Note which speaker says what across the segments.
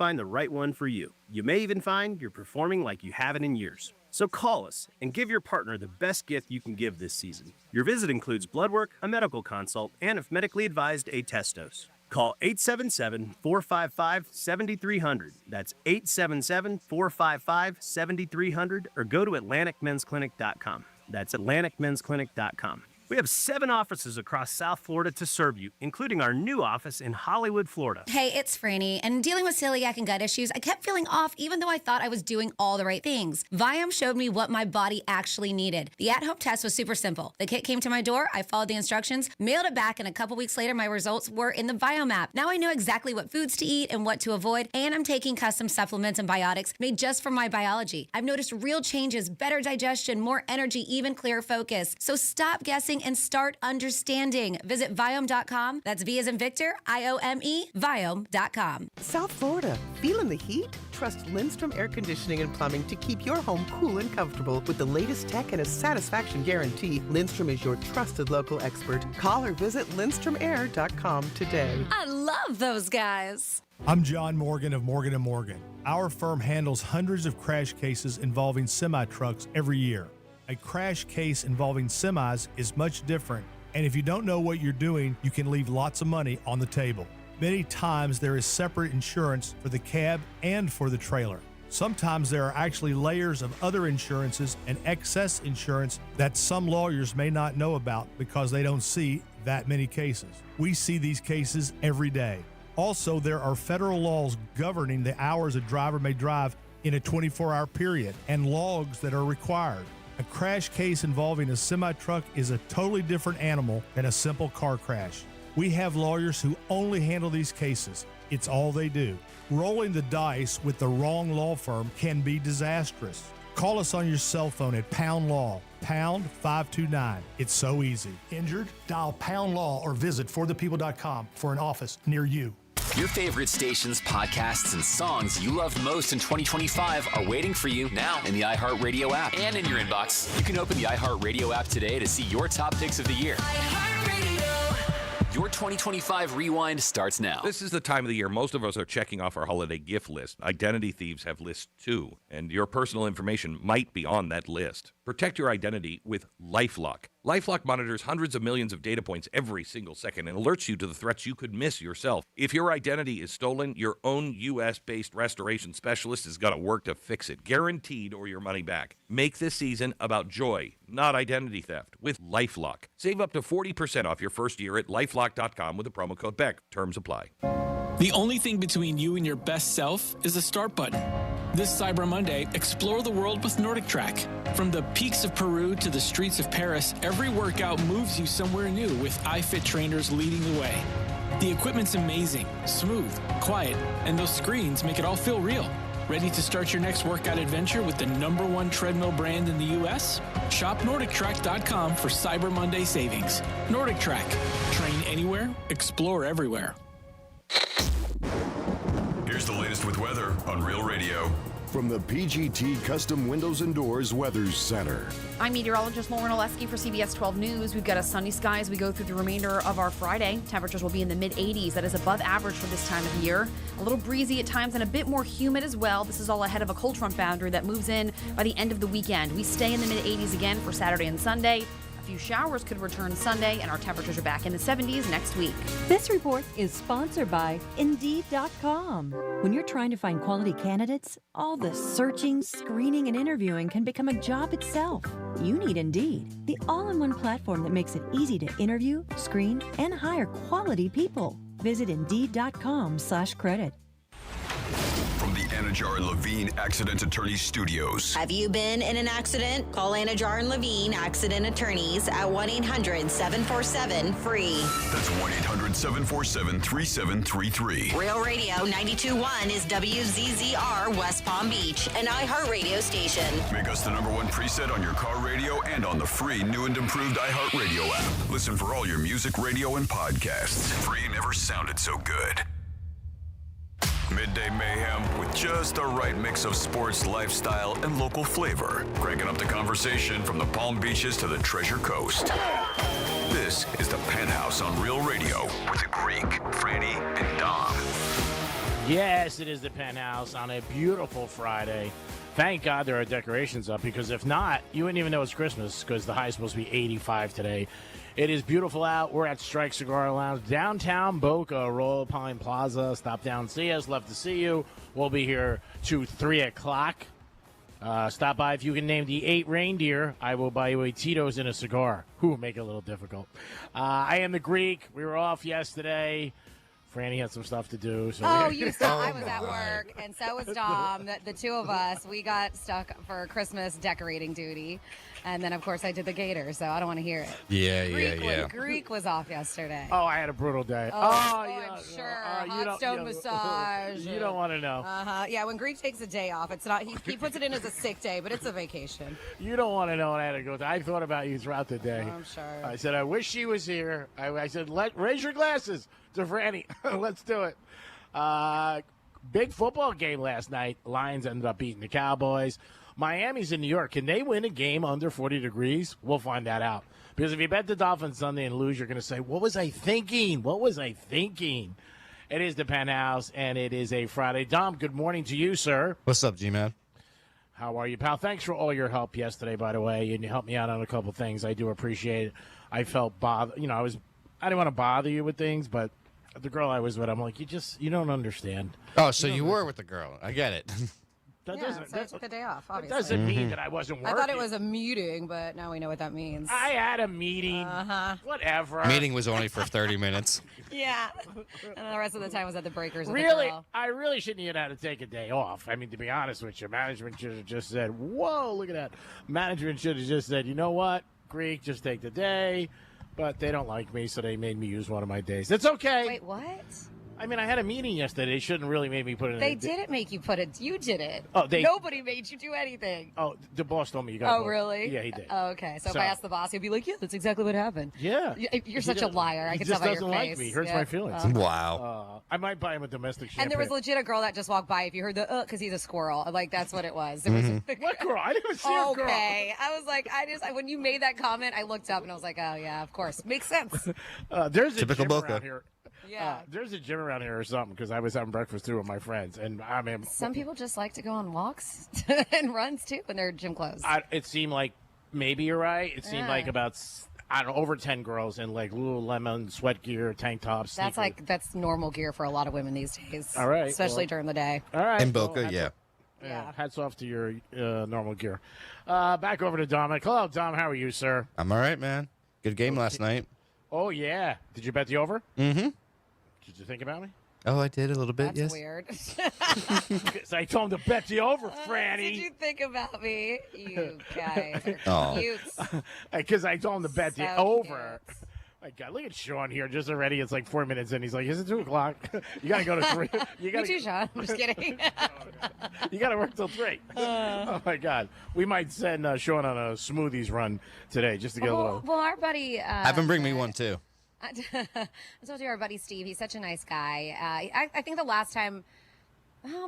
Speaker 1: find the right one for you. You may even find you're performing like you haven't in years. So call us and give your partner the best gift you can give this season. Your visit includes blood work, a medical consult, and if medically advised, a test dose. Call 877-455-7300. That's 877-455-7300 or go to AtlanticMen'sClinic.com. That's AtlanticMen'sClinic.com. We have 7 offices across South Florida to serve you, including our new office in Hollywood, Florida.
Speaker 2: Hey, it's Franny, and dealing with celiac and gut issues, I kept feeling off even though I thought I was doing all the right things. Viome showed me what my body actually needed. The at-home test was super simple. The kit came to my door, I followed the instructions, mailed it back, and a couple weeks later, my results were in the Viome app. Now I know exactly what foods to eat and what to avoid, and I'm taking custom supplements and biotics made just for my biology. I've noticed real changes, better digestion, more energy, even clearer focus. So stop guessing and start understanding. Visit Viome.com. That's V as in Victor, I-O-M-E, Viome.com.
Speaker 3: South Florida, feeling the heat? Trust Lindstrom Air Conditioning and Plumbing to keep your home cool and comfortable. With the latest tech and a satisfaction guarantee, Lindstrom is your trusted local expert. Call or visit LindstromAir.com today.
Speaker 2: I love those guys.
Speaker 4: I'm John Morgan of Morgan & Morgan. Our firm handles hundreds of crash cases involving semi-trucks every year. A crash case involving semis is much different, and if you don't know what you're doing, you can leave lots of money on the table. Many times there is separate insurance for the cab and for the trailer. Sometimes there are actually layers of other insurances and excess insurance that some lawyers may not know about because they don't see that many cases. We see these cases every day. Also, there are federal laws governing the hours a driver may drive in a 24-hour period and logs that are required. A crash case involving a semi-truck is a totally different animal than a simple car crash. We have lawyers who only handle these cases. It's all they do. Rolling the dice with the wrong law firm can be disastrous. Call us on your cell phone at Pound Law, pound 529. It's so easy. Injured? Dial Pound Law or visit forthepeople.com for an office near you.
Speaker 5: Your favorite stations, podcasts, and songs you love most in 2025 are waiting for you now in the iHeartRadio app and in your inbox. You can open the iHeartRadio app today to see your top picks of the year. Your 2025 Rewind starts now.
Speaker 6: This is the time of the year most of us are checking off our holiday gift list. Identity thieves have lists too, and your personal information might be on that list. Protect your identity with LifeLock. LifeLock monitors hundreds of millions of data points every single second and alerts you to the threats you could miss yourself. If your identity is stolen, your own U.S.-based restoration specialist is going to work to fix it, guaranteed, or your money back. Make this season about joy, not identity theft, with LifeLock. Save up to 40% off your first year at LifeLock.com with the promo code BECK. Terms apply.
Speaker 7: The only thing between you and your best self is the start button. This Cyber Monday, explore the world with Nordic Track. From the peaks of Peru to the streets of Paris, every workout moves you somewhere new with iFit trainers leading the way. The equipment's amazing, smooth, quiet, and those screens make it all feel real. Ready to start your next workout adventure with the #1 treadmill brand in the U.S.? Shop NordicTrack.com for Cyber Monday savings. Nordic Track. Train anywhere, explore everywhere.
Speaker 8: Here's the latest with weather on Real Radio.
Speaker 9: From the PGT Custom Windows and Doors Weather Center.
Speaker 10: I'm meteorologist Lauren Oleski for CBS 12 News. We've got a sunny sky as we go through the remainder of our Friday. Temperatures will be in the mid-80s. That is above average for this time of year. A little breezy at times and a bit more humid as well. This is all ahead of a cold front boundary that moves in by the end of the weekend. We stay in the mid-80s again for Saturday and Sunday. A few showers could return Sunday, and our temperatures are back in the 70s next week.
Speaker 11: This report is sponsored by Indeed.com. When you're trying to find quality candidates, all the searching, screening, and interviewing can become a job itself. You need Indeed, the all-in-one platform that makes it easy to interview, screen, and hire quality people. Visit Indeed.com/credit.
Speaker 8: From the Anajar and Levine Accident Attorneys Studios.
Speaker 12: Have you been in an accident? Call Anajar and Levine Accident Attorneys at 1-800-747-FREE.
Speaker 8: That's 1-800-747-3733.
Speaker 12: Real Radio 92.1 is WZZR West Palm Beach, an iHeartRadio station.
Speaker 8: Make us the #1 preset on your car radio and on the free new and improved iHeartRadio app. Listen for all your music, radio, and podcasts. Free never sounded so good. Midday Mayhem with just the right mix of sports, lifestyle, and local flavor. Cranking up the conversation from the Palm Beaches to the Treasure Coast. This is the Penthouse on Real Radio with the Greek, Franny, and Dom.
Speaker 13: Yes, it is the Penthouse on a beautiful Friday. Thank God there are decorations up, because if not, you wouldn't even know it's Christmas, because the high is supposed to be 85 today. It is beautiful out. We're at Strike Cigar Lounge, downtown Boca, Royal Pine Plaza. Stop down and see us. Love to see you. We'll be here to 3 o'clock. Stop by. If you can name the 8 reindeer, I will buy you a Tito's and a cigar. Whew, make it a little difficult. I am the Greek. We were off yesterday. Franny had some stuff to do. So
Speaker 14: you saw I was at work, and so was Dom. The two of us, we got stuck for Christmas decorating duty. And then, of course, I did the gator, so I don't want to hear it.
Speaker 15: Yeah.
Speaker 14: Greek was off yesterday.
Speaker 13: Oh, I had a brutal day.
Speaker 14: I'm sure. Hot stone massage.
Speaker 13: You don't want to know.
Speaker 14: Uh-huh. Yeah, when Greek takes a day off, it's not. He puts it in as a sick day, but it's a vacation.
Speaker 13: You don't want to know what I had to go through. I thought about you throughout the day.
Speaker 14: I'm sure.
Speaker 13: I said, I wish she was here. I said, raise your glasses to Franny. Let's do it. Big football game last night. Lions ended up beating the Cowboys. Miami's in New York. Can they win a game under 40 degrees? We'll find that out. Because if you bet the Dolphins Sunday and lose, you're going to say, what was I thinking? What was I thinking? It is the Penthouse, and it is a Friday. Dom, good morning to you, sir.
Speaker 15: What's up, G-Man?
Speaker 13: How are you, pal? Thanks for all your help yesterday, by the way, and you helped me out on a couple things. I do appreciate it. I felt bothered. I didn't want to bother you with things, but the girl I was with, I'm like, you don't understand.
Speaker 15: Oh, so you were with the girl. I get it.
Speaker 14: So I took the day off, obviously.
Speaker 13: That doesn't mean that I wasn't working.
Speaker 14: I thought it was a meeting, but now we know what that means.
Speaker 13: I had a meeting. Whatever.
Speaker 15: Meeting was only for 30 minutes.
Speaker 14: Yeah. And the rest of the time was at the breakers with
Speaker 13: Really?
Speaker 14: the girl.
Speaker 13: I really shouldn't have had to take a day off. I mean, to be honest with you, management should have just said, whoa, look at that. Management should have just said, you know what, Greek, just take the day. But they don't like me, so they made me use one of my days. It's okay.
Speaker 14: Wait, what?
Speaker 13: I mean, I had a meeting yesterday. They shouldn't really make me put it in.
Speaker 14: They didn't make you put it. You did it.
Speaker 13: Oh,
Speaker 14: Nobody made you do anything.
Speaker 13: Oh, the boss told me you got to
Speaker 14: Oh, really?
Speaker 13: Yeah, he did.
Speaker 14: Oh, okay. So if I ask the boss, he'll be like, yeah, that's exactly what happened.
Speaker 13: Yeah.
Speaker 14: You're such a liar. I can tell by your face.
Speaker 13: He just doesn't like me. He hurts my feelings.
Speaker 15: Wow.
Speaker 13: I might buy him a domestic champagne.
Speaker 14: And there was legit a girl that just walked by. If you heard the, because he's a squirrel. Like, that's what it was. There was
Speaker 13: What girl? I didn't even see a girl.
Speaker 14: Okay. I was like, when you made that comment, I looked up and I was like, oh, yeah, of course. Makes sense.
Speaker 13: There's a
Speaker 15: Typical
Speaker 13: gym
Speaker 15: Boca.
Speaker 13: around here.
Speaker 14: Yeah.
Speaker 13: There's a gym around here or something, because I was having breakfast too with my friends. And I mean,
Speaker 14: Some people just like to go on walks and runs too when they're gym clothes.
Speaker 13: It seemed like, maybe you're right. It seemed
Speaker 14: Yeah.
Speaker 13: like about, I don't know, over 10 girls in like Lululemon, sweat gear, tank tops.
Speaker 14: That's normal gear for a lot of women these days.
Speaker 13: All right,
Speaker 14: Especially
Speaker 13: well-
Speaker 14: during the day.
Speaker 13: All right.
Speaker 15: In Boca,
Speaker 13: well,
Speaker 15: yeah.
Speaker 14: Yeah.
Speaker 13: Hats off to your normal gear. Back over to Dominic. Hello, Dom. How are you, sir?
Speaker 15: I'm all right, man. Good game last night.
Speaker 13: Oh, yeah. Did you bet the over?
Speaker 15: Mm-hmm.
Speaker 13: Did you think about me?
Speaker 15: Oh, I did a little bit,
Speaker 14: That's
Speaker 15: yes.
Speaker 14: weird.
Speaker 13: Because I told him to bet the over, Franny.
Speaker 14: Did you think about me? You guys are
Speaker 15: Oh.
Speaker 14: cute.
Speaker 13: Because I told him to bet the
Speaker 14: So
Speaker 13: over. My God, look at Sean here. Just already, it's like 4 minutes in. He's like, is it 2 o'clock? You got to go to 3. You
Speaker 14: Me
Speaker 13: gotta,
Speaker 14: too, Sean. I'm just kidding.
Speaker 13: You got to work till 3. Oh, my God. We might send Sean on a smoothies run today just to get a little.
Speaker 14: Well, our buddy.
Speaker 15: Have him bring me one, too.
Speaker 14: I told you our buddy Steve. He's such a nice guy. I think the last time,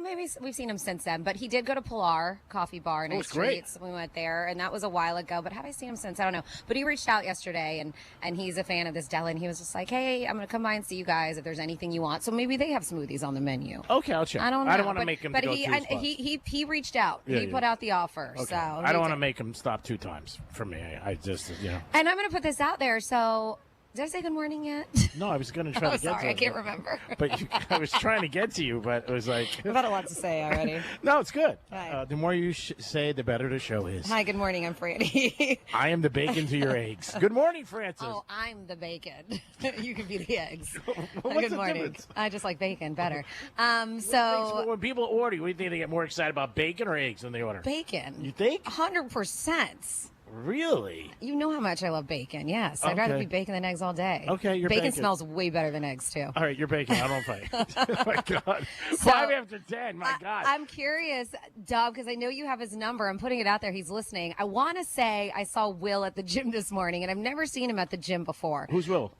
Speaker 14: maybe we've seen him since then, but he did go to Pilar Coffee Bar in
Speaker 13: Oh,
Speaker 14: Night
Speaker 13: it's great.
Speaker 14: Streets. We went there, and that was a while ago. But have I seen him since? I don't know. But he reached out yesterday, and he's a fan of this deli, and he was just like, "Hey, I'm gonna come by and see you guys if there's anything you want." So maybe they have smoothies on the menu.
Speaker 13: Okay, I'll check.
Speaker 14: I don't know.
Speaker 13: I don't want to
Speaker 14: but-
Speaker 13: make him
Speaker 14: But
Speaker 13: go
Speaker 14: he,
Speaker 13: two
Speaker 14: and
Speaker 13: spots.
Speaker 14: he reached out.
Speaker 13: Yeah,
Speaker 14: he
Speaker 13: yeah.
Speaker 14: put out the offer.
Speaker 13: Okay.
Speaker 14: So
Speaker 13: I don't want to make him stop 2 times for me. I just,
Speaker 14: And I'm gonna put this out there. So. Did I say good morning yet?
Speaker 13: No, I was going to try to get
Speaker 14: sorry,
Speaker 13: to it.
Speaker 14: I can't remember.
Speaker 13: But I was trying to get to you, but it was like...
Speaker 14: I've had a lot to say already.
Speaker 13: No, it's good.
Speaker 14: Hi.
Speaker 13: The more you say, the better the show is.
Speaker 14: Hi, good morning. I'm Franny.
Speaker 13: I am the bacon to your eggs. Good morning, Francis.
Speaker 14: Oh, I'm the bacon. You can be the eggs.
Speaker 13: What's
Speaker 14: Good
Speaker 13: the
Speaker 14: morning.
Speaker 13: difference?
Speaker 14: I just like bacon better.
Speaker 13: So when people order, what do you think they get more excited about, bacon or eggs when they order?
Speaker 14: Bacon.
Speaker 13: You think?
Speaker 14: 100%.
Speaker 13: Really?
Speaker 14: You know how much I love bacon. Yes, I'd rather
Speaker 13: Okay.
Speaker 14: be bacon than eggs all day.
Speaker 13: Okay, you're
Speaker 14: bacon
Speaker 13: bacon.
Speaker 14: smells way better than eggs too.
Speaker 13: All right, you're bacon. I don't fight. Oh, my God.
Speaker 14: So,
Speaker 13: 5 after 10. My God.
Speaker 14: I'm curious, Dub, because I know you have his number. I'm putting it out there. He's listening. I want to say I saw Will at the gym this morning, and I've never seen him at the gym before.
Speaker 13: Who's Will?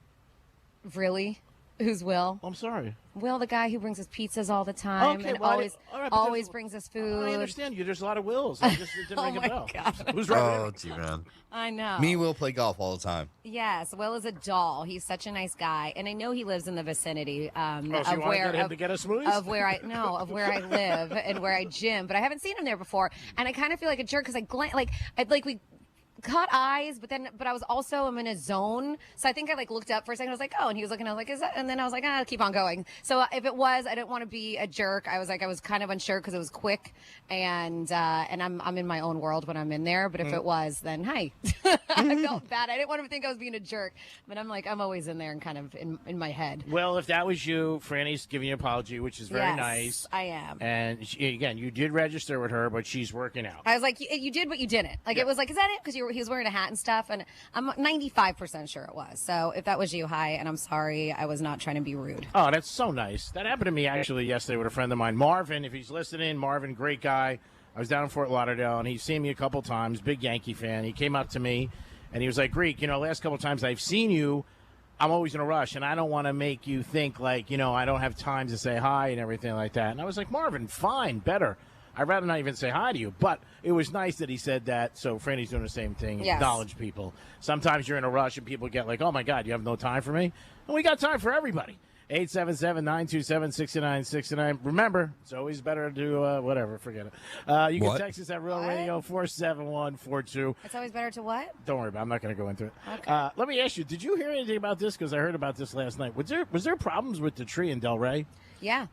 Speaker 14: Really? Who's Will?
Speaker 13: I'm sorry.
Speaker 14: Will, the guy who brings us pizzas all the time and always brings us food.
Speaker 13: I understand you. There's a lot of Wills. I just it didn't ring a bell.
Speaker 14: God.
Speaker 13: Who's right?
Speaker 15: Oh, gee, man.
Speaker 14: I know.
Speaker 15: Me and Will play golf all the time.
Speaker 14: Yes, Will is a doll. He's such a nice guy, and I know he lives in the vicinity
Speaker 13: So
Speaker 14: of
Speaker 13: you want to
Speaker 14: where
Speaker 13: get him to get us smoothies?
Speaker 14: of where I live and where I gym. But I haven't seen him there before, and I kind of feel like a jerk because we caught eyes, but I was also I'm in a zone, so I think I looked up for a second. I was like, oh, and he was looking. I was like, is that? And then I was like, keep on going. So if it was, I didn't want to be a jerk. I was kind of unsure because it was quick, and I'm in my own world when I'm in there. But if it was, then hey, I felt bad. I didn't want to think I was being a jerk, but I'm always in there and kind of in my head.
Speaker 13: Well, if that was you, Franny's giving you an apology, which is very nice.
Speaker 14: I am.
Speaker 13: And again, you did register with her, but she's working out.
Speaker 14: I was like, you did, but you didn't. It was like, is that it? Because he was wearing a hat and stuff, and I'm 95% sure it was. So if that was you, hi, and I'm sorry. I was not trying to be rude.
Speaker 13: Oh, that's so nice. That happened to me actually yesterday with a friend of mine, Marvin. If he's listening, Marvin, great guy. I was down in Fort Lauderdale, and he's seen me a couple times. Big Yankee fan. He came up to me, and he was like, Greek, last couple times I've seen you, I'm always in a rush, and I don't want to make you think I don't have time to say hi and everything like that. And I was like, Marvin, fine, better. I'd rather not even say hi to you, but it was nice that he said that. So Franny's doing the same thing.
Speaker 14: Yes.
Speaker 13: Acknowledge people. Sometimes you're in a rush and people get like, oh, my God, you have no time for me? And we got time for everybody. 877-927-6969. Remember, it's always better to do whatever. Forget it. You can text us at Real Radio 47142.
Speaker 14: It's always better to what?
Speaker 13: Don't worry about it. I'm not going to go into it.
Speaker 14: Okay.
Speaker 13: Let me ask you, did you hear anything about this? Because I heard about this last night. Was there problems with the tree in Delray?
Speaker 14: Yeah.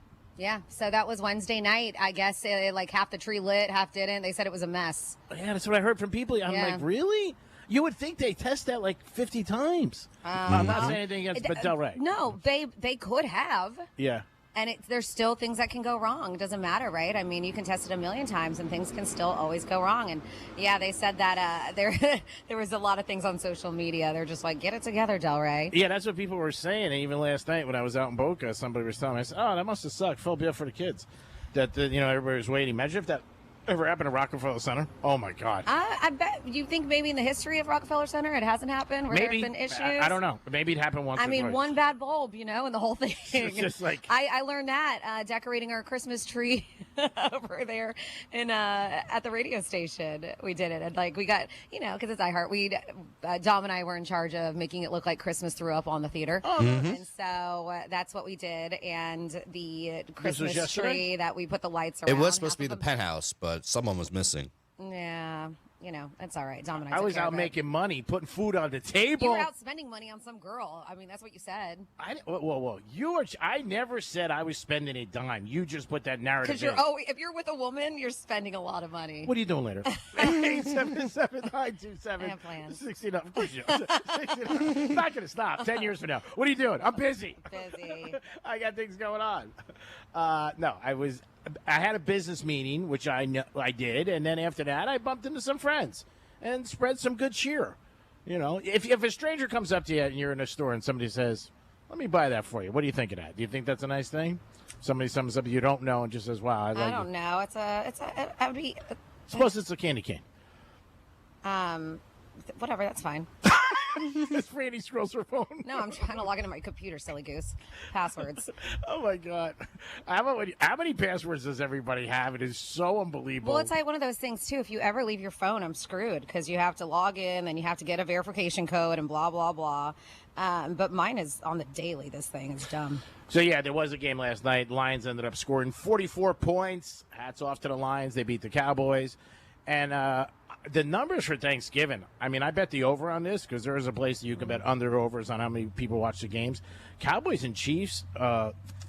Speaker 14: So that was Wednesday night. I guess half the tree lit, half didn't. They said it was a mess.
Speaker 13: Yeah, that's what I heard from people. I'm like, really? You would think they test that 50 times. I'm not saying anything against Delray.
Speaker 14: No, they could have.
Speaker 13: Yeah.
Speaker 14: And there's still things that can go wrong. It doesn't matter, right? I mean, you can test it a million times, and things can still always go wrong. And yeah, they said that there was a lot of things on social media. They're just like, get it together, Delray.
Speaker 13: Yeah, that's what people were saying. And even last night when I was out in Boca, somebody was telling me, I said, oh, that must have sucked. Felt bad for the kids. That everybody was waiting. Imagine if that ever happened at Rockefeller Center. Oh my God!
Speaker 14: I bet you think maybe in the history of Rockefeller Center it hasn't happened. Where
Speaker 13: Maybe
Speaker 14: there's been issues.
Speaker 13: I don't know. Maybe it happened once.
Speaker 14: I mean,
Speaker 13: twice.
Speaker 14: one bad bulb, and the whole thing.
Speaker 13: It's just like
Speaker 14: I learned that decorating our Christmas tree over there in at the radio station. We did it, and we got because it's iHeart. Dom and I were in charge of making it look like Christmas threw up on the theater, and so that's what we did. And the Christmas tree that we put the lights around.
Speaker 15: It was supposed to be the Penthouse, but someone was missing.
Speaker 14: Yeah, it's all right. Dom and I
Speaker 13: I
Speaker 14: took
Speaker 13: was
Speaker 14: care
Speaker 13: out
Speaker 14: of it.
Speaker 13: making money, putting food on the table.
Speaker 14: You were out spending money on some girl. I mean, that's what you said.
Speaker 13: Whoa. I never said I was spending a dime. You just put that narrative
Speaker 14: Because
Speaker 13: in.
Speaker 14: if you're with a woman, you're spending a lot of money.
Speaker 13: What are you doing later? 877-927-69. Of course you do. I'm not going to stop. 10 years from now. What are you doing? I'm busy. I got things going on. No, I had a business meeting, which I did, and then after that, I bumped into some friends and spread some good cheer. If a stranger comes up to you and you're in a store and somebody says, "Let me buy that for you," what do you think of that? Do you think that's a nice thing? Somebody comes up you don't know and just says, "Wow, I like
Speaker 14: I don't know. It would be.
Speaker 13: Suppose it's a candy cane.
Speaker 14: Whatever. That's fine.
Speaker 13: Miss Franny scrolls her phone.
Speaker 14: No, I'm trying to log into my computer, silly goose. Passwords.
Speaker 13: Oh, my God. How many passwords does everybody have? It is so unbelievable.
Speaker 14: Well, it's one of those things, too. If you ever leave your phone, I'm screwed because you have to log in, then you have to get a verification code and blah, blah, blah. But mine is on the daily, this thing. It's dumb.
Speaker 13: So, yeah, there was a game last night. Lions ended up scoring 44 points. Hats off to the Lions. They beat the Cowboys. And the numbers for Thanksgiving, I mean, I bet the over on this because there is a place that you can bet under-overs on how many people watch the games. Cowboys and Chiefs,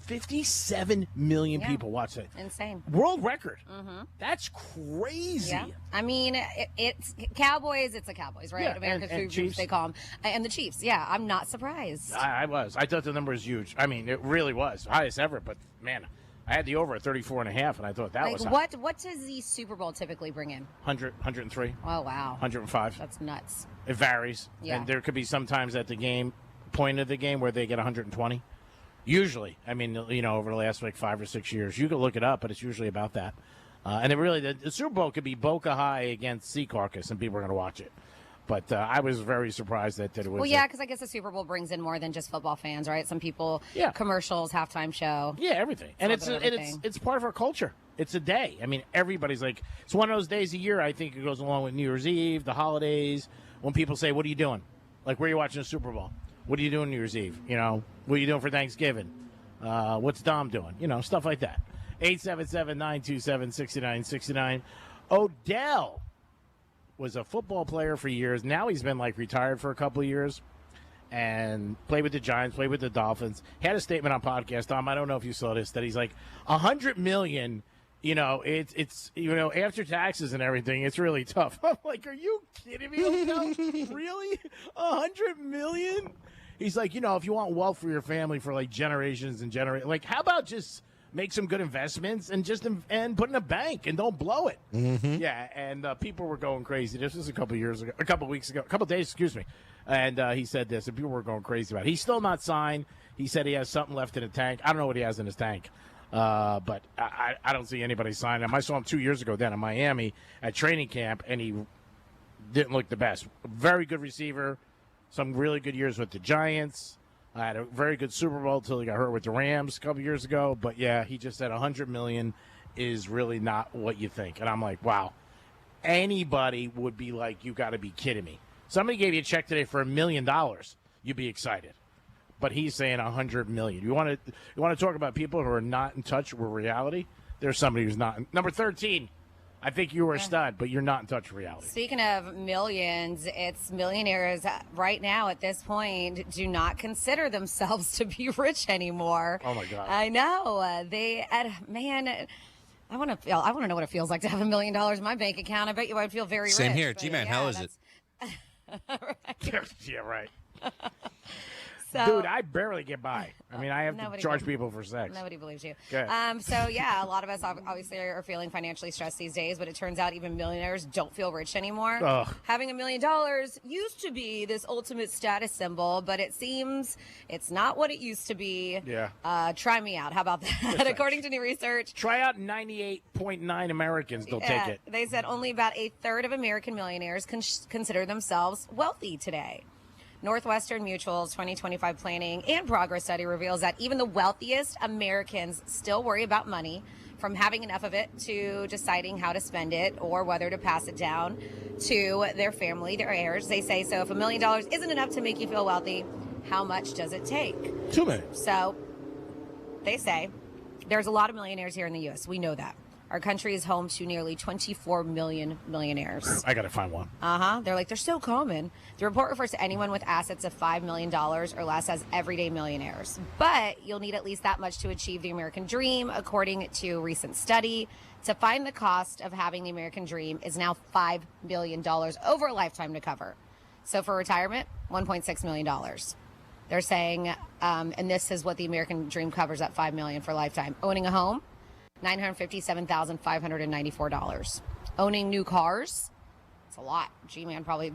Speaker 13: 57 million people watch it.
Speaker 14: Insane.
Speaker 13: World record.
Speaker 14: Mm-hmm.
Speaker 13: That's crazy.
Speaker 14: Yeah. I mean, it's Cowboys. It's the Cowboys, right?
Speaker 13: Yeah,
Speaker 14: America's
Speaker 13: and
Speaker 14: food
Speaker 13: Chiefs.
Speaker 14: groups, they call them. And the Chiefs, yeah. I'm not surprised.
Speaker 13: I was. I thought the number was huge. I mean, it really was. Highest ever, but, man, I had the over at 34.5, and I thought that was high.
Speaker 14: What does the Super Bowl typically bring in?
Speaker 13: 100, 103.
Speaker 14: Oh, wow.
Speaker 13: 105.
Speaker 14: That's nuts.
Speaker 13: It varies.
Speaker 14: Yeah.
Speaker 13: And there could be some times at the point of the game where they get 120. Usually. I mean, over the last 5 or 6 years. You can look it up, but it's usually about that. And it really, the Super Bowl could be Boca High against Sea Carcass, and people are going to watch it. But I was very surprised that it was.
Speaker 14: Well, yeah, because I guess the Super Bowl brings in more than just football fans, right? Some people, commercials, halftime show.
Speaker 13: Yeah, everything. And it's part of our culture. It's a day. I mean, everybody's like, it's one of those days a year. I think it goes along with New Year's Eve, the holidays, when people say, what are you doing? Like, where are you watching the Super Bowl? What are you doing New Year's Eve? You know, what are you doing for Thanksgiving? What's Dom doing? You know, stuff like that. 877-927-6969. Odell was a football player for years. Now he's been, like, retired for a couple of years and played with the Giants, played with the Dolphins. He had a statement on podcast, Dom, I don't know if you saw this, that he's like, $100 million, you know, it's you know, after taxes and everything, it's really tough. I'm like, are you kidding me? Odell? Really? $100 million? He's like, you know, if you want wealth for your family for, like, generations and generations, like, how about just make some good investments and just and put in a bank and don't blow it.
Speaker 15: Mm-hmm.
Speaker 13: Yeah, and people were going crazy. This was a couple weeks ago, a couple days, excuse me. And he said this, and people were going crazy about it. He's still not signed. He said he has something left in the tank. I don't know what he has in his tank, but I don't see anybody sign him. I saw him 2 years ago down in Miami at training camp, and he didn't look the best. Very good receiver, some really good years with the Giants. I had a very good Super Bowl until he got hurt with the Rams a couple years ago. But, yeah, he just said $100 million is really not what you think. And I'm like, wow. Anybody would be like, you got to be kidding me. Somebody gave you a check today for $1 million. You'd be excited. But he's saying $100 million. You want to talk about people who are not in touch with reality? There's somebody who's not. Number 13. I think you were a stud, but you're not in touch with reality.
Speaker 14: Speaking of millions, it's millionaires right now at this point do not consider themselves to be rich anymore.
Speaker 13: Oh my God!
Speaker 14: I know man. I want to know what it feels like to have $1 million in my bank account. I bet you I'd feel very rich.
Speaker 15: Same here, G-Man. How is it?
Speaker 13: Yeah, right.
Speaker 14: So,
Speaker 13: dude, I barely get by. I mean, I have to charge people for sex.
Speaker 14: Nobody believes you.
Speaker 13: Good.
Speaker 14: So, yeah, a lot of us obviously are feeling financially stressed these days, but it turns out even millionaires don't feel rich anymore.
Speaker 13: Ugh.
Speaker 14: Having $1 million used to be this ultimate status symbol, but it seems it's not what it used to be.
Speaker 13: Yeah.
Speaker 14: Try me out. How about that? According to new research.
Speaker 13: Try out 98.9 Americans. They'll take it.
Speaker 14: They said only about a third of American millionaires consider themselves wealthy today. Northwestern Mutual's 2025 Planning and Progress Study reveals that even the wealthiest Americans still worry about money, from having enough of it to deciding how to spend it or whether to pass it down to their family, their heirs. They say, so if $1 million isn't enough to make you feel wealthy, how much does it take?
Speaker 13: Too many.
Speaker 14: So they say there's a lot of millionaires here in the U.S. We know that. Our country is home to nearly 24 million millionaires.
Speaker 13: I got to find one.
Speaker 14: They're like, they're so common. The report refers to anyone with assets of $5 million or less as everyday millionaires. But you'll need at least that much to achieve the American dream, according to a recent study. To find the cost of having the American dream is now $5 billion over a lifetime to cover. So for retirement, $1.6 million. They're saying, and this is what the American dream covers at $5 million for a lifetime. Owning a home, $957,594. Owning new cars, it's a lot. G-Man probably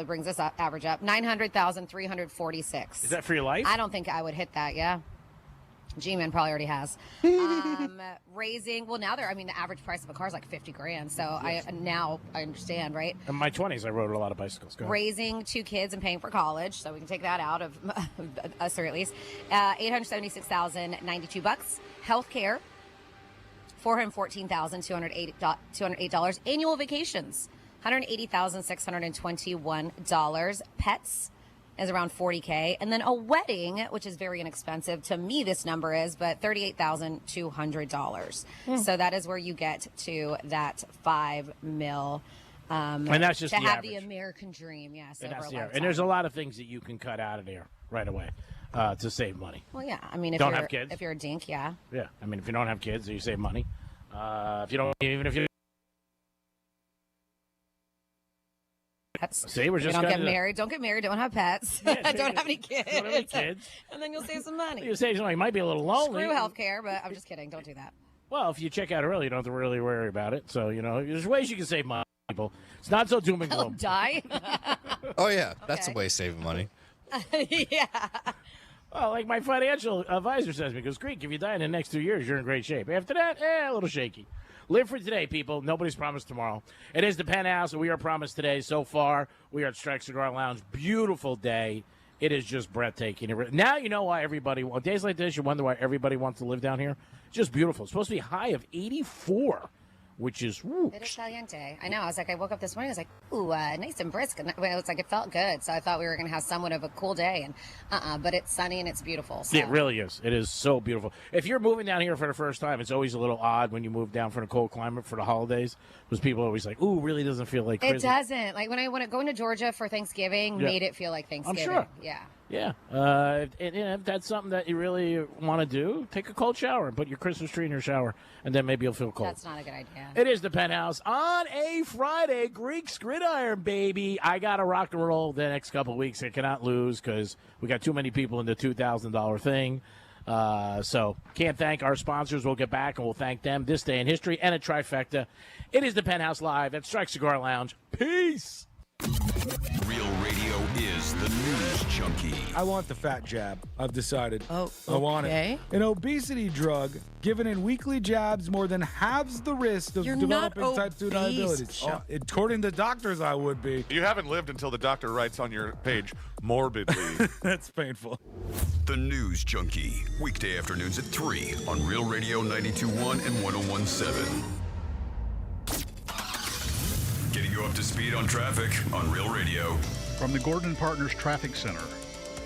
Speaker 14: brings this average up. $900,346.
Speaker 13: Is that for your life?
Speaker 14: I don't think I would hit that. Yeah, G-Man probably already has. Raising, well, now the average price of a car is like $50,000. So now I understand, right?
Speaker 13: In my 20s, I rode a lot of bicycles. Go ahead.
Speaker 14: Raising 2 kids and paying for college, so we can take that out of us, or at least $876,092. Healthcare. $414,208. Annual vacations, $180,621. Pets is around $40K. And then a wedding, which is very inexpensive. To me, this number is, but $38,200. So that is where you get to that $5 million.
Speaker 13: And that's just
Speaker 14: to
Speaker 13: the
Speaker 14: have
Speaker 13: average.
Speaker 14: the American dream, yes.
Speaker 13: And there's a lot of things that you can cut out of there right away to save money.
Speaker 14: Well, yeah. I mean, if you're a dink, yeah.
Speaker 13: Yeah. I mean, if you don't have kids, you save money. If you don't, even if you
Speaker 14: See, we're just don't get married. Don't get married. Don't have pets.
Speaker 13: Yeah,
Speaker 14: don't have any kids.
Speaker 13: Don't have any kids.
Speaker 14: And then you'll save some money.
Speaker 13: You save some money. You might be a little lonely.
Speaker 14: Screw healthcare, but I'm just kidding. Don't do that.
Speaker 13: Well, if you check out early, you don't have to really worry about it. So, there's ways you can save money, people. It's not so doom and gloom.
Speaker 14: Die?
Speaker 15: Oh, yeah. That's a way of saving money.
Speaker 14: Yeah.
Speaker 13: Well, like my financial advisor says to me, goes, Greek, if you die in the next 2 years, you're in great shape. After that, a little shaky. Live for today, people. Nobody's promised tomorrow. It is the Penthouse, and we are promised today. So far, we are at Strike Cigar Lounge. Beautiful day. It is just breathtaking. Now you know why everybody, on days like this, you wonder why everybody wants to live down here. It's just beautiful. It's supposed to be a high of 84, which is, woo.
Speaker 14: It is caliente. I know. I was like, I woke up this morning, I was like, ooh, nice and brisk. And it was like, it felt good. So I thought we were going to have somewhat of a cool day. And but it's sunny and it's beautiful. So.
Speaker 13: It really is. It is so beautiful. If you're moving down here for the first time, it's always a little odd when you move down from the cold climate for the holidays, because people are always like, ooh, really doesn't feel like
Speaker 14: It
Speaker 13: Christmas.
Speaker 14: doesn't. Like when I went to go into Georgia for Thanksgiving, made it feel like Thanksgiving.
Speaker 13: I'm sure.
Speaker 14: Yeah.
Speaker 13: Yeah. If that's something that you really want to do, take a cold shower and put your Christmas tree in your shower, and then maybe you'll feel cold.
Speaker 14: That's not a good idea.
Speaker 13: It is the Penthouse on a Friday. Greek gridiron, baby. I got to rock and roll the next couple of weeks. I cannot lose because we got too many people in the $2,000 thing. So can't thank our sponsors. We'll get back and we'll thank them this day in history and a trifecta. It is the Penthouse Live at Strike Cigar Lounge. Peace.
Speaker 8: Real radio is the news junkie.
Speaker 16: I want the fat jab. I've decided.
Speaker 17: Oh,
Speaker 16: I want
Speaker 17: okay.
Speaker 16: it. An obesity drug given in weekly jabs more than halves the risk of
Speaker 17: You're not
Speaker 16: developing type 2
Speaker 17: obese,
Speaker 16: diabetes.
Speaker 17: Chuck.
Speaker 16: According to doctors, I would be.
Speaker 18: You haven't lived until the doctor writes on your page, morbidly.
Speaker 16: That's painful.
Speaker 8: The News Junkie. Weekday afternoons at 3 on Real Radio 92.1 and 101.7. Getting you up to speed on traffic on Real Radio.
Speaker 19: From the Gordon Partners Traffic Center.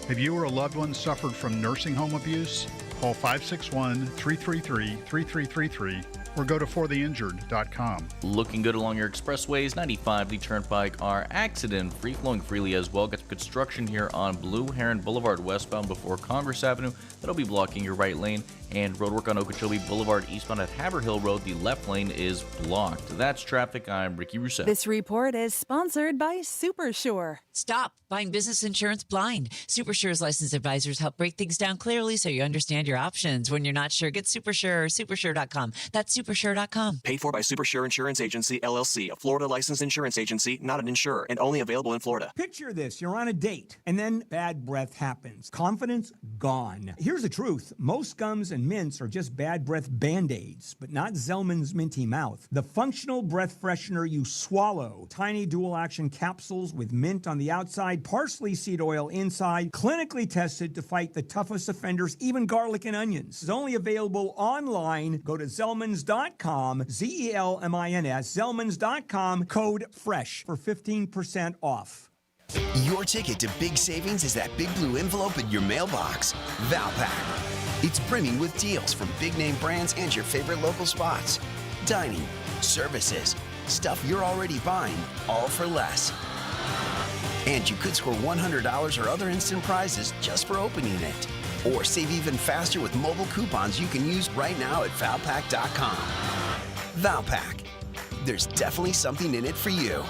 Speaker 19: Have you or a loved one suffered from nursing home abuse? Call 561-333-3333 or go to fortheinjured.com.
Speaker 20: Looking good along your expressways. 95, the Turnpike are accident-free, flowing freely as well. Got some construction here on Blue Heron Boulevard westbound before Congress Avenue. That'll be blocking your right lane. And roadwork on Okeechobee Boulevard eastbound at Haverhill Road. The left lane is blocked. That's traffic. I'm Ricky Rousseau.
Speaker 11: This report is sponsored by SuperSure.
Speaker 21: Stop buying business insurance blind. SuperSure's licensed advisors help break things down clearly so you understand your options. When you're not sure, get SuperSure or supersure.com. That's supersure.com.
Speaker 22: Paid for by SuperSure Insurance Agency, LLC, a Florida licensed insurance agency, not an insurer, and only available in Florida.
Speaker 23: Picture this. You're on a date, and then bad breath happens. Confidence gone. Here's the truth. Most gums and mints are just bad breath Band-Aids, but not Zellman's Minty Mouth. The functional breath freshener you swallow. Tiny dual-action capsules with mint on the outside, parsley seed oil inside, clinically tested to fight the toughest offenders, even garlic and onions. It's only available online. Go to Zellmans.com, Z-E-L-M-I-N-S, Zellmans.com, code FRESH for 15% off.
Speaker 24: Your ticket to big savings is that big blue envelope in your mailbox. Valpak. It's brimming with deals from big-name brands and your favorite local spots. Dining, services, stuff you're already buying, all for less. And you could score $100 or other instant prizes just for opening it. Or save even faster with mobile coupons you can use right now at Valpak.com. Valpak. There's definitely something in it for you.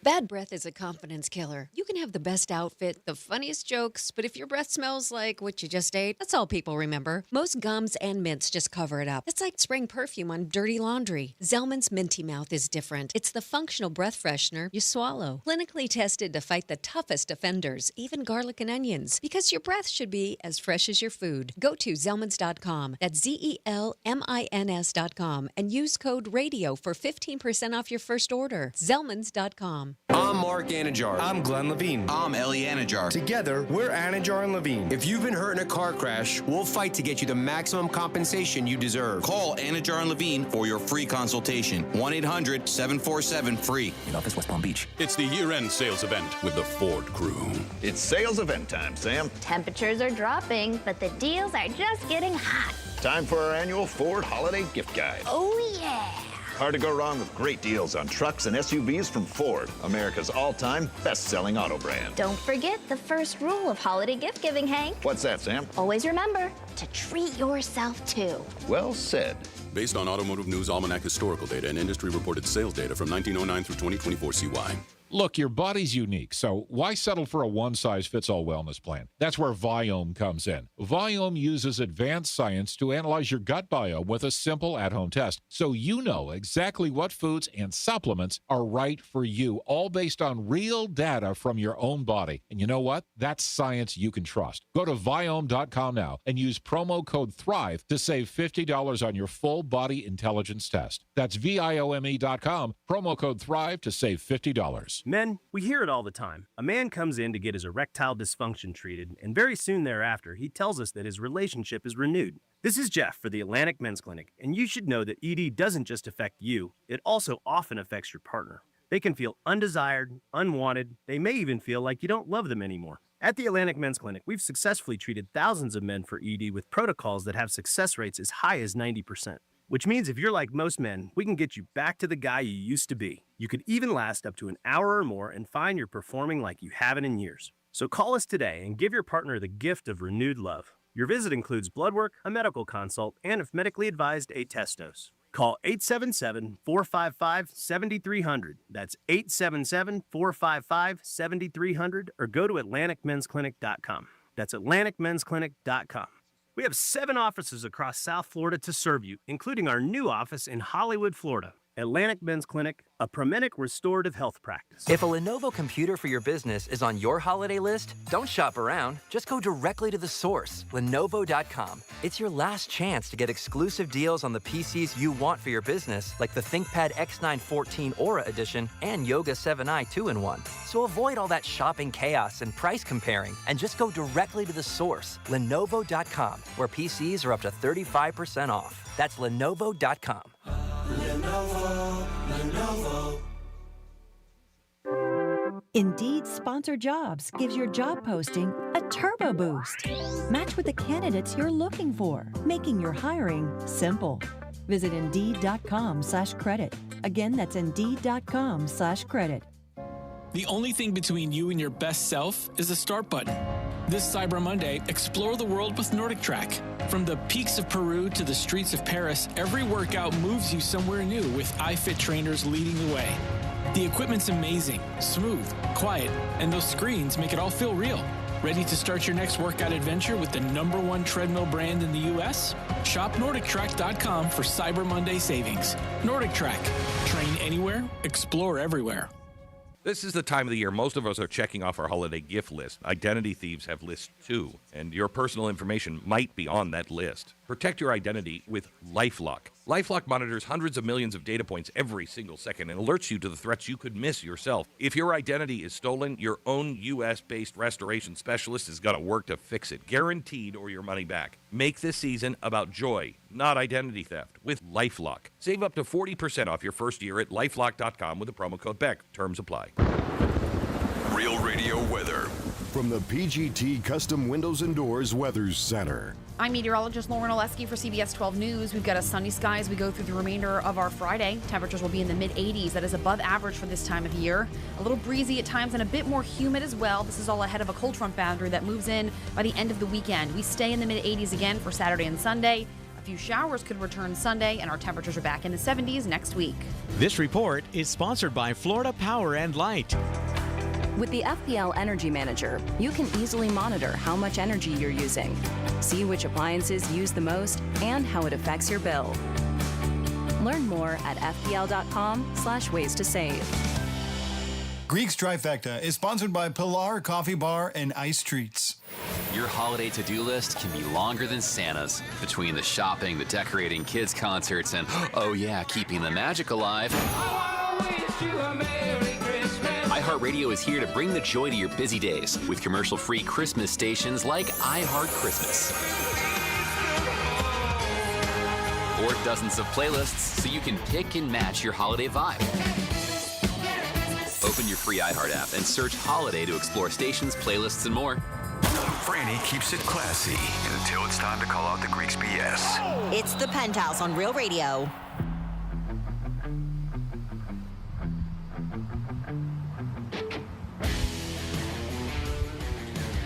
Speaker 25: Bad breath is a confidence killer. You can have the best outfit, the funniest jokes, but if your breath smells like what you just ate, that's all people remember. Most gums and mints just cover it up. It's like spraying perfume on dirty laundry. Zellman's Minty Mouth is different. It's the functional breath freshener you swallow. Clinically tested to fight the toughest offenders, even garlic and onions, because your breath should be as fresh as your food. Go to Zellmans.com. That's ZELMINS.com and use code RADIO for 15% off your first order. Zellmans.com.
Speaker 26: I'm Mark Anajar. I'm Glenn Levine. I'm Ellie Anajar. Together, we're Anajar and Levine. If you've been hurt in a car crash, we'll fight to get you the maximum compensation you deserve. Call Anajar and Levine for your free consultation. 1-800-747-FREE.
Speaker 27: In office, West Palm Beach.
Speaker 28: It's the year-end sales event with the Ford crew.
Speaker 29: It's sales event time, Sam.
Speaker 30: Temperatures are dropping, but the deals are just getting hot.
Speaker 29: Time for our annual Ford Holiday Gift Guide.
Speaker 30: Oh, yeah.
Speaker 29: Hard to go wrong with great deals on trucks and SUVs from Ford, America's all-time best-selling auto brand.
Speaker 30: Don't forget the first rule of holiday gift giving, Hank.
Speaker 29: What's that, Sam?
Speaker 30: Always remember to treat yourself, too.
Speaker 29: Well said.
Speaker 28: Based on Automotive News Almanac historical data and industry-reported sales data from 1909 through 2024 CY.
Speaker 1: Look, your body's unique, so why settle for a one-size-fits-all wellness plan? That's where Viome comes in. Viome uses advanced science to analyze your gut biome with a simple at-home test, so you know exactly what foods and supplements are right for you, all based on real data from your own body. And you know what? That's science you can trust. Go to Viome.com now and use promo code THRIVE to save $50 on your full body intelligence test. That's Viome.com, promo code THRIVE to save $50.
Speaker 2: Men, we hear it all the time. A man comes in to get his erectile dysfunction treated, and very soon thereafter, he tells us that his relationship is renewed. This is Jeff for the Atlantic Men's Clinic, and you should know that ED doesn't just affect you, it also often affects your partner. They can feel undesired, unwanted, they may even feel like you don't love them anymore. At the Atlantic Men's Clinic, we've successfully treated thousands of men for ED with protocols that have success rates as high as 90%. Which means if you're like most men, we can get you back to the guy you used to be. You could even last up to an hour or more and find you're performing like you haven't in years. So call us today and give your partner the gift of renewed love. Your visit includes blood work, a medical consult, and if medically advised, a test dose. Call 877-455-7300. That's 877-455-7300 or go to AtlanticMen'sClinic.com. That's AtlanticMen'sClinic.com. We have 7 offices across South Florida to serve you, including our new office in Hollywood, Florida. Atlantic Men's Clinic, a Promenic restorative health practice.
Speaker 3: If a Lenovo computer for your business is on your holiday list, don't shop around. Just go directly to the source, Lenovo.com. It's your last chance to get exclusive deals on the PCs you want for your business, like the ThinkPad X9 14 Aura Edition and Yoga 7i 2-in-1. So avoid all that shopping chaos and price comparing, and just go directly to the source, Lenovo.com, where PCs are up to 35% off. That's Lenovo.com.
Speaker 11: Lenovo. Indeed Sponsored Jobs gives your job posting a turbo boost. Match with the candidates you're looking for, making your hiring simple. Visit Indeed.com/credit. Again, that's Indeed.com/credit.
Speaker 4: The only thing between you and your best self is the start button. This Cyber Monday, explore the world with Nordic Track. From the peaks of Peru to the streets of Paris, every workout moves you somewhere new with iFit trainers leading the way. The equipment's amazing, smooth, quiet, and those screens make it all feel real. Ready to start your next workout adventure with the #1 treadmill brand in the U.S.? Shop NordicTrack.com for Cyber Monday savings. Nordic Track. Train anywhere, explore everywhere.
Speaker 5: This is the time of the year most of us are checking off our holiday gift list. Identity thieves have lists too, and your personal information might be on that list. Protect your identity with LifeLock. LifeLock monitors hundreds of millions of data points every single second and alerts you to the threats you could miss yourself. If your identity is stolen, your own U.S.-based restoration specialist is going to work to fix it, guaranteed, or your money back. Make this season about joy, not identity theft, with LifeLock. Save up to 40% off your first year at LifeLock.com with the promo code BECK. Terms apply.
Speaker 8: Real Radio weather.
Speaker 6: From the PGT Custom Windows and Doors Weather Center.
Speaker 10: I'm meteorologist Lauren Oleski for CBS 12 News. We've got a sunny sky as we go through the remainder of our Friday. Temperatures will be in the mid-80s. That is above average for this time of year. A little breezy at times and a bit more humid as well. This is all ahead of a cold front boundary that moves in by the end of the weekend. We stay in the mid-80s again for Saturday and Sunday. A few showers could return Sunday, and our temperatures are back in the 70s next week.
Speaker 7: This report is sponsored by Florida Power and Light.
Speaker 9: With the FPL Energy Manager, you can easily monitor how much energy you're using, see which appliances use the most, and how it affects your bill. Learn more at fpl.com/ways to save.
Speaker 17: Greek's Trifecta is sponsored by Pilar Coffee Bar and Ice Treats.
Speaker 27: Your holiday to-do list can be longer than Santa's. Between the shopping, the decorating, kids' concerts, and, oh yeah, keeping the magic alive. iHeartRadio is here to bring the joy to your busy days with commercial-free Christmas stations like iHeart Christmas. Or dozens of playlists so you can pick and match your holiday vibe. Open your free iHeart app and search Holiday to explore stations, playlists, and more.
Speaker 8: Franny keeps it classy until it's time to call out the Greeks BS.
Speaker 12: It's the Penthouse on Real Radio.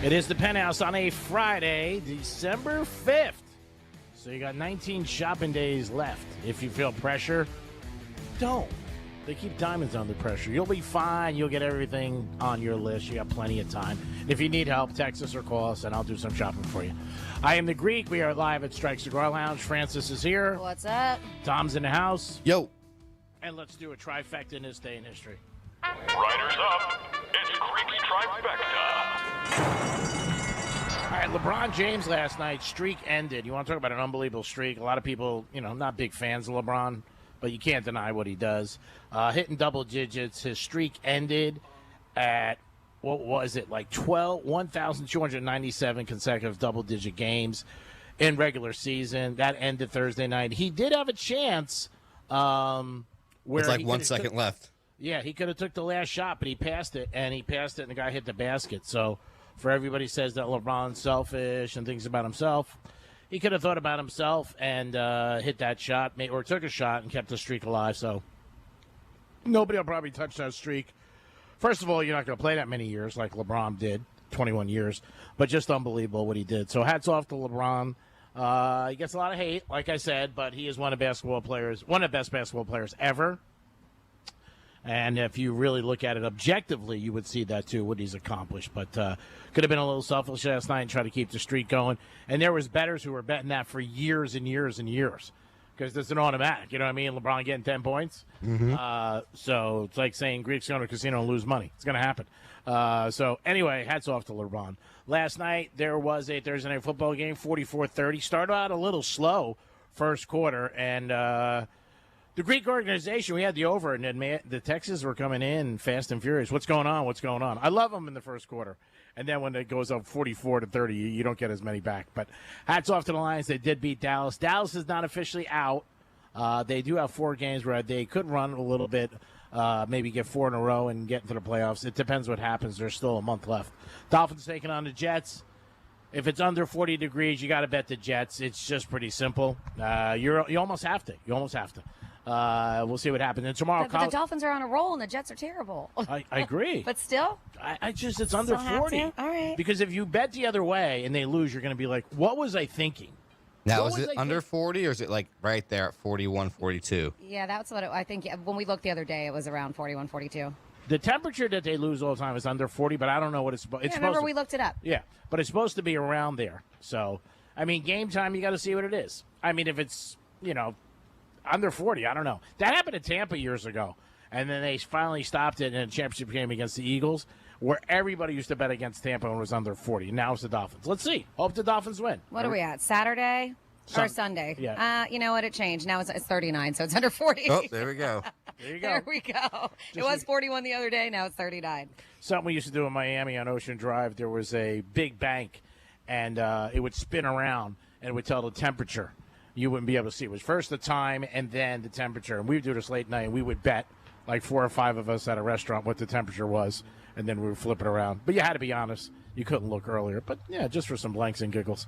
Speaker 13: It is the Penthouse on a Friday, December 5th. So you got 19 shopping days left. If you feel pressure, don't. They keep diamonds under pressure. You'll be fine. You'll get everything on your list. You got plenty of time. If you need help, text us or call us, and I'll do some shopping for you. I am the Greek. We are live at Strike Cigar Lounge. Francis is here.
Speaker 10: What's up?
Speaker 13: Tom's in the house.
Speaker 14: Yo.
Speaker 13: And let's do a trifecta in this day in history.
Speaker 8: Riders up. It's Greek's Trifecta.
Speaker 13: All right, LeBron James last night, streak ended. You want to talk about an unbelievable streak? A lot of people, not big fans of LeBron, but you can't deny what he does. Hitting double digits. His streak ended at, what was it, like 1,297 consecutive double-digit games in regular season. That ended Thursday night. He did have a chance where
Speaker 14: it's like 1 second left.
Speaker 13: Yeah, he could have took the last shot, but he passed it, and the guy hit the basket. So for everybody says that LeBron's selfish and thinks about himself, he could have thought about himself and hit that shot, or took a shot and kept the streak alive. So nobody will probably touch that streak. First of all, you're not going to play that many years like LeBron did, 21 years, but just unbelievable what he did. So hats off to LeBron. He gets a lot of hate, like I said, but he is one of the best basketball players ever. And if you really look at it objectively, you would see that too, what he's accomplished. But could have been a little selfish last night and try to keep the streak going. And there was bettors who were betting that for years and years and years, because it's an automatic. You know what I mean? LeBron getting 10 points.
Speaker 14: Mm-hmm.
Speaker 13: So it's like saying Greeks go to a casino and lose money. It's going to happen. So anyway, hats off to LeBron. Last night there was a Thursday night football game, 44-30. Started out a little slow first quarter, and the Greek organization, we had the over, and then the Texans were coming in fast and furious. What's going on? What's going on? I love them in the first quarter. And then when it goes up 44-30, you don't get as many back. But hats off to the Lions. They did beat Dallas. Dallas is not officially out. They do have 4 games where they could run a little bit, maybe get 4 in a row and get into the playoffs. It depends what happens. There's still a month left. Dolphins taking on the Jets. If it's under 40 degrees, you got to bet the Jets. It's just pretty simple. You almost have to. You almost have to. We'll see what happens. And tomorrow,
Speaker 10: But the Dolphins are on a roll, and the Jets are terrible.
Speaker 13: I agree.
Speaker 10: But still?
Speaker 13: It's under 40.
Speaker 10: All right.
Speaker 13: Because if you bet the other way and they lose, you're going to be like, what was I thinking?
Speaker 14: Now, is it under 40, or is it like right there at 41, 42?
Speaker 10: Yeah, that's what I think. When we looked the other day, it was around 41, 42.
Speaker 13: The temperature that they lose all the time is under 40, but I don't know what it's supposed to be.
Speaker 10: Remember we looked it up.
Speaker 13: Yeah, but it's supposed to be around there. So, I mean, game time, you got to see what it is. I mean, if it's, under 40, I don't know. That happened in Tampa years ago, and then they finally stopped it in a championship game against the Eagles, where everybody used to bet against Tampa and was under 40. Now it's the Dolphins. Let's see. Hope the Dolphins win.
Speaker 10: What are we at? Saturday or Sunday?
Speaker 13: Yeah.
Speaker 10: You know what? It changed. Now it's 39, so it's under 40.
Speaker 14: Oh, there we go.
Speaker 13: There you go.
Speaker 10: There we go. It was 41 the other day. Now it's 39.
Speaker 13: Something we used to do in Miami on Ocean Drive, there was a big bank, and it would spin around, and it would tell the temperature. You wouldn't be able to see. It was first the time and then the temperature. And we would do this late night, and we would bet, like 4 or 5 of us at a restaurant, what the temperature was, and then we would flip it around. But you had to be honest. You couldn't look earlier. But, yeah, just for some blanks and giggles.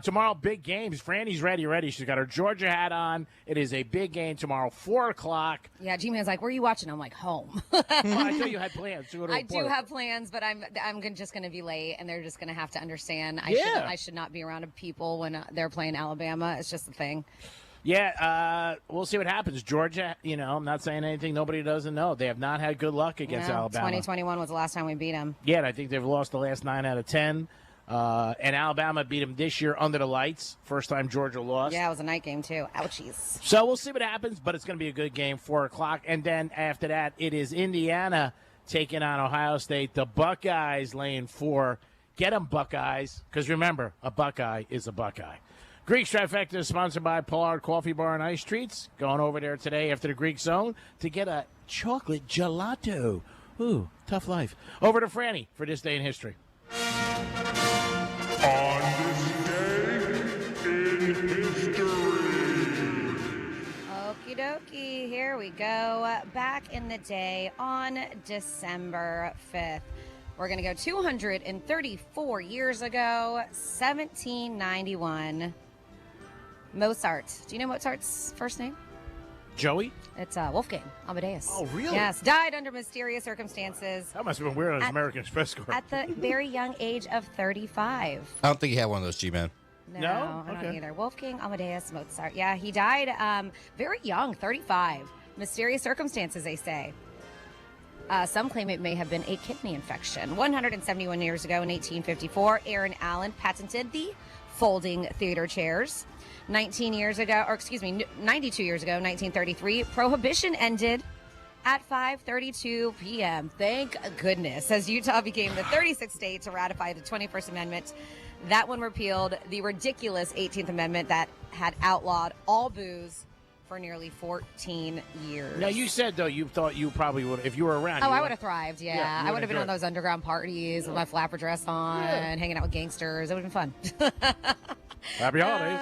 Speaker 13: Tomorrow, big games. Franny's ready. She's got her Georgia hat on. It is a big game tomorrow, 4 o'clock.
Speaker 10: Yeah, G-Man's like, where are you watching? I'm like, home.
Speaker 13: Well, I thought you had plans.
Speaker 10: I do have plans, but I'm just going to be late, and they're just going to have to understand. I should not be around people when they're playing Alabama. It's just a thing.
Speaker 13: Yeah, we'll see what happens. Georgia, I'm not saying anything nobody doesn't know. They have not had good luck against Alabama.
Speaker 10: 2021 was the last time we beat them.
Speaker 13: Yeah, and I think they've lost the last 9 out of 10. And Alabama beat them this year under the lights. First time Georgia lost.
Speaker 10: Yeah, it was a night game, too. Ouchies.
Speaker 13: So we'll see what happens, but it's going to be a good game, 4 o'clock. And then after that, it is Indiana taking on Ohio State. The Buckeyes laying 4. Get them, Buckeyes. Because remember, a Buckeye is a Buckeye. Greek's Trifecta is sponsored by Pollard Coffee Bar and Ice Treats. Going over there today after the Greek Zone to get a chocolate gelato. Ooh, tough life. Over to Franny for this day in history.
Speaker 8: On this day in history.
Speaker 10: Okie dokie, here we go. Back in the day on December 5th. We're going to go 234 years ago, 1791. Mozart. Do you know Mozart's first name?
Speaker 13: Joey?
Speaker 10: It's Wolfgang Amadeus.
Speaker 13: Oh, really?
Speaker 10: Yes. Died under mysterious circumstances.
Speaker 13: That must have been weird on his American Express card.
Speaker 10: At the very young age of 35.
Speaker 14: I don't think he had one of those, G-Man.
Speaker 10: No? I don't either. Wolfgang Amadeus Mozart. Yeah, he died very young, 35.
Speaker 15: Mysterious circumstances, they say. Some claim it may have been a kidney infection. 171 years ago in 1854, Aaron Allen patented the folding theater chairs. 92 years ago, 1933, Prohibition ended at 5:32 p.m. Thank goodness, as Utah became the 36th state to ratify the 21st Amendment. That one repealed the ridiculous 18th Amendment that had outlawed all booze for nearly 14 years.
Speaker 13: Now, you said, though, you thought you probably would, if you were around.
Speaker 15: Oh, I would have thrived,
Speaker 13: Yeah,
Speaker 15: I would have been on those underground parties with my flapper dress on, hanging out with gangsters. It would have been fun.
Speaker 13: Happy holidays.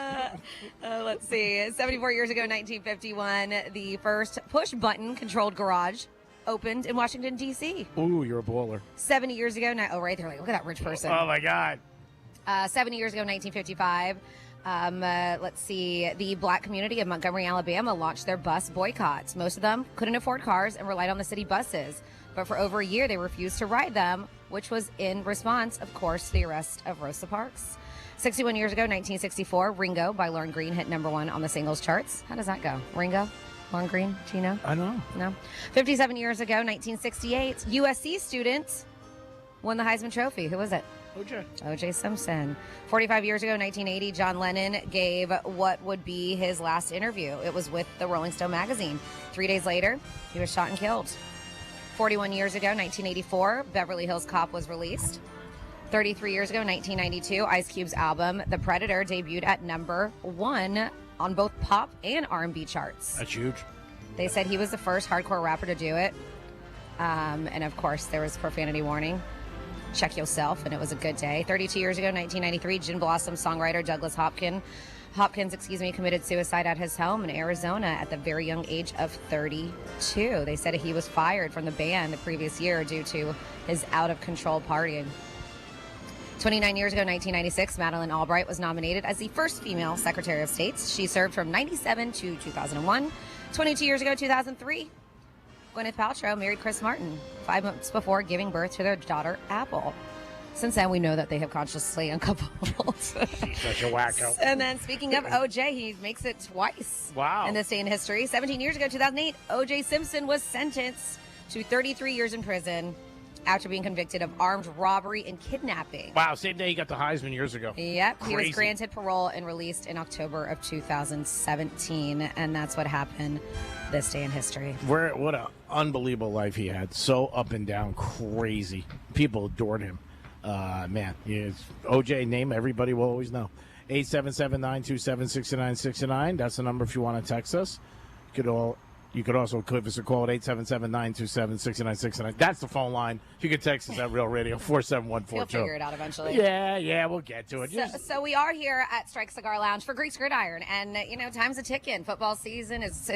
Speaker 15: Let's see. 74 years ago, 1951, the first push-button-controlled garage opened in Washington, D.C.
Speaker 13: Ooh, you're a baller.
Speaker 15: 70 years ago, right there, look at that rich person.
Speaker 13: Oh, my God.
Speaker 15: 70 years ago, 1955, let's see, the black community of Montgomery, Alabama launched their bus boycotts. Most of them couldn't afford cars and relied on the city buses. But for over a year, they refused to ride them, which was in response, of course, to the arrest of Rosa Parks. 61 years ago, 1964, Ringo by Lauren Green hit #1 on the singles charts. How does that go? Ringo? Lauren Green? Do you know?
Speaker 13: I know.
Speaker 15: No. 57 years ago, 1968, USC student won the Heisman Trophy. Who was it? O.J. Simpson. 45 years ago, 1980, John Lennon gave what would be his last interview. It was with the Rolling Stone magazine. 3 days later, he was shot and killed. 41 years ago, 1984, Beverly Hills Cop was released. 33 years ago, 1992, Ice Cube's album, The Predator, debuted at #1 on both pop and R&B charts.
Speaker 13: That's huge.
Speaker 15: They said he was the first hardcore rapper to do it. And, of course, there was profanity warning. Check yourself, and it was a good day. 32 years ago, 1993, Gin Blossom songwriter Douglas Hopkins, committed suicide at his home in Arizona at the very young age of 32. They said he was fired from the band the previous year due to his out-of-control partying. 29 years ago, 1996, Madeleine Albright was nominated as the first female Secretary of State. She served from 97 to 2001. 22 years ago, 2003, Gwyneth Paltrow married Chris Martin 5 months before giving birth to their daughter, Apple. Since then, we know that they have consciously uncoupled.
Speaker 13: She's such a wacko.
Speaker 15: And then, speaking of OJ, he makes it twice.
Speaker 13: Wow.
Speaker 15: In this day in history. 17 years ago, 2008, OJ Simpson was sentenced to 33 years in prison after being convicted of armed robbery and kidnapping.
Speaker 13: Wow, same day he got the Heisman years ago.
Speaker 15: Yep,
Speaker 13: Crazy.
Speaker 15: he was granted parole and released in October of 2017, and that's what happened this day in history.
Speaker 13: What an unbelievable life he had. So up and down, crazy. People adored him. Man, OJ name everybody will always know. 877-927-6969. That's the number if you want to text us. You could also give us a call at 877-927-6969. That's the phone line. You can text us at Real Radio 47142.
Speaker 15: You'll figure it out eventually.
Speaker 13: Yeah, we'll get to it.
Speaker 15: So we are here at Strike Cigar Lounge for Greek's Gridiron, and time's a ticking. Football season it's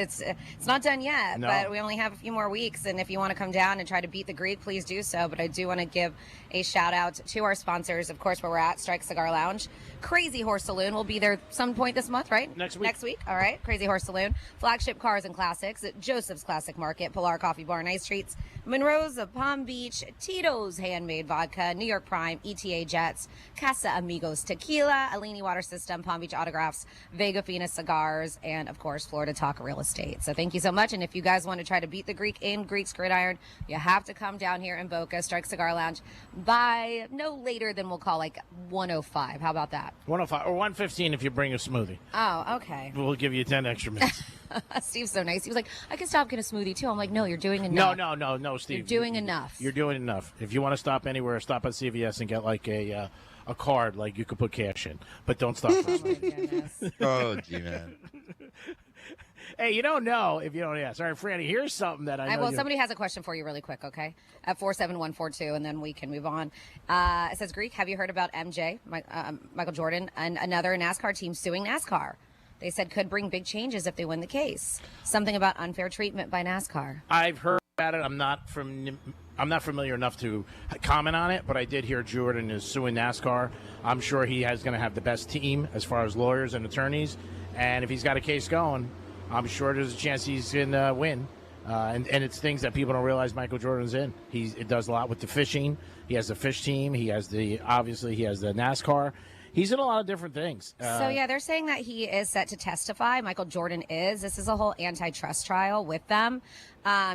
Speaker 15: not done yet,
Speaker 13: No.
Speaker 15: but we only have a few more weeks. And if you want to come down and try to beat the Greek, please do so. But I do want to give a shout out to our sponsors, of course, where we're at Strike Cigar Lounge. Crazy Horse Saloon will be there some point this month, right?
Speaker 13: Next week.
Speaker 15: All right. Crazy Horse Saloon, Flagship Cars and Classics at Joseph's Classic Market, Pilar Coffee Bar and Ice Treats, Monroe's of Palm Beach, Tito's Handmade Vodka, New York Prime, ETA Jets, Casa Amigos Tequila, Alini Water System, Palm Beach Autographs, Vega Fina Cigars, and, of course, Florida Talk Real Estate. So thank you so much. And if you guys want to try to beat the Greek in Greek's Gridiron, you have to come down here in Boca, Strike Cigar Lounge, by no later than we'll call 1:05. How about that?
Speaker 13: 105 or 115 if you bring a smoothie.
Speaker 15: Oh, okay.
Speaker 13: We'll give you 10 extra minutes.
Speaker 15: Steve's so nice. He was like, I can stop getting a smoothie too. I'm like, no, you're doing enough.
Speaker 13: No, Steve.
Speaker 15: You're doing enough.
Speaker 13: You're doing enough. If you want to stop anywhere, stop at CVS and get a card you could put cash in. But don't stop for a smoothie.
Speaker 14: Oh, gee, man.
Speaker 13: Hey, you don't know if you don't ask. All right, Franny, here's something that I know.
Speaker 15: Somebody has a question for you really quick, okay? At 47142, and then we can move on. It says, Greek, have you heard about MJ, Michael Jordan, and another NASCAR team suing NASCAR? They said could bring big changes if they win the case. Something about unfair treatment by NASCAR.
Speaker 13: I've heard about it. I'm not familiar enough to comment on it, but I did hear Jordan is suing NASCAR. I'm sure he is going to have the best team as far as lawyers and attorneys, and if he's got a case going, I'm sure there's a chance he's going to win. And it's things that people don't realize Michael Jordan's in. It does a lot with the fishing. He has the fish team. He has the NASCAR. He's in a lot of different things.
Speaker 15: They're saying that he is set to testify. Michael Jordan is. This is a whole antitrust trial with them.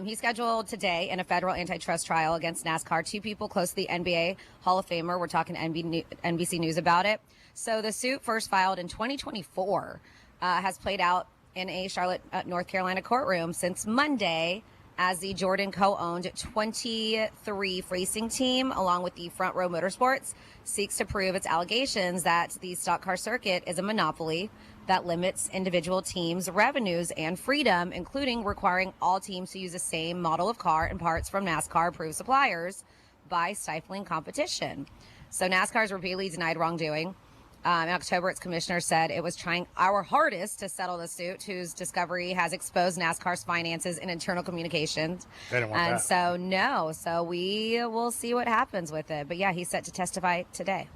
Speaker 15: He's scheduled today in a federal antitrust trial against NASCAR. 2 people close to the NBA Hall of Famer. We're talking NBC News about it. So the suit, first filed in 2024, has played out in a Charlotte, North Carolina courtroom since Monday, as the Jordan co-owned 23 racing team, along with the Front Row Motorsports, seeks to prove its allegations that the stock car circuit is a monopoly that limits individual teams' revenues and freedom, including requiring all teams to use the same model of car and parts from NASCAR-approved suppliers by stifling competition. So NASCAR has repeatedly denied wrongdoing. In October, its commissioner said it was trying our hardest to settle the suit, whose discovery has exposed NASCAR's finances and internal communications.
Speaker 13: They don't want that.
Speaker 15: So we will see what happens with it. But yeah, he's set to testify today.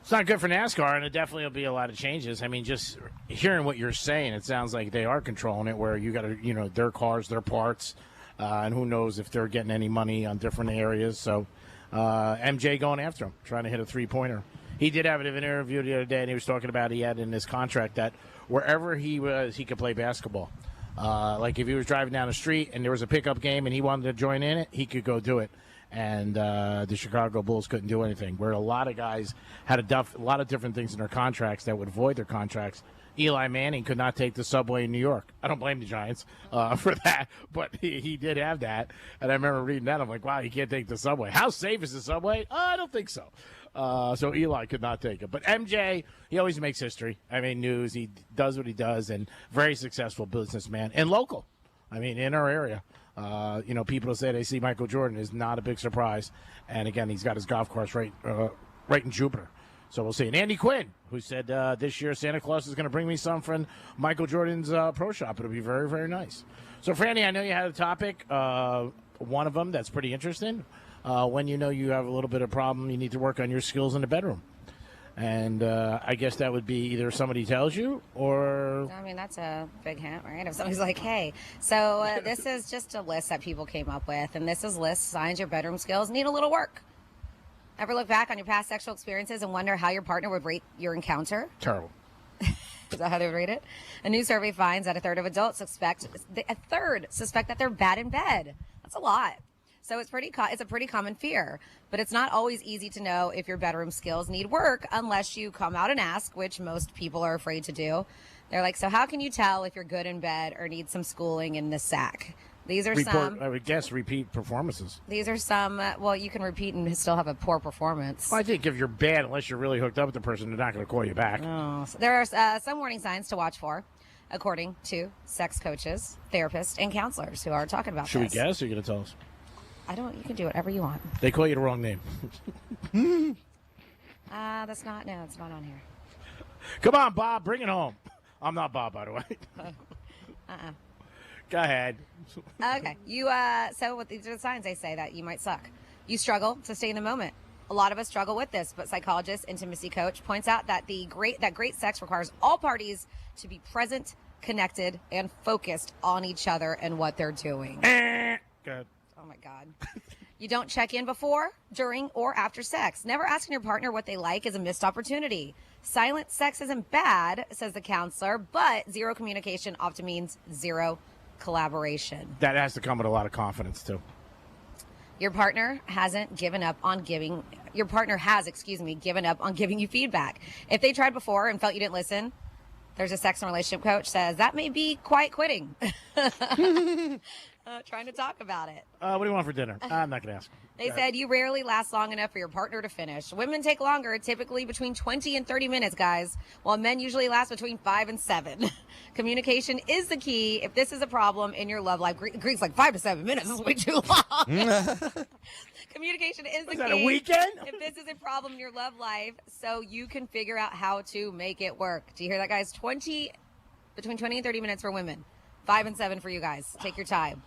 Speaker 13: It's not good for NASCAR, and it definitely will be a lot of changes. I mean, just hearing what you're saying, it sounds like they are controlling it, where you got to, their cars, their parts, and who knows if they're getting any money on different areas. So MJ going after him, trying to hit a 3-pointer. He did have an interview the other day, and he was talking about he had in his contract that wherever he was, he could play basketball. Like if he was driving down the street and there was a pickup game and he wanted to join in it, he could go do it. And the Chicago Bulls couldn't do anything, where a lot of guys had a lot of different things in their contracts that would void their contracts. Eli Manning could not take the subway in New York. I don't blame the Giants for that, but he did have that. And I remember reading that. I'm like, wow, he can't take the subway. How safe is the subway? I don't think so. So Eli could not take it. But MJ, he always makes history. I mean, news. He does what he does, and very successful businessman and local. I mean, in our area. People say they see Michael Jordan is not a big surprise. And, again, he's got his golf course right in Jupiter. So we'll see. And Andy Quinn, who said this year Santa Claus is going to bring me some from Michael Jordan's pro shop. It'll be very, very nice. So, Franny, I know you had a topic, one of them that's pretty interesting. When you know you have a little bit of problem, you need to work on your skills in the bedroom. And I guess that would be either somebody tells you or...
Speaker 15: I mean, that's a big hint, right? If somebody's like, hey. So this is just a list that people came up with. And this is list signs your bedroom skills need a little work. Ever look back on your past sexual experiences and wonder how your partner would rate your encounter?
Speaker 13: Terrible.
Speaker 15: Is that how they would rate it? A new survey finds that a third of adults suspect that they're bad in bed. That's a lot. So it's a pretty common fear, but it's not always easy to know if your bedroom skills need work unless you come out and ask, which most people are afraid to do. They're like, so how can you tell if you're good in bed or need some schooling in the sack? These are
Speaker 13: I would guess repeat performances.
Speaker 15: These are some, you can repeat and still have a poor performance.
Speaker 13: Well, I think if you're bad, unless you're really hooked up with the person, they're not going to call you back.
Speaker 15: Oh, so there are some warning signs to watch for, according to sex coaches, therapists, and counselors who are talking about
Speaker 13: Should
Speaker 15: this.
Speaker 13: we guess or are you going to tell us?
Speaker 15: You can do whatever you want.
Speaker 13: They call you the wrong name.
Speaker 15: It's not on here.
Speaker 13: Come on, Bob, bring it home. I'm not Bob, by the way. Go ahead.
Speaker 15: Okay. So what these are the signs they say that you might suck. You struggle to stay in the moment. A lot of us struggle with this, but psychologist, intimacy coach points out that great sex requires all parties to be present, connected, and focused on each other and what they're doing.
Speaker 13: Good.
Speaker 15: Oh my God. You don't check in before, during, or after sex. Never asking your partner what they like is a missed opportunity. Silent sex isn't bad, says the counselor, but zero communication often means zero collaboration.
Speaker 13: That has to come with a lot of confidence, too.
Speaker 15: Your partner hasn't given up on giving. Your partner has, given up on giving you feedback. If they tried before and felt you didn't listen, there's a sex and relationship coach says that may be quite quitting. Trying to talk about it.
Speaker 13: What do you want for dinner? I'm not going to ask.
Speaker 15: They said you rarely last long enough for your partner to finish. Women take longer, typically between 20 and 30 minutes, guys, while men usually last between 5 and 7. Communication is the key. If this is a problem in your love life, Greek's like 5 to 7 minutes is way too long. Communication is the key.
Speaker 13: Is that a weekend?
Speaker 15: If this is a problem in your love life, so you can figure out how to make it work. Do you hear that, guys? Between 20 and 30 minutes for women. 5 and 7 for you guys. Take your time.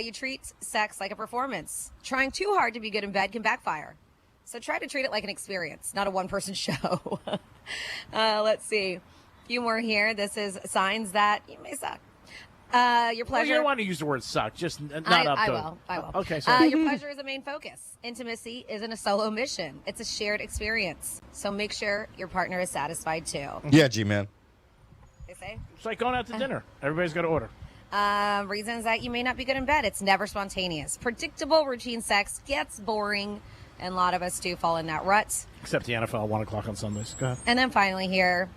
Speaker 15: You treat sex like a performance. Trying too hard to be good in bed can backfire. So try to treat it like an experience, not a one-person show. Let's see. A few more here. This is signs that you may suck. Your
Speaker 13: Well,
Speaker 15: pleasure.
Speaker 13: you don't want to use the word suck. Just not up to.
Speaker 15: I will.
Speaker 13: Okay, sorry.
Speaker 15: Your pleasure is the main focus. Intimacy isn't a solo mission. It's a shared experience. So make sure your partner is satisfied too.
Speaker 14: Yeah, G-Man.
Speaker 15: They say?
Speaker 13: It's like going out to dinner. Everybody's got to order.
Speaker 15: Reasons that you may not be good in bed. It's never spontaneous. Predictable routine sex gets boring, and a lot of us do fall in that rut.
Speaker 13: Except the NFL, 1 o'clock on Sundays. Go ahead.
Speaker 15: And then finally here,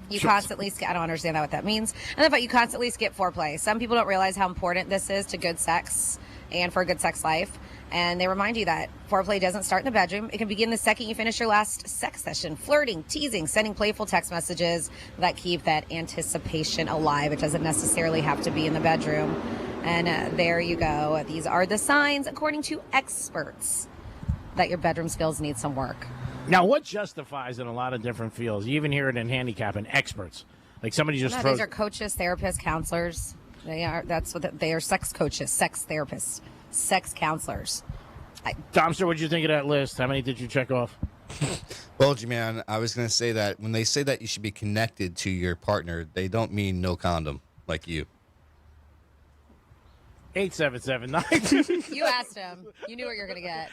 Speaker 15: you constantly I don't understand what that means. And then you constantly skip foreplay. Some people don't realize how important this is to good sex and for a good sex life. And they remind you that foreplay doesn't start in the bedroom. It can begin the second you finish your last sex session. Flirting, teasing, sending playful text messages that keep that anticipation alive. It doesn't necessarily have to be in the bedroom. And there you go. These are the signs, according to experts, that your bedroom skills need some work.
Speaker 13: Now, what justifies in a lot of different fields? You even hear it in handicapping experts. Like somebody just throws.
Speaker 15: These are coaches, therapists, counselors. They are. That's what they are. Sex coaches, sex therapists, sex counselors.
Speaker 13: Tom, sir, what did you think of that list? How many did you check off?
Speaker 14: Well, G-Man, I was going to say that when they say that you should be connected to your partner, they don't mean no condom like you.
Speaker 13: 877-927.
Speaker 15: You asked him. You knew what you were going to get.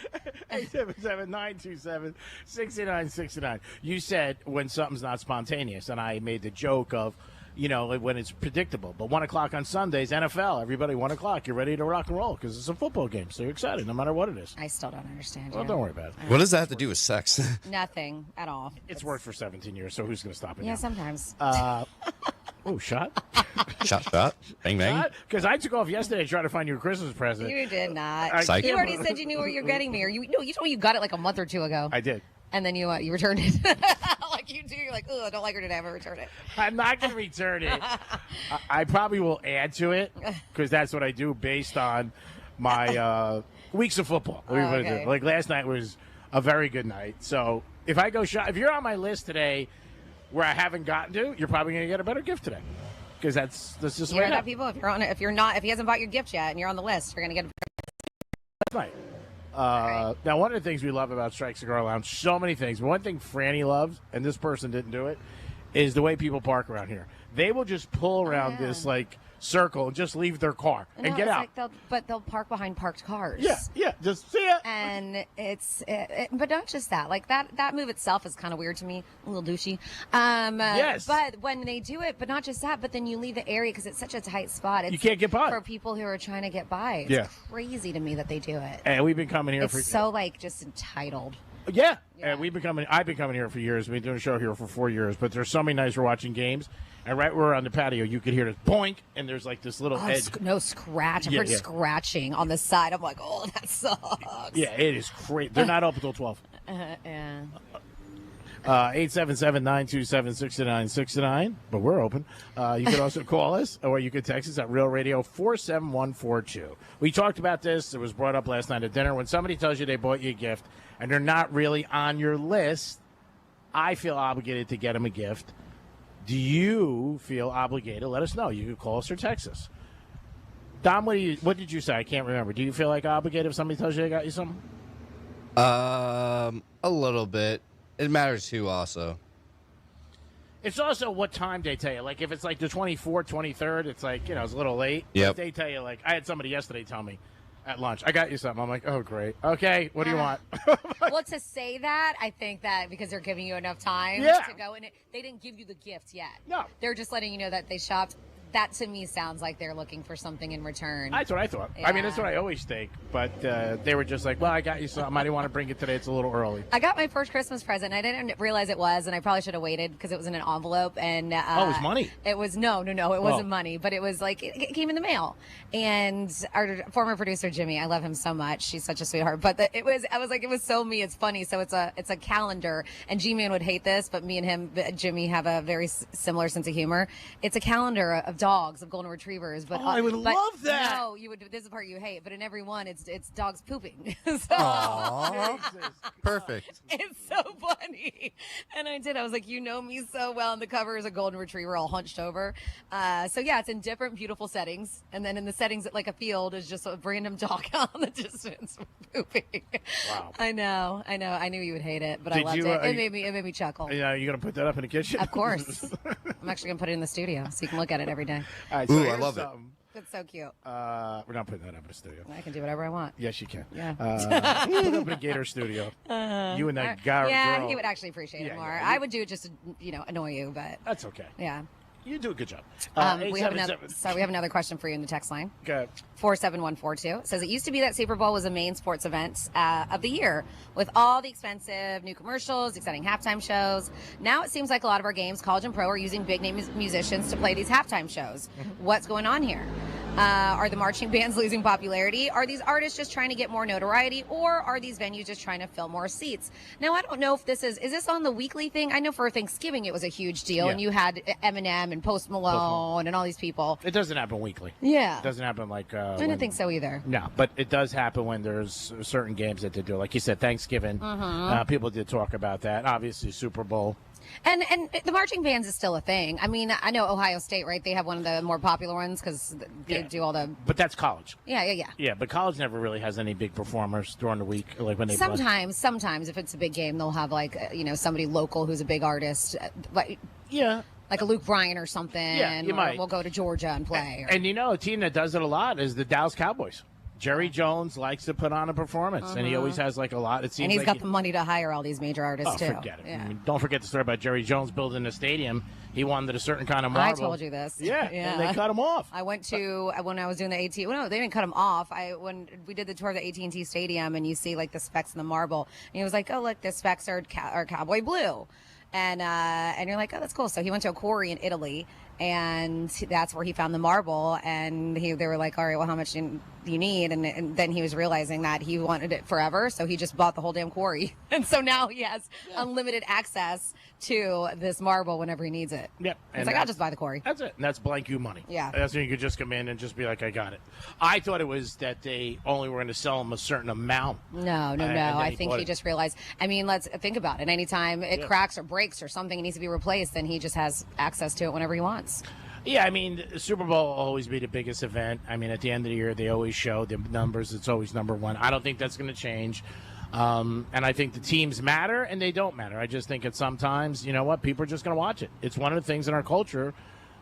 Speaker 13: 877-927-6969. You said when something's not spontaneous, and I made the joke of, when it's predictable. But 1 o'clock on Sundays, NFL, everybody 1 o'clock, you're ready to rock and roll because it's a football game, so you're excited no matter what it is.
Speaker 15: I still don't understand.
Speaker 13: Well, don't worry about it.
Speaker 14: What does that have to do with sex?
Speaker 15: Nothing at all.
Speaker 13: It's worked for 17 years, so who's going to stop it
Speaker 15: Yeah,
Speaker 13: now?
Speaker 15: sometimes.
Speaker 13: Shot?
Speaker 14: Shot. Bang, bang.
Speaker 13: Because I took off yesterday trying to find you a Christmas present.
Speaker 15: You did not.
Speaker 13: Psych.
Speaker 15: You already said you knew what you're getting me. Or you told me you got it like a month or two ago.
Speaker 13: I did.
Speaker 15: And then you returned it. Like you do. You're like, oh, I don't like her today. I'm going to return it.
Speaker 13: I'm not going to return it. I probably will add to it because that's what I do based on my weeks of football.
Speaker 15: Okay.
Speaker 13: Like last night was a very good night. So if I go shop, if you're on my list today where I haven't gotten to, you're probably going to get a better gift today because that's just the
Speaker 15: You
Speaker 13: way
Speaker 15: heard
Speaker 13: it
Speaker 15: that, people? If he hasn't bought your gift yet and you're on the list, you're going to get a
Speaker 13: That's right. Now, one of the things we love about Strike Cigar Lounge, so many things. One thing Franny loves, and this person didn't do it, is the way people park around here. They will just pull around this circle and just leave their car and get out.
Speaker 15: But they'll park behind parked cars.
Speaker 13: Yeah, just see it.
Speaker 15: And but not just that. Like that move itself is kind of weird to me, a little douchey.
Speaker 13: Yes.
Speaker 15: But when they do it, but not just that, but then you leave the area because it's such a tight spot.
Speaker 13: You can't get by.
Speaker 15: For people who are trying to get by. It's crazy to me that they do it.
Speaker 13: And we've been coming here
Speaker 15: It's so just entitled.
Speaker 13: Yeah. And I've been coming here for years. We've been doing a show here for 4 years. But there's so many nights we're watching games. And right where we're on the patio, you could hear this boink, and there's like this little edge.
Speaker 15: No scratch. I've heard scratching on the side. I'm like, oh, that sucks.
Speaker 13: Yeah, it is crazy. They're not open until 12.
Speaker 15: Yeah.
Speaker 13: 877-927-6969. But we're open. You can also call us, or you can text us at Real Radio 47142. We talked about this. It was brought up last night at dinner. When somebody tells you they bought you a gift, and they're not really on your list, I feel obligated to get them a gift. Do you feel obligated? Let us know. You can call us or text us. Dom, what did you say? I can't remember. Do you feel like obligated if somebody tells you they got you something?
Speaker 14: A little bit. It matters who also.
Speaker 13: It's also what time they tell you. Like if it's like the 24th, 23rd, it's like, it's a little late.
Speaker 14: Yep.
Speaker 13: If they tell you, like, I had somebody yesterday tell me at lunch, I got you something. I'm like, oh, great. Okay, what do you want?
Speaker 15: Well, to say that, I think that because they're giving you enough time to go in it, they didn't give you the gift yet.
Speaker 13: No.
Speaker 15: They're just letting you know that they shopped. That to me sounds like they're looking for something in return.
Speaker 13: That's what I thought.
Speaker 15: Yeah.
Speaker 13: I mean, that's what I always think. But they were just like, well, I got you something. I didn't want to bring it today. It's a little early.
Speaker 15: I got my first Christmas present. I didn't realize it was, and I probably should have waited because it was in an envelope. And
Speaker 13: it was money.
Speaker 15: It was no. It wasn't money, but it was like it came in the mail. And our former producer Jimmy, I love him so much. She's such a sweetheart. But it was so me. It's funny. So it's a calendar. And G-Man would hate this, but me and him, Jimmy, have a very similar sense of humor. It's a calendar of dogs, of golden retrievers. But
Speaker 13: I would love that.
Speaker 15: No, you would. This is the part you hate. But in every one, it's dogs pooping.
Speaker 14: Aww. Perfect.
Speaker 15: It's so funny. And I was like, you know me so well. And the cover is a golden retriever all hunched over. So yeah, it's in different beautiful settings. And then in the settings at like a field is just a random dog out in the distance pooping.
Speaker 13: Wow.
Speaker 15: I know. I knew you would hate it, but I
Speaker 13: Did
Speaker 15: loved
Speaker 13: you,
Speaker 15: it. It made me chuckle.
Speaker 13: Yeah, you going to put that up in the kitchen?
Speaker 15: Of course. I'm actually going to put it in the studio so you can look at it every day.
Speaker 13: All right,
Speaker 14: Ooh, I love it.
Speaker 15: That's so cute.
Speaker 13: We're not putting that up in the studio.
Speaker 15: I can do whatever I want.
Speaker 13: Yes, you can.
Speaker 15: Yeah.
Speaker 13: Put it up in Gator Studio. You and that girl.
Speaker 15: Yeah, he would actually appreciate it more.
Speaker 13: Yeah.
Speaker 15: I would do it just to, annoy you, but
Speaker 13: that's okay.
Speaker 15: Yeah.
Speaker 13: You do a good job.
Speaker 15: We have another question for you in the text line.
Speaker 13: Okay.
Speaker 15: 47142. It says, it used to be that Super Bowl was a main sports event of the year with all the expensive new commercials, exciting halftime shows. Now it seems like a lot of our games, college and pro, are using big name musicians to play these halftime shows. What's going on here? Are the marching bands losing popularity? Are these artists just trying to get more notoriety, or are these venues just trying to fill more seats? Now, I don't know if this is this on the weekly thing? I know for Thanksgiving it was a huge deal, and you had Eminem and Post Malone and all these people.
Speaker 13: It doesn't happen weekly.
Speaker 15: Yeah.
Speaker 13: It doesn't happen like...
Speaker 15: I didn't think so either.
Speaker 13: No, but it does happen when there's certain games that they do. Like you said, Thanksgiving, people did talk about that. Obviously, Super Bowl.
Speaker 15: And the marching bands is still a thing. I mean, I know Ohio State, right? They have one of the more popular ones because they do all the...
Speaker 13: But that's college.
Speaker 15: Yeah.
Speaker 13: Yeah, but college never really has any big performers during the week, like when they play.
Speaker 15: Sometimes if it's a big game, they'll have like somebody local who's a big artist, like like a Luke Bryan or something.
Speaker 13: Yeah, you might.
Speaker 15: We'll go to Georgia and play.
Speaker 13: And a team that does it a lot is the Dallas Cowboys. Jerry Jones likes to put on a performance, and he always has like a lot. It seems
Speaker 15: and he's
Speaker 13: like
Speaker 15: got the money to hire all these major artists too.
Speaker 13: Forget it.
Speaker 15: Yeah.
Speaker 13: I mean, don't forget the story about Jerry Jones building a stadium. He wanted a certain kind of marble.
Speaker 15: I told you this.
Speaker 13: Yeah, and they cut him off.
Speaker 15: I went to when I was doing the AT. Well, no, they didn't cut him off. When we did the tour of the AT&T Stadium, and you see like the specks in the marble, and he was like, "Oh, look, the specks are cowboy blue." And you're like, oh, that's cool. So he went to a quarry in Italy, and that's where he found the marble. And they were like, all right, well, how much do you need? And then he was realizing that he wanted it forever, so he just bought the whole damn quarry. And so now he has unlimited access to this marble whenever he needs it.
Speaker 13: Yep.
Speaker 15: It's like, I'll just buy the quarry.
Speaker 13: That's it. And that's blank you money.
Speaker 15: Yeah.
Speaker 13: That's when you could just come in and just be like, I got it. I thought it was that they only were going to sell him a certain amount.
Speaker 15: No. I think he just realized. I mean, let's think about it. Anytime it cracks or breaks or something, it needs to be replaced, then he just has access to it whenever he wants.
Speaker 13: Yeah, I mean, the Super Bowl will always be the biggest event. I mean, at the end of the year, they always show the numbers. It's always number one. I don't think that's going to change. And I think the teams matter and they don't matter. I just think that sometimes, you know what, people are just going to watch it. It's one of the things in our culture,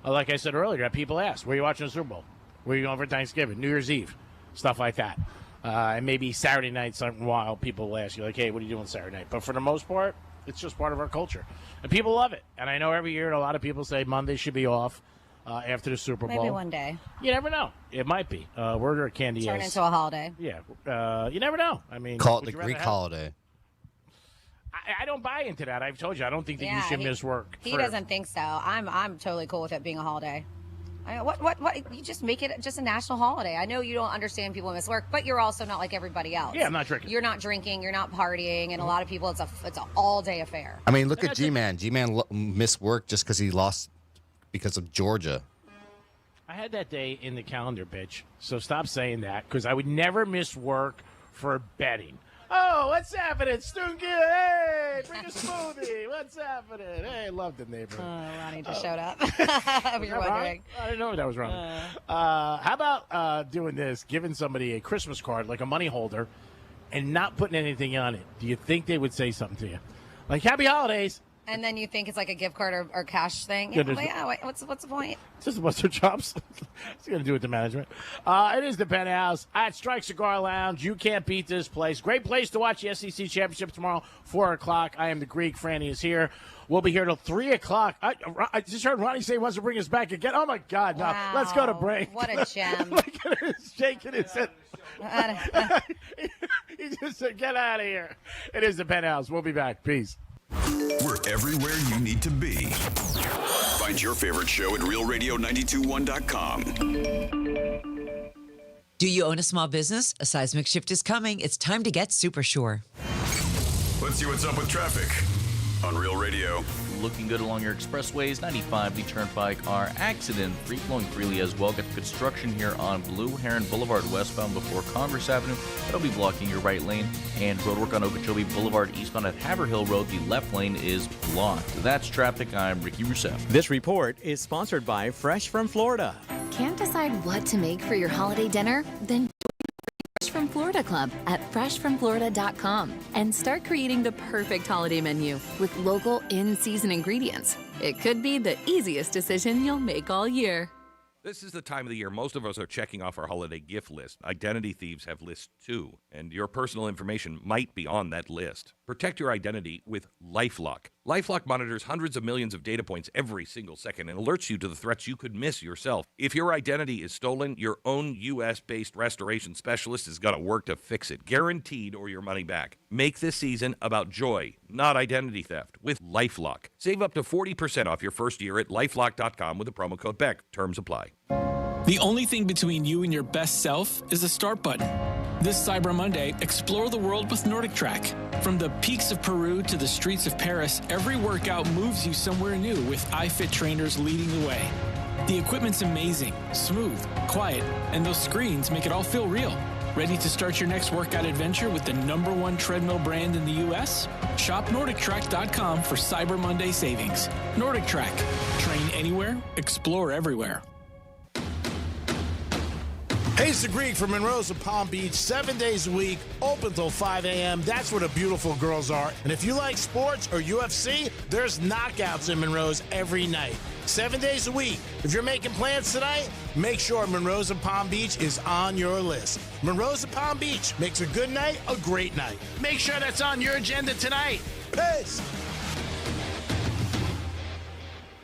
Speaker 13: like I said earlier, that people ask, where are you watching the Super Bowl? Where are you going for Thanksgiving, New Year's Eve, stuff like that. And maybe Saturday night, some while people will ask you, like, hey, what are you doing Saturday night? But for the most part, it's just part of our culture. And people love it. And I know every year a lot of people say Monday should be off after the Super Bowl.
Speaker 15: Maybe one day.
Speaker 13: You never know. It might be. We're at Candy
Speaker 15: Turn into a holiday.
Speaker 13: Yeah. You never know. I mean,
Speaker 14: call it the Greek holiday.
Speaker 13: I don't buy into that. I've told you, I don't think that you should miss work.
Speaker 15: He doesn't think so. I'm totally cool with it being a holiday. What? You just make it just a national holiday. I know you don't understand people miss work, but you're also not like everybody else.
Speaker 13: Yeah, I'm not drinking.
Speaker 15: You're not drinking. You're not partying, and a lot of people, it's an all day affair.
Speaker 14: I mean, look at G-Man. G-Man missed work just because he lost because of Georgia.
Speaker 13: I had that day in the calendar, bitch. So stop saying that, because I would never miss work for betting. Oh, what's happening, Stunky? Hey, bring a smoothie. What's happening? Hey, love the neighborhood.
Speaker 15: Ronnie just showed up. If you're wondering.
Speaker 13: I didn't know that was wrong. How about doing this, giving somebody a Christmas card, like a money holder, and not putting anything on it? Do you think they would say something to you? Like, Happy Holidays.
Speaker 15: And then you think it's like a gift card or cash thing. What's the point?
Speaker 13: Just what's their chops? It's going to do with the management. It is the Penthouse at Strike Cigar Lounge. You can't beat this place. Great place to watch the SEC Championship tomorrow, 4 o'clock. I am the Greek. Franny is here. We'll be here till 3 o'clock. I just heard Ronnie say he wants to bring us back again. Oh, my God. No.
Speaker 15: Wow.
Speaker 13: Let's go to break.
Speaker 15: What a gem.
Speaker 13: Look at him shaking his head. He just said, get out of here. It is the Penthouse. We'll be back. Peace.
Speaker 8: We're everywhere you need to be. Find your favorite show at realradio921.com.
Speaker 16: Do you own a small business? A seismic shift is coming. It's time to get super sure.
Speaker 8: Let's see what's up with traffic on Real Radio.
Speaker 18: Looking good along your expressways. 95, the Turnpike are accident-free, flowing freely as well. Got construction here on Blue Heron Boulevard westbound before Congress Avenue. That'll be blocking your right lane. And roadwork on Okeechobee Boulevard eastbound at Haverhill Road. The left lane is blocked. That's traffic. I'm Ricky Rousseff.
Speaker 7: This report is sponsored by Fresh from Florida.
Speaker 19: Can't decide what to make for your holiday dinner? Then Fresh from Florida Club at freshfromflorida.com and start creating the perfect holiday menu with local in-season ingredients. It could be the easiest decision you'll make all year.
Speaker 5: This is the time of the year most of us are checking off our holiday gift list. Identity thieves have lists too, and your personal information might be on that list. Protect your identity with LifeLock. LifeLock monitors hundreds of millions of data points every single second and alerts you to the threats you could miss yourself. If your identity is stolen, your own U.S.-based restoration specialist is going to work to fix it, guaranteed, or your money back. Make this season about joy, not identity theft, with LifeLock. Save up to 40% off your first year at LifeLock.com with the promo code BECK. Terms apply.
Speaker 4: The only thing between you and your best self is the start button. This Cyber Monday, explore the world with Nordic Track. From the peaks of Peru to the streets of Paris, every workout moves you somewhere new with iFit trainers leading the way. The equipment's amazing, smooth, quiet, and those screens make it all feel real. Ready to start your next workout adventure with the #1 treadmill brand in the U.S.? Shop NordicTrack.com for Cyber Monday savings. Nordic Track. Train anywhere, explore everywhere.
Speaker 20: Hey, it's the Greek from Monroe's of Palm Beach, 7 days a week, open till 5 a.m. That's where the beautiful girls are. And if you like sports or UFC, there's knockouts in Monroe's every night. 7 days a week. If you're making plans tonight, make sure Monroe's of Palm Beach is on your list. Monroe's of Palm Beach makes a good night a great night. Make sure that's on your agenda tonight. Peace!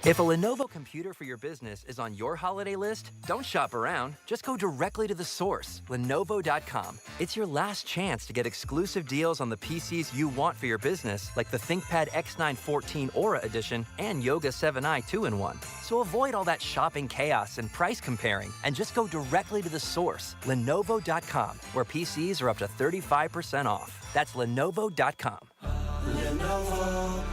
Speaker 3: If a Lenovo computer for your business is on your holiday list, don't shop around. Just go directly to the source, Lenovo.com. It's your last chance to get exclusive deals on the PCs you want for your business, like the ThinkPad X9 14 Aura Edition and Yoga 7i 2-in-1. So avoid all that shopping chaos and price comparing, and just go directly to the source, Lenovo.com, where PCs are up to 35% off. That's Lenovo.com.
Speaker 21: Lenovo.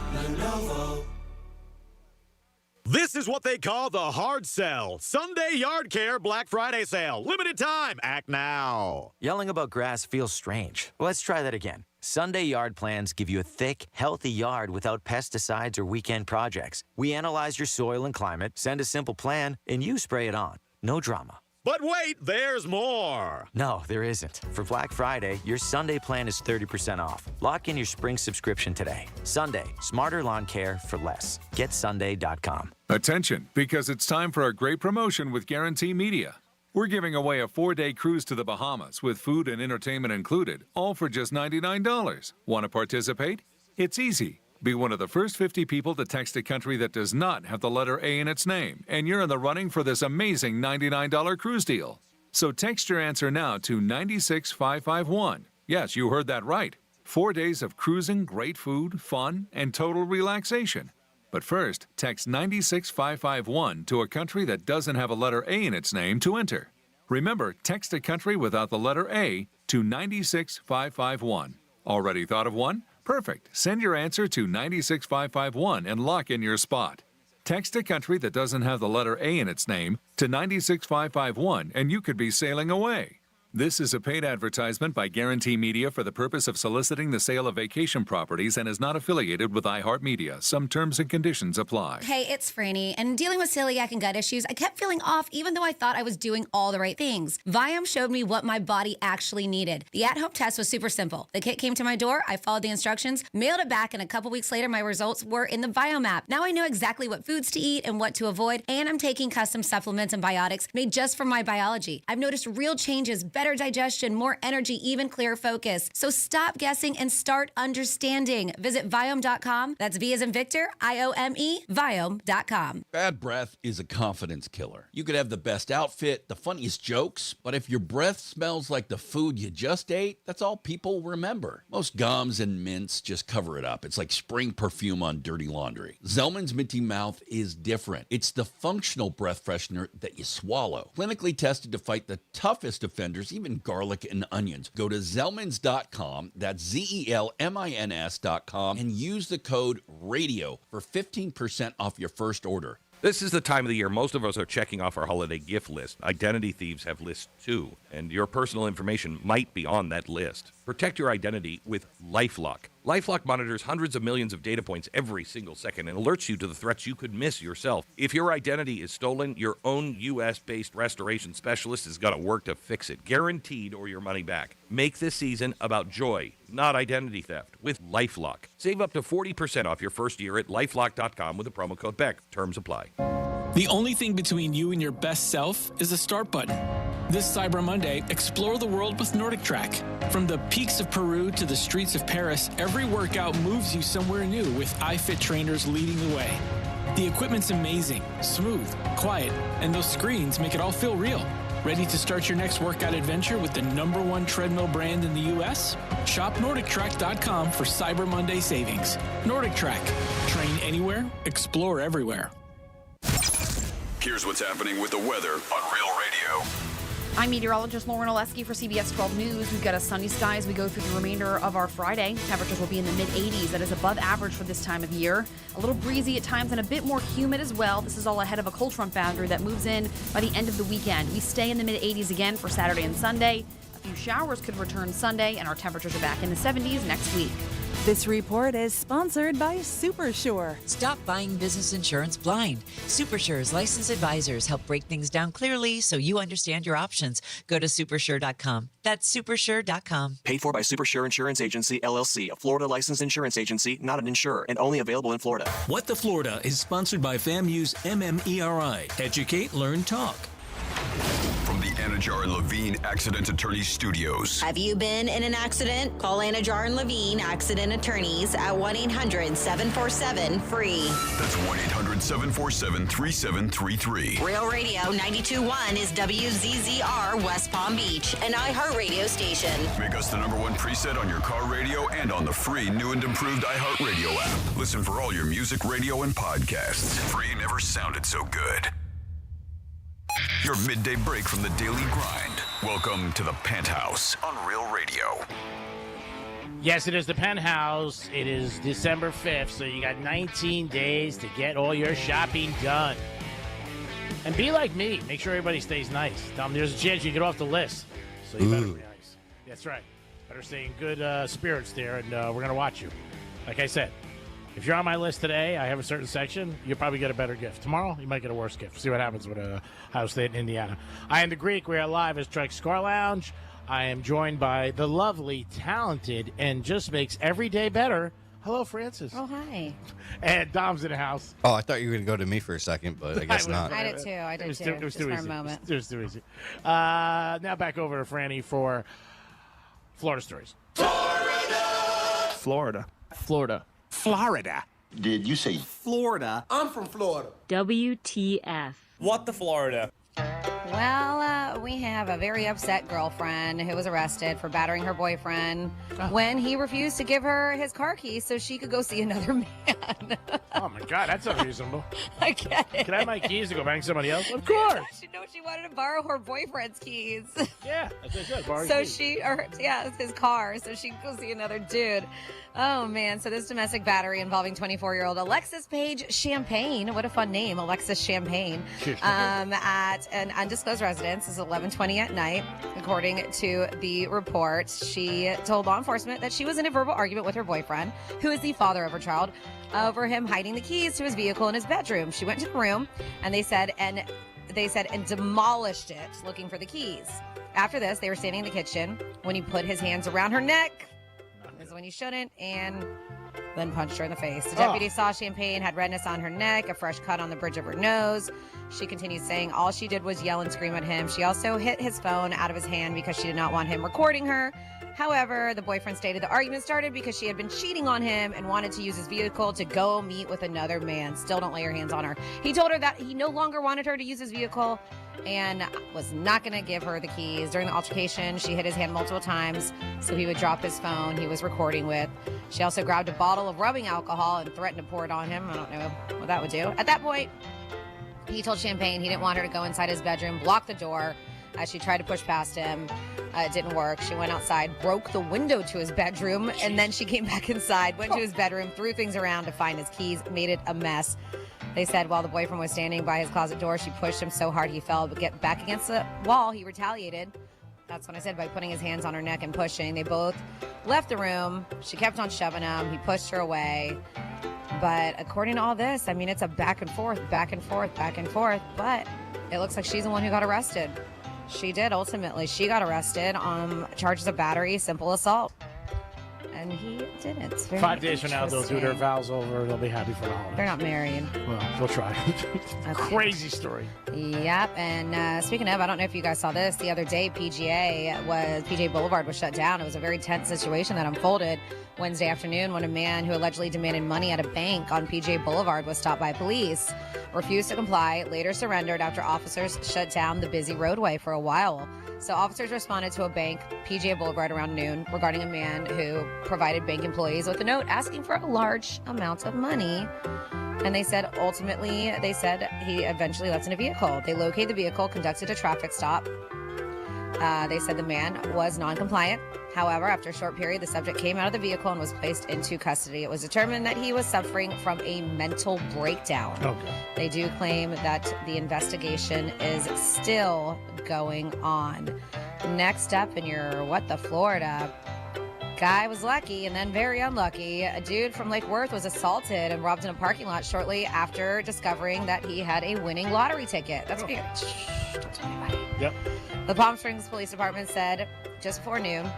Speaker 21: This is what they call the hard sell. Sunday Yard Care Black Friday sale. Limited time. Act now.
Speaker 22: Yelling about grass feels strange. Let's try that again. Sunday Yard plans give you a thick, healthy yard without pesticides or weekend projects. We analyze your soil and climate, send a simple plan, and you spray it on. No drama.
Speaker 21: But wait, there's more.
Speaker 22: No, there isn't. For Black Friday, your Sunday plan is 30% off. Lock in your spring subscription today. Sunday, smarter lawn care for less. GetSunday.com.
Speaker 23: Attention, because it's time for a great promotion with Guarantee Media. We're giving away a 4-day cruise to the Bahamas with food and entertainment included, all for just $99. Want to participate? It's easy. Be one of the first 50 people to text a country that does not have the letter A in its name, and you're in the running for this amazing $99 cruise deal. So text your answer now to 96551. Yes, you heard that right. 4 days of cruising, great food, fun, and total relaxation. But first, text 96551 to a country that doesn't have a letter A in its name to enter. Remember, text a country without the letter A to 96551. Already thought of one? Perfect. Send your answer to 96551 and lock in your spot. Text a country that doesn't have the letter A in its name to 96551 and you could be sailing away. This is a paid advertisement by Guarantee Media for the purpose of soliciting the sale of vacation properties and is not affiliated with iHeartMedia. Some terms and conditions apply.
Speaker 24: Hey, it's Franny, and dealing with celiac and gut issues, I kept feeling off even though I thought I was doing all the right things. Viome showed me what my body actually needed. The at-home test was super simple. The kit came to my door, I followed the instructions, mailed it back, and a couple weeks later my results were in the Viome app. Now I know exactly what foods to eat and what to avoid, and I'm taking custom supplements and biotics made just for my biology. I've noticed real changes, better digestion, more energy, even clearer focus. So stop guessing and start understanding. Visit Viome.com. That's V as in Victor, I-O-M-E, Viome.com.
Speaker 25: Bad breath is a confidence killer. You could have the best outfit, the funniest jokes, but if your breath smells like the food you just ate, that's all people remember. Most gums and mints just cover it up. It's like spraying perfume on dirty laundry. Zellman's Minty Mouth is different. It's the functional breath freshener that you swallow. Clinically tested to fight the toughest offenders, even garlic and onions. Go to Zellmans.com, that's Zelmins.com, and use the code RADIO for 15% off your first order.
Speaker 5: This is the time of the year most of us are checking off our holiday gift list. Identity thieves have lists too, and your personal information might be on that list. Protect your identity with LifeLock. LifeLock monitors hundreds of millions of data points every single second and alerts you to the threats you could miss yourself. If your identity is stolen, your own U.S.-based restoration specialist is going to work to fix it, guaranteed, or your money back. Make this season about joy, not identity theft, with LifeLock. Save up to 40% off your first year at LifeLock.com with the promo code BECK. Terms apply.
Speaker 4: The only thing between you and your best self is the start button. This Cyber Monday, explore the world with Nordic Track. From the peaks of Peru to the streets of Paris, every workout moves you somewhere new with iFit trainers leading the way. The equipment's amazing, smooth, quiet, and those screens make it all feel real. Ready to start your next workout adventure with the #1 treadmill brand in the U.S.? Shop NordicTrack.com for Cyber Monday savings. Nordic Track. Train anywhere, explore everywhere.
Speaker 8: Here's what's happening with the weather on Real Radio.
Speaker 10: I'm meteorologist Lauren Oleski for CBS 12 News. We've got a sunny sky as we go through the remainder of our Friday. Temperatures will be in the mid-80s. That is above average for this time of year. A little breezy at times and a bit more humid as well. This is all ahead of a cold front boundary that moves in by the end of the weekend. We stay in the mid-80s again for Saturday and Sunday. A few showers could return Sunday, and our temperatures are back in the 70s next week.
Speaker 1: This report is sponsored by SuperSure.
Speaker 16: Stop buying business insurance blind. SuperSure's licensed advisors help break things down clearly so you understand your options. Go to supersure.com. That's supersure.com.
Speaker 2: Paid for by SuperSure Insurance Agency, LLC, a Florida licensed insurance agency, not an insurer, and only available in Florida.
Speaker 6: What the Florida is sponsored by FAMU's MMERI. Educate, Learn, Talk.
Speaker 8: From the Anajar and Levine Accident Attorneys Studios.
Speaker 12: Have you been in an accident? Call Anajar and Levine Accident Attorneys at 1-800-747-FREE.
Speaker 8: That's 1-800-747-3733.
Speaker 12: Real Radio 92.1 is WZZR West Palm Beach, an iHeartRadio station.
Speaker 8: Make us the #1 preset on your car radio and on the free new and improved iHeartRadio app. Listen for all your music, radio, and podcasts. Free never sounded so good. Your midday break from the daily grind. Welcome to the Penthouse on Real Radio.
Speaker 13: Yes, it is the Penthouse. It is December 5th, so you got 19 days to get all your shopping done. And be like me. Make sure everybody stays nice. Tell them there's a chance you get off the list. So you better be nice. That's right. Better stay in good spirits there, and we're going to watch you. Like I said, if you're on my list today, I have a certain section, you'll probably get a better gift. Tomorrow, you might get a worse gift. See what happens with Ohio State and Indiana. I am the Greek. We are live at Strike Scar Lounge. I am joined by the lovely, talented, and just makes every day better. Hello, Francis.
Speaker 15: Oh, hi.
Speaker 13: And Dom's in the house.
Speaker 14: Oh, I thought you were going to go to me for a second, but I guess not.
Speaker 15: I did too. It was too
Speaker 13: easy.
Speaker 15: for a moment.
Speaker 13: It was too easy. Now back over to Franny for Florida Stories.
Speaker 9: Florida.
Speaker 11: Florida.
Speaker 9: Did you say
Speaker 11: Florida.
Speaker 9: I'm from Florida.
Speaker 17: WTF.
Speaker 11: What the Florida?
Speaker 15: Well, we have a very upset girlfriend who was arrested for battering her boyfriend when he refused to give her his car keys so she could go see another man.
Speaker 13: Oh, my God. That's unreasonable.
Speaker 15: I get it.
Speaker 13: Can I have my keys to go bang somebody else? Of course.
Speaker 15: She wanted to borrow her boyfriend's keys.
Speaker 13: Yeah, that's what I said. Borrow
Speaker 15: So
Speaker 13: keys.
Speaker 15: it's his car, so she could go see another dude. Oh, man. So this domestic battery involving 24-year-old Alexis Paige Champagne. What a fun name, Alexis Champagne. At an undisclosed residence. This is 11:20 at night. According to the report, she told law enforcement that she was in a verbal argument with her boyfriend, who is the father of her child, over him hiding the keys to his vehicle in his bedroom. She went to the room, and they said, and demolished it, looking for the keys. After this, they were standing in the kitchen when he put his hands around her neck. This is when he shouldn't, and then punched her in the face. The deputy saw Champagne had redness on her neck, a fresh cut on the bridge of her nose. She continued saying all she did was yell and scream at him. She also hit his phone out of his hand because she did not want him recording her. However, the boyfriend stated the argument started because she had been cheating on him and wanted to use his vehicle to go meet with another man. Still don't lay your hands on her. He told her that he no longer wanted her to use his vehicle and was not going to give her the keys. During the altercation, she hit his hand multiple times so he would drop his phone he was recording with. She also grabbed a bottle of rubbing alcohol and threatened to pour it on him. I don't know what that would do. At that point, he told Champagne he didn't want her to go inside his bedroom, blocked the door as she tried to push past him. It didn't work. She went outside, broke the window to his bedroom, and then she came back inside, went to his bedroom, threw things around to find his keys, made it a mess. They said while the boyfriend was standing by his closet door, she pushed him so hard he fell, but get back against the wall. He retaliated. That's when I said by putting his hands on her neck and pushing. They both left the room. She kept on shoving him. He pushed her away. But according to all this, I mean, it's a back and forth, back and forth, back and forth. But it looks like she's the one who got arrested. She did, ultimately. She got arrested on charges of battery, simple assault. and he didn't. It's very
Speaker 13: 5 days from now, they'll do their
Speaker 15: interesting.
Speaker 13: vows over. They'll be happy for the holidays.
Speaker 15: They're not married.
Speaker 13: Well, they'll try. Crazy story.
Speaker 15: Yep, and speaking of, I don't know if you guys saw this. The other day, PGA Boulevard was shut down. It was a very tense situation that unfolded Wednesday afternoon when a man who allegedly demanded money at a bank on PGA Boulevard was stopped by police, refused to comply, later surrendered after officers shut down the busy roadway for a while. So officers responded to a bank, PGA Boulevard, around noon regarding a man who provided bank employees with a note asking for a large amount of money. And they said he eventually left in a vehicle. They located the vehicle, conducted a traffic stop. They said the man was non-compliant. However, after a short period, the subject came out of the vehicle and was placed into custody. It was determined that he was suffering from a mental breakdown.
Speaker 13: Okay.
Speaker 15: They do claim that the investigation is still going on. Next up in your What the Florida, guy was lucky and then very unlucky. A dude from Lake Worth was assaulted and robbed in a parking lot shortly after discovering that he had a winning lottery ticket. That's weird. Don't tell anybody.
Speaker 13: Yep.
Speaker 15: The Palm Springs Police Department said just before noon,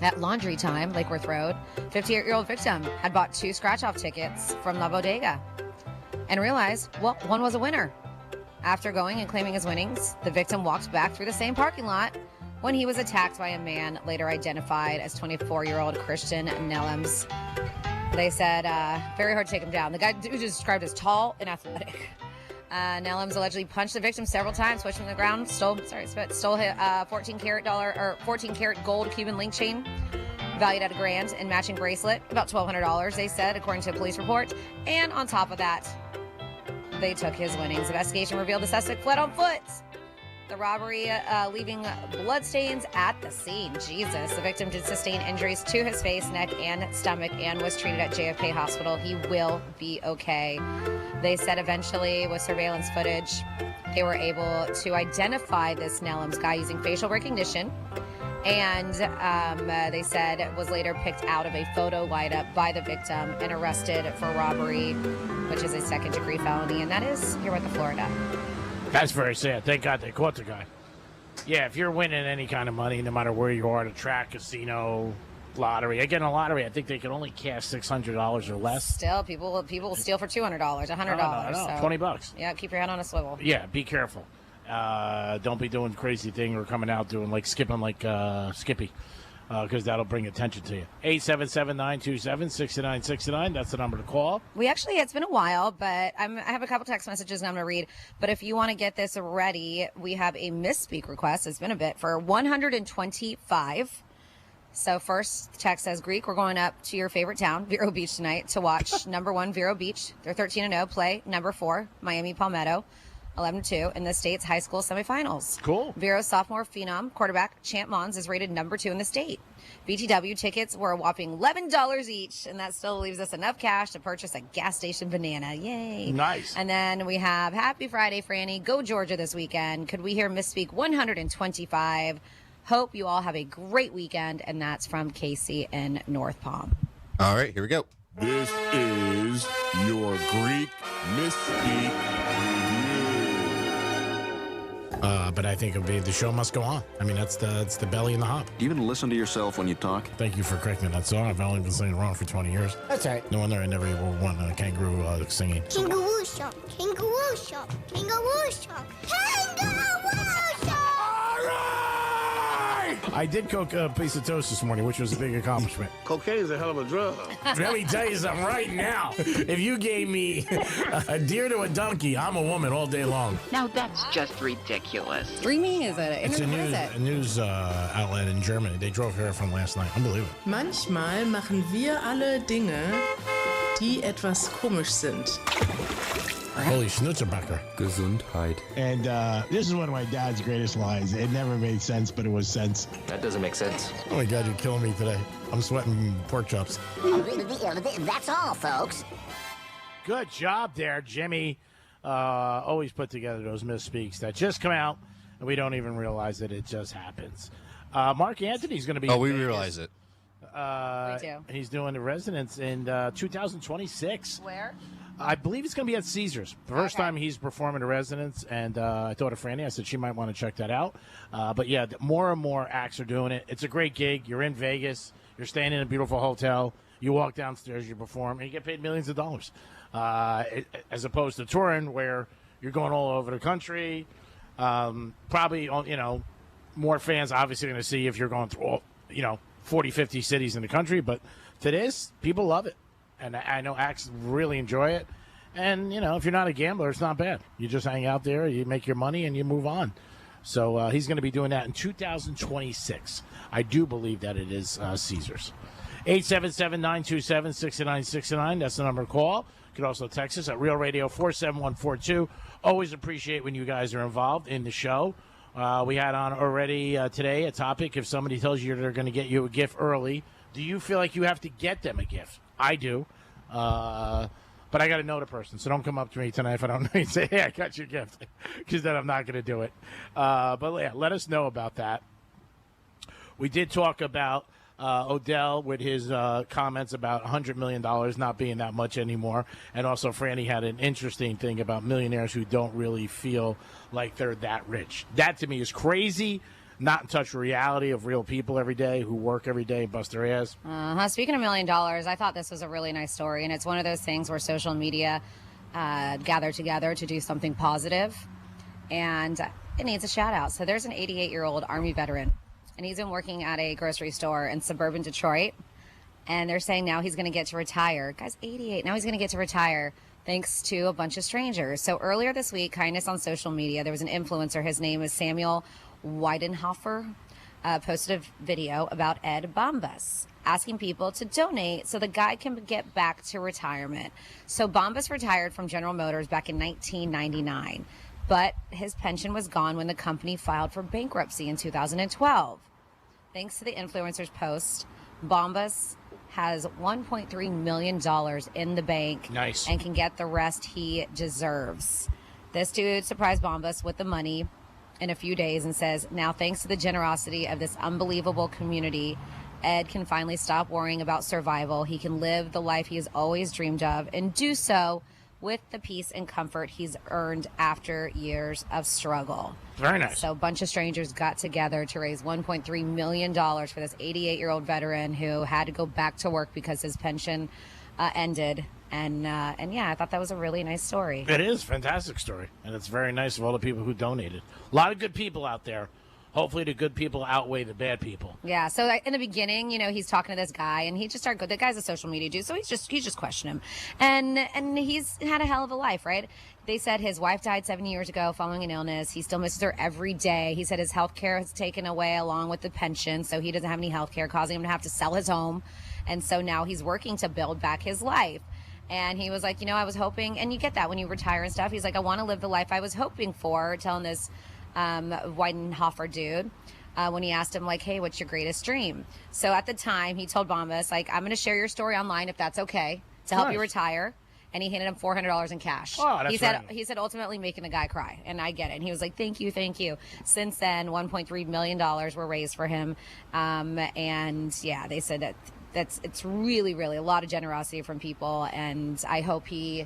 Speaker 15: at laundry time, Lake Worth Road, 58-year-old victim had bought 2 scratch-off tickets from La Bodega and realized, well, one was a winner. After going and claiming his winnings, the victim walked back through the same parking lot when he was attacked by a man later identified as 24-year-old Christian Nellums. They said, very hard to take him down. The guy was described as tall and athletic. Nellums allegedly punched the victim several times, pushed him to the ground, stole his 14-karat gold Cuban link chain, valued at $1,000, and matching bracelet, about $1,200, they said, according to a police report. And on top of that, they took his winnings. Investigation revealed the suspect fled on foot. The robbery leaving bloodstains at the scene. Jesus. The victim did sustain injuries to his face, neck, and stomach and was treated at JFK Hospital. He will be okay. They said eventually with surveillance footage, they were able to identify this Nellums guy using facial recognition. And they said was later picked out of a photo lineup by the victim and arrested for robbery, which is a second-degree felony. And that is here at the Florida.
Speaker 13: That's very sad. Thank God they caught the guy. Yeah, if you're winning any kind of money, no matter where you are, at a track, casino, lottery. Again, a lottery, I think they can only cash $600 or less.
Speaker 15: Still, people will steal for $200, $100.
Speaker 13: No,
Speaker 15: so,
Speaker 13: $20.
Speaker 15: Yeah, keep your head on a swivel.
Speaker 13: Yeah, be careful. Don't be doing crazy thing or coming out doing skipping like Skippy, because that'll bring attention to you. 877-927-6969. That's the number to call.
Speaker 15: It's been a while, but I have a couple text messages I'm going to read. But if you want to get this ready, we have a misspeak request. It's been a bit for 125. So first text says, Greek, we're going up to your favorite town, Vero Beach, tonight to watch number 1 Vero Beach. They're 13-0, play number 4 Miami Palmetto, 11-2 in the state's high school semifinals.
Speaker 13: Cool.
Speaker 15: Vero's sophomore phenom quarterback Champ Mons is rated number 2 in the state. VTW tickets were a whopping $11 each, and that still leaves us enough cash to purchase a gas station banana. Yay.
Speaker 13: Nice.
Speaker 15: And then we have Happy Friday, Franny. Go Georgia this weekend. Could we hear Misspeak 125? Hope you all have a great weekend, and that's from Casey in North Palm.
Speaker 14: All right, here we go.
Speaker 7: This is your Greek Misspeak
Speaker 20: But I think the show must go on. I mean, that's the belly and the hop.
Speaker 9: Do you even listen to yourself when you talk?
Speaker 20: Thank you for correcting me that song. I've only been singing it wrong for 20 years.
Speaker 9: That's right.
Speaker 20: No wonder I never won a kangaroo singing.
Speaker 17: Kangaroo shop, kangaroo shop, kangaroo shop, kangaroo shop.
Speaker 20: I did cook a piece of toast this morning, which was a big accomplishment.
Speaker 11: Cocaine's a hell of a drug.
Speaker 20: Let me tell you something right now. If you gave me a deer to a donkey, I'm a woman all day long.
Speaker 18: Now that's just ridiculous.
Speaker 15: Streaming is it?
Speaker 20: It's a news outlet in Germany. They drove here from last night. Unbelievable.
Speaker 19: Manchmal machen wir alle Dinge, die etwas komisch sind.
Speaker 20: Holy Schnitzerbacher.
Speaker 7: Gesundheit.
Speaker 26: And this is one of my dad's greatest lines. It never made sense, but it was sense.
Speaker 22: That doesn't make sense.
Speaker 20: Oh my God, you're killing me today. I'm sweating pork chops.
Speaker 17: That's all, folks.
Speaker 13: Good job there, Jimmy. Always put together those misspeaks that just come out, and we don't even realize that it just happens. Mark Anthony's going to be.
Speaker 14: Oh, we realize it.
Speaker 15: We do.
Speaker 13: He's doing the residence in 2026.
Speaker 15: Where?
Speaker 13: I believe it's going to be at Caesars. The first
Speaker 15: Okay.
Speaker 13: time he's performing a residence, and I thought of Franny. I said she might want to check that out. But yeah, more and more acts are doing it. It's a great gig. You're in Vegas. You're staying in a beautiful hotel. You walk downstairs, you perform, and you get paid millions of dollars. As opposed to touring, where you're going all over the country. Probably, more fans obviously going to see if you're going through all, 40, 50 cities in the country. But to this, people love it. And I know acts really enjoy it. And, if you're not a gambler, it's not bad. You just hang out there, you make your money, and you move on. So he's going to be doing that in 2026. I do believe that it is Caesars. 877-927-6969. That's the number to call. You can also text us at Real Radio 47142. Always appreciate when you guys are involved in the show. We had on already today a topic. If somebody tells you they're going to get you a gift early, do you feel like you have to get them a gift? I do. But I got to know the person, so don't come up to me tonight if I don't know you and say, hey, I got your gift, because then I'm not going to do it. But yeah, let us know about that. We did talk about Odell with his comments about $100 million not being that much anymore. And also Franny had an interesting thing about millionaires who don't really feel like they're that rich. That to me is crazy. Not in touch with reality of real people every day who work every day and bust their ass.
Speaker 15: Speaking of $1 million, I thought this was a really nice story. And it's one of those things where social media gather together to do something positive. And it needs a shout out. So there's an 88-year-old Army veteran. And he's been working at a grocery store in suburban Detroit. And they're saying now he's going to get to retire. Guy's 88. Now he's going to get to retire thanks to a bunch of strangers. So earlier this week, kindness on social media, there was an influencer. His name is Samuel Weidenhofer. Posted a video about Ed Bombas asking people to donate so the guy can get back to retirement. So Bombas retired from General Motors back in 1999. But his pension was gone when the company filed for bankruptcy in 2012. Thanks to the influencer's post, Bombas has $1.3 million in the bank.
Speaker 13: Nice.
Speaker 15: And can get the rest he deserves. This dude surprised Bombas with the money in a few days and says, now thanks to the generosity of this unbelievable community, Ed can finally stop worrying about survival. He can live the life he has always dreamed of and do so with the peace and comfort he's earned after years of struggle.
Speaker 13: Very nice.
Speaker 15: So a bunch of strangers got together to raise $1.3 million for this 88-year-old veteran who had to go back to work because his pension ended. And yeah, I thought that was a really nice story.
Speaker 13: It is a fantastic story. And it's very nice of all the people who donated. A lot of good people out there. Hopefully the good people outweigh the bad people.
Speaker 15: Yeah, so in the beginning, he's talking to this guy, and he just started. The guy's a social media dude, so he's just questioning him, and he's had a hell of a life, right? They said his wife died 7 years ago following an illness. He still misses her every day. He said his health care has taken away along with the pension, so he doesn't have any health care, causing him to have to sell his home, and so now he's working to build back his life. And he was like, I was hoping, and you get that when you retire and stuff. He's like, I want to live the life I was hoping for, telling this Weidenhofer dude when he asked him, like, hey, what's your greatest dream? So at the time, he told Bombas, like, I'm going to share your story online if that's okay to help you retire. And he handed him $400 in cash.
Speaker 13: Oh, that's
Speaker 15: he said ultimately making the guy cry, and I get it. And he was like, thank you. Since then, $1.3 million were raised for him. And yeah, they said it's really, really a lot of generosity from people, and I hope he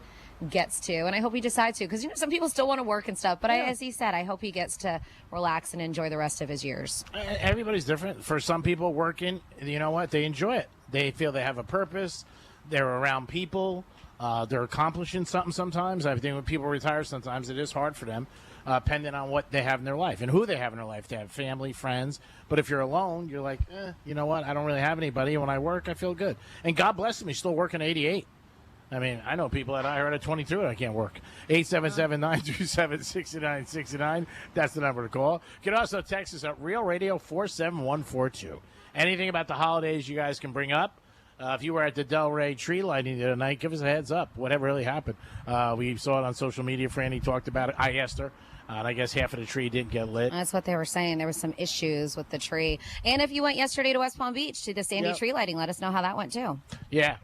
Speaker 15: gets to, and I hope he decides to, because some people still want to work and stuff, but as he said, I hope he gets to relax and enjoy the rest of his years.
Speaker 13: Everybody's different. For some people working, you know what, they enjoy it. They feel they have a purpose. They're around people. They're accomplishing something sometimes. I think when people retire, sometimes it is hard for them, depending on what they have in their life and who they have in their life. They have family, friends. But if you're alone, you're like, you know what, I don't really have anybody. And when I work, I feel good. And God bless him, he's still working 88. I mean, I know people that I heard at 22 that I can't work. 877-927-6969. That's the number to call. You can also text us at Real Radio 47142. Anything about the holidays you guys can bring up? If you were at the Delray tree lighting the other night, give us a heads up. Whatever really happened. We saw it on social media. Franny talked about it. I asked her. And I guess half of the tree didn't get lit.
Speaker 15: That's what they were saying. There was some issues with the tree. And if you went yesterday to West Palm Beach to the Sandy tree lighting, let us know how that went too.
Speaker 13: Yeah.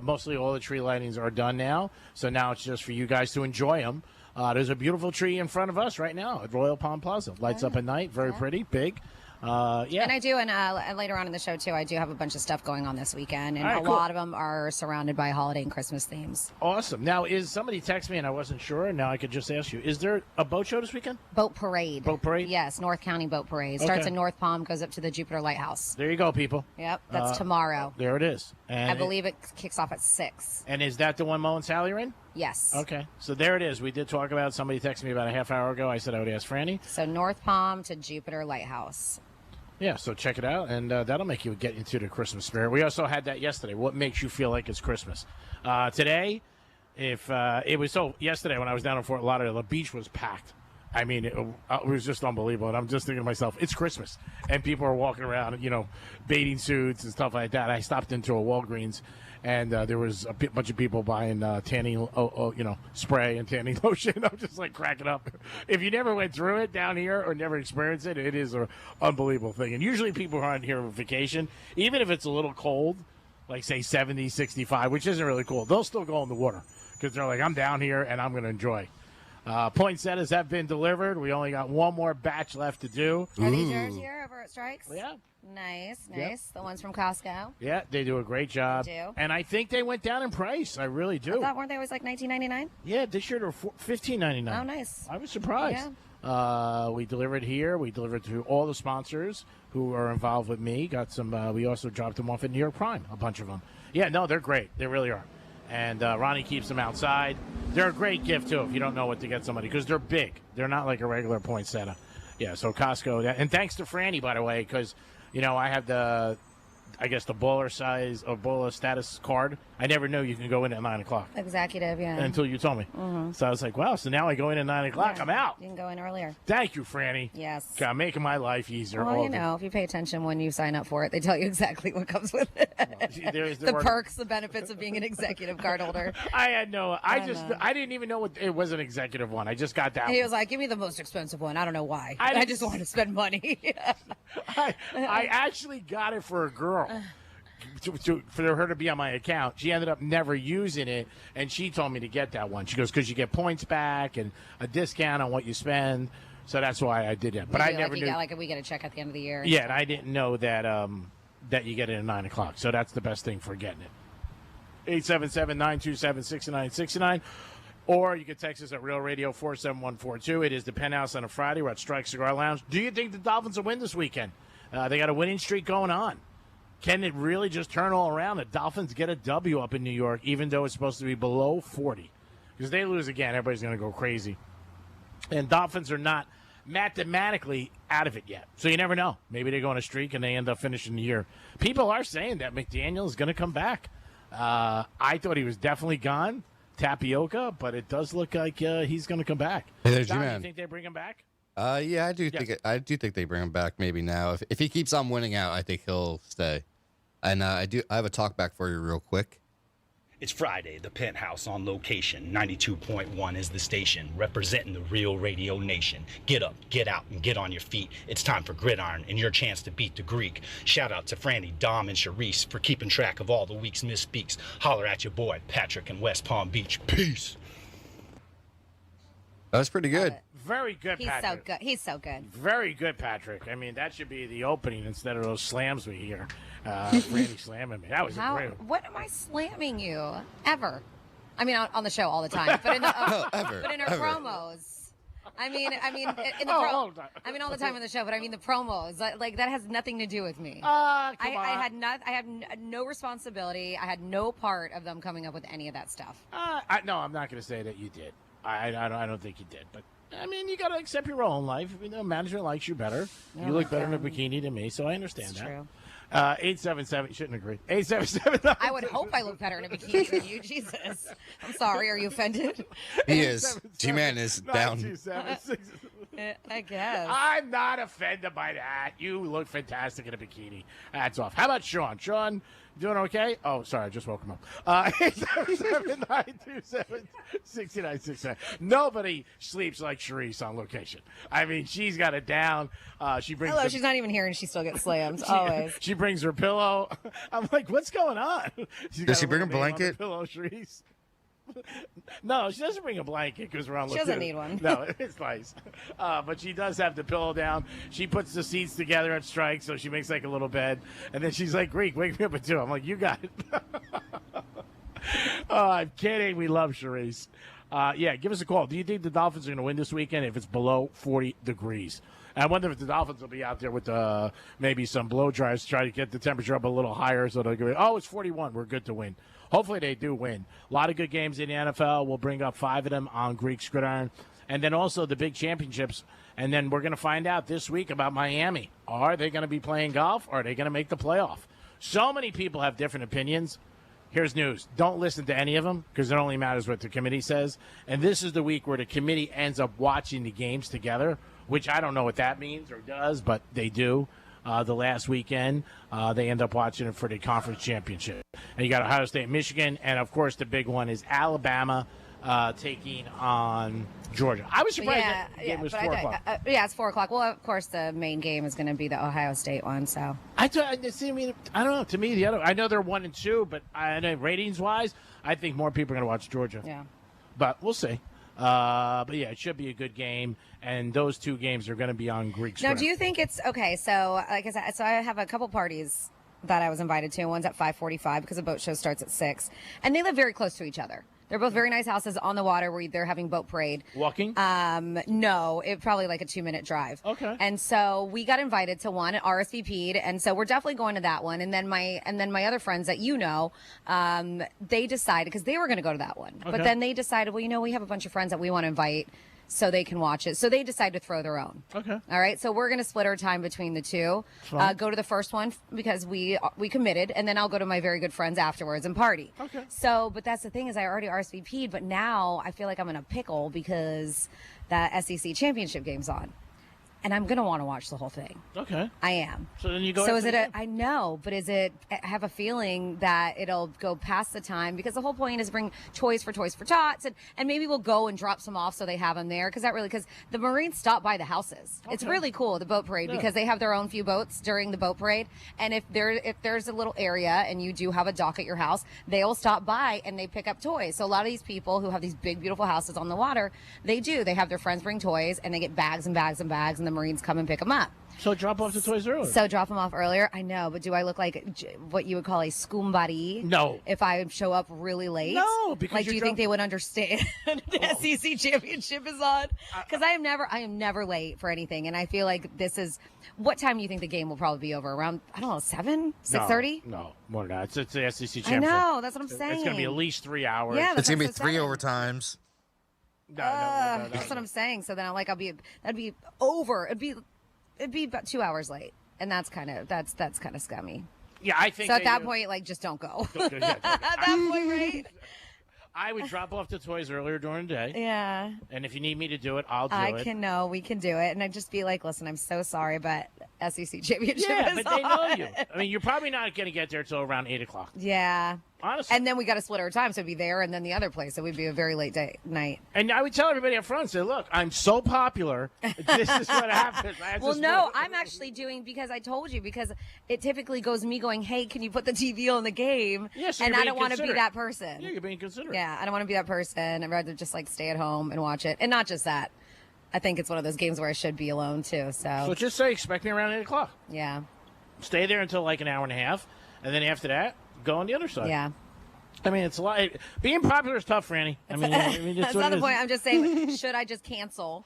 Speaker 13: Mostly all the tree lightings are done now. So now it's just for you guys to enjoy them. There's a beautiful tree in front of us right now at Royal Palm Plaza. Lights up at night. Very pretty. Big. Yeah.
Speaker 15: And I do, and later on in the show, too, I do have a bunch of stuff going on this weekend, and
Speaker 13: All right,
Speaker 15: a
Speaker 13: cool.
Speaker 15: lot of them are surrounded by holiday and Christmas themes.
Speaker 13: Awesome. Now, is somebody text me and I wasn't sure, and now I could just ask you, is there a boat show this weekend?
Speaker 15: Boat Parade.
Speaker 13: Boat Parade?
Speaker 15: Yes, North County Boat Parade. Starts
Speaker 13: Okay.
Speaker 15: in North Palm, goes up to the Jupiter Lighthouse.
Speaker 13: There you go, people.
Speaker 15: Yep, that's tomorrow.
Speaker 13: There it is. And
Speaker 15: I believe it kicks off at 6.
Speaker 13: And is that the one Mo and Sally are in?
Speaker 15: Yes.
Speaker 13: Okay. So there it is. We did talk about it. Somebody texted me about a half hour ago. I said I would ask Franny.
Speaker 15: So North Palm to Jupiter Lighthouse.
Speaker 13: Yeah, so check it out, and that'll make you get into the Christmas spirit. We also had that yesterday. What makes you feel like it's Christmas? Today, if it was yesterday when I was down in Fort Lauderdale, the beach was packed. I mean, it was just unbelievable. And I'm just thinking to myself, it's Christmas, and people are walking around, bathing suits and stuff like that. I stopped into a Walgreens, and there was a bunch of people buying tanning, spray and tanning lotion. I'm just like cracking up. If you never went through it down here or never experienced it, it is an unbelievable thing. And usually people who aren't here on vacation, even if it's a little cold, like say 70, 65, which isn't really cool, they'll still go in the water because they're like, I'm down here and I'm going to enjoy. Poinsettias have been delivered. We only got one more batch left to do.
Speaker 15: Are these yours here over at Strikes?
Speaker 13: Yeah.
Speaker 15: Nice.
Speaker 13: Yep.
Speaker 15: The ones from Costco.
Speaker 13: Yeah, they do a great job.
Speaker 15: They do.
Speaker 13: And I think they went down in price. I really do.
Speaker 15: I thought, weren't they always like $19.99?
Speaker 13: Yeah, this year they're $15.99.
Speaker 15: Oh, nice.
Speaker 13: I was surprised. Yeah. We delivered here. We delivered to all the sponsors who are involved with me. Got some. We also dropped them off at New York Prime, a bunch of them. Yeah, no, they're great. They really are. And Ronnie keeps them outside. They're a great gift, too, if you don't know what to get somebody, because they're big. They're not like a regular poinsettia. Yeah, so Costco. And thanks to Franny, by the way, because, I have the bowler size or bowler status card. I never knew you can go in at 9 o'clock.
Speaker 15: Executive, yeah.
Speaker 13: Until you told me.
Speaker 15: Mm-hmm.
Speaker 13: So I was like, wow, so now I go in at 9 o'clock.
Speaker 15: Yeah,
Speaker 13: I'm out.
Speaker 15: You can go in earlier.
Speaker 13: Thank you, Franny.
Speaker 15: Yes.
Speaker 13: God, making my life easier.
Speaker 15: Well, if you pay attention when you sign up for it, they tell you exactly what comes with it. The perks, the benefits of being an executive card holder.
Speaker 13: I didn't even know it was an executive one. I just got that.
Speaker 15: He was like, give me the most expensive one. I don't know why. I just want to spend money.
Speaker 13: I actually got it for a girl. For her to be on my account. She ended up never using it, and she told me to get that one. She goes, because you get points back and a discount on what you spend. So that's why I did that. But I never knew.
Speaker 15: We get a check at the end of the year.
Speaker 13: Yeah, and I didn't know that that you get it at 9 o'clock. So that's the best thing for getting it. 877-927-6969. Or you can text us at Real Radio 47142. It is the Penthouse on a Friday. We're at Strike Cigar Lounge. Do you think the Dolphins will win this weekend? They got a winning streak going on. Can it really just turn all around? The Dolphins get a W up in New York, even though it's supposed to be below 40. Because they lose again, everybody's going to go crazy. And Dolphins are not mathematically out of it yet. So you never know. Maybe they go on a streak and they end up finishing the year. People are saying that McDaniel is going to come back. I thought he was definitely gone, Tapioca, but it does look like he's going to come back.
Speaker 14: Hey, there's
Speaker 13: Don,
Speaker 14: your
Speaker 13: you
Speaker 14: man.
Speaker 13: think they bring him back?
Speaker 14: Yeah, I do think they bring him back maybe now. If he keeps on winning out, I think he'll stay. And I have a talk back for you real quick.
Speaker 3: It's Friday, the Penthouse on location. 92.1 is the station, representing the Real Radio Nation. Get up, get out, and get on your feet. It's time for Gridiron and your chance to beat the Greek. Shout out to Franny, Dom, and Sharice for keeping track of all the week's misspeaks. Holler at your boy, Patrick, in West Palm Beach. Peace.
Speaker 14: That was pretty good.
Speaker 13: Very good, Patrick.
Speaker 15: He's so good.
Speaker 13: Very good, Patrick. I mean, that should be the opening instead of those slams we hear. Randy slamming me. That was a great one.
Speaker 15: What am I slamming you? Ever. I mean, on the show all the time. But in the,
Speaker 14: ever.
Speaker 15: But in our promos. I mean, in the
Speaker 13: all
Speaker 15: the time on the show, but I mean the promos. Like that has nothing to do with me.
Speaker 13: Come on.
Speaker 15: I had no responsibility. I had no part of them coming up with any of that stuff.
Speaker 13: No, I'm not going to say that you did. I don't think you did, but I mean, you got to accept your role in life. Management likes you better. You look better in a bikini than me, so I understand that.
Speaker 15: True.
Speaker 13: 877, shouldn't agree. 877.
Speaker 15: I would hope I look better in a bikini than you, Jesus. I'm sorry. Are you offended?
Speaker 14: He is. G-Man is down.
Speaker 15: I guess.
Speaker 13: I'm not offended by that. You look fantastic in a bikini. Hats off. How about Sean? Sean, doing okay? Oh, sorry. I just woke him up. 877-927-6969. Nobody sleeps like Sharice on location. I mean, she's got it down. She brings.
Speaker 15: Hello, she's not even here and she still gets slammed. Always.
Speaker 13: She brings her pillow. I'm like, what's going on?
Speaker 14: Does she bring a blanket?
Speaker 13: Pillow, Sharice. No, she doesn't bring a blanket because we're on.
Speaker 15: She doesn't need one.
Speaker 13: No, it's nice. But she does have the pillow down. She puts the seats together at Strike, so she makes like a little bed. And then she's like, Greek, wake me up at 2. I'm like, you got it. Oh, I'm kidding. We love Charisse. Yeah, give us a call. Do you think the Dolphins are going to win this weekend if it's below 40 degrees? And I wonder if the Dolphins will be out there with maybe some blow dryers to try to get the temperature up a little higher so they'll go, oh, it's 41. We're good to win. Hopefully they do win. A lot of good games in the NFL. We'll bring up 5 of them on Greek's Gridiron. And then also the big championships. And then we're going to find out this week about Miami. Are they going to be playing golf or are they going to make the playoff? So many people have different opinions. Here's news. Don't listen to any of them because it only matters what the committee says. And this is the week where the committee ends up watching the games together, which I don't know what that means or does, but they do. The last weekend, they end up watching it for the conference championship. And you got Ohio State, Michigan, and, of course, the big one is Alabama taking on Georgia. I was surprised that game was 4 o'clock.
Speaker 15: Yeah, it's 4 o'clock. Well, of course, the main game is going to be the Ohio State one. So
Speaker 13: I don't know. To me, I know they're 1 and 2, but I know ratings-wise, I think more people are going to watch Georgia.
Speaker 15: Yeah,
Speaker 13: but we'll see. But yeah, it should be a good game, and those 2 games are going to be on Greek.
Speaker 15: Now, do you think it's okay? So, like I said, I have a couple parties that I was invited to. One's at 5:45 because the boat show starts at 6, and they live very close to each other. They're both very nice houses on the water where they're having boat parade.
Speaker 13: Walking?
Speaker 15: No, it probably like a 2-minute drive.
Speaker 13: Okay.
Speaker 15: And so we got invited to one, RSVP'd, and so we're definitely going to that one. And then my other friends that they decided because they were going to go to that one, but then they decided, well, we have a bunch of friends that we want to invite so they can watch it. So they decided to throw their own.
Speaker 13: Okay.
Speaker 15: All right. So we're going to split our time between the 2. Go to the first one because we committed, and then I'll go to my very good friends afterwards and party.
Speaker 13: Okay.
Speaker 15: So, but that's the thing is I already RSVP'd, but now I feel like I'm in a pickle because that SEC championship game's on. And I'm going to want to watch the whole thing.
Speaker 13: Okay.
Speaker 15: I am.
Speaker 13: So then you go.
Speaker 15: So is it I know, but I have a feeling that it'll go past the time because the whole point is bring Toys for Tots and maybe we'll go and drop some off so they have them there because the Marines stop by the houses. Okay. It's really cool, the boat parade, because they have their own few boats during the boat parade. And if there's a little area and you do have a dock at your house, they'll stop by and they pick up toys. So a lot of these people who have these big, beautiful houses on the water, they have their friends bring toys and they get bags and bags and bags and the Marines come and pick them up.
Speaker 13: So drop off the toys earlier.
Speaker 15: So drop them off earlier. I know, but do I look like what you would call a scumbody?
Speaker 13: No.
Speaker 15: If I show up really late?
Speaker 13: No, because
Speaker 15: do you think they would understand the SEC championship is on? Because I am never late for anything, and I feel like this is. What time do you think the game will probably be over? Around 7, 6:30?
Speaker 13: No, more than that. It's the SEC championship.
Speaker 15: I know. That's what I'm saying.
Speaker 13: It's going to be at least 3 hours.
Speaker 15: Yeah,
Speaker 14: it's going to be 3 overtimes.
Speaker 13: No,
Speaker 15: that's what I'm saying. So then that'd be over. It'd be about 2 hours late, and that's kind of scummy.
Speaker 13: Yeah, I think.
Speaker 15: So at that point, just don't go. At that point, right?
Speaker 13: I would drop off the toys earlier during the day.
Speaker 15: Yeah.
Speaker 13: And if you need me to do it, I'll do it.
Speaker 15: We can do it. And I'd just be like, listen, I'm so sorry, but SEC championship is
Speaker 13: but they know
Speaker 15: on.
Speaker 13: you. I mean, you're probably not going to get there till around 8 o'clock.
Speaker 15: Yeah.
Speaker 13: Honestly.
Speaker 15: And then we got to split our time, so it'd be there and then the other place. So we'd be a very late night.
Speaker 13: And I would tell everybody up front, say, look, I'm so popular. This is what happens.
Speaker 15: I'm actually doing, because I told you, because it typically goes me going, hey, can you put the TV on the game?
Speaker 13: Yeah, so
Speaker 15: and I don't want to be that person.
Speaker 13: Yeah, you're being considerate.
Speaker 15: Yeah, I don't want to be that person. I'd rather just stay at home and watch it. And not just that. I think it's one of those games where I should be alone too. So
Speaker 13: just say, expect me around 8 o'clock.
Speaker 15: Yeah.
Speaker 13: Stay there until an hour and a half. And then after that, go on the other side.
Speaker 15: Yeah.
Speaker 13: I mean, it's a lot. Being popular is tough, Franny. I mean,
Speaker 15: that's not the point. I'm just saying, should I just cancel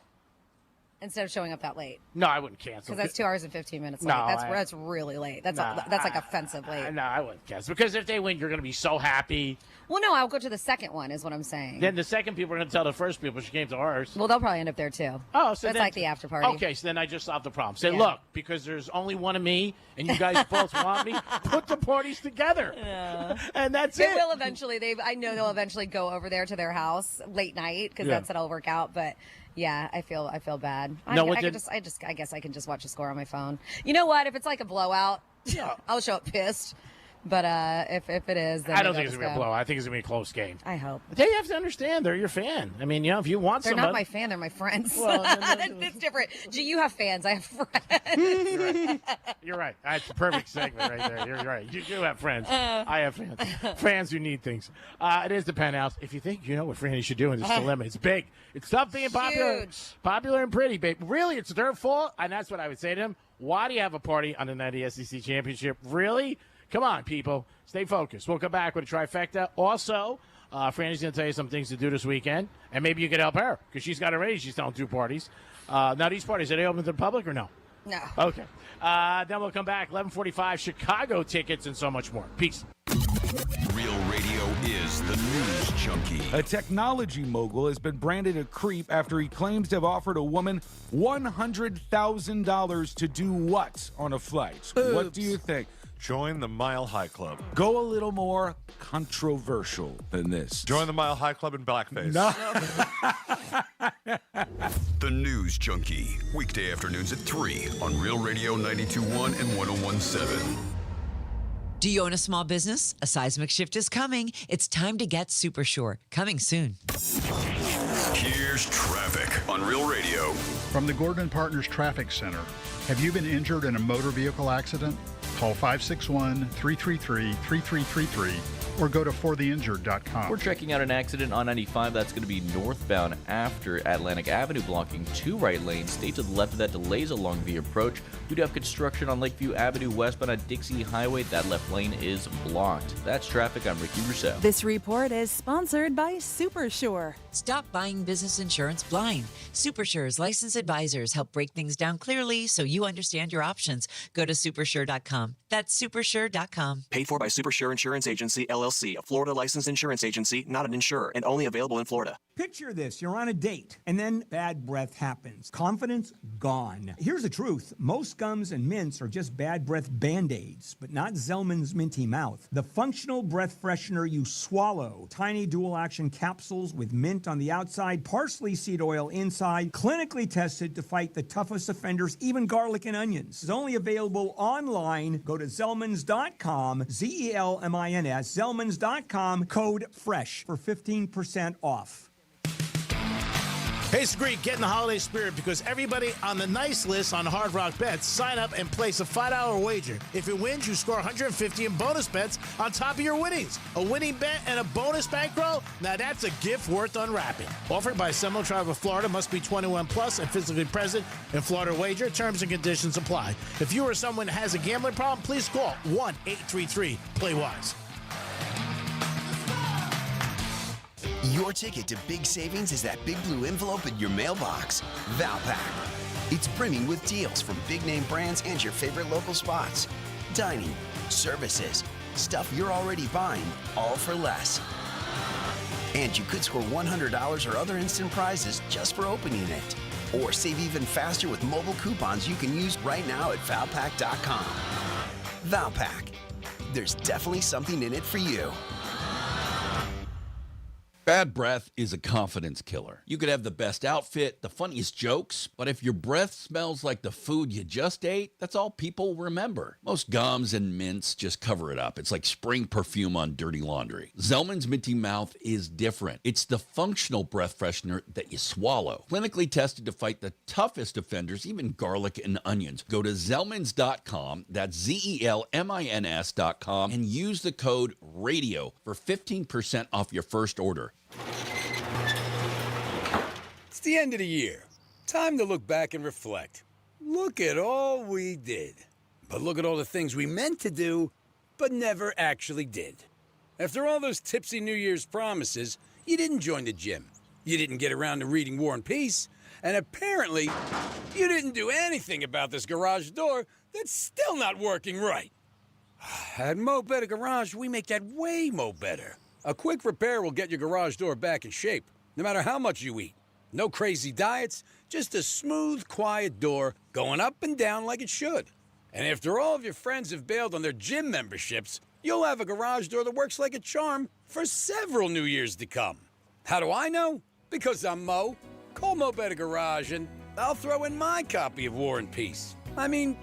Speaker 15: instead of showing up that late?
Speaker 13: No, I wouldn't cancel.
Speaker 15: Because that's 2 hours and 15 minutes late. That's really late. That's offensive late.
Speaker 13: No, I wouldn't cancel. Because if they win, you're going to be so happy.
Speaker 15: Well, no, I'll go to the second one is what I'm saying.
Speaker 13: Then the second people are going to tell the first people she came to ours.
Speaker 15: Well, they'll probably end up there too.
Speaker 13: Oh, so
Speaker 15: that's like the after party.
Speaker 13: Okay, so then I just solved the problem. Say, look, because there's only one of me and you guys both want me, put the parties together.
Speaker 15: Yeah.
Speaker 13: And that's
Speaker 15: it.
Speaker 13: It
Speaker 15: will eventually. I know they'll eventually go over there to their house late night because that's how it'll work out. But yeah, I feel bad. I guess I can just watch the score on my phone. You know what? If it's like a blowout, I'll show up pissed. But if it is, then
Speaker 13: I don't
Speaker 15: maybe
Speaker 13: think it's
Speaker 15: I'll
Speaker 13: going to
Speaker 15: just
Speaker 13: blow. I think it's going to be a close game.
Speaker 15: I hope.
Speaker 13: They have to understand they're your fan. I mean, if you want
Speaker 15: They're
Speaker 13: somebody.
Speaker 15: not my fan. They're my friends.
Speaker 13: Well,
Speaker 15: It's different. Gee, you have fans. I have friends.
Speaker 13: You're right. That's the perfect segment right there. You're right. You do have friends. I have fans. Fans who need things. It is the Penthouse. If you think you know what Franny should do in this dilemma, it's big. It's tough being popular.
Speaker 15: Huge.
Speaker 13: Popular and pretty, babe. Really, it's their fault, and that's what I would say to him. Why do you have a party on the night of the SEC championship? Really? Come on, people. Stay focused. We'll come back with a trifecta. Also, Franny's going to tell you some things to do this weekend, and maybe you could help her because she's got already. She's throwing 2 parties. Now, these parties, are they open to the public or no?
Speaker 15: No.
Speaker 13: Okay. Then we'll come back. 11:45, Chicago tickets, and so much more. Peace.
Speaker 8: Real radio is the news junkie.
Speaker 4: A technology mogul has been branded a creep after he claims to have offered a woman $100,000 to do what on a flight?
Speaker 5: Oops.
Speaker 4: What do you think?
Speaker 5: Join the Mile High Club.
Speaker 4: Go a little more controversial than this.
Speaker 5: Join the Mile High Club in blackface.
Speaker 4: No.
Speaker 8: The News Junkie. Weekday afternoons at 3 on Real Radio 92.1 and 101.7.
Speaker 16: Do you own a small business? A seismic shift is coming. It's time to get Super Sure. Coming soon.
Speaker 8: Here's traffic on Real Radio.
Speaker 21: From the Gordon Partners Traffic Center. Have you been injured in a motor vehicle accident? Call 561-333-3333 or go to fortheinjured.com.
Speaker 23: We're checking out an accident on 95 that's going to be northbound after Atlantic Avenue, blocking 2 right lanes. Stay to the left of that, delays along the approach. We do have construction on Lakeview Avenue westbound on Dixie Highway. That left lane is blocked. That's traffic. I'm Ricky Rousseau.
Speaker 1: This report is sponsored by Super Sure.
Speaker 16: Stop buying business insurance blind. SuperSure's licensed advisors help break things down clearly so you understand your options. Go to supersure.com. That's supersure.com.
Speaker 2: Paid for by Supersure Insurance Agency, LLC, a Florida licensed insurance agency, not an insurer, and only available in Florida.
Speaker 24: Picture this. You're on a date, and then bad breath happens. Confidence gone. Here's the truth. Most gums and mints are just bad breath Band-Aids, but not Zellman's Minty Mouth. The functional breath freshener you swallow. Tiny dual-action capsules with mint on the outside, parsley seed oil inside, clinically tested to fight the toughest offenders, even garlic and onions. It's only available online. Go to Zellmans.com, Zelmins, Zellmans.com, code FRESH for 15% off.
Speaker 20: Hey, it's Greek. Get in the holiday spirit because everybody on the nice list on Hard Rock Bets sign up and place a $5 wager. If it wins, you score $150 in bonus bets on top of your winnings. A winning bet and a bonus bankroll? Now that's a gift worth unwrapping. Offered by Seminole Tribe of Florida. Must be 21 plus and physically present in Florida wager. Terms and conditions apply. If you or someone has a gambling problem, please call 1-833-PLAY-WISE.
Speaker 25: Your ticket to big savings is that big blue envelope in your mailbox. Valpak. It's brimming with deals from big name brands and your favorite local spots. Dining, services, stuff you're already buying, all for less. And you could score $100 or other instant prizes just for opening it. Or save even faster with mobile coupons you can use right now at Valpak.com. Valpak. There's definitely something in it for you.
Speaker 27: Bad breath is a confidence killer. You could have the best outfit, the funniest jokes, but if your breath smells like the food you just ate, that's all people remember. Most gums and mints just cover it up. It's like spraying perfume on dirty laundry. Zellman's Minty Mouth is different. It's the functional breath freshener that you swallow. Clinically tested to fight the toughest offenders, even garlic and onions. Go to Zellmans.com, that's Zelmins.com, and use the code RADIO for 15% off your first order.
Speaker 28: It's the end of the year. Time to look back and reflect. Look at all we did. But look at all the things we meant to do, but never actually did. After all those tipsy New Year's promises, you didn't join the gym. You didn't get around to reading War and Peace. And apparently, you didn't do anything about this garage door that's still not working right. At Mo Better Garage, we make that way mo better. A quick repair will get your garage door back in shape, no matter how much you eat. No crazy diets, just a smooth, quiet door going up and down like it should. And after all of your friends have bailed on their gym memberships, you'll have a garage door that works like a charm for several New Years to come. How do I know? Because I'm Mo. Call Mo Better Garage and I'll throw in my copy of War and Peace. I mean,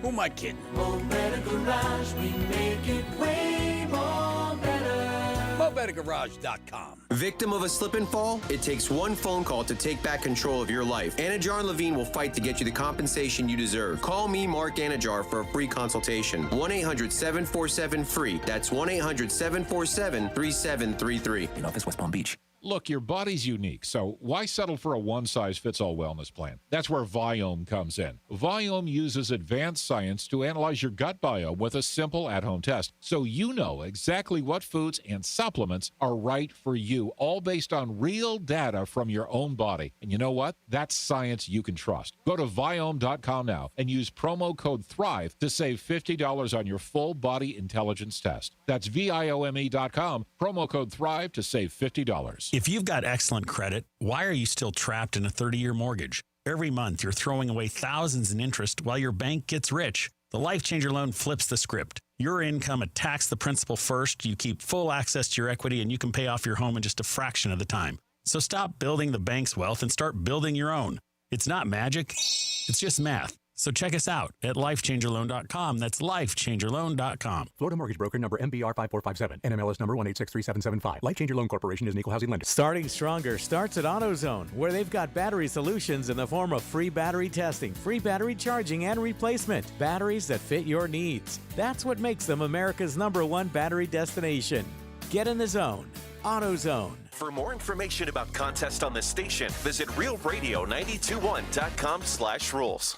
Speaker 28: who am I kidding?
Speaker 6: Mo Better Garage, we make it way more better.
Speaker 28: MoBetterGarage.com.
Speaker 7: Victim of a slip and fall? It takes one phone call to take back control of your life. Anajar and Levine will fight to get you the compensation you deserve. Call me, Mark Anajar, for a free consultation. 1-800-747-FREE. That's 1-800-747-3733. In office, West Palm Beach.
Speaker 9: Look, your body's unique, so why settle for a one-size-fits-all wellness plan? That's where Viome comes in. Viome uses advanced science to analyze your gut biome with a simple at-home test, so you know exactly what foods and supplements are right for you, all based on real data from your own body. And you know what? That's science you can trust. Go to Viome.com now and use promo code THRIVE to save $50 on your full body intelligence test. That's Viome.com, promo code THRIVE to save $50.
Speaker 10: If you've got excellent credit, why are you still trapped in a 30-year mortgage? Every month, you're throwing away thousands in interest while your bank gets rich. The Life Changer loan flips the script. Your income attacks the principal first, you keep full access to your equity, and you can pay off your home in just a fraction of the time. So stop building the bank's wealth and start building your own. It's not magic, it's just math. So check us out at lifechangerloan.com. That's lifechangerloan.com.
Speaker 11: Florida Mortgage Broker number MBR 5457. NMLS number 1863775. Life Changer Loan Corporation is an equal housing lender.
Speaker 12: Starting stronger starts at AutoZone, where they've got battery solutions in the form of free battery testing, free battery charging and replacement. Batteries that fit your needs. That's what makes them America's #1 battery destination. Get in the zone. AutoZone.
Speaker 18: For more information about contests on this station, visit realradio921.com/rules.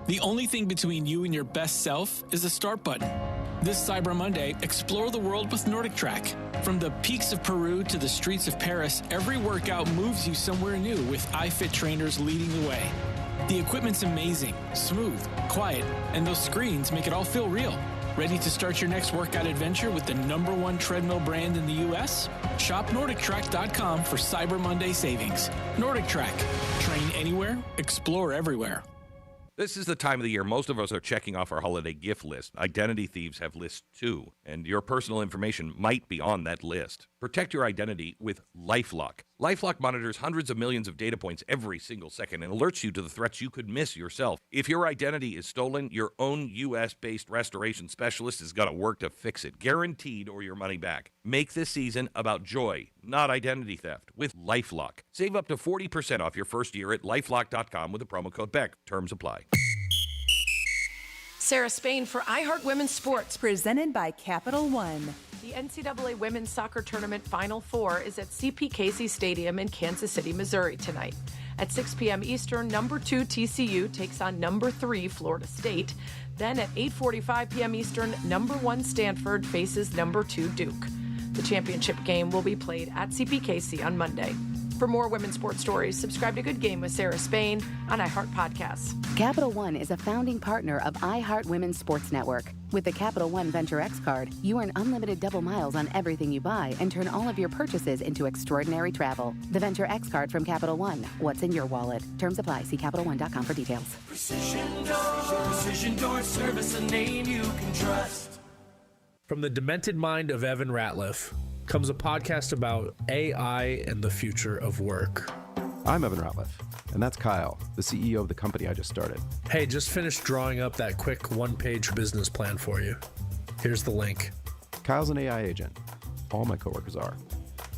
Speaker 19: The only thing between you and your best self is the start button. This Cyber Monday, explore the world with Nordic Track. From the peaks of Peru to the streets of Paris, every workout moves you somewhere new with iFit trainers leading the way. The equipment's amazing, smooth, quiet, and those screens make it all feel real. Ready to start your next workout adventure with the #1 treadmill brand in the U.S.? Shop NordicTrack.com for Cyber Monday savings. Nordic Track. Train anywhere, explore everywhere.
Speaker 29: This is the time of the year most of us are checking off our holiday gift list. Identity thieves have lists too, and your personal information might be on that list. Protect your identity with LifeLock. LifeLock monitors hundreds of millions of data points every single second and alerts you to the threats you could miss yourself. If your identity is stolen, your own U.S.-based restoration specialist is going to work to fix it, guaranteed, or your money back. Make this season about joy, not identity theft, with LifeLock. Save up to 40% off your first year at LifeLock.com with the promo code BECK. Terms apply.
Speaker 30: Sarah Spain for iHeart Women's Sports.
Speaker 1: Presented by Capital One.
Speaker 30: The NCAA Women's Soccer Tournament Final Four is at CP Casey Stadium in Kansas City, Missouri tonight. At 6 p.m. Eastern, #2 TCU takes on #3 Florida State. Then at 8:45 p.m. Eastern, #1 Stanford faces #2 Duke. The championship game will be played at CP Casey on Monday. For more women's sports stories, subscribe to Good Game with Sarah Spain on iHeart Podcasts.
Speaker 31: Capital One is a founding partner of iHeart Women's Sports Network. With the Capital One Venture X card, you earn unlimited double miles on everything you buy and turn all of your purchases into extraordinary travel. The Venture X card from Capital One. What's in your wallet? Terms apply. See CapitalOne.com for details.
Speaker 6: Precision Door Service, a name you can trust.
Speaker 32: From the demented mind of Evan Ratliff comes a podcast about AI and the future of work.
Speaker 33: I'm Evan Ratliff, and that's Kyle, the CEO of the company I just started.
Speaker 32: Hey, just finished drawing up that quick one-page business plan for you. Here's the link.
Speaker 33: Kyle's an AI agent. All my coworkers are.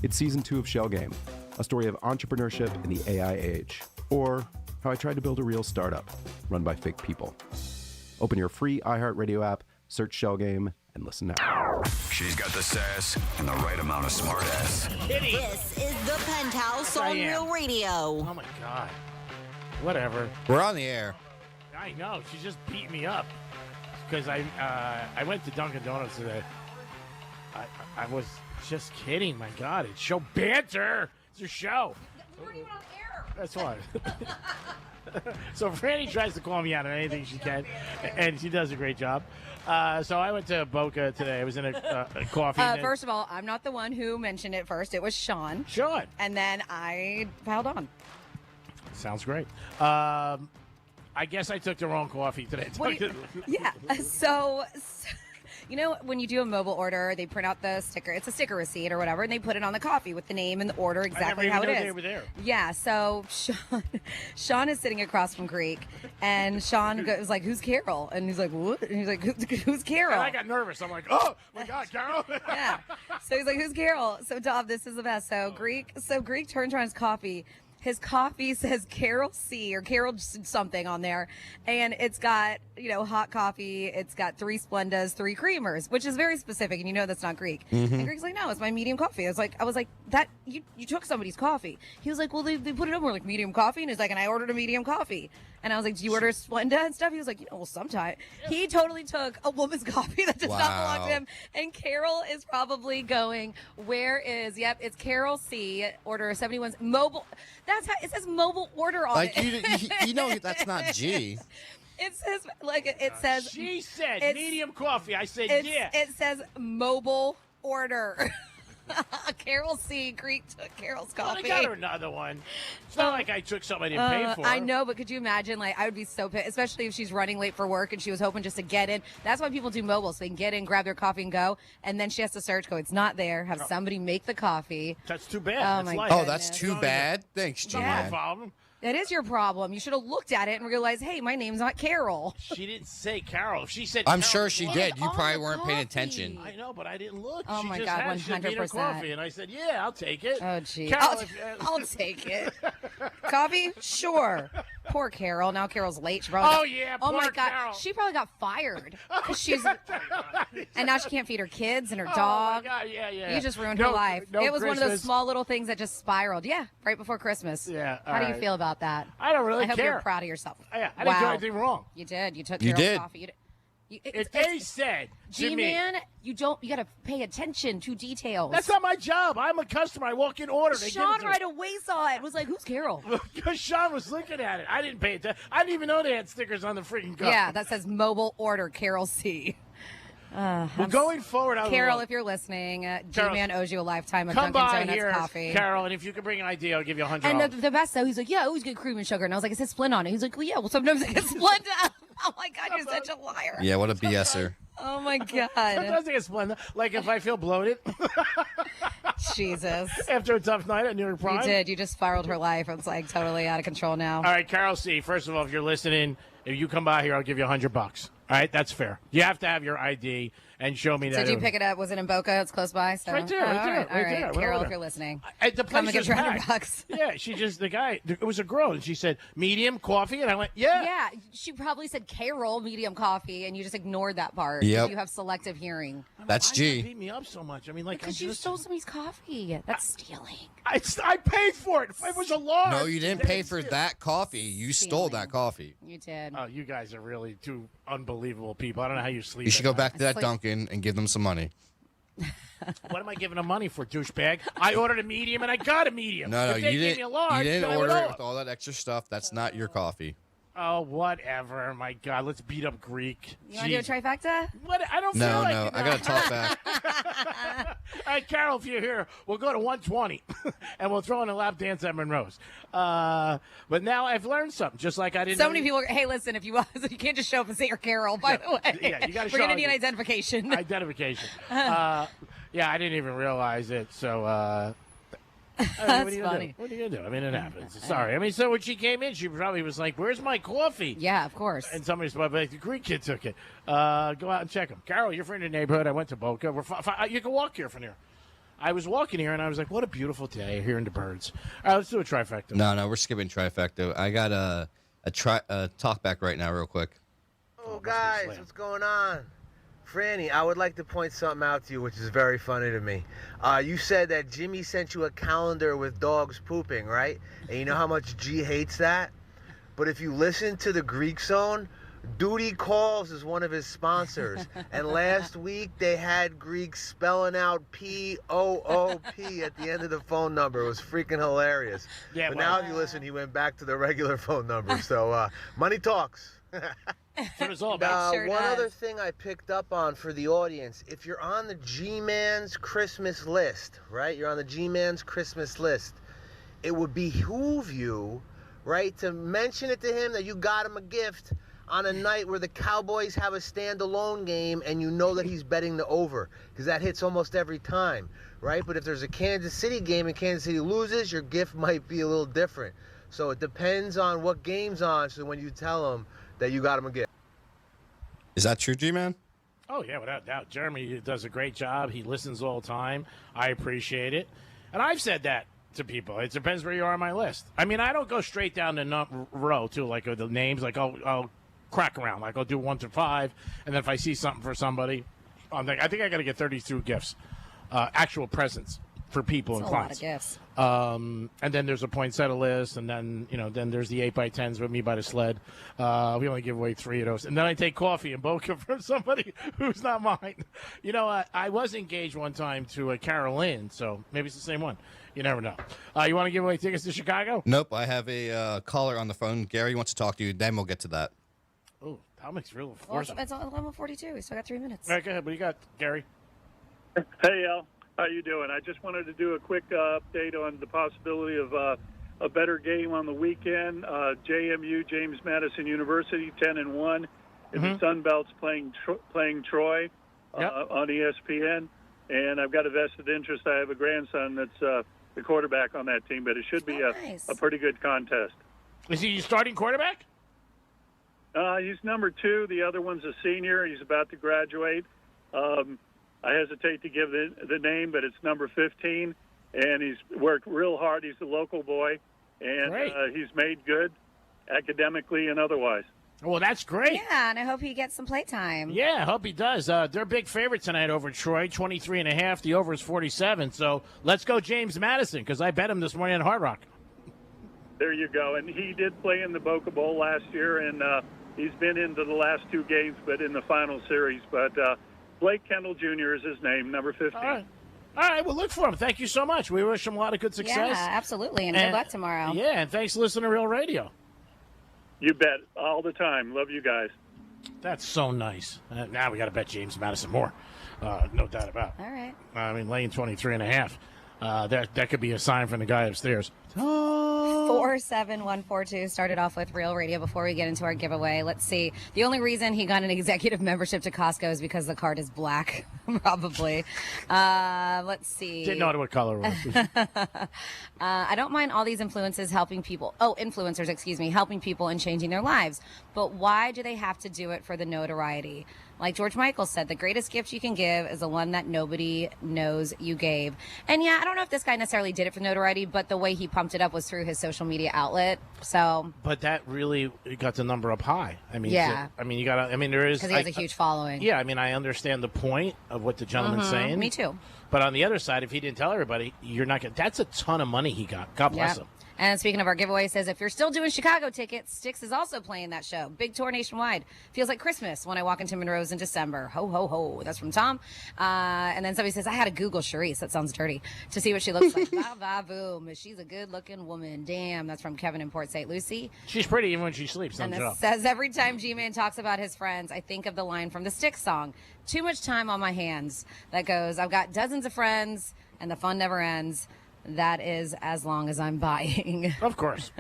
Speaker 33: It's season 2 of Shell Game, a story of entrepreneurship in the AI age, or how I tried to build a real startup run by fake people. Open your free iHeartRadio app, search Shell Game, and listen now.
Speaker 8: She's got the sass and the right amount of smartass.
Speaker 34: This is the Penthouse on Real Radio.
Speaker 13: Oh my God. Whatever.
Speaker 14: We're on the air.
Speaker 13: I know. She just beat me up because I went to Dunkin' Donuts today. I was just kidding. My God, it's show banter. It's a show.
Speaker 34: We're not even on air.
Speaker 13: That's why. So Franny tries to call me out on anything she can, and she does a great job. So I went to Boca today. I was in a coffee.
Speaker 15: First of all, I'm not the one who mentioned it first. It was Sean.
Speaker 13: Sean.
Speaker 15: And then I piled on.
Speaker 13: Sounds great. I guess I took the wrong coffee today.
Speaker 15: Yeah. So You know, when you do a mobile order, they print out the sticker. It's a sticker receipt or whatever, and they put it on the coffee with the name and the order exactly how it is.
Speaker 13: They were there.
Speaker 15: Yeah. So Sean is sitting across from Greek, and Sean was like, "Who's Carol?" And he's like, "What?" And he's like, "Who's Carol?"
Speaker 13: And I got nervous. I'm like, "Oh my God, Carol!"
Speaker 15: Yeah. So he's like, "Who's Carol?" So Dov, this is the best. So Greek turns around his coffee. His coffee says Carol C or Carol something on there. And it's got, hot coffee. It's got 3 Splendas, 3 creamers, which is very specific. And that's not Greek.
Speaker 14: Mm-hmm.
Speaker 15: And Greek's like, no, it's my medium coffee. I was like, that you took somebody's coffee. He was like, well, they put it over like medium coffee. And he's like, and I ordered a medium coffee. And I was like, do you order Splenda and stuff? He was like, well, sometimes. He totally took a woman's coffee that does not belong to him. And Carol is probably going, it's Carol C, order 71's mobile. That's how it says mobile order on it.
Speaker 14: That's not G.
Speaker 15: It says it says.
Speaker 13: She said medium coffee. I said yeah.
Speaker 15: It says mobile order. Carol C. Greek took Carol's coffee.
Speaker 13: I got her another one. It's not like I took something I didn't pay for.
Speaker 15: I know, but could you imagine? I would be so pissed, especially if she's running late for work and she was hoping just to get in. That's why people do mobile, so they can get in, grab their coffee, and go. And then she has to search, it's not there. Have somebody make the coffee.
Speaker 13: That's too bad.
Speaker 15: Oh, my goodness.
Speaker 14: That's too bad. Thanks, G.
Speaker 15: Yeah.
Speaker 13: My problem.
Speaker 15: That is your problem. You should have looked at it and realized, hey, my name's not Carol.
Speaker 13: She didn't say Carol. She said
Speaker 14: I'm
Speaker 13: Carol.
Speaker 14: sure she did. You probably weren't paying attention.
Speaker 13: I know, but I didn't look.
Speaker 15: Oh,
Speaker 13: she
Speaker 15: my
Speaker 13: just
Speaker 15: God,
Speaker 13: had,
Speaker 15: 100%.
Speaker 13: Coffee, and I said, yeah, I'll take it.
Speaker 15: Oh, gee.
Speaker 13: Carol,
Speaker 15: I'll take it. Coffee? Sure. Poor Carol. Now Carol's late. She probably
Speaker 13: poor
Speaker 15: my God.
Speaker 13: Carol.
Speaker 15: She probably got fired. And now she can't feed her kids and her
Speaker 13: Oh,
Speaker 15: dog.
Speaker 13: my God. Yeah.
Speaker 15: You just ruined her life.
Speaker 13: No
Speaker 15: it was one of those
Speaker 13: Christmas.
Speaker 15: small little things that just spiraled. Yeah, right before Christmas.
Speaker 13: Yeah.
Speaker 15: How do you feel about that?
Speaker 13: I don't really
Speaker 15: I hope
Speaker 13: care.
Speaker 15: you're proud of yourself.
Speaker 13: Yeah, I didn't do anything wrong.
Speaker 15: You did. You took
Speaker 14: You
Speaker 15: Carol's
Speaker 14: did.
Speaker 15: coffee.
Speaker 13: If they said to me,
Speaker 15: G-Man, you got to pay attention to details.
Speaker 13: that's not my job. I'm a customer. I walk in order. They
Speaker 15: Sean
Speaker 13: give it to
Speaker 15: right away saw it. Was like, who's Carol?
Speaker 13: Because Sean was looking at it. I didn't pay attention. I didn't even know they had stickers on the freaking cup.
Speaker 15: Yeah, that says mobile order Carol C.
Speaker 13: Well, going forward,
Speaker 15: Carol, if you're listening, G-Man owes you a lifetime of
Speaker 13: come
Speaker 15: Dunkin'
Speaker 13: by
Speaker 15: Donuts
Speaker 13: here,
Speaker 15: coffee.
Speaker 13: Carol, and if you can bring an ID, I'll give you $100.
Speaker 15: And the best though, he's like, yeah, I always get cream and sugar, and I was like, it says Splenda on it. He's like, well, yeah, well sometimes I get Splenda. Oh my God, you're such a liar.
Speaker 14: Yeah, what a BSer.
Speaker 15: Oh my God.
Speaker 13: Sometimes I get Splenda. Like if I feel bloated.
Speaker 15: Jesus.
Speaker 13: After a tough night at New York Prime.
Speaker 15: You did. You just spiraled her life. It's like totally out of control now.
Speaker 13: All right, Carol C. First of all, if you're listening, if you come by here, I'll give you $100. All right, that's fair. You have to have your ID and show me that.
Speaker 15: Did you pick it up? Was it in Boca? It's close by. So.
Speaker 13: Right there, right there, right there.
Speaker 15: All right, Carol, if you're listening,
Speaker 13: The
Speaker 15: come
Speaker 13: place
Speaker 15: and get
Speaker 13: is
Speaker 15: your
Speaker 13: packed.
Speaker 15: $100.
Speaker 13: Yeah, it was a girl, and she said, medium coffee, and I went, yeah.
Speaker 15: Yeah, she probably said Carol medium coffee, and you just ignored that part.
Speaker 14: Yep.
Speaker 15: You have selective hearing.
Speaker 14: That's
Speaker 13: Why
Speaker 14: G.
Speaker 13: you beat me up so much? I mean, like,
Speaker 15: Because you stole somebody's coffee. That's stealing.
Speaker 13: I paid for it. It was a large.
Speaker 14: No, you didn't pay for that coffee. You stole that coffee.
Speaker 15: You did.
Speaker 13: Oh, you guys are really two unbelievable people. I don't know how you sleep.
Speaker 14: You should go
Speaker 13: at
Speaker 14: back to that
Speaker 15: like-
Speaker 14: Dunkin' and give them some money.
Speaker 13: night. What am I giving them money for, douchebag? I ordered a medium and I got a medium.
Speaker 14: No,
Speaker 13: If they
Speaker 14: you
Speaker 13: gave
Speaker 14: didn't.
Speaker 13: me a large,
Speaker 14: You didn't
Speaker 13: then I would
Speaker 14: order it
Speaker 13: owe
Speaker 14: with all that extra stuff. That's not your coffee.
Speaker 13: Oh, whatever. My God, let's beat up Greek.
Speaker 15: You want to do a trifecta?
Speaker 13: What? I don't
Speaker 14: No,
Speaker 13: feel like
Speaker 14: no,
Speaker 13: it.
Speaker 14: I gotta talk back.
Speaker 13: All right, Carol, if you're here, we'll go to 120, and we'll throw in a lap dance at Monroe's. But now I've learned something, just like I didn't
Speaker 15: So
Speaker 13: know
Speaker 15: many people are, hey, listen, if you you can't just show up and say you're Carol, by the way.
Speaker 13: Yeah, you gotta
Speaker 15: We're going to
Speaker 13: show
Speaker 15: need
Speaker 13: ID.
Speaker 15: identification.
Speaker 13: Identification. Yeah, I didn't even realize it, so...
Speaker 15: That's
Speaker 13: what are you gonna
Speaker 15: funny.
Speaker 13: do? What are you gonna do? I mean, it happens. Sorry. I mean, so when she came in, she probably was like, "Where's my coffee?"
Speaker 15: Yeah, of course.
Speaker 13: And somebody's like, "The Greek kid took it." Go out and check him. Carol, you're from the neighborhood. I went to Boca. You can walk here from here. I was walking here, and I was like, "What a beautiful day hearing the birds." All right, let's do a trifecta.
Speaker 14: No, we're skipping trifecta. I got a talk back right now, real quick.
Speaker 2: Oh, guys, what's going on? Franny, I would like to point something out to you, which is very funny to me. You said that Jimmy sent you a calendar with dogs pooping, right? And you know how much G hates that? But if you listen to the Greek Zone, Duty Calls is one of his sponsors. And last week, they had Greek spelling out P-O-O-P at the end of the phone number. It was freaking hilarious.
Speaker 13: Yeah,
Speaker 2: but
Speaker 13: well-
Speaker 2: now if you listen, he went back to the regular phone number. So, money talks.
Speaker 13: That's what it's all about.
Speaker 2: Now, one other thing I picked up on for the audience, if you're on the G-Man's Christmas list, right? You're on the G-Man's Christmas list. It would behoove you, right, to mention it to him that you got him a gift on a night where the Cowboys have a standalone game and you know that he's betting the over, because that hits almost every time, right? But if there's a Kansas City game and Kansas City loses, your gift might be a little different. So it depends on what game's on, so when you tell him that you got him a gift.
Speaker 14: Is that true, G-Man?
Speaker 13: Oh, yeah, without doubt. Jeremy does a great job. He listens all the time. I appreciate it. And I've said that to people. It depends where you are on my list. I mean, I don't go straight down the row, too, like the names. Like, I'll crack around. Like, I'll do 1 through 5. And then if I see something for somebody, I think I got to get 32 gifts, actual presents for people and clients.
Speaker 15: A lot of gifts.
Speaker 13: And then there's a poinsettia list, and then then there's the 8x10s with me by the sled. We only give away 3 of those, and then I take coffee and Boca from somebody who's not mine. I was engaged one time to Carol Lynn, so maybe it's the same one. You never know. You want to give away tickets to Chicago?
Speaker 14: Nope. I have a caller on the phone. Gary wants to talk to you. Then we'll get to that.
Speaker 13: Oh, that makes real
Speaker 15: Well,
Speaker 13: force.
Speaker 15: it's 11:42. We still got 3 minutes.
Speaker 13: All right, go ahead. What do you got, Gary?
Speaker 3: Hey, Al. How you doing? I just wanted to do a quick update on the possibility of a better game on the weekend. JMU, James Madison University, 10-1. In the Sun Belt's playing Troy on ESPN. And I've got a vested interest. I have a grandson that's the quarterback on that team, but it should be a pretty good contest.
Speaker 13: Is he your starting quarterback?
Speaker 3: He's number 2. The other one's a senior. He's about to graduate. I hesitate to give the name, but it's number 15, and he's worked real hard. He's a local boy, and he's made good academically and otherwise.
Speaker 13: Well, that's great.
Speaker 15: Yeah, and I hope he gets some playtime.
Speaker 13: Yeah, I hope he does. They're big favorites tonight over Troy, 23.5. The over is 47. So let's go James Madison, because I bet him this morning at Hard Rock.
Speaker 3: There you go. And he did play in the Boca Bowl last year, and he's been into the last 2 games, but in the final series. But Blake Kendall Jr. is his name, number 15.
Speaker 13: All right, well, look for him. Thank you so much. We wish him a lot of good success.
Speaker 15: Yeah, absolutely, and good luck tomorrow.
Speaker 13: Yeah, and thanks for listening to Real Radio.
Speaker 3: You bet. All the time. Love you guys.
Speaker 13: That's so nice. Now we got to bet James Madison more. No doubt about it.
Speaker 15: All right.
Speaker 13: I mean, laying 23.5. That could be a sign from the guy upstairs.
Speaker 15: 47142 started off with Real Radio. Before we get into our giveaway, let's see. The only reason he got an executive membership to Costco is because the card is black, probably. Let's see.
Speaker 13: Didn't know what color it was.
Speaker 15: I don't mind all these influencers helping people. Influencers, excuse me, helping people and changing their lives. But why do they have to do it for the notoriety? Like George Michael said, the greatest gift you can give is the one that nobody knows you gave. And yeah, I don't know if this guy necessarily did it for notoriety, but the way he pumped it up was through his social media outlet. So,
Speaker 13: but that really got the number up high. I mean,
Speaker 15: yeah.
Speaker 13: You got to. I mean, there is
Speaker 15: because he has a huge following.
Speaker 13: Yeah, I mean, I understand the point of what the gentleman's saying.
Speaker 15: Me too.
Speaker 13: But on the other side, if he didn't tell everybody, you're not going. That's a ton of money he got. God bless him.
Speaker 15: And speaking of our giveaway, says if you're still doing Chicago tickets, Styx is also playing that show. Big tour nationwide. Feels like Christmas when I walk into Monroe's in December. Ho, ho, ho. That's from Tom. And then somebody says, I had to Google Charisse. That sounds dirty. To see what she looks like. Bah, bah, boom. She's a good-looking woman. Damn. That's from Kevin in Port St. Lucie.
Speaker 13: She's pretty even when she sleeps.
Speaker 15: And this says, every time G-Man talks about his friends, I think of the line from the Styx song, Too Much Time on My Hands. That goes, I've got dozens of friends, and the fun never ends. That is as long as I'm buying.
Speaker 13: Of course.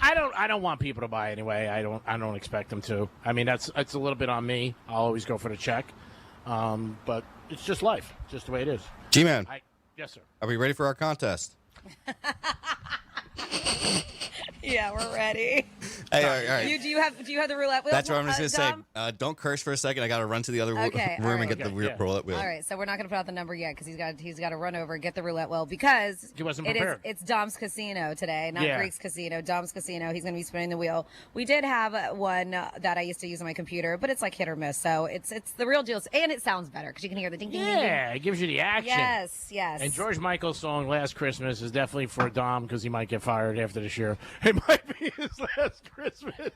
Speaker 13: I don't want people to buy anyway. I don't expect them to. I mean, that's a little bit on me. I'll always go for the check. But it's just life. Just the way it is.
Speaker 14: G-Man.
Speaker 13: Yes, sir.
Speaker 14: Are we ready for our contest?
Speaker 15: Yeah, we're ready.
Speaker 14: Hey, all right.
Speaker 15: Do you have the roulette wheel?
Speaker 14: That's what I'm just going to say. Don't curse for a second. I got to run to the other room and get the roulette wheel.
Speaker 15: All right, so we're not going to put out the number yet because he's got to run over and get the roulette wheel because
Speaker 13: he wasn't prepared.
Speaker 15: It's Dom's Casino today, not Greek's Casino. Dom's Casino. He's going to be spinning the wheel. We did have one that I used to use on my computer, but it's like hit or miss. So it's the real deal, and it sounds better because you can hear the ding ding ding.
Speaker 13: Yeah, it gives you the action.
Speaker 15: Yes.
Speaker 13: And George Michael's song "Last Christmas" is definitely for Dom because he might get fired after this year. It might be his last Christmas.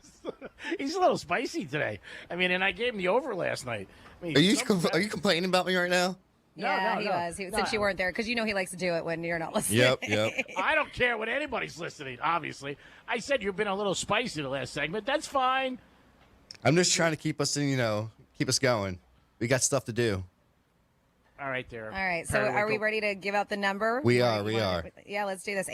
Speaker 13: He's a little spicy today. I mean, and I gave him the over last night. I mean,
Speaker 14: are you complaining about me right now?
Speaker 15: Yeah, he was. Since you weren't there, because you know he likes to do it when you're not listening.
Speaker 14: Yep.
Speaker 13: I don't care when anybody's listening, obviously. I said you've been a little spicy the last segment. That's fine.
Speaker 14: I'm just trying to keep us keep us going. We got stuff to do.
Speaker 13: All right, there.
Speaker 15: All right, so are we ready to give out the number?
Speaker 14: We are.
Speaker 15: Yeah, let's do this.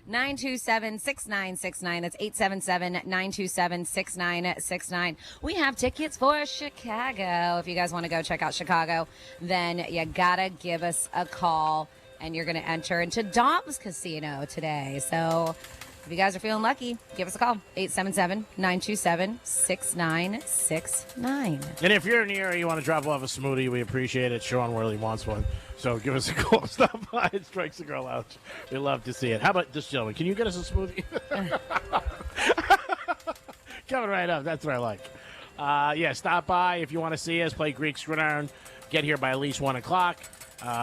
Speaker 15: 877-927-6969. That's 877-927-6969. We have tickets for Chicago. If you guys want to go check out Chicago, then you got to give us a call, and you're going to enter into Dom's Casino today. So if you guys are feeling lucky, give us a call. 877-927-6969.
Speaker 13: And if you're in the area, you want to drop off a smoothie, we appreciate it. Sean really wants one. So give us a call. Stop by at Strikes the Girl Lounge. We'd love to see it. How about this gentleman? Can you get us a smoothie? Coming right up. That's what I like. Yeah, stop by if you want to see us. Play Greek Gridiron. Get here by at least 1 o'clock.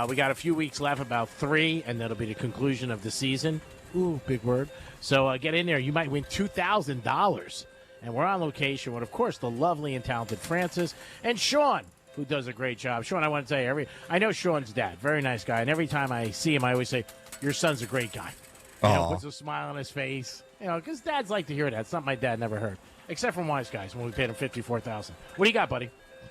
Speaker 13: We got a few weeks left, about 3, and that'll be the conclusion of the season. Ooh, big word. So get in there. You might win $2,000. And we're on location with, of course, the lovely and talented Francis and Sean, who does a great job. Sean, I want to tell you, I know Sean's dad, very nice guy. And every time I see him, I always say, your son's a great guy. You know, puts a smile on his face. You know, because dads like to hear that. It's something my dad never heard, except from Wise Guys when we paid him $54,000. What do you got, buddy?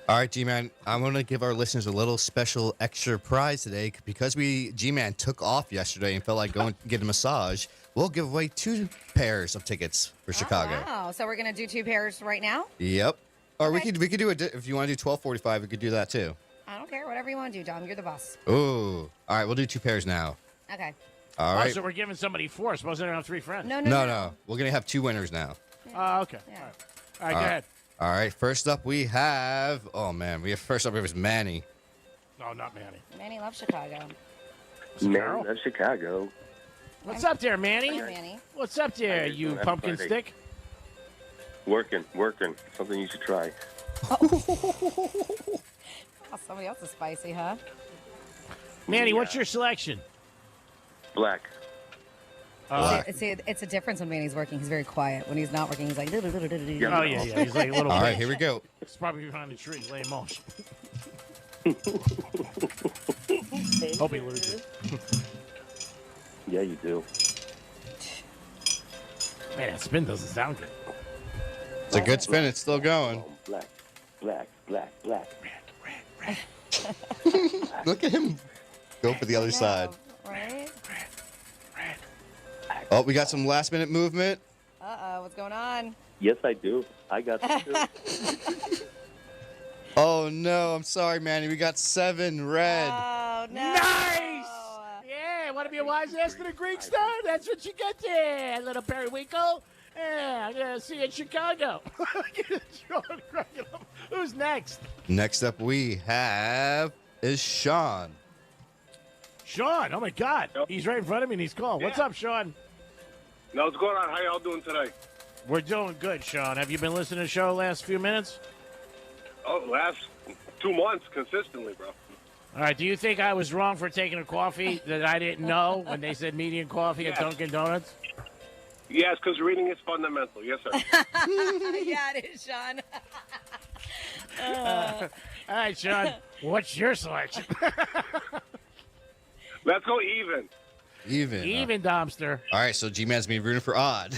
Speaker 14: All right, G-Man, I'm going to give our listeners a little special extra prize today because G-Man took off yesterday and felt like going to get a massage. We'll give away 2 pairs of tickets for Chicago.
Speaker 15: Wow. So we're going to do 2 pairs right now?
Speaker 14: Yep. Or we could do it if you want to do 12:45. We could do that too.
Speaker 15: I don't care. Whatever you want to do, Dom. You're the boss.
Speaker 14: Ooh. All right, we'll do 2 pairs now.
Speaker 15: Okay.
Speaker 14: All right.
Speaker 13: So we're giving somebody 4. Supposed to have 3 friends.
Speaker 15: No.
Speaker 14: We're going to have 2 winners now.
Speaker 13: Oh, okay.
Speaker 15: Yeah.
Speaker 13: All right, go ahead.
Speaker 14: All right, first up we have, first up we have Manny.
Speaker 13: No, not Manny.
Speaker 15: Manny loves Chicago.
Speaker 4: Manny loves Chicago.
Speaker 13: What's up there, Manny?
Speaker 15: Hi, Manny.
Speaker 13: What's up there, you
Speaker 4: Happy
Speaker 13: pumpkin
Speaker 4: Friday.
Speaker 13: stick?
Speaker 4: Working. Something you should try.
Speaker 15: Oh, somebody else is spicy, huh?
Speaker 13: Manny, what's your selection?
Speaker 4: Black.
Speaker 15: It's a difference when Manny's working. He's very quiet. When he's not working, he's like...
Speaker 13: Oh, yeah. He's like a little
Speaker 14: All right,
Speaker 13: bitch.
Speaker 14: here we go.
Speaker 13: It's probably behind the tree, laying motion. Hope he loses.
Speaker 4: Yeah, you do.
Speaker 13: Man, that spin doesn't sound good.
Speaker 14: It's a good spin. It's still going.
Speaker 4: Black.
Speaker 14: Look at him go for the other side.
Speaker 15: Right?
Speaker 14: Oh, we got some last-minute movement.
Speaker 15: Uh-oh, what's going on?
Speaker 4: Yes, I do. I got you too.
Speaker 14: Oh, no. I'm sorry, Manny. We got 7 red.
Speaker 15: Oh, no.
Speaker 13: Nice! Yeah, want to be a wise ass to the Greek star? That's what you get there, little periwinkle. Yeah, I'm going to see you in Chicago. Who's next?
Speaker 14: Next up we have is Sean.
Speaker 13: Sean, oh, my God. He's right in front of me, and he's calling. What's up, Sean?
Speaker 5: Now, what's going on? How y'all doing today?
Speaker 13: We're doing good, Sean. Have you been listening to the show the last few minutes?
Speaker 5: Oh, last 2 months consistently, bro.
Speaker 13: All right, do you think I was wrong for taking a coffee that I didn't know when they said medium coffee at Dunkin' Donuts?
Speaker 5: Yes, because reading is fundamental. Yes, sir.
Speaker 15: Yeah, it is, Sean.
Speaker 13: All right, Sean, what's your selection?
Speaker 5: Let's go even.
Speaker 13: Even, Domster.
Speaker 14: All right, so G-Man's been rooting for odd.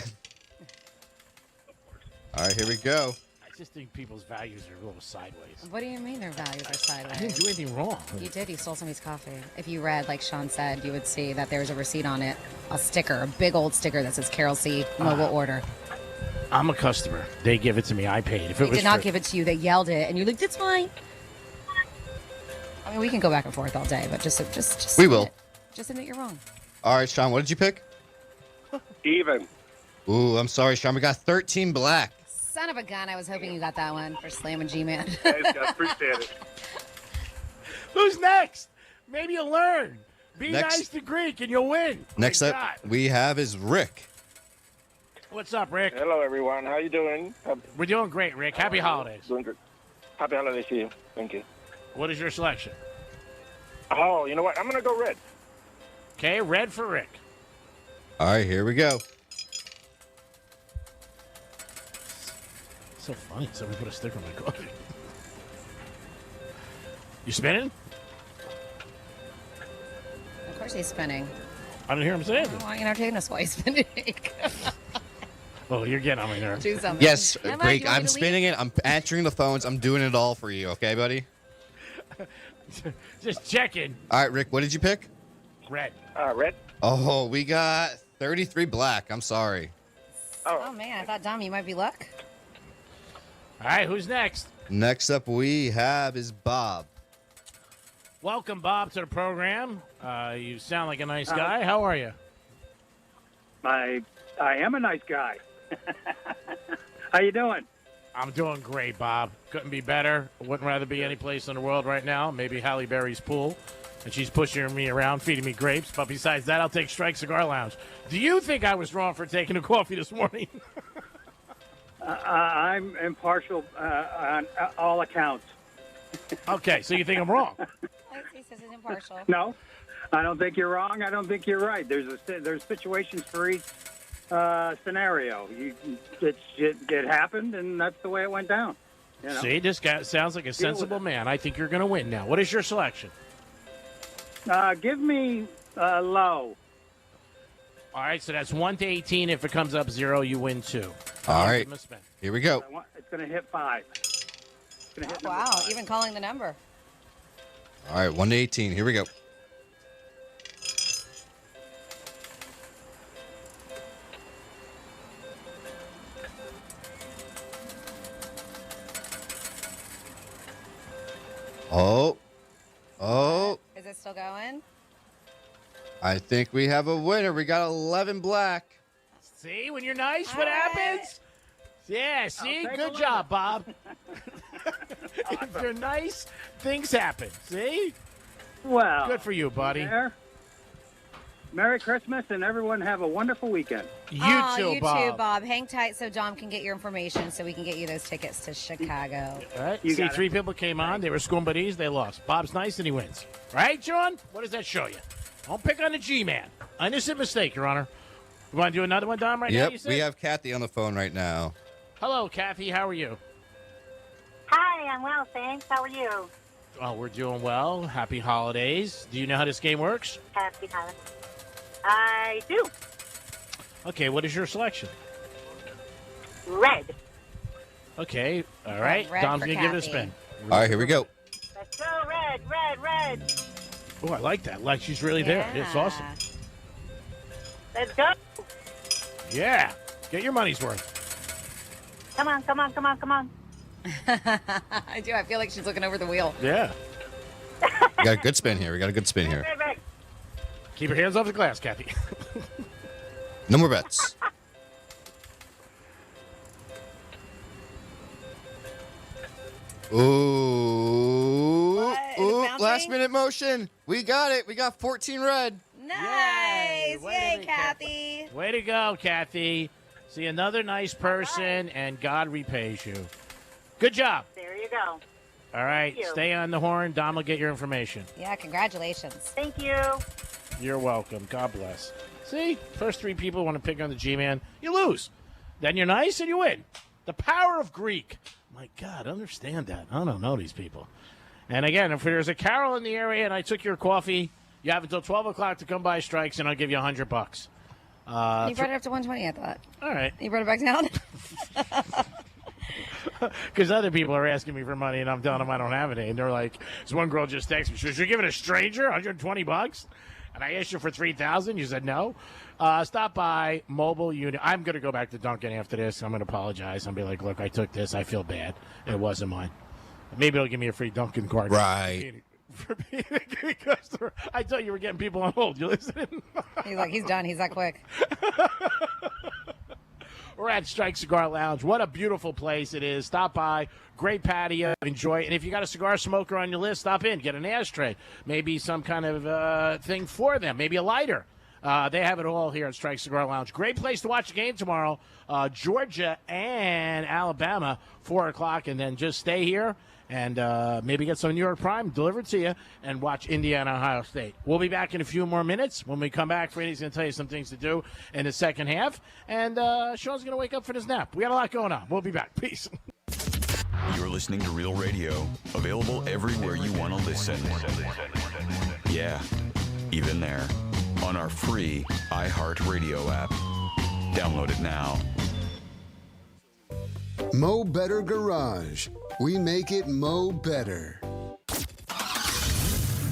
Speaker 14: All right, here we go.
Speaker 13: I just think people's values are a little sideways.
Speaker 15: What do you mean their values are sideways?
Speaker 13: I didn't do anything wrong.
Speaker 15: You did. You stole somebody's coffee. If you read, like Sean said, you would see that there's a receipt on it, a sticker, a big old sticker that says Carol C. Mobile order.
Speaker 13: I'm a customer. They give it to me. I paid. If it
Speaker 15: They
Speaker 13: was
Speaker 15: did not
Speaker 13: free-
Speaker 15: give it to you. They yelled it, and you're like, "That's fine." I mean, we can go back and forth all day, but just
Speaker 14: We will.
Speaker 15: Just admit you're wrong.
Speaker 14: All right, Sean, what did you pick?
Speaker 5: Even.
Speaker 14: Ooh, I'm sorry, Sean. We got 13 black.
Speaker 15: Son of a gun! I was hoping you got that one for slamming G-Man.
Speaker 5: Thanks, guys. Appreciate it.
Speaker 13: Who's next? Maybe you'll learn. Be
Speaker 14: Next-
Speaker 13: nice to Greek and you'll win.
Speaker 14: Next
Speaker 13: My
Speaker 14: up
Speaker 13: God.
Speaker 14: we have is Rick.
Speaker 13: What's up, Rick?
Speaker 5: Hello, everyone. How you doing?
Speaker 13: We're doing great, Rick. Happy holidays.
Speaker 5: Doing good. Happy holidays to you. Thank you.
Speaker 13: What is your selection?
Speaker 5: Oh, you know what? I'm going to go red.
Speaker 13: Okay, red for Rick.
Speaker 14: All right, here we go.
Speaker 13: So funny. Somebody put a sticker on my coffee. You spinning?
Speaker 15: Of course he's spinning.
Speaker 13: I didn't hear him say
Speaker 15: I
Speaker 13: anything.
Speaker 15: want you to entertain us while he's spinning.
Speaker 13: Oh, you're getting on my nerves.
Speaker 15: Do something.
Speaker 14: Yes,
Speaker 15: Emma,
Speaker 14: Greek.
Speaker 15: you want me
Speaker 14: I'm
Speaker 15: to
Speaker 14: spinning it. I'm answering the phones. I'm doing it all for you. Okay, buddy?
Speaker 13: Just checking.
Speaker 14: All right, Rick, what did you pick?
Speaker 13: Red.
Speaker 5: Red.
Speaker 14: Oh, we got 33 black. I'm sorry.
Speaker 15: Oh, man. I thought, Dom, you might be luck.
Speaker 13: All right, who's next?
Speaker 14: Next up we have is Bob.
Speaker 13: Welcome, Bob, to the program. You sound like a nice guy. How are you?
Speaker 7: I am a nice guy. How you doing?
Speaker 13: I'm doing great, Bob. Couldn't be better. Wouldn't rather be any place in the world right now. Maybe Halle Berry's pool. And she's pushing me around, feeding me grapes. But besides that, I'll take Strike Cigar Lounge. Do you think I was wrong for taking a coffee this morning?
Speaker 7: I'm impartial on all accounts.
Speaker 13: Okay, so you think I'm wrong?
Speaker 15: He says he's impartial.
Speaker 7: No, I don't think you're wrong. I don't think you're right. There's situations for each scenario. It happened, and that's the way it went down. You know?
Speaker 13: See, this guy sounds like a sensible man. I think you're going to win now. What is your selection?
Speaker 7: Give me low.
Speaker 13: All right, so that's 1 to 18. If it comes up 0, you win 2.
Speaker 14: All right, here we go.
Speaker 7: It's going to hit 5.
Speaker 15: Wow, even calling the number.
Speaker 14: All right, 1 to 18. Here we go. Oh.
Speaker 15: Is it still going?
Speaker 14: I think we have a winner. We got 11 black.
Speaker 13: See, when you're nice, what happens? Yeah, see? Good job, Bob. If you're nice, things happen. See?
Speaker 7: Well,
Speaker 13: good for you, buddy.
Speaker 7: Merry Christmas, and everyone have a wonderful weekend.
Speaker 13: You too,
Speaker 15: Bob. You too, Bob. Hang tight so Dom can get your information so we can get you those tickets to Chicago.
Speaker 13: All right. See, 3 people came on. They were school buddies. They lost. Bob's nice, and he wins. Right, John? What does that show you? Don't pick on the G-Man. Innocent mistake, Your Honor. You want to do another one, Dom, right now?
Speaker 14: Yep,
Speaker 13: You said?
Speaker 14: we have Kathy on the phone right now.
Speaker 13: Hello, Kathy. How are you?
Speaker 9: Hi, I'm well, thanks. How are you?
Speaker 13: Oh, we're doing well. Happy holidays. Do you know how this game works?
Speaker 9: Happy holidays. I do.
Speaker 13: Okay, what is your selection?
Speaker 9: Red.
Speaker 13: Okay, all right.
Speaker 9: Red
Speaker 13: Dom's
Speaker 9: for
Speaker 13: going to give it a
Speaker 9: Kathy.
Speaker 13: spin.
Speaker 14: All right, here we go.
Speaker 9: Let's go, red, red, red.
Speaker 13: Oh, I like that. Like she's really there. It's awesome.
Speaker 9: Let's go.
Speaker 13: Yeah. Get your money's worth.
Speaker 9: Come on, come on, come on, come on.
Speaker 15: I do. I feel like she's looking over the wheel.
Speaker 13: Yeah.
Speaker 14: We got a good spin here.
Speaker 9: Red, red.
Speaker 13: Keep your hands off the glass, Kathy.
Speaker 14: No more bets. Ooh, last minute motion. We got it. We got 14 red.
Speaker 15: Nice. Yay, Kathy.
Speaker 13: Way to go, Kathy. See, another nice person, and God repays you. Good job.
Speaker 9: There you go.
Speaker 13: All right.
Speaker 9: Thank you.
Speaker 13: Stay on the horn. Dom will get your information.
Speaker 15: Yeah, congratulations.
Speaker 9: Thank you.
Speaker 13: You're welcome. God bless. See, first 3 people want to pick on the G-Man. You lose. Then you're nice and you win. The power of Greek. My God, understand that. I don't know these people. And again, if there's a Carol in the area and I took your coffee, you have until 12 o'clock to come by Strikes, and I'll give you $100.
Speaker 15: You brought it up to 120, I thought.
Speaker 13: All right.
Speaker 15: You brought it back down?
Speaker 13: Because other people are asking me for money, and I'm telling them I don't have any. And they're like, this one girl just texted me. Should you give it a stranger $120? And I asked you for $3,000. You said no. Stop by Mobile Unit. I'm going to go back to Duncan after this. I'm going to apologize. I'll be like, look, I took this. I feel bad. It wasn't mine. Maybe they'll give me a free Duncan card.
Speaker 14: Right.
Speaker 13: For being a good customer. I thought you were getting people on hold. You listening?
Speaker 15: He's like, he's done. He's that quick.
Speaker 13: We're at Strike Cigar Lounge. What a beautiful place it is. Stop by. Great patio. Enjoy it. And if you got a cigar smoker on your list, stop in. Get an ashtray. Maybe some kind of thing for them. Maybe a lighter. They have it all here at Strike Cigar Lounge. Great place to watch the game tomorrow. Georgia and Alabama, 4 o'clock. And then just stay here and maybe get some New York Prime delivered to you and watch Indiana, Ohio State. We'll be back in a few more minutes. When we come back, Freddie's going to tell you some things to do in the second half. And Sean's going to wake up for his nap. We got a lot going on. We'll be back. Peace.
Speaker 8: You're listening to Real Radio, available everywhere you want to listen. Yeah, even there. On our free iHeartRadio app. Download it now.
Speaker 10: Mo Better Garage. We make it Mo Better.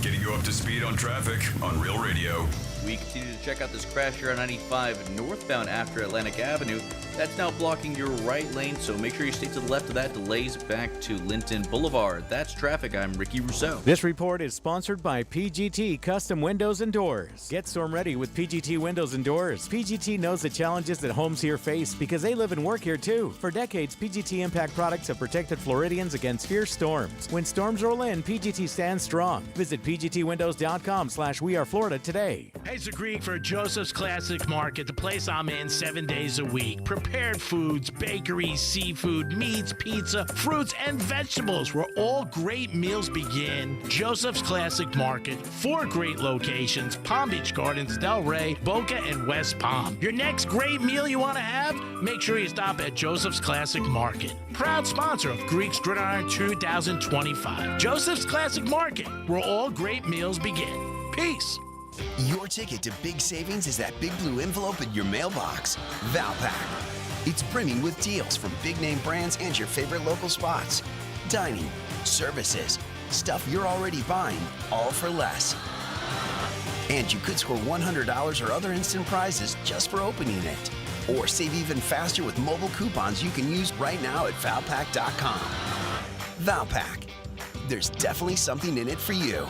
Speaker 8: getting you up to speed on traffic on Real Radio.
Speaker 10: We continue to check out this crash here on 95 northbound after Atlantic Avenue. That's now blocking your right lane, so make sure you stay to the left of that. Delays back to Linton Boulevard. That's traffic. I'm Ricky Rousseau.
Speaker 11: This report is sponsored by PGT Custom Windows and Doors. Get storm ready with PGT Windows and Doors. PGT knows the challenges that homes here face because they live and work here too. For decades, PGT Impact products have protected Floridians against fierce storms. When storms roll in, PGT stands strong. Visit pgtwindows.com/weareflorida today.
Speaker 13: Hey, it's the Greek for Joseph's Classic Market, the place I'm in 7 days a week. Prepared foods, bakeries, seafood, meats, pizza, fruits, and vegetables, where all great meals begin. Joseph's Classic Market, 4 great locations: Palm Beach Gardens, Delray, Boca, and West Palm. Your next great meal you want to have? Make sure you stop at Joseph's Classic Market. Proud sponsor of Greek's Gridiron 2025. Joseph's Classic Market, where all great meals begin. Peace.
Speaker 12: Your ticket to big savings is that big blue envelope in your mailbox. Valpak. It's brimming with deals from big name brands and your favorite local spots. Dining, services, stuff you're already buying, all for less. And you could score $100 or other instant prizes just for opening it. Or save even faster with mobile coupons you can use right now at Valpak.com. Valpak. There's definitely something in it for you.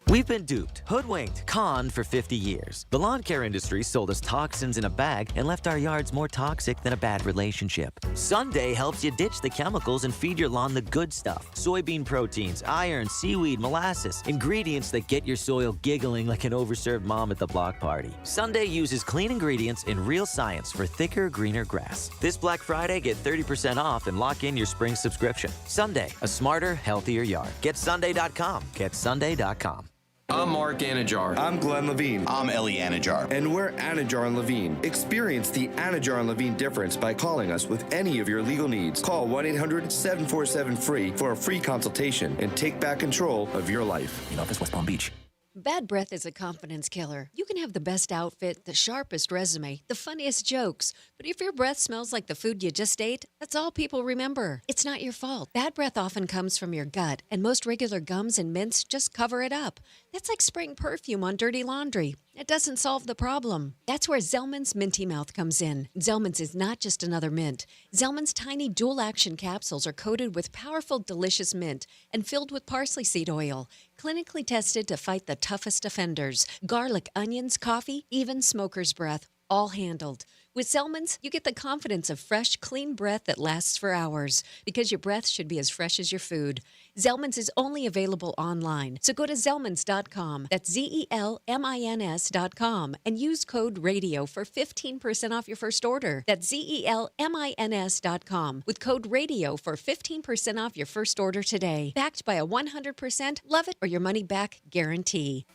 Speaker 16: We've been duped, hoodwinked, conned for 50 years. The lawn care industry sold us toxins in a bag and left our yards more toxic than a bad relationship. Sunday helps you ditch the chemicals and feed your lawn the good stuff. Soybean proteins, iron, seaweed, molasses, ingredients that get your soil giggling like an overserved mom at the block party. Sunday uses clean ingredients and real science for thicker, greener grass. This Black Friday, get 30% off and lock in your spring subscription. Sunday, a smarter, healthier yard. GetSunday.com. GetSunday.com.
Speaker 17: I'm Mark Anajar. I'm Glenn Levine. I'm Ellie Anajar. And we're Anajar and Levine. Experience the Anajar and Levine difference by calling us with any of your legal needs. Call 1-800-747-FREE for a free consultation and take back control of your life. In office, West Palm Beach.
Speaker 20: Bad breath is a confidence killer. You can have the best outfit, the sharpest resume, the funniest jokes, but if your breath smells like the food you just ate, that's all people remember. It's not your fault. Bad breath often comes from your gut, and most regular gums and mints just cover it up. That's like spraying perfume on dirty laundry. It doesn't solve the problem. That's where Zellman's Minty Mouth comes in. Zellman's is not just another mint. Zellman's tiny dual-action capsules are coated with powerful, delicious mint and filled with parsley seed oil, clinically tested to fight the toughest offenders. Garlic, onions, coffee, even smoker's breath, all handled. With Zellman's, you get the confidence of fresh, clean breath that lasts for hours, because your breath should be as fresh as your food. Zellman's is only available online, so go to Zellmans.com. That's ZELMINS.com, and use code RADIO for 15% off your first order. That's ZELMINS.com with code RADIO for 15% off your first order today. Backed by a 100% love it or your money back guarantee.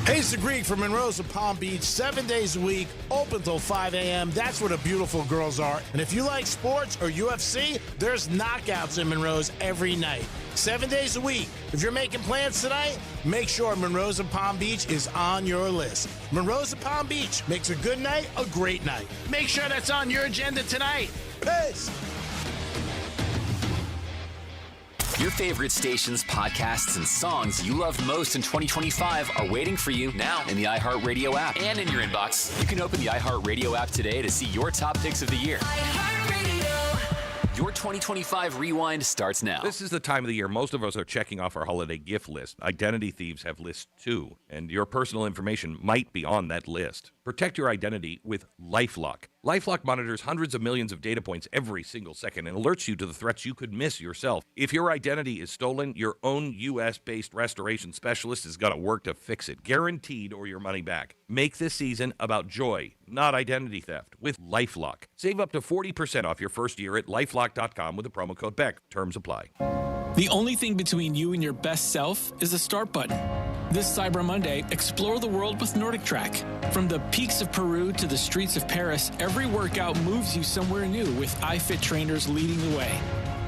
Speaker 13: Hey, it's the Greek from Monroe's in Palm Beach, 7 days a week, open till 5 a.m. That's where the beautiful girls are. And if you like sports or UFC, there's knockouts in Monroe's every night, 7 days a week. If you're making plans tonight, make sure Monroe's in Palm Beach is on your list. Monroe's in Palm Beach makes a good night a great night. Make sure that's on your agenda tonight. Peace.
Speaker 21: Your favorite stations, podcasts, and songs you loved most in 2025 are waiting for you now in the iHeartRadio app and in your inbox. You can open the iHeartRadio app today to see your top picks of the year. Your 2025 Rewind starts now.
Speaker 29: This is the time of the year most of us are checking off our holiday gift list. Identity thieves have lists too, and your personal information might be on that list. Protect your identity with LifeLock. LifeLock monitors hundreds of millions of data points every single second and alerts you to the threats you could miss yourself. If your identity is stolen, your own U.S.-based restoration specialist is going to work to fix it, guaranteed, or your money back. Make this season about joy, not identity theft, with LifeLock. Save up to 40% off your first year at LifeLock.com with the promo code BECK. Terms apply.
Speaker 19: The only thing between you and your best self is the start button. This Cyber Monday, explore the world with Nordic Track. From the peaks of Peru to the streets of Paris, every workout moves you somewhere new with iFit trainers leading the way.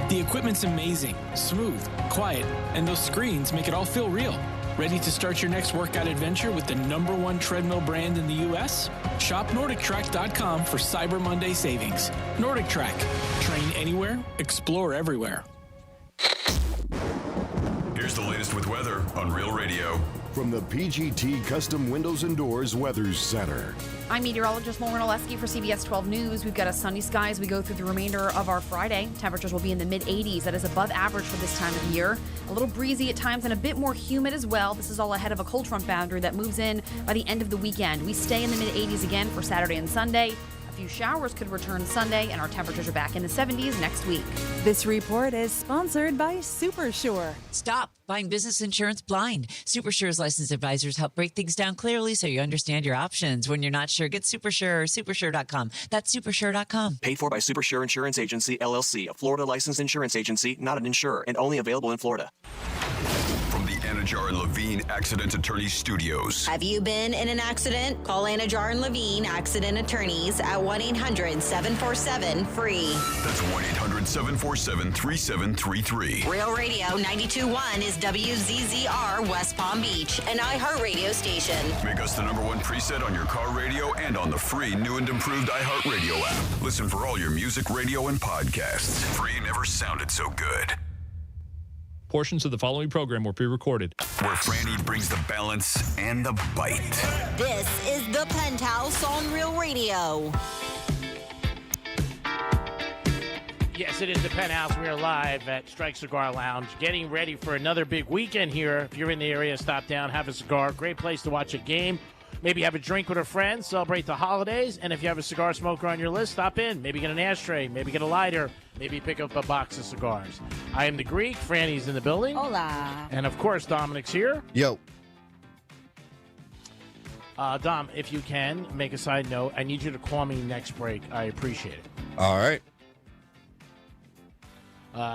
Speaker 19: The equipment's amazing, smooth, quiet, and those screens make it all feel real. Ready to start your next workout adventure with the #1 treadmill brand in the U.S.? Shop NordicTrack.com for Cyber Monday savings. Nordic Track. Train anywhere, explore everywhere.
Speaker 8: Here's the latest with weather on Real Radio.
Speaker 1: From the PGT Custom Windows and Doors Weather Center.
Speaker 6: I'm meteorologist Lauren Oleski for CBS 12 News. We've got a sunny sky as we go through the remainder of our Friday. Temperatures will be in the mid-80s. That is above average for this time of year. A little breezy at times and a bit more humid as well. This is all ahead of a cold front boundary that moves in by the end of the weekend. We stay in the mid-80s again for Saturday and Sunday. A few showers could return Sunday, and our temperatures are back in the 70s next week.
Speaker 18: This report is sponsored by SuperSure.
Speaker 22: Stop buying business insurance blind. SuperSure's licensed advisors help break things down clearly so you understand your options. When you're not sure, get SuperSure or supersure.com. That's supersure.com.
Speaker 23: Paid for by SuperSure Insurance Agency, LLC, a Florida licensed insurance agency, not an insurer, and only available in Florida.
Speaker 8: From the Anajar and Levine Accident Attorneys Studios.
Speaker 34: Have you been in an accident? Call Anajar and Levine Accident Attorneys at 1-800-747-FREE.
Speaker 8: That's 1-800-747-3733.
Speaker 34: Real Radio 92.1 is WZZR West Palm Beach, an iHeartRadio station.
Speaker 8: Make us the #1 preset on your car radio and on the free new and improved iHeartRadio app. Listen for all your music, radio, and podcasts. Free never sounded so good.
Speaker 24: Portions of the following program were pre-recorded.
Speaker 8: Where Franny brings the balance and the bite.
Speaker 34: This is the Penthouse on Real Radio.
Speaker 13: Yes, it is the Penthouse. We are live at Strike Cigar Lounge, getting ready for another big weekend here. If you're in the area, stop down, have a cigar. Great place to watch a game. Maybe have a drink with a friend, celebrate the holidays. And if you have a cigar smoker on your list, stop in. Maybe get an ashtray, maybe get a lighter, maybe pick up a box of cigars. I am the Greek. Franny's in the building.
Speaker 15: Hola.
Speaker 13: And, of course, Dominic's here.
Speaker 14: Yo.
Speaker 13: Dom, if you can, make a side note. I need you to call me next break. I appreciate it.
Speaker 14: All right.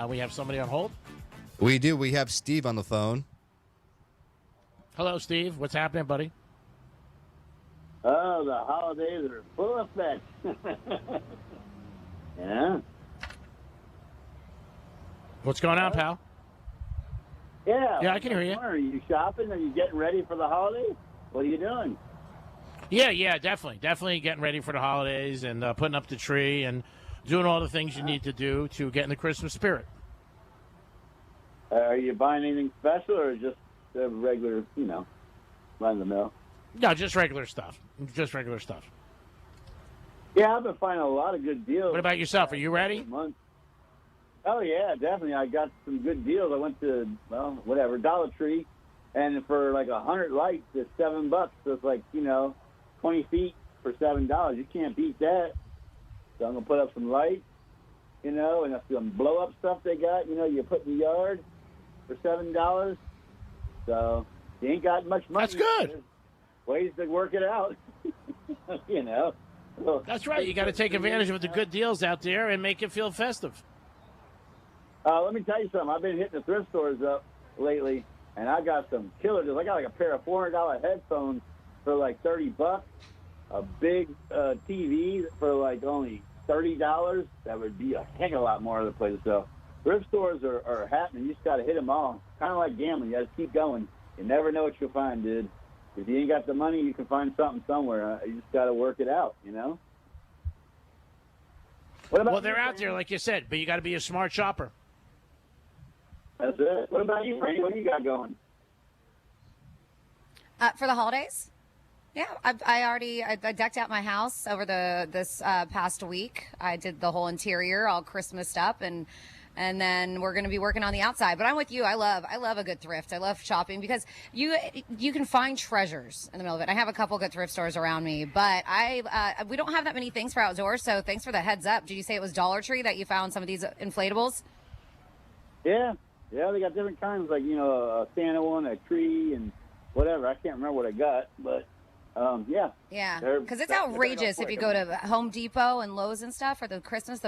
Speaker 13: We have somebody on hold?
Speaker 14: We do. We have Steve on the phone.
Speaker 13: Hello, Steve. What's happening, buddy?
Speaker 24: Oh, the holidays are full effect. Yeah?
Speaker 13: What's going on, pal?
Speaker 24: Yeah.
Speaker 13: Yeah, I can hear you.
Speaker 24: Are you shopping? Are you getting ready for the holidays? What are you doing?
Speaker 13: Yeah, definitely. Definitely getting ready for the holidays and putting up the tree and doing all the things you need to do to get in the Christmas spirit.
Speaker 24: Are you buying anything special or just regular, run the mill?
Speaker 13: No, just regular stuff. Just regular stuff.
Speaker 24: Yeah, I've been finding a lot of good deals.
Speaker 13: What about yourself? Are you ready?
Speaker 24: Oh, yeah, definitely. I got some good deals. I went to, Dollar Tree, and for like 100 lights, it's $7. So it's like, 20 feet for $7. You can't beat that. So I'm going to put up some lights, and that's some blow-up stuff they got, you put in the yard for $7. So you ain't got much money.
Speaker 13: That's good.
Speaker 24: There's ways to work it out, So,
Speaker 13: that's right. You got to take advantage of the good deals out there and make it feel festive.
Speaker 24: Let me tell you something. I've been hitting the thrift stores up lately, and I got some killer deals. I got like a pair of $400 headphones for like $30. A big TV for like only $30. That would be a heck of a lot more other places. So thrift stores are happening. You just got to hit them all. Kind of like gambling. You got to keep going. You never know what you'll find, dude. If you ain't got the money, you can find something somewhere. You just got to work it out, What about
Speaker 13: they're out there, like you said, but you got to be a smart shopper.
Speaker 24: That's it. What about you, Franny? What do you got going?
Speaker 15: For the holidays? Yeah, I decked out my house over this past week. I did the whole interior all Christmased up, and then we're going to be working on the outside. But I'm with you. I love a good thrift. I love shopping because you can find treasures in the middle of it. I have a couple good thrift stores around me, but we don't have that many things for outdoors. So thanks for the heads up. Did you say it was Dollar Tree that you found some of these inflatables?
Speaker 24: Yeah, they got different kinds, like a Santa one, a tree, and whatever. I can't remember what I got, but. Yeah,
Speaker 15: because it's outrageous if you go to Home Depot and Lowe's and stuff for the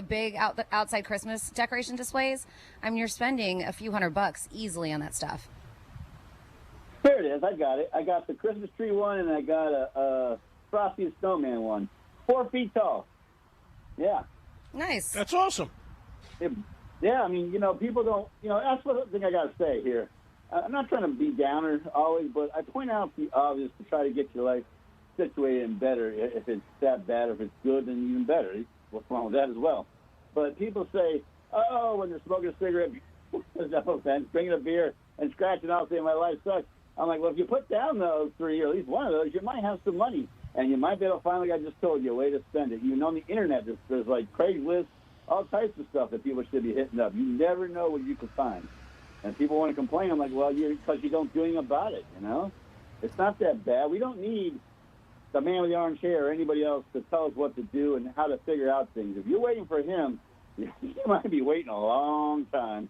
Speaker 15: big outside Christmas decoration displays. I mean, you're spending a few $100 easily on that stuff.
Speaker 24: There it is. I got it. I got the Christmas tree one, and I got a Frosty the Snowman one. 4 feet tall. Yeah.
Speaker 15: Nice.
Speaker 13: That's awesome.
Speaker 24: Yeah, I mean, people don't, that's one thing I got to say here. I'm not trying to be downer always, but I point out the obvious to try to get your life situated and better. If it's that bad, or if it's good, then even better. What's wrong with that as well? But people say, oh, when they're smoking a cigarette no offense, drinking a beer and scratching off saying my life sucks. I'm like, well, if you put down those 3 or at least one of those, you might have some money. And you might be able to find, like I just told you, a way to spend it. On the internet, there's like Craigslist, all types of stuff that people should be hitting up. You never know what you can find. And people want to complain. I'm like, well, because you don't do anything about it, It's not that bad. We don't need the man with the orange hair or anybody else to tell us what to do and how to figure out things. If you're waiting for him, you might be waiting a long time,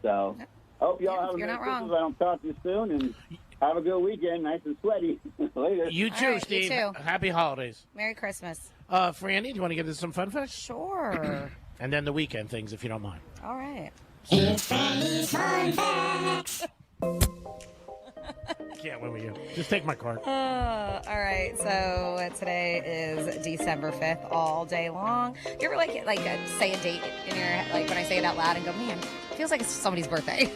Speaker 24: So, hope y'all have a Merry Christmas. I don't talk to you soon, and have a good weekend. Nice and sweaty. Later.
Speaker 13: You too,
Speaker 15: right,
Speaker 13: Steve.
Speaker 15: you too.
Speaker 13: Happy holidays.
Speaker 15: Merry Christmas.
Speaker 13: Franny, do you want to give us some fun facts?
Speaker 15: Sure.
Speaker 13: And then the weekend things, if you don't mind.
Speaker 15: All right.
Speaker 2: It's Franny's Fun Facts.
Speaker 13: Can't win with you. Just take my card.
Speaker 15: All right. So today is December 5th, all day long. You ever say a date in your head, like when I say it out loud and go, man, it feels like it's somebody's birthday.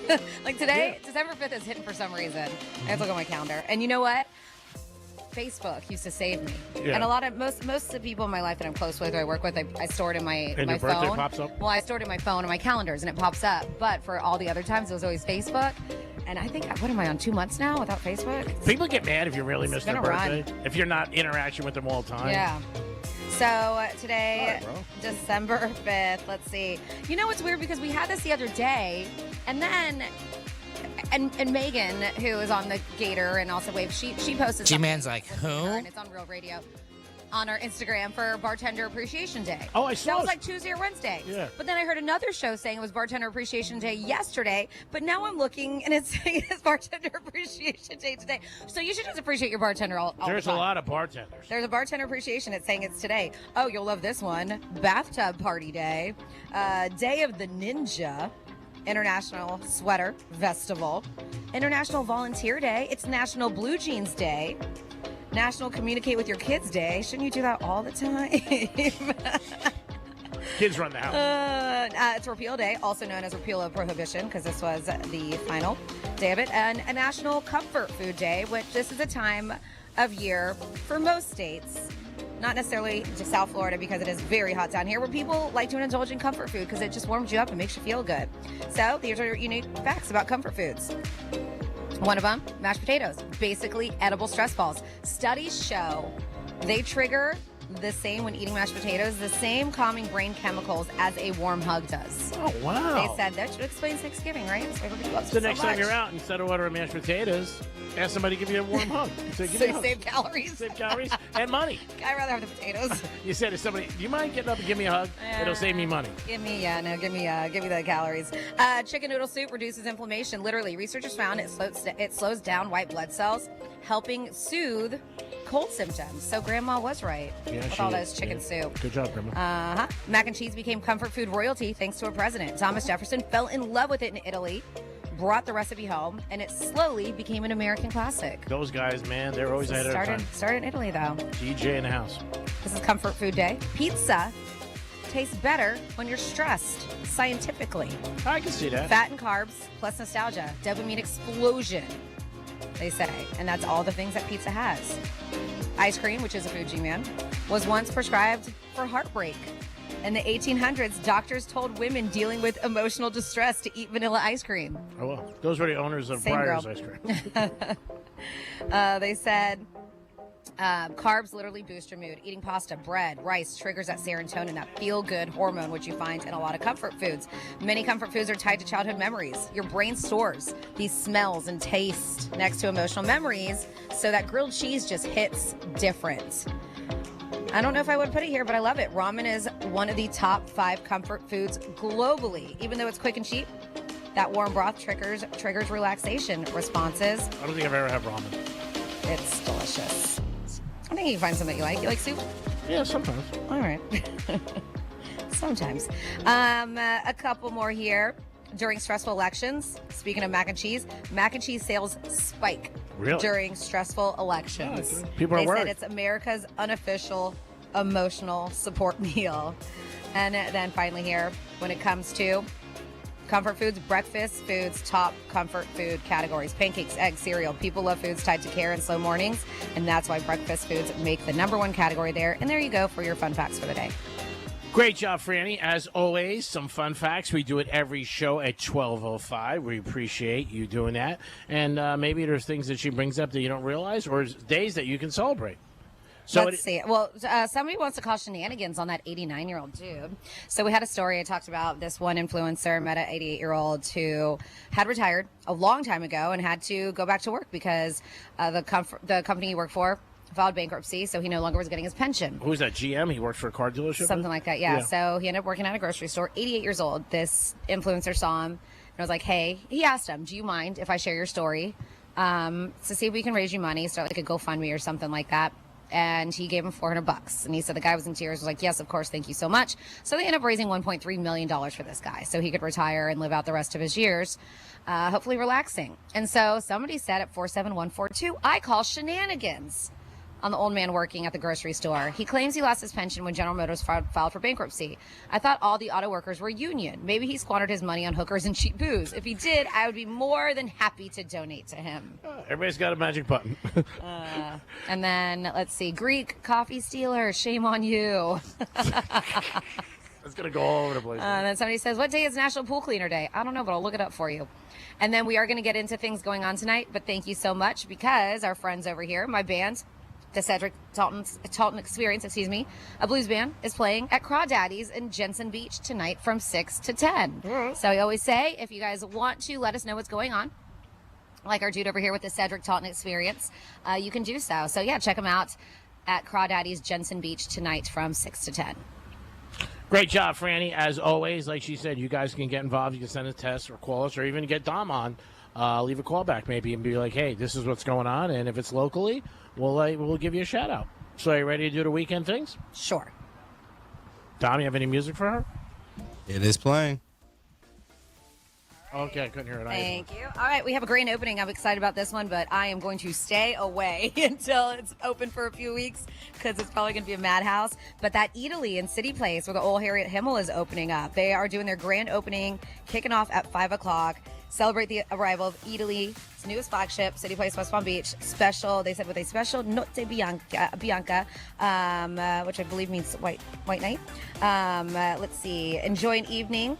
Speaker 15: Like today, yeah. December 5th is hitting for some reason. I have to look at my calendar. And you know what? Facebook used to save me. Yeah. And a lot of most of the people in my life that I'm close with or I work with, I store it in my
Speaker 13: and
Speaker 15: my
Speaker 13: your birthday
Speaker 15: phone.
Speaker 13: Pops up?
Speaker 15: Well, I stored it in my phone and my calendars and it pops up. But for all the other times, it was always Facebook. And I think, what am I on, 2 months now without Facebook?
Speaker 13: People get mad if you really miss their birthday.
Speaker 15: Run.
Speaker 13: If you're not interacting with them all the time.
Speaker 15: Yeah. So today, December 5th, let's see. You know what's weird? Because we had this the other day, and then... And Megan, who is on the Gator and also Wave, she posted
Speaker 3: G-Man's like, who?
Speaker 15: And it's on Real Radio on our Instagram for Bartender Appreciation Day.
Speaker 13: Oh, I saw
Speaker 15: that was
Speaker 13: it.
Speaker 15: like Tuesday or Wednesday.
Speaker 13: Yeah.
Speaker 15: But then I heard another show saying it was Bartender Appreciation Day yesterday. But now I'm looking and it's saying it's Bartender Appreciation Day today. So you should just appreciate your bartender all
Speaker 13: There's
Speaker 15: the time.
Speaker 13: a lot of bartenders.
Speaker 15: There's a bartender appreciation. It's saying it's today. Oh, you'll love this one. Bathtub Party Day. Day of the Ninja. International Sweater Festival. International Volunteer Day. It's National Blue Jeans Day. National Communicate with Your Kids Day. Shouldn't you do that all the time?
Speaker 13: Kids run the house.
Speaker 15: It's Repeal Day, also known as Repeal of Prohibition, because this was the final day of it. And a National Comfort Food Day, which this is a time of year for most states, not necessarily just South Florida because it is very hot down here, where people like to indulge in comfort food because it just warms you up and makes you feel good. So these are unique facts about comfort foods. One of them, mashed potatoes, basically edible stress balls. Studies show they trigger the same when eating mashed potatoes, the same calming brain chemicals as a warm hug does.
Speaker 13: Oh, wow.
Speaker 15: They said that should explain Thanksgiving, right? So everybody loves
Speaker 13: The
Speaker 15: it so
Speaker 13: next time
Speaker 15: much.
Speaker 13: you're out, instead of ordering mashed potatoes, ask somebody to give you a warm hug. So give me a hug.
Speaker 15: Save calories.
Speaker 13: Save calories and money.
Speaker 15: I'd rather have the potatoes.
Speaker 13: You said to somebody, do you mind getting up and give me a hug? It'll save me money.
Speaker 15: Give me the calories. Chicken noodle soup reduces inflammation. Literally, researchers found it slows down white blood cells, helping soothe cold symptoms. So Grandma was right with all those chicken soup.
Speaker 13: Good job, Grandma.
Speaker 15: Uh-huh. Mac and cheese became comfort food royalty thanks to a president. Thomas Jefferson fell in love with it in Italy, brought the recipe home, and it slowly became an American classic.
Speaker 13: Those guys, man, they're always ahead of their time.
Speaker 15: Started in Italy, though.
Speaker 13: DJ in the house.
Speaker 15: This is Comfort Food Day. Pizza tastes better when you're stressed, scientifically.
Speaker 13: I can see that.
Speaker 15: Fat and carbs plus nostalgia. Dopamine explosion, they say. And that's all the things that pizza has. Ice cream, which is a food, G-Man, was once prescribed for heartbreak. In the 1800s, doctors told women dealing with emotional distress to eat vanilla ice cream.
Speaker 13: Oh, well, those were the owners of
Speaker 15: Same
Speaker 13: Breyer's
Speaker 15: girl.
Speaker 13: ice cream.
Speaker 15: They said carbs literally boost your mood. Eating pasta, bread, rice triggers that serotonin, that feel-good hormone, which you find in a lot of comfort foods. Many comfort foods are tied to childhood memories. Your brain stores these smells and tastes next to emotional memories, so that grilled cheese just hits different. I don't know if I would put it here, but I love it. Ramen is one of the top 5 comfort foods globally. Even though it's quick and cheap, that warm broth triggers relaxation responses.
Speaker 13: I don't think I've ever had ramen.
Speaker 15: It's delicious. I think you can find something that you like. You like soup?
Speaker 13: Yeah, sometimes.
Speaker 15: All right. Sometimes. A couple more here. During stressful elections, speaking of mac and cheese sales spike
Speaker 13: Really?
Speaker 15: during stressful elections.
Speaker 13: Oh, okay. People are
Speaker 15: They
Speaker 13: worried.
Speaker 15: said it's America's unofficial emotional support meal. And then finally here, when it comes to comfort foods, breakfast foods, top comfort food categories: pancakes, eggs, cereal. People love foods tied to care and slow mornings, and that's why breakfast foods make the #1 category there. And there you go for your fun facts for the day.
Speaker 13: Great job, Franny. As always, some fun facts. We do it every show at 12:05. We appreciate you doing that. And maybe there's things that she brings up that you don't realize, or days that you can celebrate. So
Speaker 15: Let's see. Well, somebody wants to call shenanigans on that 89-year-old dude. So we had a story. I talked about this one influencer met an 88-year-old who had retired a long time ago and had to go back to work because the company he worked for filed bankruptcy, so he no longer was getting his pension.
Speaker 13: Who's that, GM? He worked for a car dealership?
Speaker 15: Something like that, yeah. So he ended up working at a grocery store, 88 years old. This influencer saw him and was like, hey, he asked him, do you mind if I share your story to see if we can raise you money, start like a GoFundMe or something like that? And he gave him $400. And he said the guy was in tears, was like, yes, of course, thank you so much. So they ended up raising $1.3 million for this guy so he could retire and live out the rest of his years, hopefully relaxing. And so somebody said at 47142, I call shenanigans on the old man working at the grocery store. He claims he lost his pension when General Motors filed for bankruptcy. I thought all the auto workers were union. Maybe he squandered his money on hookers and cheap booze. If he did, I would be more than happy to donate to him.
Speaker 13: Everybody's got a magic button.
Speaker 15: And then, let's see, Greek coffee stealer, shame on you.
Speaker 13: It's going to go all over the place.
Speaker 15: And then somebody says, what day is National Pool Cleaner Day? I don't know, but I'll look it up for you. And then we are going to get into things going on tonight, but thank you so much because our friends over here, my band, the Cedric Talton Experience, a blues band, is playing at Crawdaddy's in Jensen Beach tonight from 6 to 10. So I always say, if you guys want to let us know what's going on, like our dude over here with the Cedric Talton Experience, you can do so. So yeah, check them out at Crawdaddy's Jensen Beach tonight from 6 to 10.
Speaker 13: Great job, Franny. As always, like she said, you guys can get involved. You can send a text or call us or even get Dom on. Leave a call back maybe and be like, hey, this is what's going on. And if it's locally, we'll give you a shout out. So are you ready to do the weekend things?
Speaker 15: Sure.
Speaker 13: Dom, you have any music for her?
Speaker 14: It is playing.
Speaker 13: Okay, I couldn't hear it.
Speaker 15: Thank you. All right, we have a grand opening. I'm excited about this one, but I am going to stay away until it's open for a few weeks because it's probably going to be a madhouse. But that Italy in City Place where the old Harriet Himmel is opening up, they are doing their grand opening, kicking off at 5 o'clock. Celebrate the arrival of Italy, its newest flagship, City Place, West Palm Beach. Special, they said, with a special Notte Bianca, which I believe means white night. Let's see. Enjoy an evening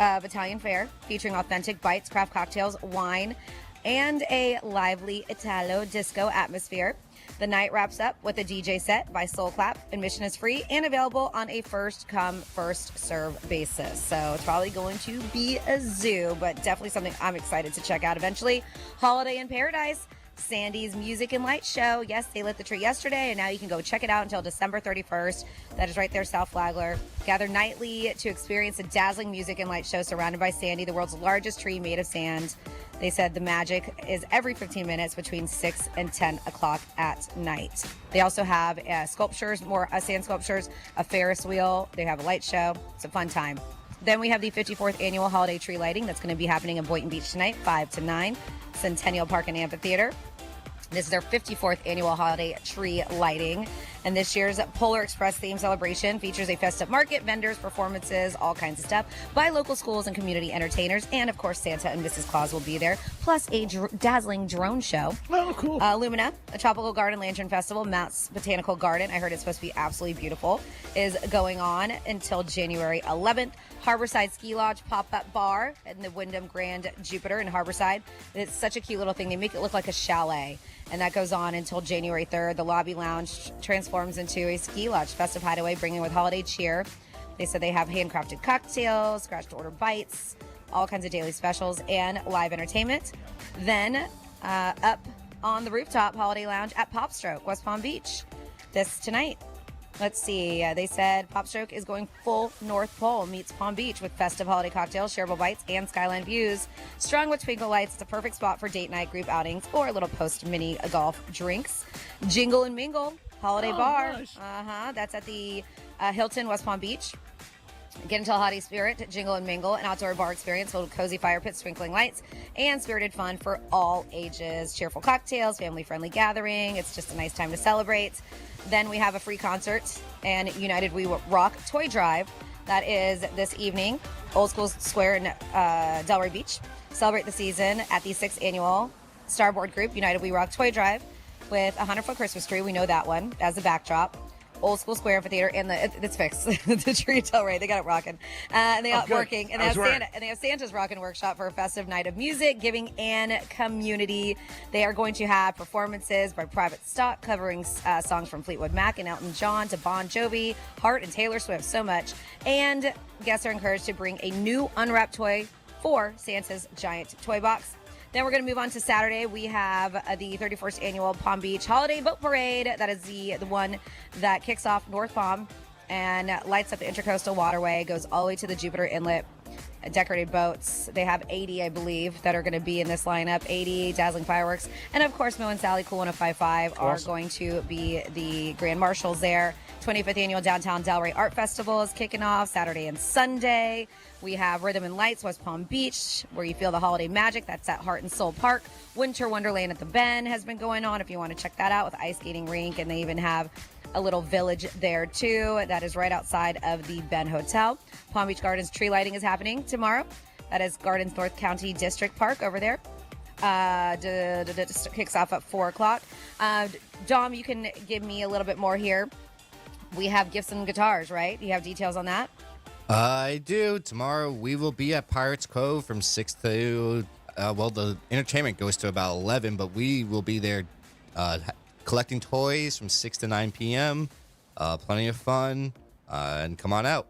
Speaker 15: of Italian fare featuring authentic bites, craft cocktails, wine, and a lively Italo disco atmosphere. The night wraps up with a DJ set by Soul Clap. Admission is free and available on a first-come, first-serve basis. So it's probably going to be a zoo, but definitely something I'm excited to check out eventually. Holiday in Paradise, Sandy's Music and Light Show. Yes, they lit the tree yesterday, and now you can go check it out until December 31st. That is right there, South Flagler. Gather nightly to experience a dazzling music and light show surrounded by Sandy, the world's largest tree made of sand. They said the magic is every 15 minutes between 6 and 10 o'clock at night. They also have sculptures, more sand sculptures, a Ferris wheel. They have a light show. It's a fun time. Then we have the 54th annual holiday tree lighting that's going to be happening in Boynton Beach tonight, 5 to 9, Centennial Park and Amphitheater. This is their 54th annual holiday tree lighting. And this year's Polar Express theme celebration features a festive market, vendors, performances, all kinds of stuff by local schools and community entertainers. And of course, Santa and Mrs. Claus will be there, plus a dazzling drone show.
Speaker 13: Oh, cool.
Speaker 15: Lumina, a tropical garden lantern festival, Mounts Botanical Garden. I heard it's supposed to be absolutely beautiful, is going on until January 11th. Harborside Ski Lodge pop-up bar in the Wyndham Grand Jupiter in Harborside. It's such a cute little thing. They make it look like a chalet, and that goes on until January 3rd. The lobby lounge transforms into a ski lodge festive hideaway, bringing with holiday cheer. They said they have handcrafted cocktails, scratch-to-order bites, all kinds of daily specials, and live entertainment. Then up on the rooftop holiday lounge at Popstroke, West Palm Beach. This tonight. Let's see. They said Popstroke is going full North Pole meets Palm Beach with festive holiday cocktails, shareable bites, and skyline views. Strung with twinkle lights, it's a perfect spot for date night, group outings, or a little post-mini golf drinks. Jingle and Mingle holiday bar.
Speaker 13: Nice.
Speaker 15: That's at the Hilton, West Palm Beach. Get into a holiday spirit, Jingle and Mingle, an outdoor bar experience filled with cozy fire pits, sprinkling lights, and spirited fun for all ages. Cheerful cocktails, family-friendly gathering. It's just a nice time to celebrate. Then we have a free concert and United We Rock Toy Drive. That is this evening, Old School Square in Delray Beach. Celebrate the season at the 6th annual Starboard Group United We Rock Toy Drive with a 100-foot Christmas tree. We know that one as a backdrop. Old School Square Amphitheater, and it's fixed. The Tree of Telluride, they got it rocking, and they got working, and they have Santa, and they have Santa's Rockin' Workshop for a festive night of music, giving, and community. They are going to have performances by private stock covering songs from Fleetwood Mac and Elton John to Bon Jovi, Heart, and Taylor Swift. So much, and guests are encouraged to bring a new unwrapped toy for Santa's giant toy box. Then we're going to move on to Saturday. We have the 31st annual Palm Beach Holiday Boat Parade. That is the one that kicks off North Palm and lights up the Intercoastal Waterway, goes all the way to the Jupiter Inlet. Decorated boats. They have 80, I believe, that are going to be in this lineup. 80 dazzling fireworks. And, of course, Mo and Sally Cool 105.5 are going to be the grand marshals there. 25th annual Downtown Delray Art Festival is kicking off Saturday and Sunday. We have Rhythm and Lights, West Palm Beach, where you feel the holiday magic. That's at Heart and Soul Park. Winter Wonderland at the Bend has been going on if you want to check that out with ice skating rink. And they even have a little village there, too. That is right outside of the Bend Hotel. Palm Beach Gardens tree lighting is happening tomorrow. That is Gardens North County District Park over there. Kicks off at 4 o'clock. Dom, you can give me a little bit more here. We have gifts and guitars, right? Do you have details on that?
Speaker 14: I do. Tomorrow we will be at Pirates Cove from 6 to, the entertainment goes to about 11, but we will be there collecting toys from 6 to 9 p.m. Plenty of fun, and come on out.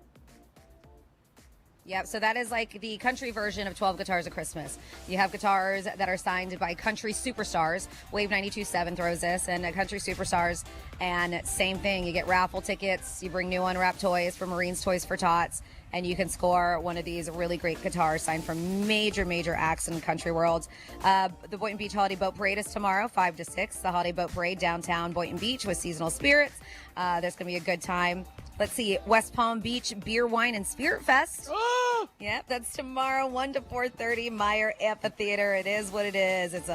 Speaker 15: Yep, so that is like the country version of 12 Guitars of Christmas. You have guitars that are signed by country superstars. Wave 92.7 throws this, and country superstars. And same thing, you get raffle tickets, you bring new unwrapped toys from Marines Toys for Tots, and you can score one of these really great guitars signed from major, major acts in the country world. The Boynton Beach Holiday Boat Parade is tomorrow, 5 to 6. The Holiday Boat Parade downtown Boynton Beach with seasonal spirits. There's going to be a good time. Let's see, West Palm Beach Beer, Wine, and Spirit Fest.
Speaker 13: Oh!
Speaker 15: Yep, that's tomorrow, 1 to 4:30, Meyer Amphitheater. It is what it is. It's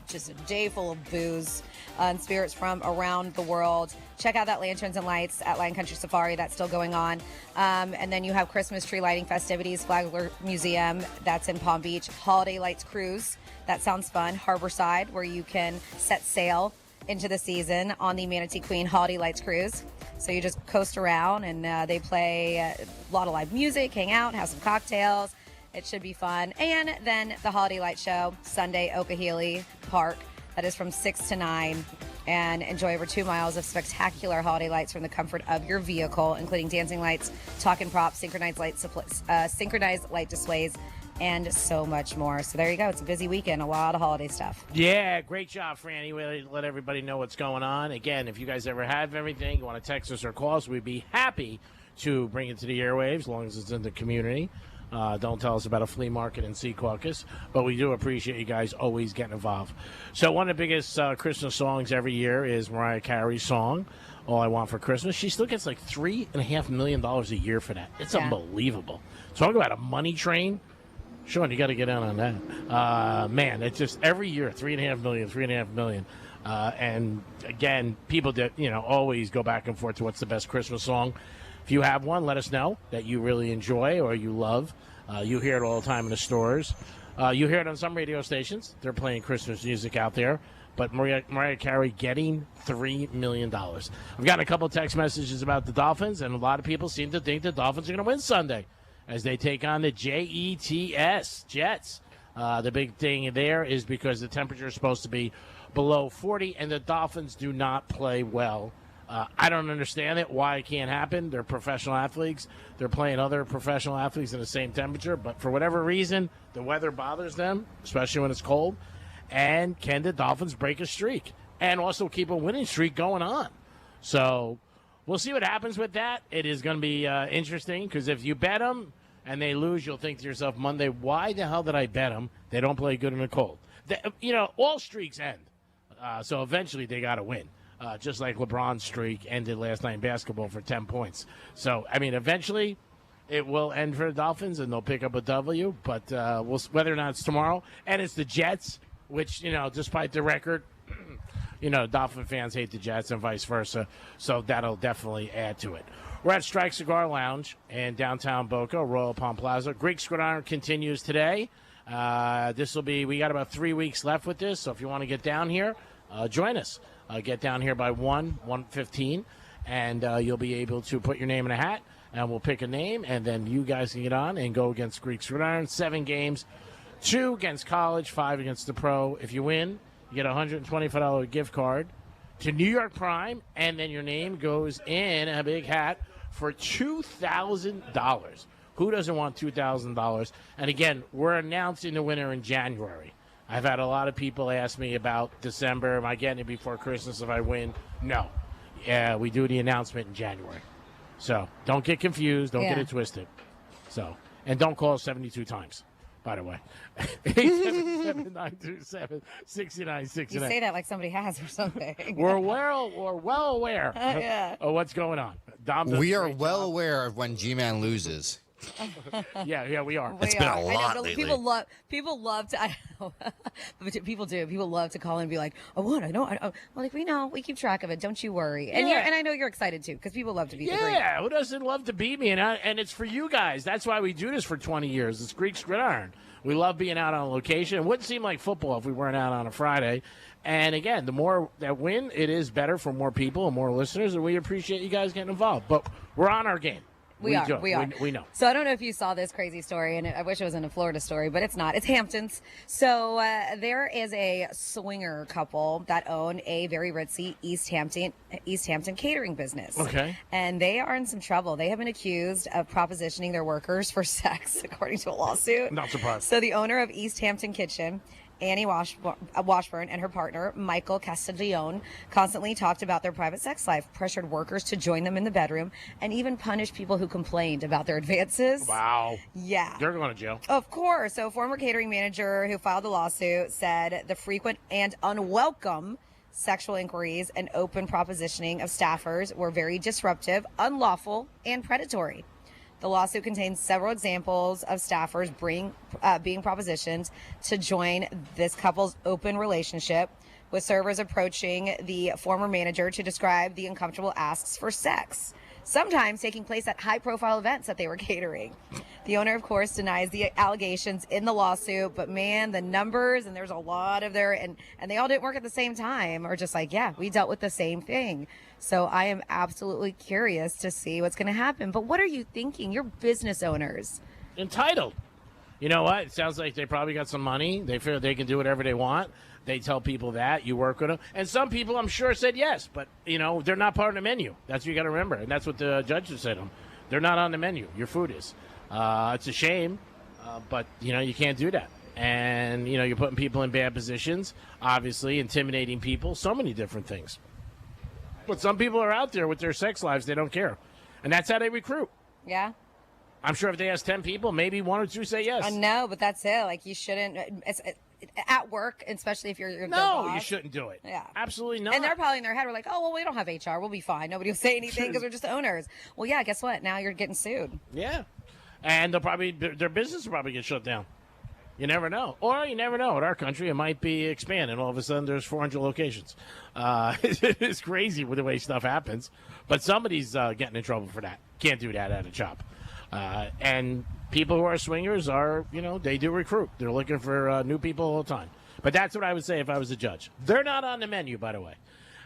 Speaker 15: just a day full of booze and spirits from around the world. Check out that Lanterns and Lights at Lion Country Safari. That's still going on. And then you have Christmas tree lighting festivities, Flagler Museum. That's in Palm Beach. Holiday Lights Cruise. That sounds fun. Harborside, where you can set sail into the season on the Manatee Queen Holiday Lights Cruise. So you just coast around, and they play a lot of live music, hang out, have some cocktails. It should be fun. And then the Holiday Light Show, Sunday, Okahili Park. That is from 6 to 9. And enjoy over 2 miles of spectacular holiday lights from the comfort of your vehicle, including dancing lights, talking props, synchronized light displays, and so much more. So there you go. It's a busy weekend. A lot of holiday stuff.
Speaker 13: Yeah, great job, Franny. We'll let everybody know what's going on. Again, if you guys ever have everything, you want to text us or call us, we'd be happy to bring it to the airwaves as long as it's in the community. Don't tell us about a flea market in Secaucus, but we do appreciate you guys always getting involved. So one of the biggest Christmas songs every year is Mariah Carey's song, All I Want for Christmas. She still gets like $3.5 million a year for that. It's unbelievable. Talk about a money train. Sean, you got to get in on that. Man, it's just every year, $3.5 million. And again, people that, always go back and forth to what's the best Christmas song. If you have one, let us know that you really enjoy or you love. You hear it all the time in the stores. You hear it on some radio stations. They're playing Christmas music out there. But Mariah Carey getting $3 million. I've gotten a couple text messages about the Dolphins, and a lot of people seem to think the Dolphins are going to win Sunday as they take on the Jets. The big thing there is because the temperature is supposed to be below 40, and the Dolphins do not play well. I don't understand it, why it can't happen. They're professional athletes. They're playing other professional athletes in the same temperature, but for whatever reason, the weather bothers them, especially when it's cold. And can the Dolphins break a streak and also keep a winning streak going on? So we'll see what happens with that. It is going to be interesting because if you bet them and they lose, you'll think to yourself Monday, why the hell did I bet them? They don't play good in the cold. All streaks end. So eventually they got to win. Just like LeBron's streak ended last night in basketball for 10 points. So, eventually it will end for the Dolphins and they'll pick up a W. But whether or not it's tomorrow. And it's the Jets, which, despite the record, Dolphin fans hate the Jets and vice versa. So that'll definitely add to it. We're at Strike Cigar Lounge in downtown Boca, Royal Palm Plaza. Greek Gridiron continues today. We got about 3 weeks left with this. So if you want to get down here, join us. Get down here by 1:15. and you'll be able to put your name in a hat, and we'll pick a name, and then you guys can get on and go against Greeks Gridiron. 7 games, 2 against college, 5 against the pro. If you win, you get a $125 gift card to New York Prime, and then your name goes in a big hat for $2,000. Who doesn't want $2,000? And again, we're announcing the winner in January. I've had a lot of people ask me about December. Am I getting it before Christmas if I win? No. Yeah, we do the announcement in January. So don't get confused. Don't get it twisted. So, and don't call 72 times, by the way. 877-927-6969.
Speaker 15: You say that like somebody has or something.
Speaker 13: We're well aware of what's going on. Dom does
Speaker 14: We
Speaker 13: a
Speaker 14: are
Speaker 13: great
Speaker 14: well
Speaker 13: job.
Speaker 14: aware of when G-Man loses.
Speaker 13: Yeah, we are.
Speaker 14: It's been a lot lately.
Speaker 15: People love to. I don't know, but people do. People love to call in and be like, "I won. I know. Well, like we know. We keep track of it. Don't you worry." And
Speaker 13: Yeah.
Speaker 15: I know you're excited too because people love to beat the Greek.
Speaker 13: Yeah, who doesn't love to beat me? And it's for you guys. That's why we do this for 20 years. It's Greeks Gridiron. We love being out on location. It wouldn't seem like football if we weren't out on a Friday. And again, the more that win, it is better for more people and more listeners, and we appreciate you guys getting involved. But we're on our game.
Speaker 15: We are.
Speaker 13: We know.
Speaker 15: So I don't know if you saw this crazy story, and I wish it was in a Florida story, but it's not. It's Hamptons. So there is a swinger couple that own a very ritzy East Hampton catering business.
Speaker 13: Okay.
Speaker 15: And they are in some trouble. They have been accused of propositioning their workers for sex, according to a lawsuit.
Speaker 13: Not surprised.
Speaker 15: So the owner of East Hampton Kitchen, Annie Washburn, and her partner, Michael Castiglione, constantly talked about their private sex life, pressured workers to join them in the bedroom, and even punished people who complained about their advances.
Speaker 13: Wow.
Speaker 15: Yeah.
Speaker 13: They're going to jail.
Speaker 15: Of course. So, former catering manager who filed the lawsuit said the frequent and unwelcome sexual inquiries and open propositioning of staffers were very disruptive, unlawful, and predatory. The lawsuit contains several examples of staffers being propositioned to join this couple's open relationship, with servers approaching the former manager to describe the uncomfortable asks for sex, sometimes taking place at high-profile events that they were catering. The owner, of course, denies the allegations in the lawsuit, but man, the numbers, and there's a lot of and they all didn't work at the same time, are just like, yeah, we dealt with the same thing. So I am absolutely curious to see what's going to happen. But what are you thinking? You're business owners.
Speaker 13: Entitled. You know what? It sounds like they probably got some money. They feel they can do whatever they want. They tell people that. You work with them. And some people, I'm sure, said yes. But, they're not part of the menu. That's what you got to remember. And that's what the judges said to them. They're not on the menu. Your food is. It's a shame. But, you can't do that. And, you're putting people in bad positions. Obviously, intimidating people. So many different things. But some people are out there with their sex lives. They don't care. And that's how they recruit.
Speaker 15: Yeah.
Speaker 13: I'm sure if they ask 10 people, maybe 1 or 2 say yes.
Speaker 15: I know, but that's it. Like, you shouldn't. At work, especially if you're the
Speaker 13: No,
Speaker 15: boss.
Speaker 13: you shouldn't do it.
Speaker 15: Yeah.
Speaker 13: Absolutely not.
Speaker 15: And they're probably in their head, we're like, oh, well, we don't have HR. We'll be fine. Nobody will say anything because we're just owners. Well, yeah, guess what? Now you're getting sued.
Speaker 13: Yeah. And their business will probably get shut down. You never know. Or you never know. In our country, it might be expanding. All of a sudden, there's 400 locations. It's crazy with the way stuff happens. But somebody's getting in trouble for that. Can't do that at a job. And people who are swingers are, they do recruit. They're looking for new people all the time. But that's what I would say if I was a judge. They're not on the menu, by the way.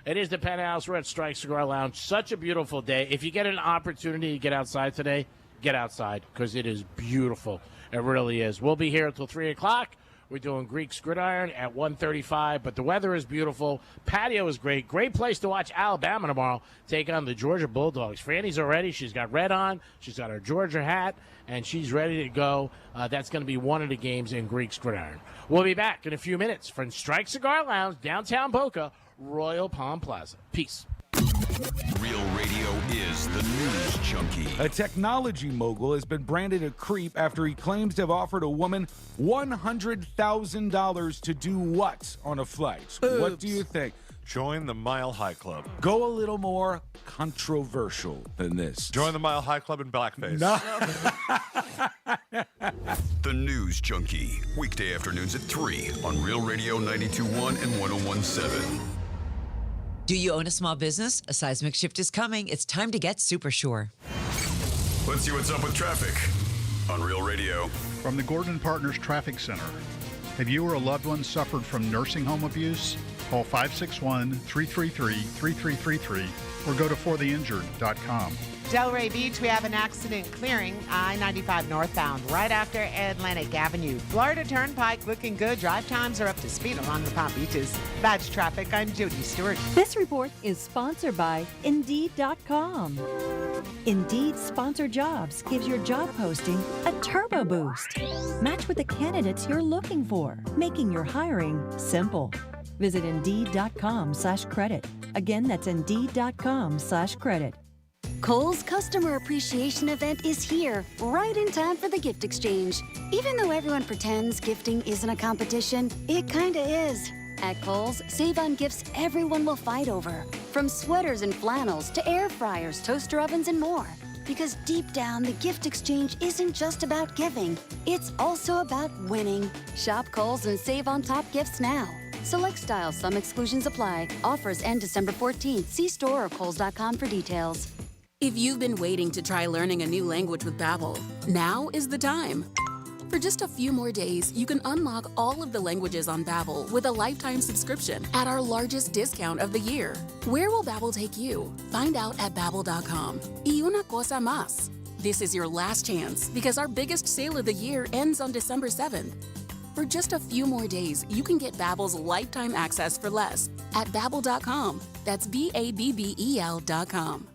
Speaker 13: It is the Penthouse. We're at Strike Cigar Lounge. Such a beautiful day. If you get an opportunity to get outside today, get outside because it is beautiful. It really is. We'll be here until 3 o'clock. We're doing Greeks Gridiron at 1:35, but the weather is beautiful. Patio is great. Great place to watch Alabama tomorrow take on the Georgia Bulldogs. Franny's already. She's got red on. She's got her Georgia hat, and she's ready to go. That's going to be one of the games in Greeks Gridiron. We'll be back in a few minutes from Strike Cigar Lounge, downtown Boca, Royal Palm Plaza. Peace.
Speaker 8: Real radio is the news junkie.
Speaker 3: A technology mogul has been branded a creep after he claims to have offered a woman $100,000 to do what on a flight?
Speaker 4: Oops.
Speaker 3: What do you think?
Speaker 4: Join the Mile High Club.
Speaker 3: Go a little more controversial than this.
Speaker 4: Join the Mile High Club in blackface.
Speaker 3: No.
Speaker 8: The News Junkie. Weekday afternoons at 3 on Real Radio 92.1 and 101.7.
Speaker 22: Do you own a small business? A seismic shift is coming. It's time to get super sure.
Speaker 8: Let's see what's up with traffic on Real Radio.
Speaker 5: From the Gordon Partners Traffic Center. Have you or a loved one suffered from nursing home abuse? Call 561-333-3333 or go to fortheinjured.com.
Speaker 7: Delray Beach, we have an accident clearing I-95 northbound right after Atlantic Avenue. Florida Turnpike looking good. Drive times are up to speed along the Palm Beaches. Badge traffic, I'm Judy Stewart.
Speaker 18: This report is sponsored by Indeed.com. Indeed Sponsored Jobs gives your job posting a turbo boost. Match with the candidates you're looking for, making your hiring simple. Visit Indeed.com/credit. Again, that's Indeed.com/credit.
Speaker 9: Kohl's Customer Appreciation Event is here, right in time for the gift exchange. Even though everyone pretends gifting isn't a competition, it kinda is. At Kohl's, save on gifts everyone will fight over. From sweaters and flannels to air fryers, toaster ovens, and more. Because deep down, the gift exchange isn't just about giving. It's also about winning. Shop Kohl's and save on top gifts now. Select styles, some exclusions apply. Offers end December 14th. See store or Kohls.com for details.
Speaker 10: If you've been waiting to try learning a new language with Babbel, now is the time. For just a few more days, you can unlock all of the languages on Babbel with a lifetime subscription at our largest discount of the year. Where will Babbel take you? Find out at Babbel.com. Y una cosa más. This is your last chance because our biggest sale of the year ends on December 7th. For just a few more days, you can get Babbel's lifetime access for less at Babbel.com. That's BABBEL.com.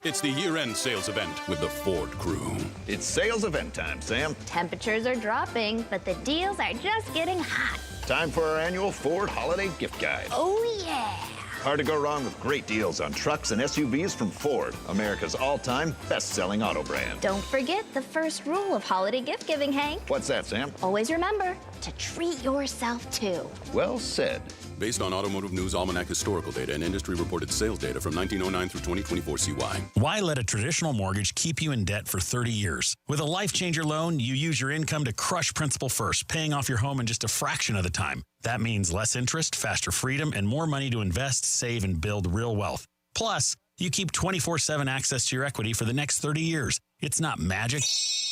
Speaker 11: It's the year-end sales event with the Ford crew.
Speaker 12: It's sales event time, Sam.
Speaker 25: Temperatures are dropping, but the deals are just getting hot.
Speaker 12: Time for our annual Ford Holiday Gift Guide.
Speaker 25: Oh, yeah.
Speaker 12: Hard to go wrong with great deals on trucks and SUVs from Ford, America's all-time best-selling auto brand.
Speaker 25: Don't forget the first rule of holiday gift giving, Hank.
Speaker 12: What's that, Sam?
Speaker 25: Always remember to treat yourself, too.
Speaker 12: Well said.
Speaker 11: Based on Automotive News Almanac historical data and industry-reported sales data from 1909 through 2024 CY.
Speaker 26: Why let a traditional mortgage keep you in debt for 30 years? With a Life Changer loan, you use your income to crush principal first, paying off your home in just a fraction of the time. That means less interest, faster freedom, and more money to invest, save, and build real wealth. Plus, you keep 24/7 access to your equity for the next 30 years. It's not magic.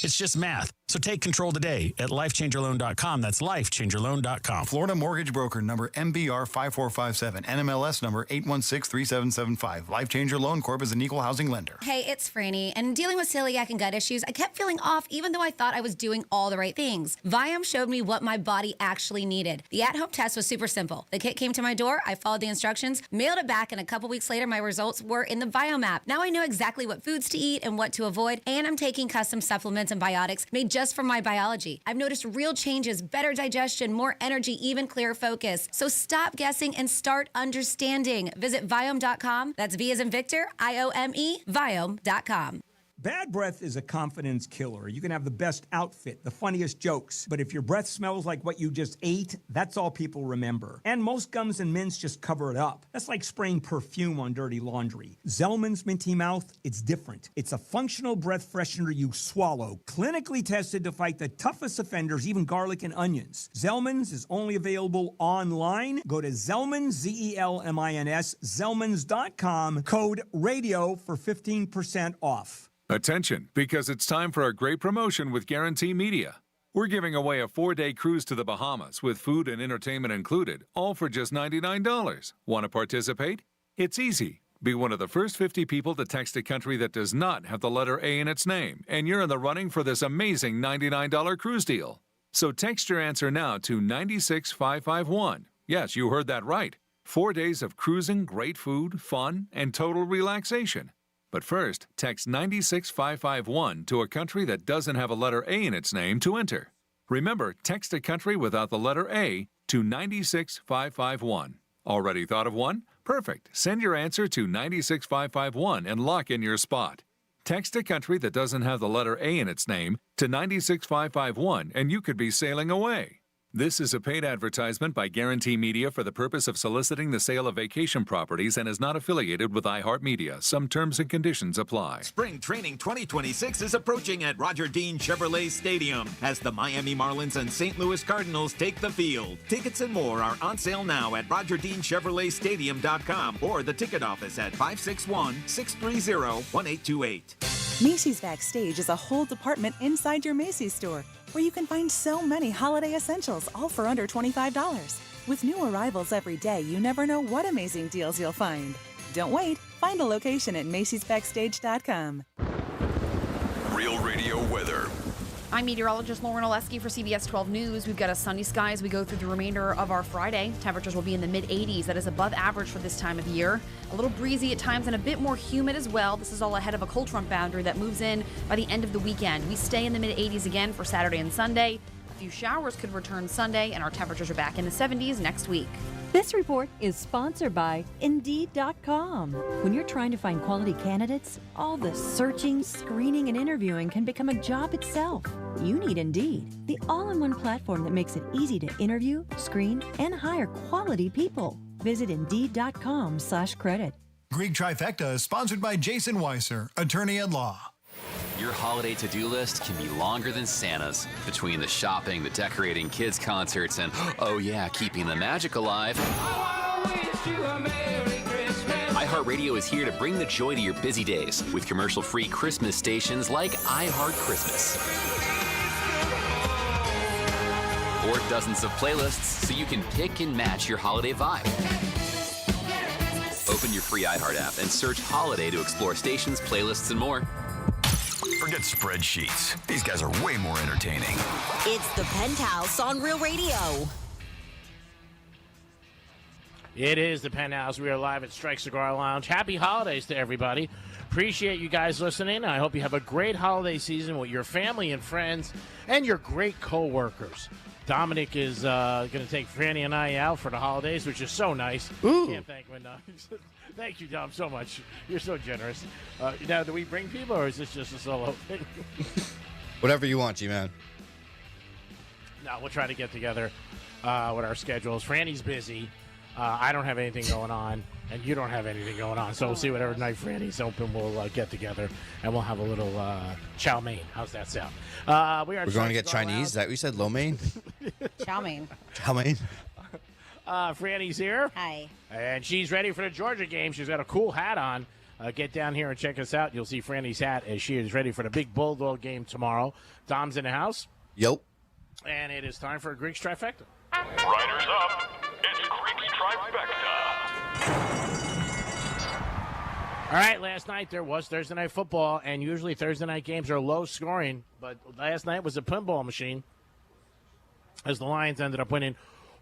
Speaker 26: It's just math. So take control today at lifechangerloan.com. That's lifechangerloan.com.
Speaker 27: Florida Mortgage Broker number MBR 5457. NMLS number 8163775. Life Changer Loan Corp is an equal housing lender.
Speaker 15: Hey, it's Franny, and dealing with celiac and gut issues, I kept feeling off even though I thought I was doing all the right things. Viome showed me what my body actually needed. The at-home test was super simple. The kit came to my door, I followed the instructions, mailed it back, and a couple weeks later, my results were in the Viome app. Now I know exactly what foods to eat and what to avoid, and I'm taking custom supplements and biotics made just for my biology. I've noticed real changes, better digestion, more energy, even clearer focus. So stop guessing and start understanding. Visit Viome.com. That's V as in Victor, IOME, Viome.com.
Speaker 28: Bad breath is a confidence killer. You can have the best outfit, the funniest jokes, but if your breath smells like what you just ate, that's all people remember. And most gums and mints just cover it up. That's like spraying perfume on dirty laundry. Zellman's Minty Mouth, it's different. It's a functional breath freshener you swallow, clinically tested to fight the toughest offenders, even garlic and onions. Zellman's is only available online. Go to Zellman's, Z-E-L-M-I-N-S, Zellmans.com, code RADIO for 15% off.
Speaker 30: Attention, because it's time for a great promotion with Guarantee Media. We're giving away a 4-day cruise to the Bahamas with food and entertainment included, all for just $99. Want to participate? It's easy. Be one of the first 50 people to text a country that does not have the letter A in its name, and you're in the running for this amazing $99 cruise deal. So text your answer now to 96551. Yes, you heard that right. 4 days of cruising, great food, fun, and total relaxation. But first, text 96551 to a country that doesn't have a letter A in its name to enter. Remember, text a country without the letter A to 96551. Already thought of one? Perfect. Send your answer to 96551 and lock in your spot. Text a country that doesn't have the letter A in its name to 96551 and you could be sailing away. This is a paid advertisement by Guarantee Media for the purpose of soliciting the sale of vacation properties and is not affiliated with iHeartMedia. Some terms and conditions apply.
Speaker 31: Spring Training 2026 is approaching at Roger Dean Chevrolet Stadium as the Miami Marlins and St. Louis Cardinals take the field. Tickets and more are on sale now at RogerDeanChevroletStadium.com or the ticket office at 561-630-1828.
Speaker 18: Macy's Backstage is a whole department inside your Macy's store.
Speaker 1: where you can find so many holiday essentials, all for under $25. With new arrivals every day, you never know what amazing deals you'll find. Don't wait. Find a location at Macy'sBackstage.com.
Speaker 8: Real Radio weather.
Speaker 2: I'm meteorologist Lauren Oleski for CBS 12 News. We've got a sunny sky as we go through the remainder of our Friday. Temperatures will be in the mid-80s. That is above average for this time of year. A little breezy at times and a bit more humid as well. This is all ahead of a cold front boundary that moves in by the end of the weekend. We stay in the mid-80s again for Saturday and Sunday. A few showers could return Sunday, and our temperatures are back in the 70s next week.
Speaker 18: This report is sponsored by Indeed.com. When you're trying to find quality candidates, all the searching, screening, and interviewing can become a job itself. You need Indeed, the all-in-one platform that makes it easy to interview, screen, and hire quality people. Visit Indeed.com/credit.
Speaker 27: Greek Trifecta is sponsored by Jason Weiser, attorney at law.
Speaker 6: Your holiday to-do list can be longer than Santa's. Between the shopping, the decorating, kids' concerts, and, oh yeah, keeping the magic alive. iHeartRadio is here to bring the joy to your busy days with commercial-free Christmas stations like iHeart Christmas. Or dozens of playlists so you can pick and match your holiday vibe. Open your free iHeart app and search Holiday to explore stations, playlists, and more.
Speaker 8: Forget spreadsheets. These guys are way more entertaining.
Speaker 16: It's the Penthouse on Real Radio.
Speaker 13: It is the Penthouse. We are live at Strike Cigar Lounge. Happy holidays to everybody. Appreciate you guys listening. I hope you have a great holiday season with your family and friends and your great co-workers. Dominic is going to take Franny and I out for the holidays, which is so nice.
Speaker 14: Ooh.
Speaker 13: Can't thank him enough. Thank you, Dom, so much. You're so generous. Now, do we bring people, or is this just a solo thing?
Speaker 14: Whatever you want, G-Man.
Speaker 13: No, we'll try to get together with our schedules. Franny's busy. I don't have anything going on, and you don't have anything going on. So we'll see whatever night Franny's open, we'll get together, and we'll have a little chow mein. How's that sound?
Speaker 14: We're going to get Chinese? Is that what you said? Lo mein?
Speaker 15: Chow mein.
Speaker 14: Chow mein?
Speaker 13: Franny's here.
Speaker 15: Hi.
Speaker 13: And she's ready for the Georgia game. She's got a cool hat on. Get down here and check us out. You'll see Franny's hat as she is ready for the big Bulldog game tomorrow. Dom's in the house.
Speaker 14: Yep.
Speaker 13: And it is time for a Greek Trifecta.
Speaker 8: Riders up. It's Greek Trifecta.
Speaker 13: All right, last night there was Thursday Night Football, and usually Thursday night games are low scoring, but last night was a pinball machine as the Lions ended up winning